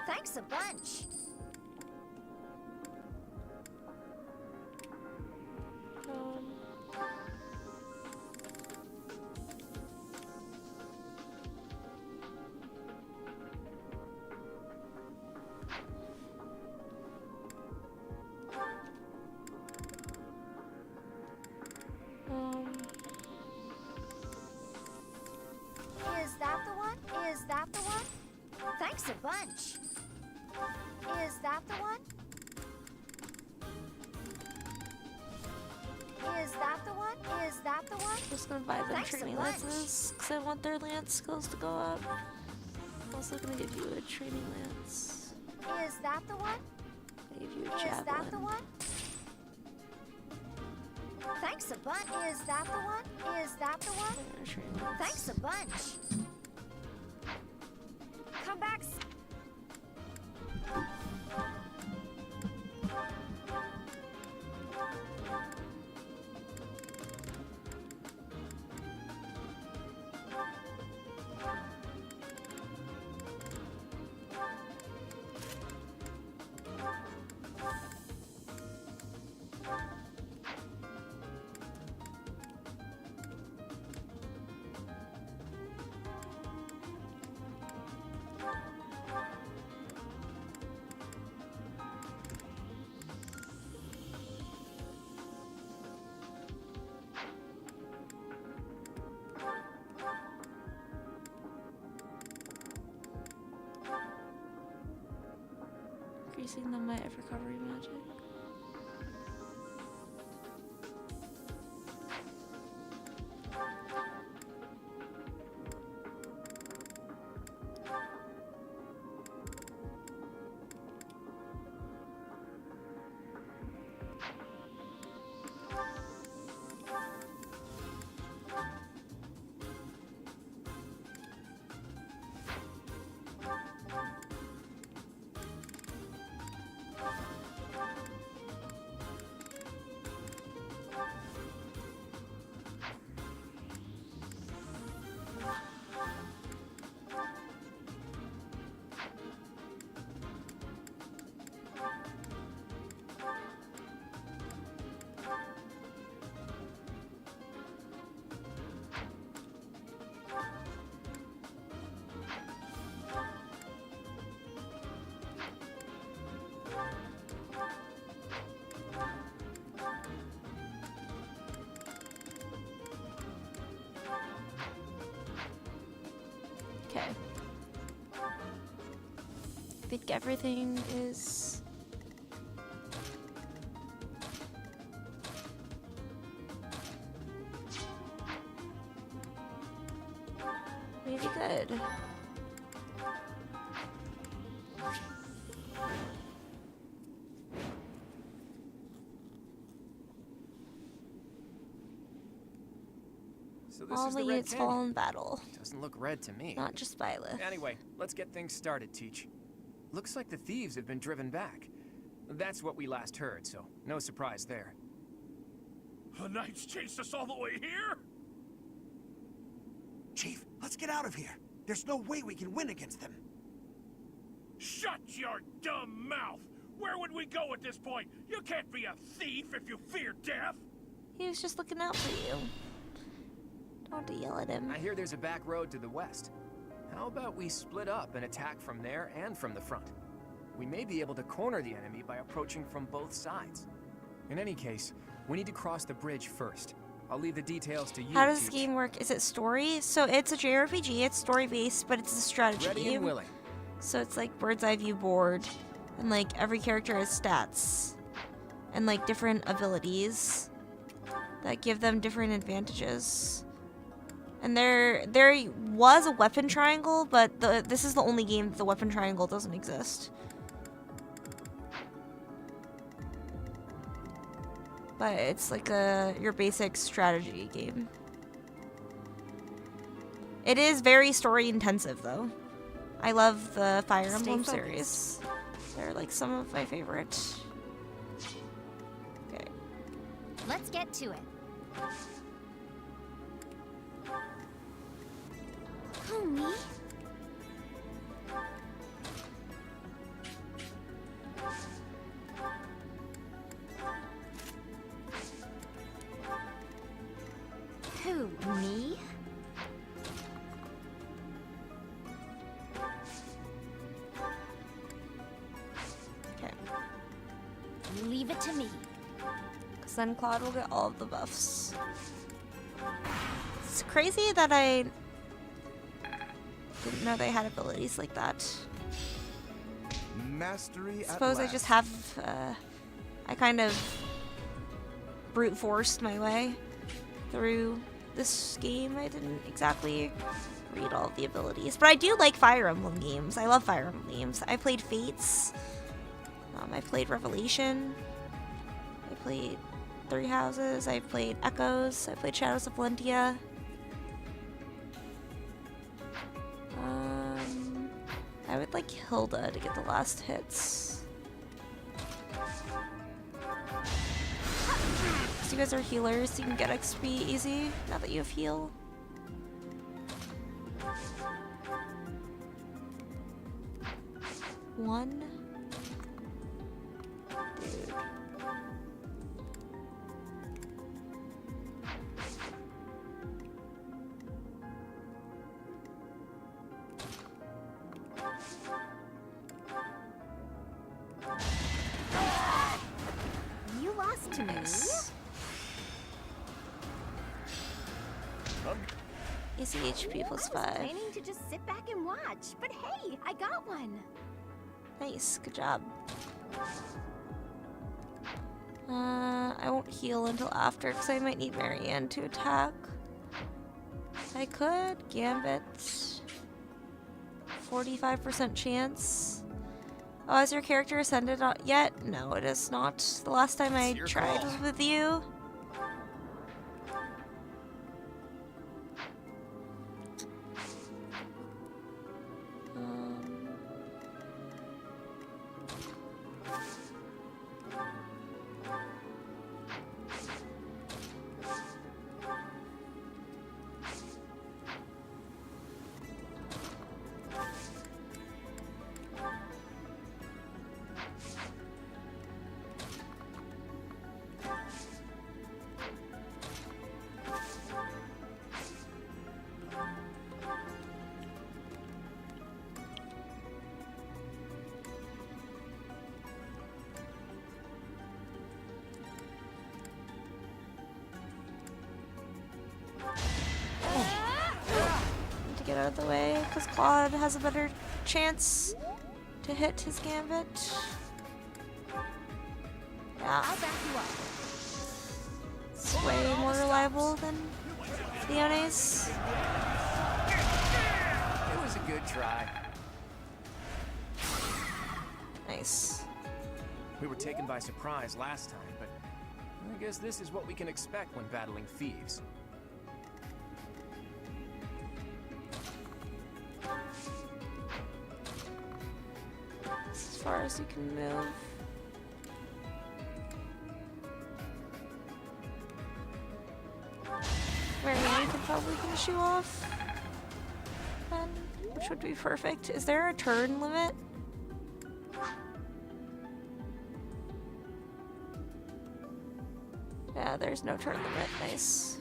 [SPEAKER 11] Thanks a bunch. Is that the one? Is that the one? Thanks a bunch. Is that the one? Is that the one? Is that the one?
[SPEAKER 1] Just gonna buy them
[SPEAKER 11] Thanks a
[SPEAKER 1] training
[SPEAKER 11] bunch.
[SPEAKER 1] lances because I want their lance skills to go up. I'm also gonna give you a training lance.
[SPEAKER 11] Is that the one?
[SPEAKER 1] I give you a
[SPEAKER 11] Is that the
[SPEAKER 1] javelin.
[SPEAKER 11] one? Thanks a bunch. Is that the one? Is that the one?
[SPEAKER 1] And a training lance.
[SPEAKER 11] Thanks a bunch. Come back.
[SPEAKER 1] Increasing the might of recovery magic. Okay. I think everything is... maybe good.
[SPEAKER 8] So this
[SPEAKER 1] All
[SPEAKER 8] is
[SPEAKER 1] the
[SPEAKER 8] the red
[SPEAKER 1] units
[SPEAKER 8] canyon.
[SPEAKER 1] fall in battle.
[SPEAKER 8] Doesn't look red to me.
[SPEAKER 1] Not just Byleth.
[SPEAKER 8] Anyway, let's get things started, Teach. Looks like the thieves have been driven back. That's what we last heard, so no surprise there.
[SPEAKER 19] The Knights chased us all the way here?
[SPEAKER 12] Chief, let's get out of here. There's no way we can win against them.
[SPEAKER 19] Shut your dumb mouth! Where would we go at this point? You can't be a thief if you fear death!
[SPEAKER 1] He was just looking out for you. Don't have to yell at him.
[SPEAKER 8] I hear there's a back road to the west. How about we split up and attack from there and from the front? We may be able to corner the enemy by approaching from both sides. In any case, we need to cross the bridge first. I'll leave the details to you.
[SPEAKER 1] How does this game work? Is it story? So it's a JRPG, it's story-based, but it's a strategy
[SPEAKER 8] Ready
[SPEAKER 1] game.
[SPEAKER 8] and willing.
[SPEAKER 1] So it's like bird's eye view board, and like every character has stats, and like different abilities that give them different advantages. And there was a weapon triangle, but this is the only game that the weapon triangle doesn't exist. But it's like your basic strategy game. It is very story intensive though. I love the Fire Emblem series. They're like some of my favorite. Okay.
[SPEAKER 5] Let's get to it.
[SPEAKER 3] Who, me?
[SPEAKER 5] Who, me?
[SPEAKER 1] Okay.
[SPEAKER 5] Leave it to me.
[SPEAKER 1] Because then Claude will get all of the buffs. It's crazy that I didn't know they had abilities like that.
[SPEAKER 16] Mastery at
[SPEAKER 1] Suppose I
[SPEAKER 16] last.
[SPEAKER 1] just have, I kind of brute forced my way through this game. I didn't exactly read all of the abilities, but I do like Fire Emblem games. I love Fire Emblem games. I played Fates. I played Revelation. I played ThreeHouses. I played Echoes. I played Shadows of Valentia. I would like Hilda to get the last hits. So you guys are healers, so you can get XP easy now that you have heal. One. Dude.
[SPEAKER 5] You lost to me.
[SPEAKER 1] Easy HP plus 5.
[SPEAKER 5] I was planning to just sit back and watch, but hey, I got one.
[SPEAKER 1] Nice, good job. I won't heal until after because I might need Marianne to attack. I could Gambit. 45% chance. Oh, has your character ascended yet? No, it is not. The last time I tried was with you. get out of the way, because Claude has a better chance to hit his gambit. Yeah.
[SPEAKER 5] I'll back you up.
[SPEAKER 1] It's way more reliable than Leone's.
[SPEAKER 8] It was a good try.
[SPEAKER 1] Nice.
[SPEAKER 8] We were taken by surprise last time, but I guess this is what we can expect when battling thieves.
[SPEAKER 1] As far as you can move. Marianne could probably finish you off. Then, which would be perfect. Is there a turn limit? Yeah, there's no turn limit. Nice.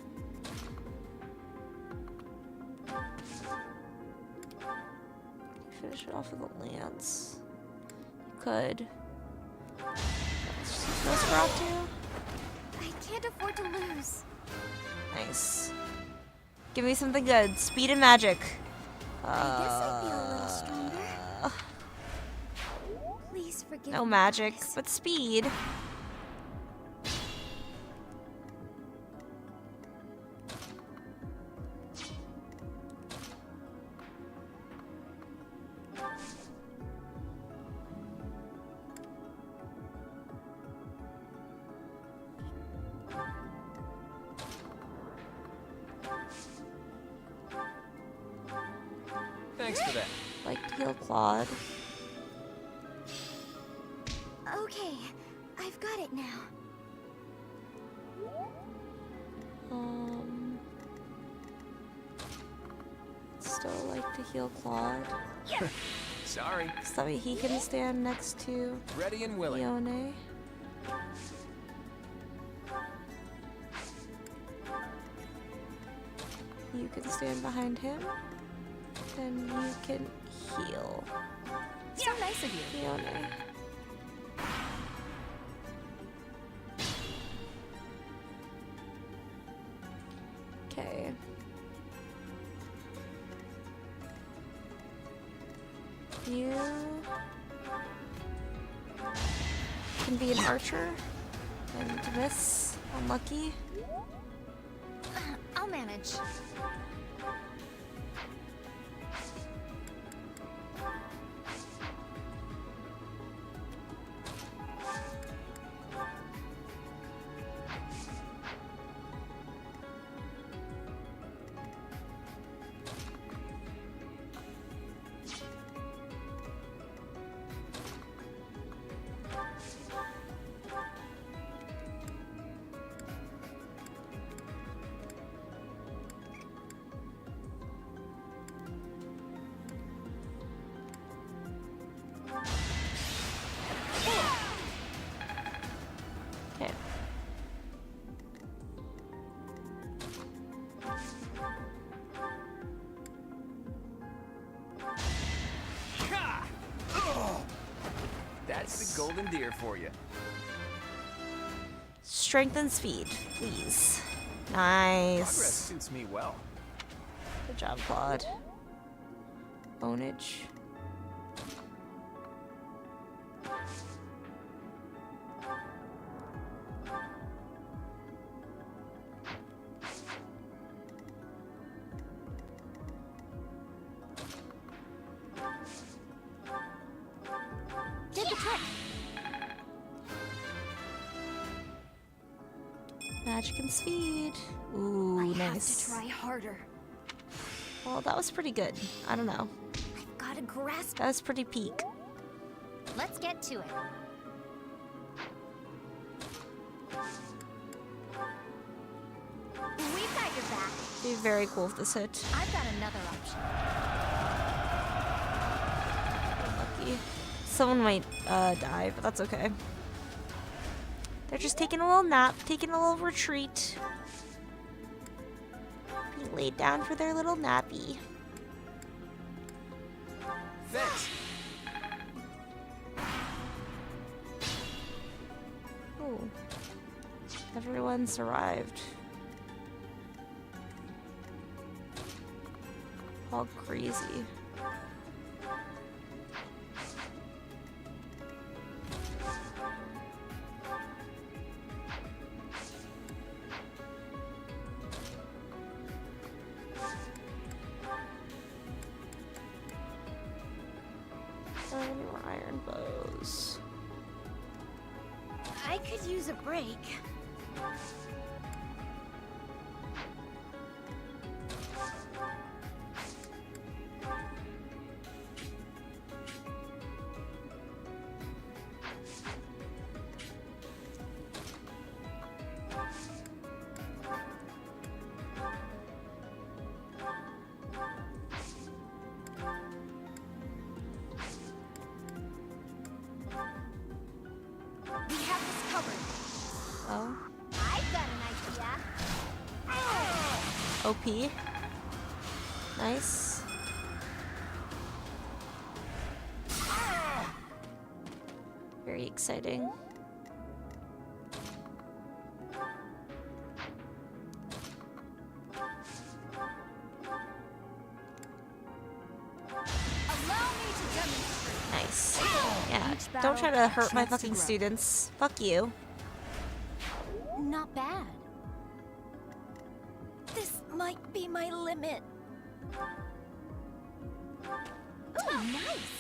[SPEAKER 1] Finish it off with the lance. You could. Nosferatu.
[SPEAKER 11] I can't afford to lose.
[SPEAKER 1] Nice. Give me something good. Speed and magic.
[SPEAKER 11] I guess I feel a little stronger. Please forgive
[SPEAKER 1] No
[SPEAKER 11] me,
[SPEAKER 1] magic,
[SPEAKER 11] Alice.
[SPEAKER 1] but speed.
[SPEAKER 8] Thanks for that.
[SPEAKER 1] Like to heal Claude.
[SPEAKER 11] Okay, I've got it now.
[SPEAKER 1] Still like to heal Claude.
[SPEAKER 8] Sorry.
[SPEAKER 1] So that way he can stand next to
[SPEAKER 8] Ready and willing.
[SPEAKER 1] Leone. You can stand behind him. Then you can heal.
[SPEAKER 5] So nice of you.
[SPEAKER 1] Leone. Okay. You can be an archer and miss. Unlucky.
[SPEAKER 11] I'll manage.
[SPEAKER 1] Okay.
[SPEAKER 8] That's the GoldenDeer for you.
[SPEAKER 1] Strength and speed, please.
[SPEAKER 8] Progress
[SPEAKER 1] Nice.
[SPEAKER 8] suits me well.
[SPEAKER 1] Good job, Claude. Ownage.
[SPEAKER 11] Did the trick.
[SPEAKER 1] Magic and speed. Ooh,
[SPEAKER 11] I
[SPEAKER 1] nice.
[SPEAKER 11] have to try harder.
[SPEAKER 1] Well, that was pretty good. I don't know.
[SPEAKER 11] I've got to grasp.
[SPEAKER 1] That was pretty peak.
[SPEAKER 5] Let's get to it.
[SPEAKER 11] We've got your back.
[SPEAKER 1] Be very cool if this hit.
[SPEAKER 5] I've got another option.
[SPEAKER 1] Lucky. Someone might die, but that's okay. They're just taking a little nap, taking a little retreat. Being laid down for their little nappy.
[SPEAKER 8] Thanks.
[SPEAKER 1] Oh. Everyone survived. all crazy. Any more iron bows?
[SPEAKER 5] I could use a break. We have this covered.
[SPEAKER 1] Oh.
[SPEAKER 5] I've got an idea.
[SPEAKER 1] OP. Nice. Very exciting. Nice. Yeah, don't try to hurt my fucking students. Fuck you.
[SPEAKER 5] Not bad. This might be my limit. Ooh, nice.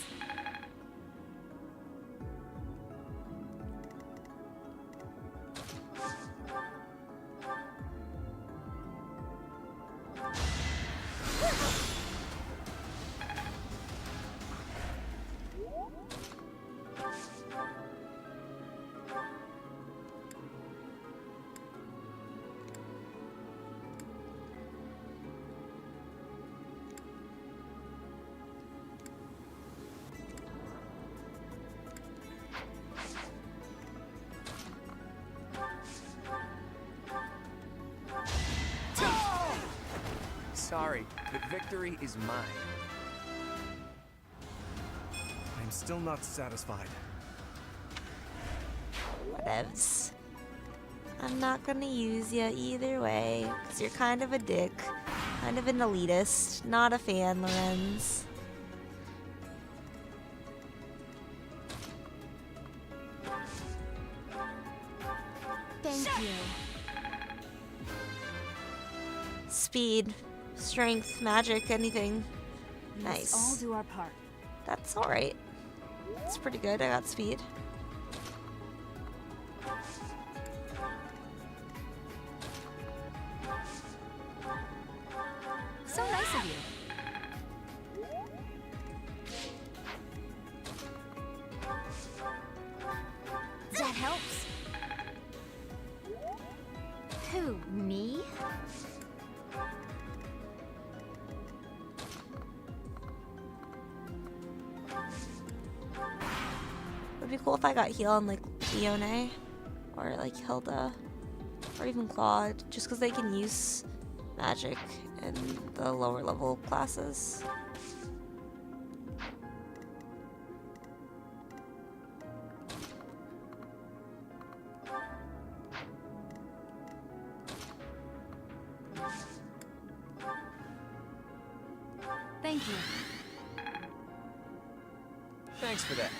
[SPEAKER 8] Sorry, but victory is mine.
[SPEAKER 16] I'm still not satisfied.
[SPEAKER 1] Whatevs. I'm not gonna use ya either way, because you're kind of a dick. Kind of an elitist. Not a fan, Lorenz.
[SPEAKER 5] Thank you.
[SPEAKER 1] Speed, strength, magic, anything. Nice.
[SPEAKER 11] Let's all do our part.
[SPEAKER 1] That's alright. It's pretty good. I got speed.
[SPEAKER 5] So nice of you. That helps. Who, me?
[SPEAKER 1] Would be cool if I got heal on like Leone or like Hilda or even Claude, just because they can use magic in the lower level classes.
[SPEAKER 11] Thank you.
[SPEAKER 8] Thanks for that.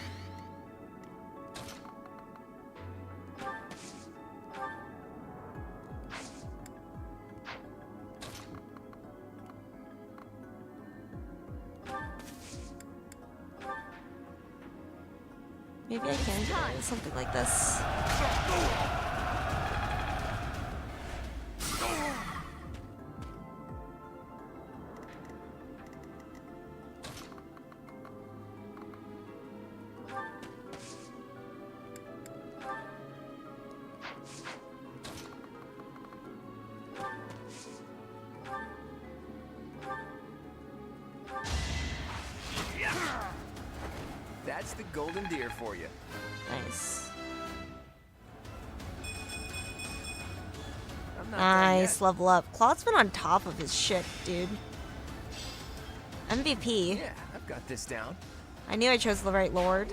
[SPEAKER 1] Maybe I can do something like this.
[SPEAKER 8] That's the GoldenDeer for you.
[SPEAKER 1] Nice.
[SPEAKER 8] I'm not done
[SPEAKER 1] Nice,
[SPEAKER 8] yet.
[SPEAKER 1] level up. Claude's been on top of his shit, dude. MVP.
[SPEAKER 8] Yeah, I've got this down.
[SPEAKER 1] I knew I chose the right lord.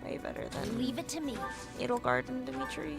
[SPEAKER 1] Way better than
[SPEAKER 5] Leave it to me.
[SPEAKER 1] Edelgard and Dimitri.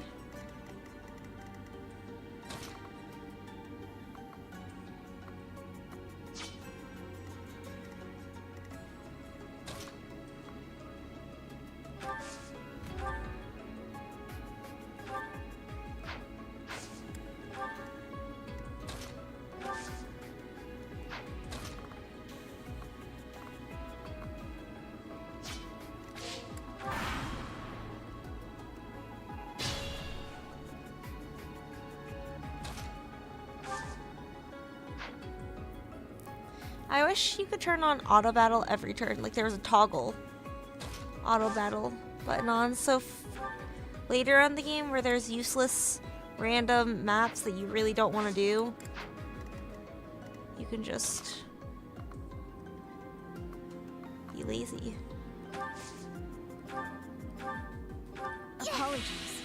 [SPEAKER 1] I wish you could turn on auto battle every turn. Like there was a toggle auto battle button on. So later on in the game where there's useless random maps that you really don't want to do, you can just be lazy.
[SPEAKER 11] Apologies.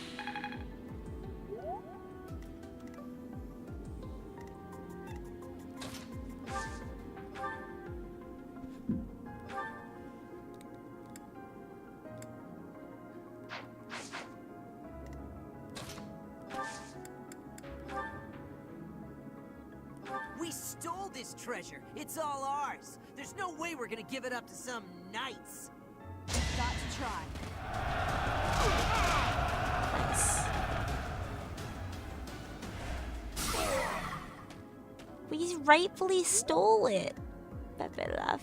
[SPEAKER 15] We stole this treasure. It's all ours. There's no way we're gonna give it up to some knights. We've got to try.
[SPEAKER 1] Nice. We rightfully stole it. Bebelaf.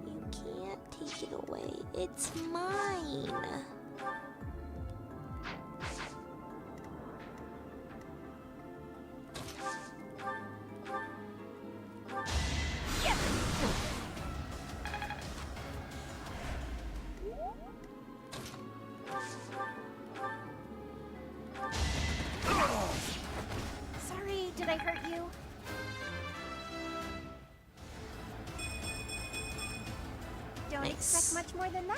[SPEAKER 1] You can't take it away. It's mine.
[SPEAKER 5] Sorry, did I hurt you? Don't expect much more than that.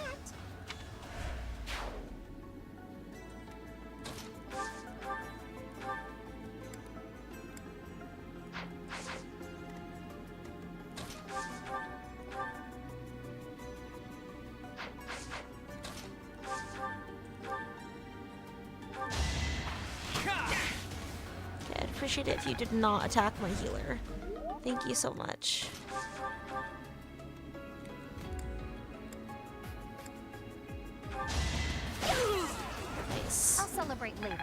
[SPEAKER 1] Okay, I'd appreciate it if you did not attack my healer. Thank you so much. Nice.
[SPEAKER 2] I'll celebrate later.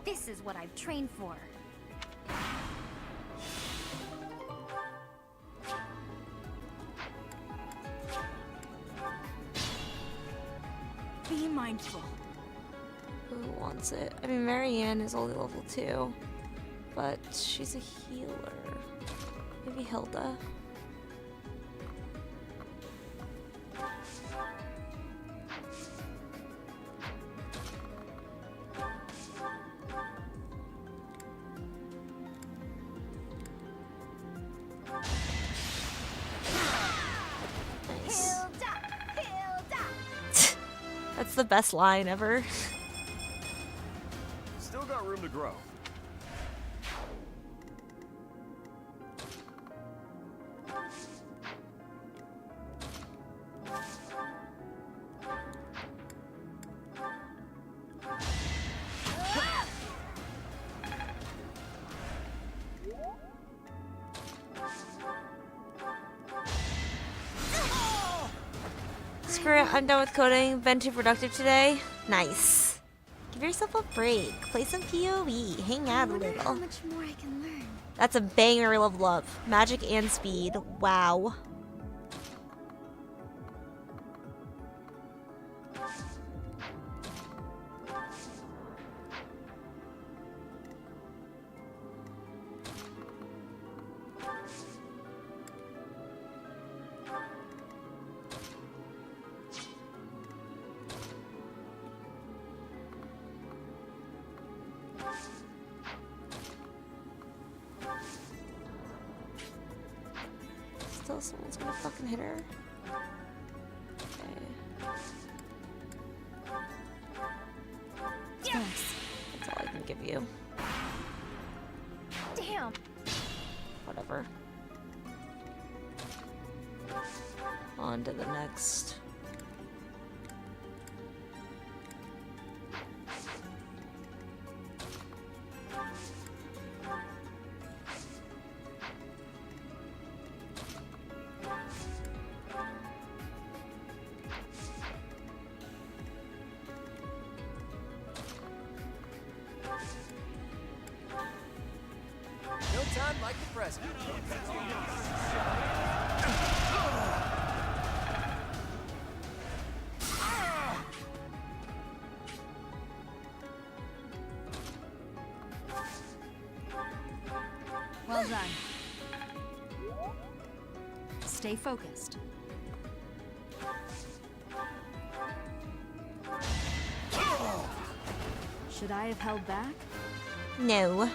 [SPEAKER 2] This is what I've trained for.
[SPEAKER 11] Be mindful.
[SPEAKER 1] Who wants it? I mean, Marianne is only level 2, but she's a healer. Maybe Hilda. Nice. That's the best line ever.
[SPEAKER 21] Still got room to grow.
[SPEAKER 1] Screw it, I'm done with coding. Been too productive today. Nice. Give yourself a break. Play some PoE. Hang out a little.
[SPEAKER 3] How much more I can learn.
[SPEAKER 1] That's a banger level up. Magic and speed. Wow. Still someone's gonna fucking hit her. Okay.
[SPEAKER 2] Thanks.
[SPEAKER 1] That's all I can give you.
[SPEAKER 2] Damn.
[SPEAKER 1] Whatever. On to the next.
[SPEAKER 8] No time like the present.
[SPEAKER 11] Well done. Stay focused. Should I have held back?
[SPEAKER 1] No.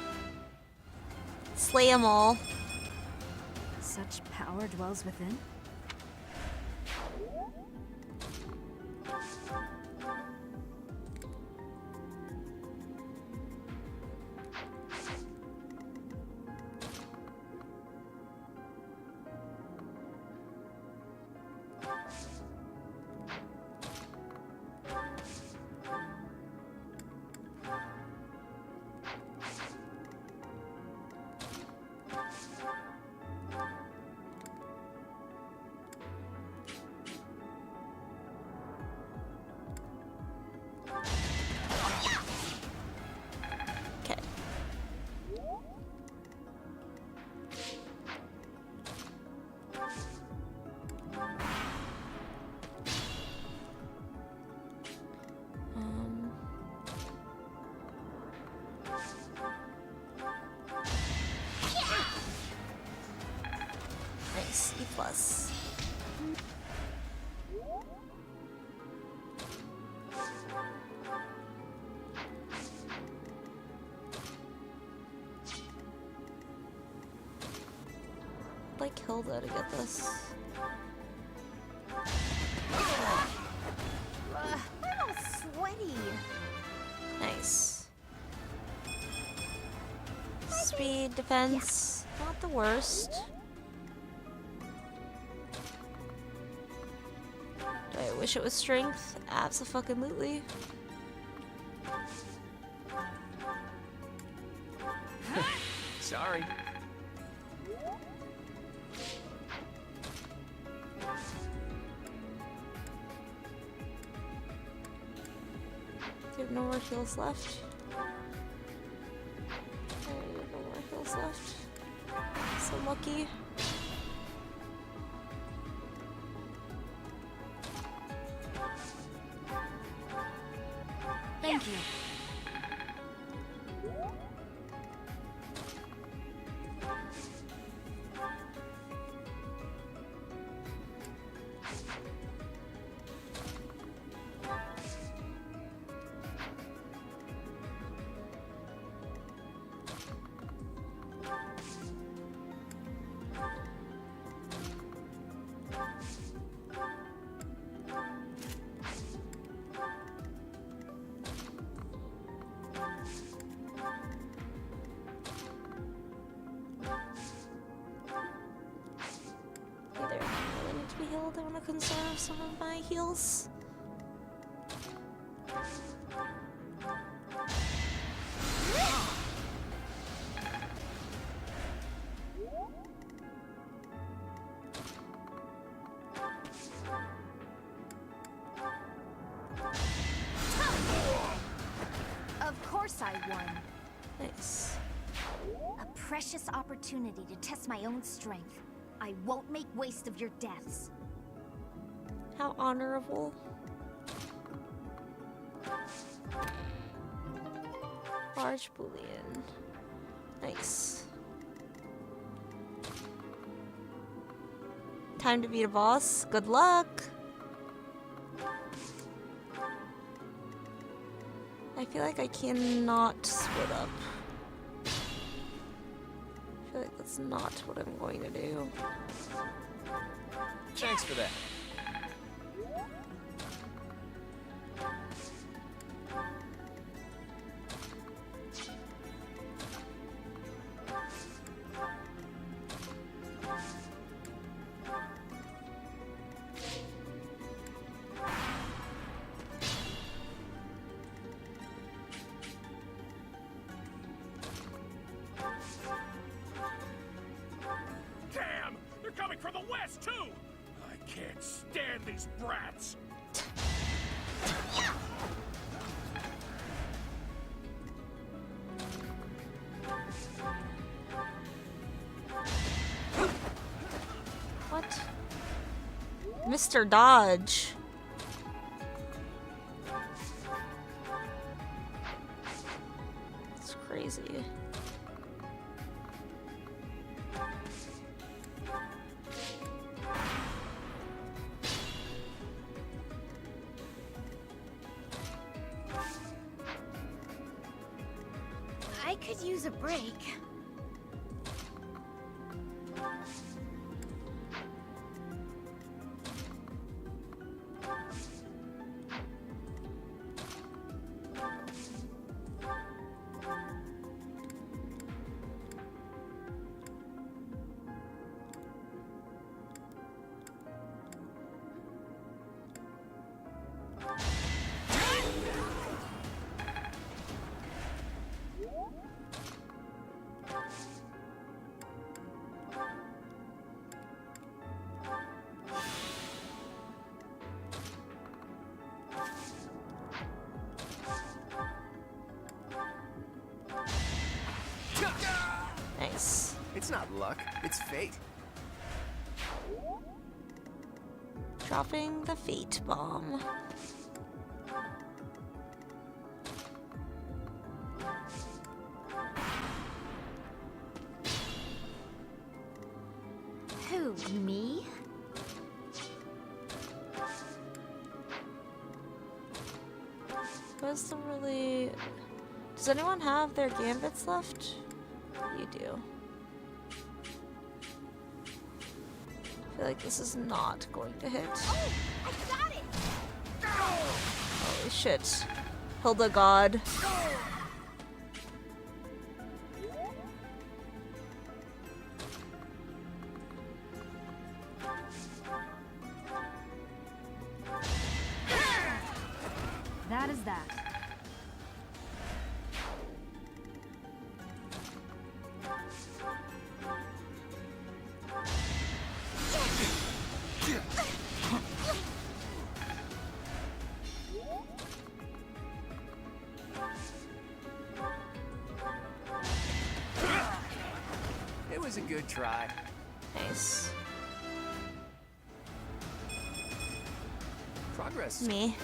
[SPEAKER 1] Slay 'em all.
[SPEAKER 11] Such power dwells within?
[SPEAKER 1] Nice, E+. Like Hilda to get this.
[SPEAKER 5] I'm all sweaty.
[SPEAKER 1] Nice. Speed, defense, not the worst. Do I wish it was strength? Abso-fucking-lutely.
[SPEAKER 8] Sorry.
[SPEAKER 1] Do you have no more heals left? Oh, you have no more heals left. So lucky.
[SPEAKER 11] Thank you.
[SPEAKER 1] Either I really need to be healed, I want to conserve some of my heals.
[SPEAKER 5] Of course I won.
[SPEAKER 1] Nice.
[SPEAKER 5] A precious opportunity to test my own strength. I won't make waste of your deaths.
[SPEAKER 1] How honorable. Large Boolean. Nice. Time to beat a boss. Good luck. I feel like I cannot split up. I feel like that's not what I'm going to do.
[SPEAKER 8] Thanks for that.
[SPEAKER 19] Damn! They're coming from the west, too! I can't stand these brats!
[SPEAKER 1] What? Mr. Dodge. It's crazy.
[SPEAKER 11] could use a break.
[SPEAKER 1] Nice.
[SPEAKER 8] It's not luck, it's fate.
[SPEAKER 1] Dropping the fate bomb.
[SPEAKER 5] Who, me?
[SPEAKER 1] What's the really... Does anyone have their gambits left? You do. I feel like this is not going to hit.
[SPEAKER 11] Oh, I got it!
[SPEAKER 1] Holy shit. Hilda God.
[SPEAKER 11] That is that.
[SPEAKER 8] It was a good try.
[SPEAKER 1] Nice.
[SPEAKER 8] Progress.
[SPEAKER 1] Me.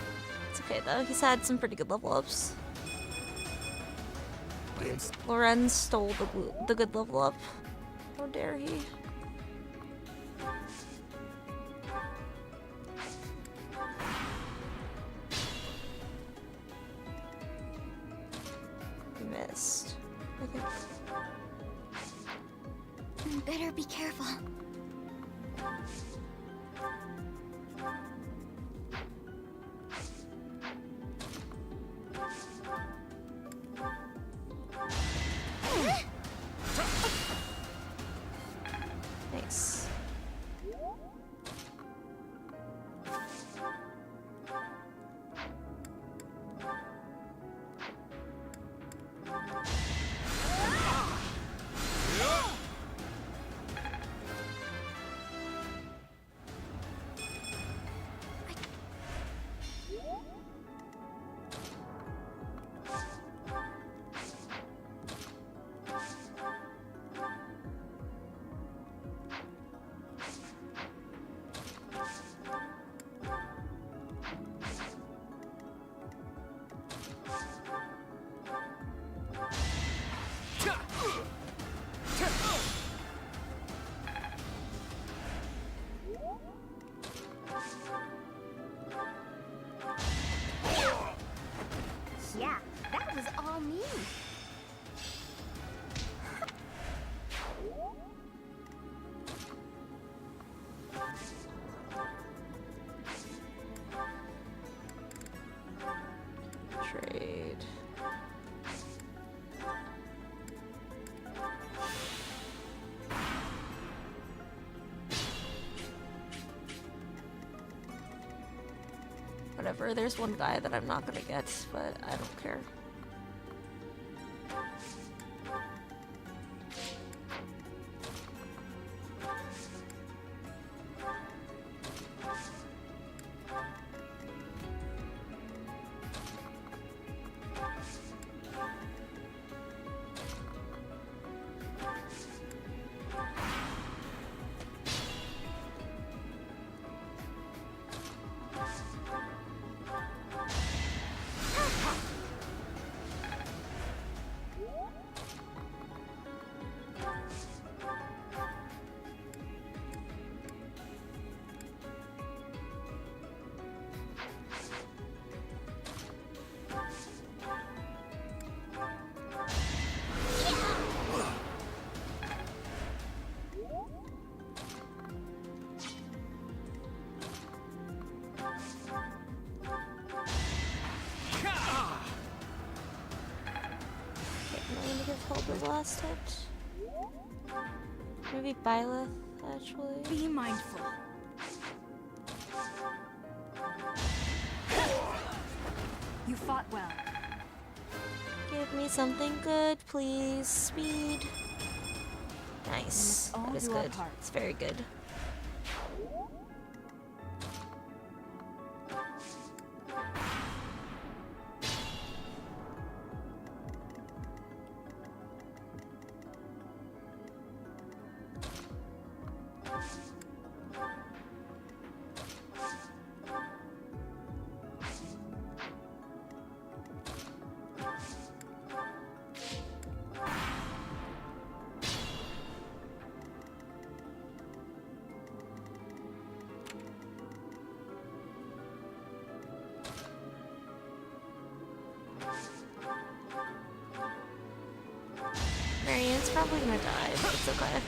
[SPEAKER 1] It's okay though, he's had some pretty good level ups. Lorenz stole the good level up. How dare he? Missed. Okay.
[SPEAKER 11] Better be careful.
[SPEAKER 1] Nice.
[SPEAKER 5] Yeah, that was all me.
[SPEAKER 1] Trade. Whatever, there's one guy that I'm not gonna get, but I don't care. would have held the last hit. Maybe Byleth, actually.
[SPEAKER 11] Be mindful. You fought well.
[SPEAKER 1] Give me something good, please. Speed. Nice. That is good. It's very good. Marianne's probably gonna die, but it's okay.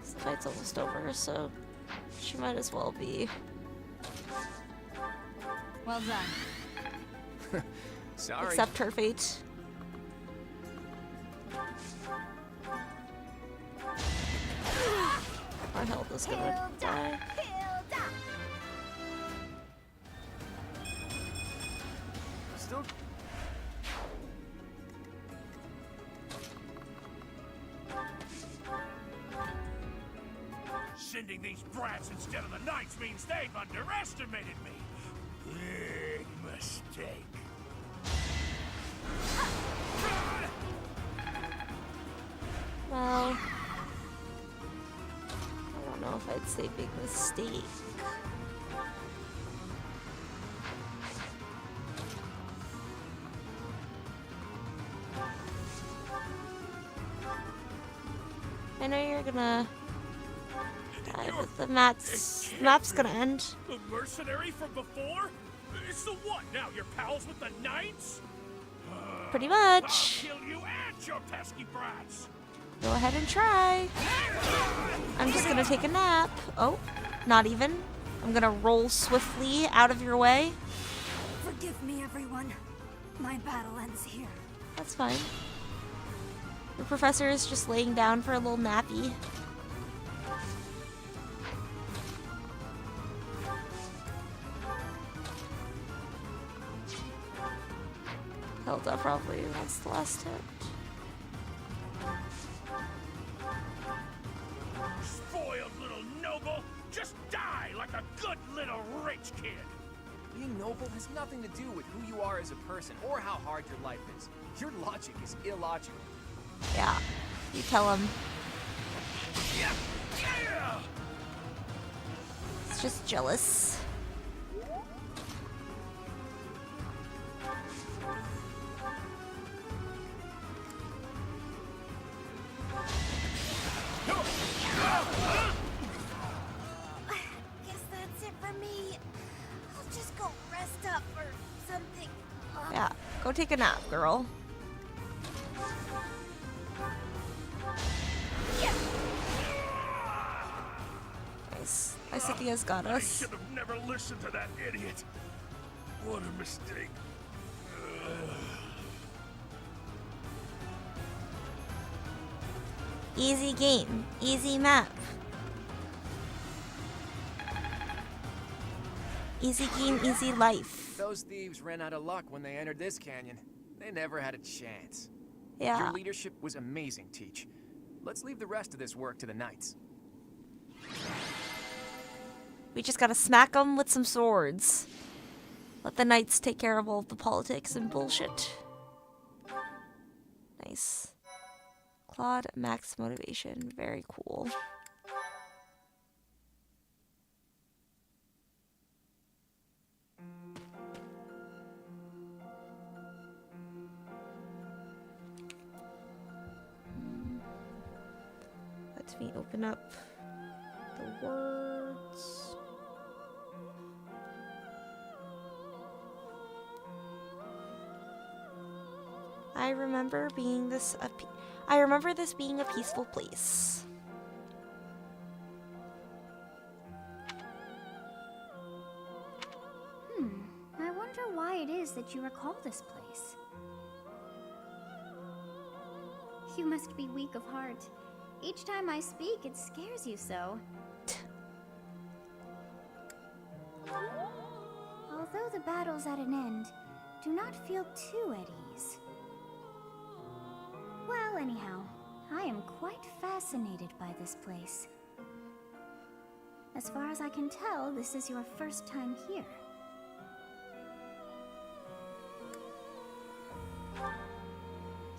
[SPEAKER 1] The fight's almost over, so she might as well be.
[SPEAKER 11] Well done.
[SPEAKER 8] Sorry.
[SPEAKER 1] Accept her fate. Our health is gonna die.
[SPEAKER 8] Still.
[SPEAKER 19] Sending these brats instead of the knights means they've underestimated me. Big mistake.
[SPEAKER 1] Well, I don't know if I'd say big mistake. I know you're gonna die, but the map's gonna end.
[SPEAKER 19] The mercenary from before? So what now? You're pals with the knights?
[SPEAKER 1] Pretty much.
[SPEAKER 19] I'll kill you and your pesky brats.
[SPEAKER 1] Go ahead and try. I'm just gonna take a nap. Oh, not even. I'm gonna roll swiftly out of your way.
[SPEAKER 11] Forgive me, everyone. My battle ends here.
[SPEAKER 1] That's fine. The professor is just laying down for a little nappy. Hilda probably wants the last hit.
[SPEAKER 19] Spoiled little noble! Just die like a good little rich kid!
[SPEAKER 8] Being noble has nothing to do with who you are as a person or how hard your life is. Your logic is illogical.
[SPEAKER 1] Yeah, you tell him.
[SPEAKER 19] Yeah. Yeah.
[SPEAKER 1] It's just jealous.
[SPEAKER 11] Guess that's it for me. I'll just go rest up or something.
[SPEAKER 1] Yeah, go take a nap, girl. Nice. Isithia's got
[SPEAKER 19] I
[SPEAKER 1] us.
[SPEAKER 19] should have never listened to that idiot. What a mistake.
[SPEAKER 1] Easy game, easy map. Easy game, easy life.
[SPEAKER 8] Those thieves ran out of luck when they entered this canyon. They never had a chance.
[SPEAKER 1] Yeah.
[SPEAKER 8] Your leadership was amazing, Teach. Let's leave the rest of this work to the knights.
[SPEAKER 1] We just gotta smack them with some swords. Let the knights take care of all the politics and bullshit. Nice. Claude, max motivation. Very cool. Let me open up the words. I remember this being a peaceful place.
[SPEAKER 3] wonder why it is that you recall this place. You must be weak of heart. Each time I speak, it scares you so. Although the battle's at an end, do not feel too at ease. Well, anyhow, I am quite fascinated by this place. As far as I can tell, this is your first time here.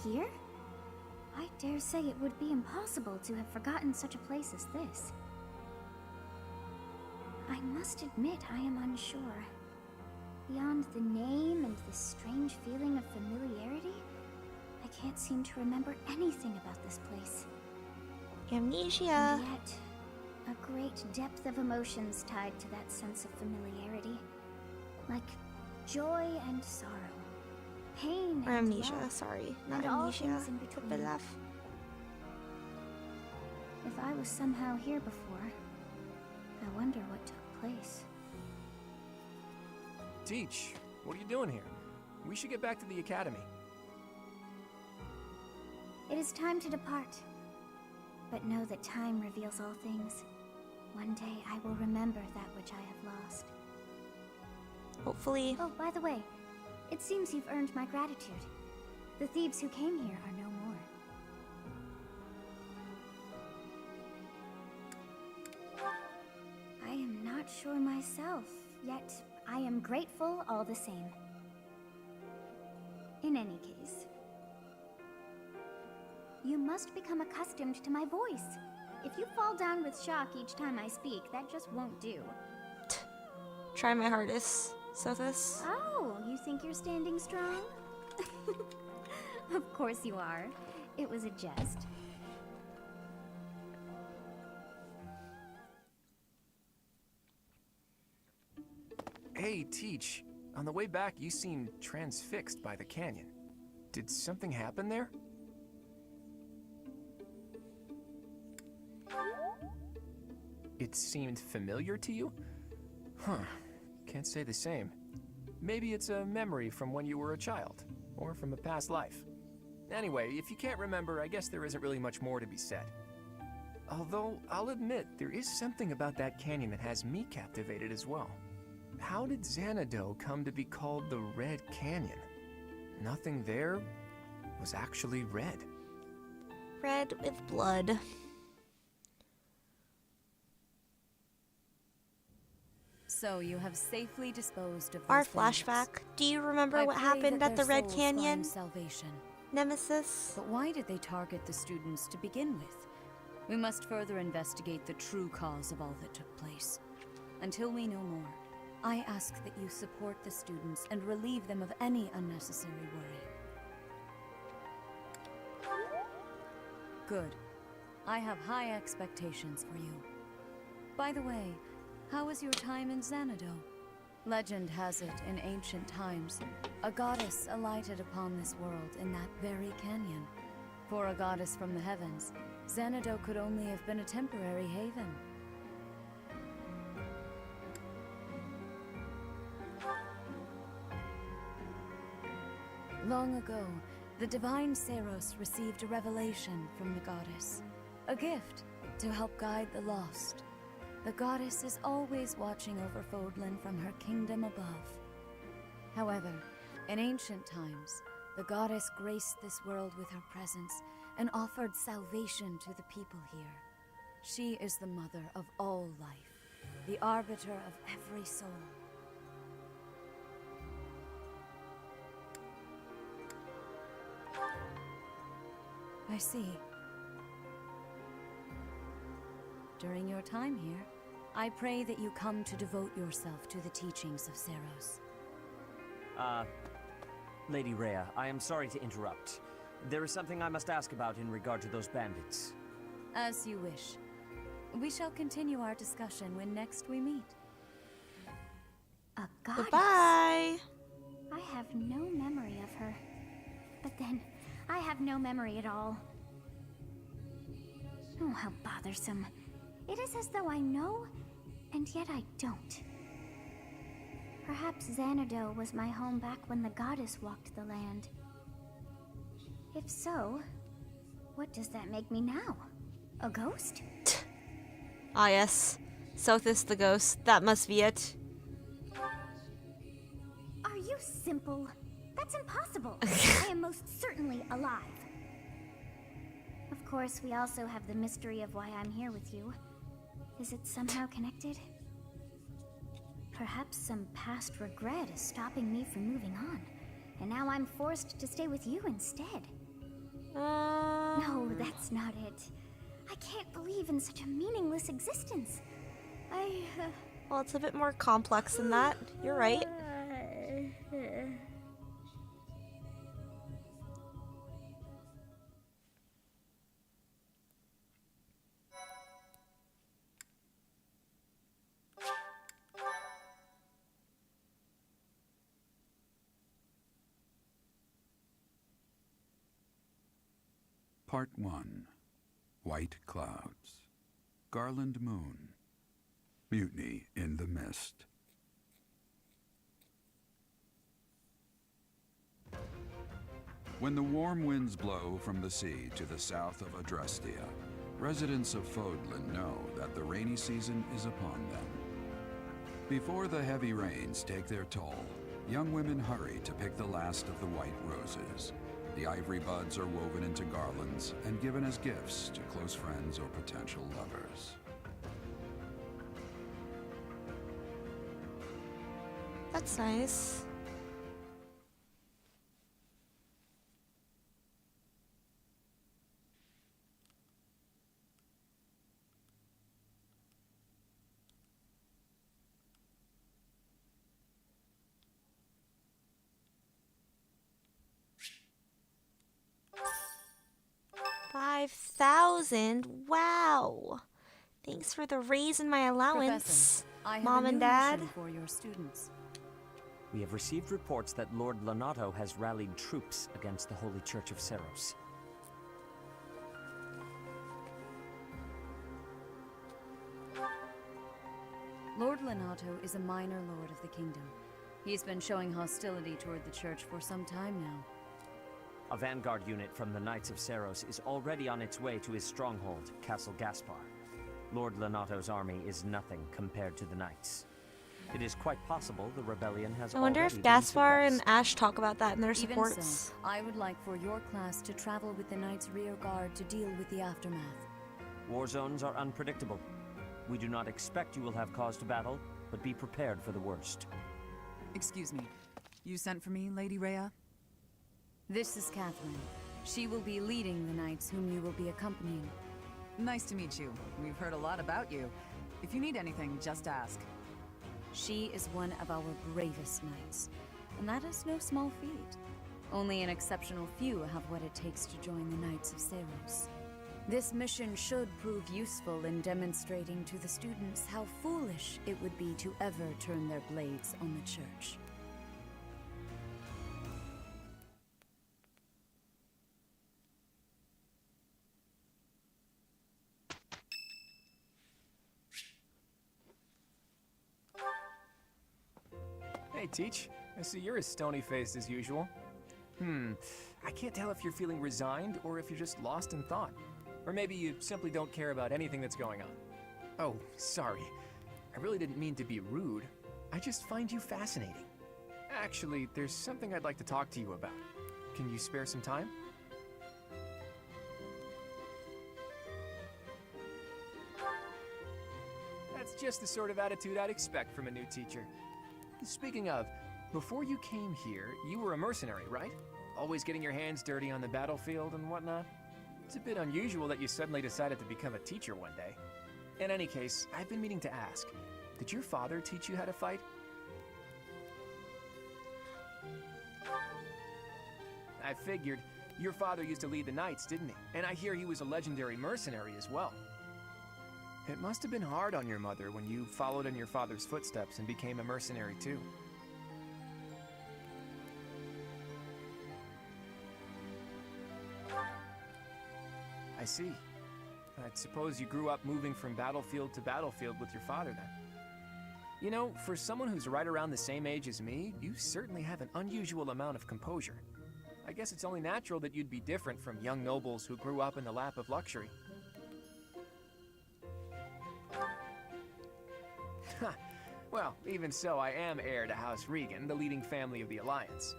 [SPEAKER 3] Here? I dare say it would be impossible to have forgotten such a place as this. I must admit I am unsure. Beyond the name and this strange feeling of familiarity, I can't seem to remember anything about this place.
[SPEAKER 1] Amnesia.
[SPEAKER 3] And yet, a great depth of emotions tied to that sense of familiarity. Like joy and sorrow. Pain
[SPEAKER 1] Or
[SPEAKER 3] and
[SPEAKER 1] amnesia,
[SPEAKER 3] love,
[SPEAKER 1] sorry. Not
[SPEAKER 3] and all
[SPEAKER 1] amnesia.
[SPEAKER 3] things in between. If I was somehow here before, I wonder what took place.
[SPEAKER 8] Teach, what are you doing here? We should get back to the academy.
[SPEAKER 3] It is time to depart. But know that time reveals all things. One day I will remember that which I have lost.
[SPEAKER 1] Hopefully.
[SPEAKER 3] Oh, by the way, it seems you've earned my gratitude. The thieves who came here are no more. I am not sure myself, yet I am grateful all the same. In any case, you must become accustomed to my voice. If you fall down with shock each time I speak, that just won't do.
[SPEAKER 1] Try my hardest, Sothis.
[SPEAKER 3] Oh, you think you're standing strong? Of course you are. It was a jest.
[SPEAKER 8] Hey, Teach. On the way back, you seemed transfixed by the canyon. Did something happen there? It seemed familiar to you? Huh. Can't say the same. Maybe it's a memory from when you were a child, or from a past life. Anyway, if you can't remember, I guess there isn't really much more to be said. Although, I'll admit, there is something about that canyon that has me captivated as well. How did Xanadu come to be called the Red Canyon? Nothing there was actually red.
[SPEAKER 1] Red with blood.
[SPEAKER 13] So you have safely disposed of
[SPEAKER 1] Our
[SPEAKER 13] those bandits.
[SPEAKER 1] flashback. Do you remember
[SPEAKER 13] I
[SPEAKER 1] what
[SPEAKER 13] pray
[SPEAKER 1] happened
[SPEAKER 13] that
[SPEAKER 1] at the
[SPEAKER 13] their
[SPEAKER 1] Red
[SPEAKER 13] souls find
[SPEAKER 1] Canyon?
[SPEAKER 13] Salvation.
[SPEAKER 1] Nemesis?
[SPEAKER 13] But why did they target the students to begin with? We must further investigate the true cause of all that took place. Until we know more, I ask that you support the students and relieve them of any unnecessary worry. Good. I have high expectations for you. By the way, how was your time in Xanadu? Legend has it, in ancient times, a goddess alighted upon this world in that very canyon. For a goddess from the heavens, Xanadu could only have been a temporary haven. Long ago, the divine Saros received a revelation from the goddess, a gift to help guide the lost. The goddess is always watching over Fodlan from her kingdom above. However, in ancient times, the goddess graced this world with her presence and offered salvation to the people here. She is the mother of all life, the arbiter of every soul. I see. During your time here, I pray that you come to devote yourself to the teachings of Saros.
[SPEAKER 10] Lady Rhea, I am sorry to interrupt. There is something I must ask about in regard to those bandits.
[SPEAKER 13] As you wish. We shall continue our discussion when next we meet.
[SPEAKER 3] A goddess?
[SPEAKER 1] Goodbye!
[SPEAKER 3] I have no memory of her. But then, I have no memory at all. Oh, how bothersome. It is as though I know, and yet I don't. Perhaps Xanadu was my home back when the goddess walked the land. If so, what does that make me now? A ghost?
[SPEAKER 1] Ah yes, Sothis the ghost. That must be it.
[SPEAKER 3] Are you simple? That's impossible. I am most certainly alive. Of course, we also have the mystery of why I'm here with you. Is it somehow connected? Perhaps some past regret is stopping me from moving on, and now I'm forced to stay with you instead. No, that's not it. I can't believe in such a meaningless existence.
[SPEAKER 1] Well, it's a bit more complex than that. You're right.
[SPEAKER 18] Part 1. White Clouds. Garland Moon. Mutiny in the Mist. When the warm winds blow from the sea to the south of Adrestia, residents of Fodlan know that the rainy season is upon them. Before the heavy rains take their toll, young women hurry to pick the last of the white roses. The ivory buds are woven into garlands and given as gifts to close friends or potential lovers.
[SPEAKER 1] That's nice. $5,000. Wow. Thanks for the raise in my allowance,
[SPEAKER 13] Professor, I have
[SPEAKER 1] Mom
[SPEAKER 13] a
[SPEAKER 1] and
[SPEAKER 13] new
[SPEAKER 1] Dad.
[SPEAKER 13] mission for your students.
[SPEAKER 10] We have received reports that Lord Lonato has rallied troops against the Holy Church of Seros.
[SPEAKER 13] Lord Lonato is a minor lord of the kingdom. He's been showing hostility toward the church for some time now.
[SPEAKER 10] A vanguard unit from the Knights of Seros is already on its way to his stronghold, Castle Gaspar. Lord Lonato's army is nothing compared to the Knights. It is quite possible the rebellion has
[SPEAKER 1] I wonder
[SPEAKER 10] already
[SPEAKER 1] if
[SPEAKER 10] been
[SPEAKER 1] Gaspar and
[SPEAKER 10] suppressed.
[SPEAKER 1] Ash talk about that in their
[SPEAKER 13] Even
[SPEAKER 1] supports.
[SPEAKER 13] so, I would like for your class to travel with the Knights' rear guard to deal with the aftermath.
[SPEAKER 10] War zones are unpredictable. We do not expect you will have cause to battle, but be prepared for the worst.
[SPEAKER 20] Excuse me. You sent for me, Lady Rhea?
[SPEAKER 13] This is Catherine. She will be leading the knights whom you will be accompanying.
[SPEAKER 20] Nice to meet you. We've heard a lot about you. If you need anything, just ask.
[SPEAKER 13] She is one of our bravest knights, and that is no small feat. Only an exceptional few have what it takes to join the Knights of Seros. This mission should prove useful in demonstrating to the students how foolish it would be to ever turn their blades on the church.
[SPEAKER 8] Hey, Teach. I see you're as stony-faced as usual. I can't tell if you're feeling resigned or if you're just lost in thought. Or maybe you simply don't care about anything that's going on. Oh, sorry. I really didn't mean to be rude. I just find you fascinating. Actually, there's something I'd like to talk to you about. Can you spare some time? That's just the sort of attitude I'd expect from a new teacher. Speaking of, before you came here, you were a mercenary, right? Always getting your hands dirty on the battlefield and whatnot? It's a bit unusual that you suddenly decided to become a teacher one day. In any case, I've been meaning to ask, did your father teach you how to fight? I figured. Your father used to lead the Knights, didn't he? And I hear he was a legendary mercenary as well. It must have been hard on your mother when you followed in your father's footsteps and became a mercenary too. I see. I suppose you grew up moving from battlefield to battlefield with your father then. You know, for someone who's right around the same age as me, you certainly have an unusual amount of composure. I guess it's only natural that you'd be different from young nobles who grew up in the lap of luxury. Well, even so, I am heir to House Regan, the leading family of the Alliance.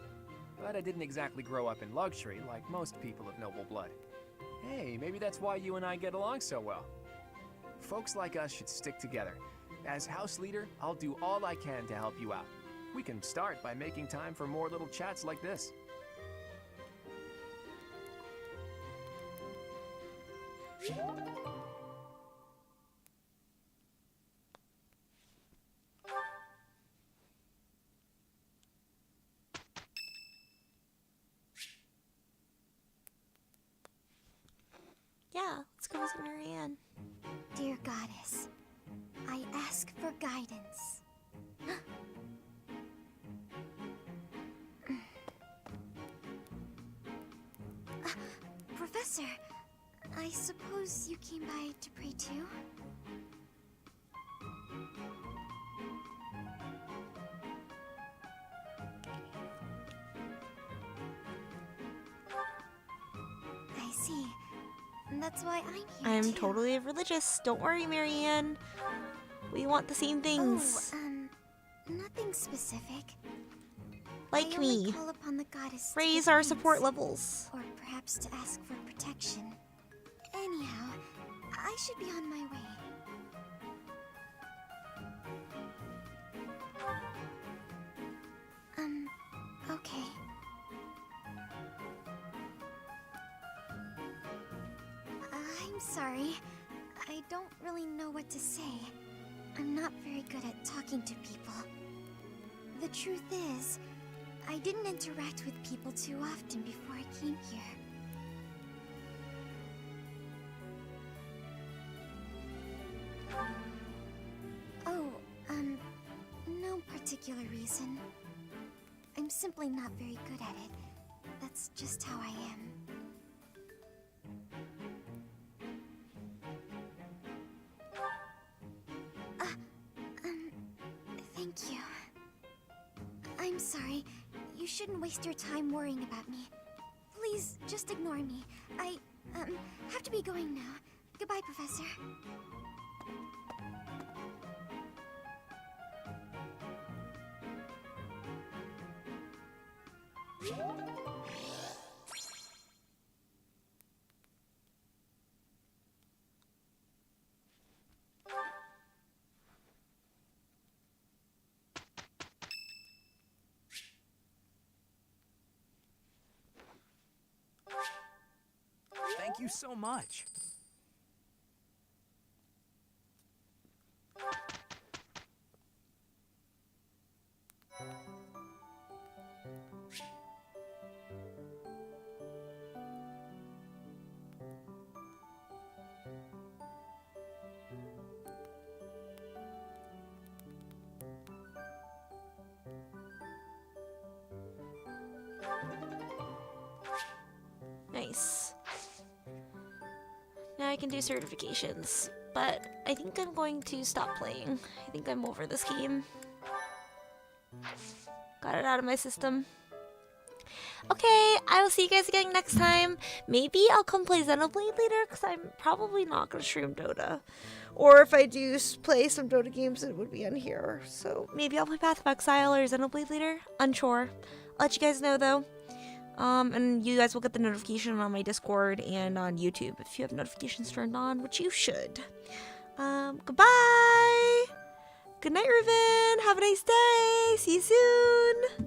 [SPEAKER 8] But I didn't exactly grow up in luxury like most people of noble blood. Hey, maybe that's why you and I get along so well. Folks like us should stick together. As house leader, I'll do all I can to help you out. We can start by making time for more little chats like this.
[SPEAKER 1] Yeah, let's go visit Marianne.
[SPEAKER 3] Dear Goddess, I ask for guidance. Professor, I suppose you came by to pray too? I see. That's why I'm here.
[SPEAKER 1] I'm
[SPEAKER 3] too.
[SPEAKER 1] totally religious. Don't worry, Marianne. We want the same things.
[SPEAKER 3] Nothing specific.
[SPEAKER 1] Like
[SPEAKER 3] I only
[SPEAKER 1] me.
[SPEAKER 3] call upon the goddess to
[SPEAKER 1] Raise
[SPEAKER 3] give
[SPEAKER 1] our
[SPEAKER 3] thanks,
[SPEAKER 1] support levels.
[SPEAKER 3] or perhaps to ask for protection. Anyhow, I should be on my way. Okay. I'm sorry. I don't really know what to say. I'm not very good at talking to people. The truth is, I didn't interact with people too often before I came here. Oh, no particular reason. I'm simply not very good at it. That's just how I am. Thank you. I'm sorry. You shouldn't waste your time worrying about me. Please, just ignore me. I, have to be going now. Goodbye, Professor.
[SPEAKER 6] Thank you so much.
[SPEAKER 1] Nice. Now I can do certifications, but I think I'm going to stop playing. I think I'm over this game. Got it out of my system. Okay, I will see you guys again next time. Maybe I'll come play Xenoblade later, because I'm probably not going to stream Dota. Or if I do play some Dota games, it would be on here. So maybe I'll play Path of Exile or Xenoblade later. Unsure. I'll let you guys know, though. And you guys will get the notification on my Discord and on YouTube if you have notifications turned on, which you should. Goodbye! Good night, Riven! Have a nice day! See you soon!